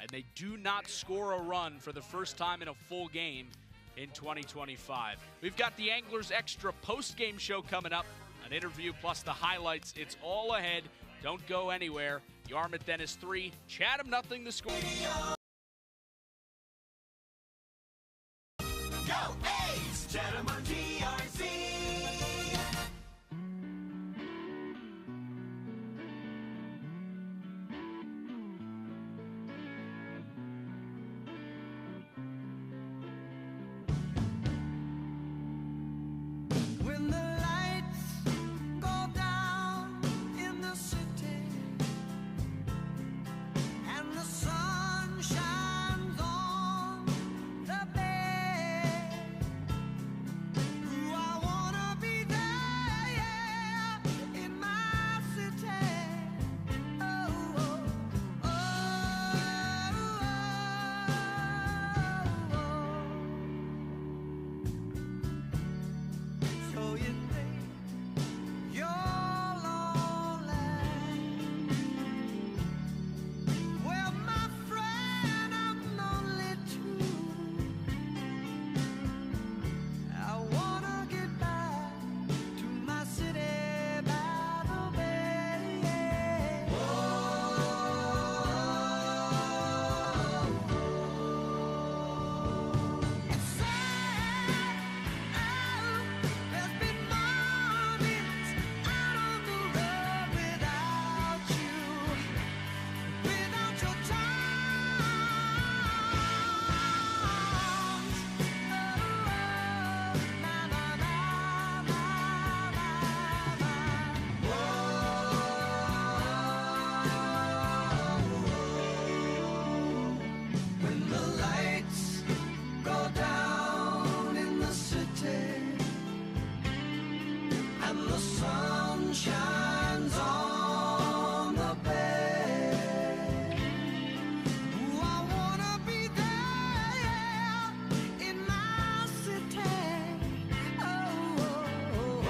[SPEAKER 2] And they do not score a run for the first time in a full game in 2025. We've got the Anglers Extra post-game show coming up, an interview plus the highlights. It's all ahead. Don't go anywhere. Yarmouth-Dennis 3, Chatham nothing. The score.
[SPEAKER 1] Go A's! Chatham on GRC!
[SPEAKER 15] When the lights go down in the city and the sun shines on the bay, ooh, I wanna be there, yeah, in my city. Oh, oh, oh, oh, oh. So you think you're lonely? Well, my friend, I'm lonely too. I wanna get back to my city by the bay. It's sad. There's been mornings out on the road without you, without your charms. When the lights go down in the city and the sun shines on the bay, ooh, I wanna be there, yeah, in my city. Oh, oh, oh,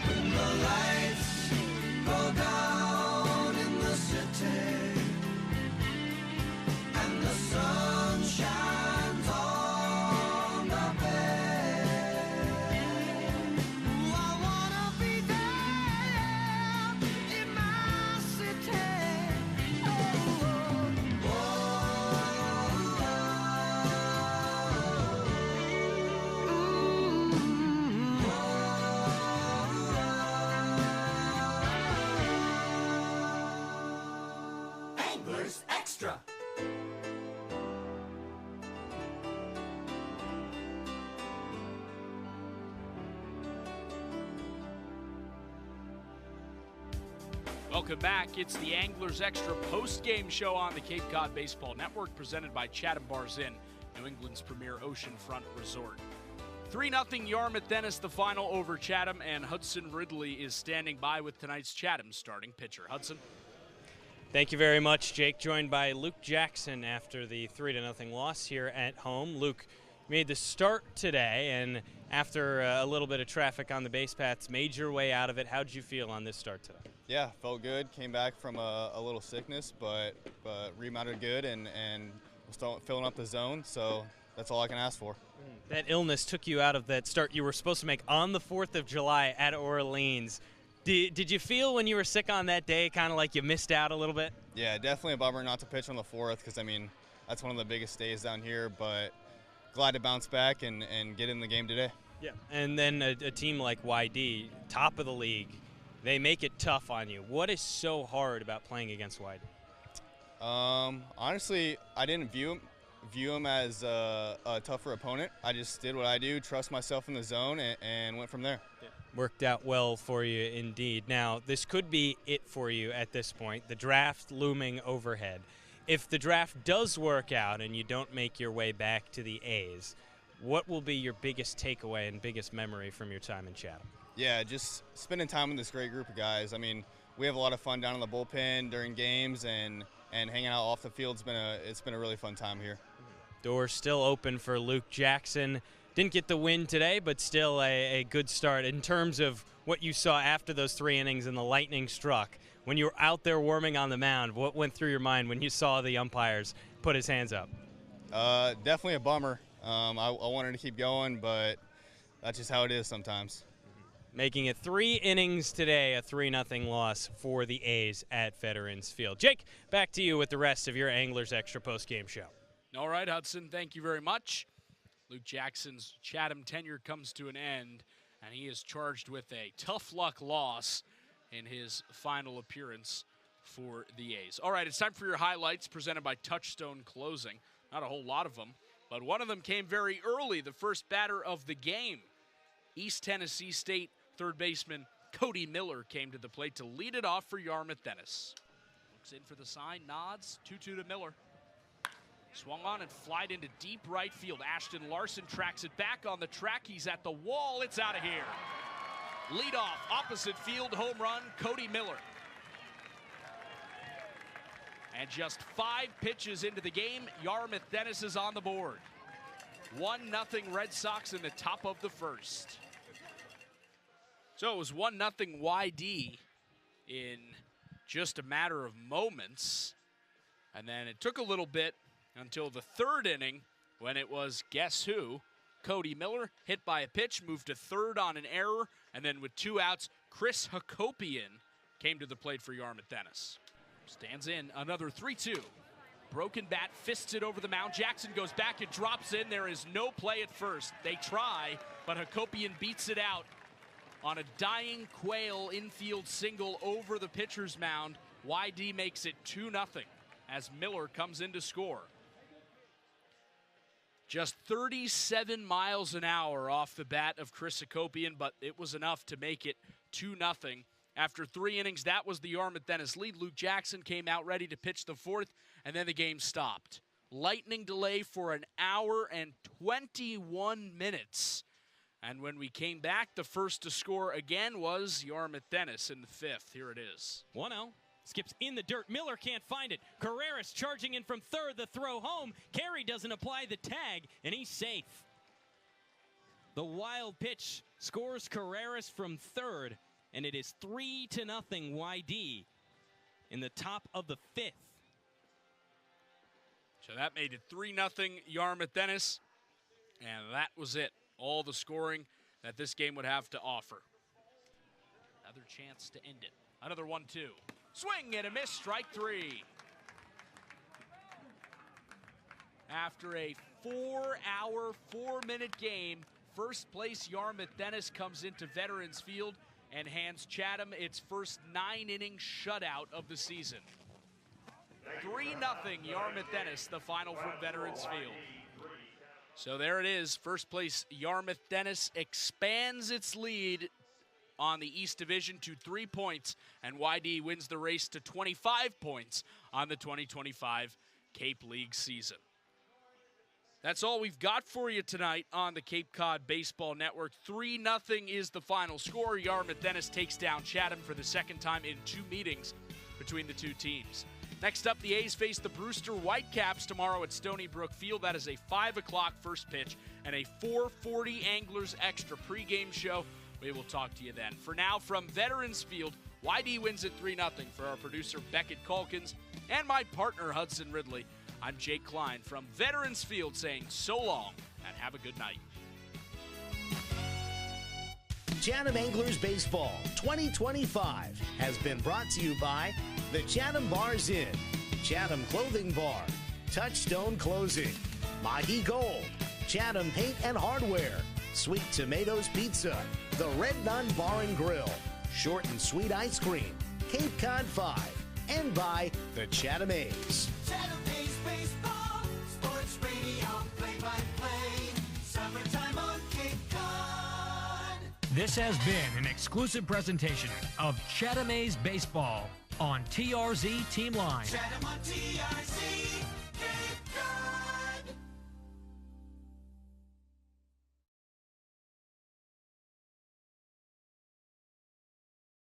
[SPEAKER 15] when the lights go down in the city and the sun shines on the bay, ooh, I wanna be there in my city.
[SPEAKER 1] Anglers Extra!
[SPEAKER 2] Welcome back. It's the Anglers Extra post-game show on the Cape Cod Baseball Network, presented by Chatham Bars Inn, New England's premier oceanfront resort. 3-0 Yarmouth-Dennis, the final over Chatham, and Hudson Ridley is standing by with tonight's Chatham starting pitcher. Hudson.
[SPEAKER 3] Thank you very much, Jake. Joined by Luke Jackson after the 3-0 loss here at home. Luke made the start today, and after a little bit of traffic on the base paths, made your way out of it. How'd you feel on this start today?
[SPEAKER 11] Yeah, felt good. Came back from a little sickness, but rebounded good and was filling up the zone. So that's all I can ask for.
[SPEAKER 3] That illness took you out of that start you were supposed to make on the 4th of July at Orleans. Did you feel when you were sick on that day kind of like you missed out a little bit?
[SPEAKER 11] Yeah, definitely a bummer not to pitch on the 4th because, I mean, that's one of the biggest days down here, but glad to bounce back and get in the game today.
[SPEAKER 3] Yeah. And then a team like YD, top of the league, they make it tough on you. What is so hard about playing against YD?
[SPEAKER 11] Honestly, I didn't view him as a tougher opponent. I just did what I do, trust myself in the zone, and went from there.
[SPEAKER 3] Yeah. Worked out well for you indeed. Now, this could be it for you at this point, the draft looming overhead. If the draft does work out and you don't make your way back to the A's, what will be your biggest takeaway and biggest memory from your time in Chatham?
[SPEAKER 11] Yeah, just spending time with this great group of guys. I mean, we have a lot of fun down in the bullpen during games, and hanging out off the field. It's been a really fun time here.
[SPEAKER 3] Doors still open for Luke Jackson. Didn't get the win today, but still a good start. In terms of what you saw after those 3 innings and the lightning struck, when you were out there warming on the mound, what went through your mind when you saw the umpires put his hands up?
[SPEAKER 11] Definitely a bummer. I wanted to keep going, but that's just how it is sometimes.
[SPEAKER 3] Making it 3 innings today, a 3-0 loss for the A's at Veterans Field. Jake, back to you with the rest of your Anglers Extra postgame show.
[SPEAKER 2] All right, Hudson, thank you very much. Luke Jackson's Chatham tenure comes to an end, and he is charged with a tough luck loss in his final appearance for the A's. All right, it's time for your highlights presented by Touchstone Closing. Not a whole lot of them, but one of them came very early, the first batter of the game. East Tennessee State third baseman Cody Miller came to the plate to lead it off for Yarmouth-Dennis. Looks in for the sign, nods, 2-2 to Miller. Swung on and flied into deep right field. Ashton Larson tracks it back on the track. He's at the wall. It's out of here. Lead off, opposite field, home run, Cody Miller. And just 5 pitches into the game, Yarmouth-Dennis is on the board. 1-0 Red Sox in the top of the first. So it was 1-0 YD in just a matter of moments. And then it took a little bit until the 3rd inning when it was, guess who? Cody Miller hit by a pitch, moved to 3rd on an error, and then with 2 outs, Chris Hakopian came to the plate for Yarmouth-Dennis. Stands in, another 3-2. Broken bat, fists it over the mound. Jackson goes back and drops in. There is no play at first. They try, but Hakopian beats it out on a dying Quail infield single over the pitcher's mound. YD makes it 2-0 as Miller comes in to score. Just 37 miles an hour off the bat of Chris Hakopian, but it was enough to make it 2-0. After 3 innings, that was the Yarmouth-Dennis lead. Luke Jackson came out ready to pitch the 4th, and then the game stopped. Lightning delay for an hour and 21 minutes. And when we came back, the first to score again was Yarmouth-Dennis in the 5th. Here it is.
[SPEAKER 3] 1-0. Skips in the dirt. Miller can't find it. Carreras charging in from 3rd. The throw home. Carey doesn't apply the tag, and he's safe. The wild pitch scores Carreras from 3rd, and it is 3-0 YD in the top of the 5th.
[SPEAKER 2] So that made it 3-0 Yarmouth-Dennis, and that was it. All the scoring that this game would have to offer. Another chance to end it. Another 1-2. Swing and a miss, strike 3. After a 4-hour, 4-minute game, first place Yarmouth-Dennis comes into Veterans Field and hands Chatham its first 9-inning shutout of the season. 3-0 Yarmouth-Dennis, the final from Veterans Field. So there it is. First place Yarmouth-Dennis expands its lead on the East Division to 3 points, and YD wins the race to 25 points on the 2025 Cape League season. That's all we've got for you tonight on the Cape Cod Baseball Network. 3-0 is the final score. Yarmouth-Dennis takes down Chatham for the 2nd time in 2 meetings between the 2 teams. Next up, the A's face the Brewster Whitecaps tomorrow at Stony Brook Field. That is a 5 o'clock first pitch and a 4:40 Anglers Extra pregame show. We will talk to you then. For now, from Veterans Field, YD wins at 3-0 for our producer Beckett Calkins and my partner Hudson Ridley. I'm Jake Klein from Veterans Field saying so long and have a good night.
[SPEAKER 13] Chatham Anglers Baseball 2025 has been brought to you by the Chatham Bars Inn, Chatham Clothing Bar, Touchstone Closing, Mahi Gold, Chatham Paint and Hardware, Sweet Tomatoes Pizza, the Red Nun Bar and Grill, Short and Sweet Ice Cream, Cape Cod 5, and by the Chatham A's.
[SPEAKER 1] Chatham A's Baseball, Sports Radio, play-by-play, summertime on Cape Cod.
[SPEAKER 14] This has been an exclusive presentation of Chatham A's Baseball on TRZ Team Line.
[SPEAKER 1] Chatham on TV.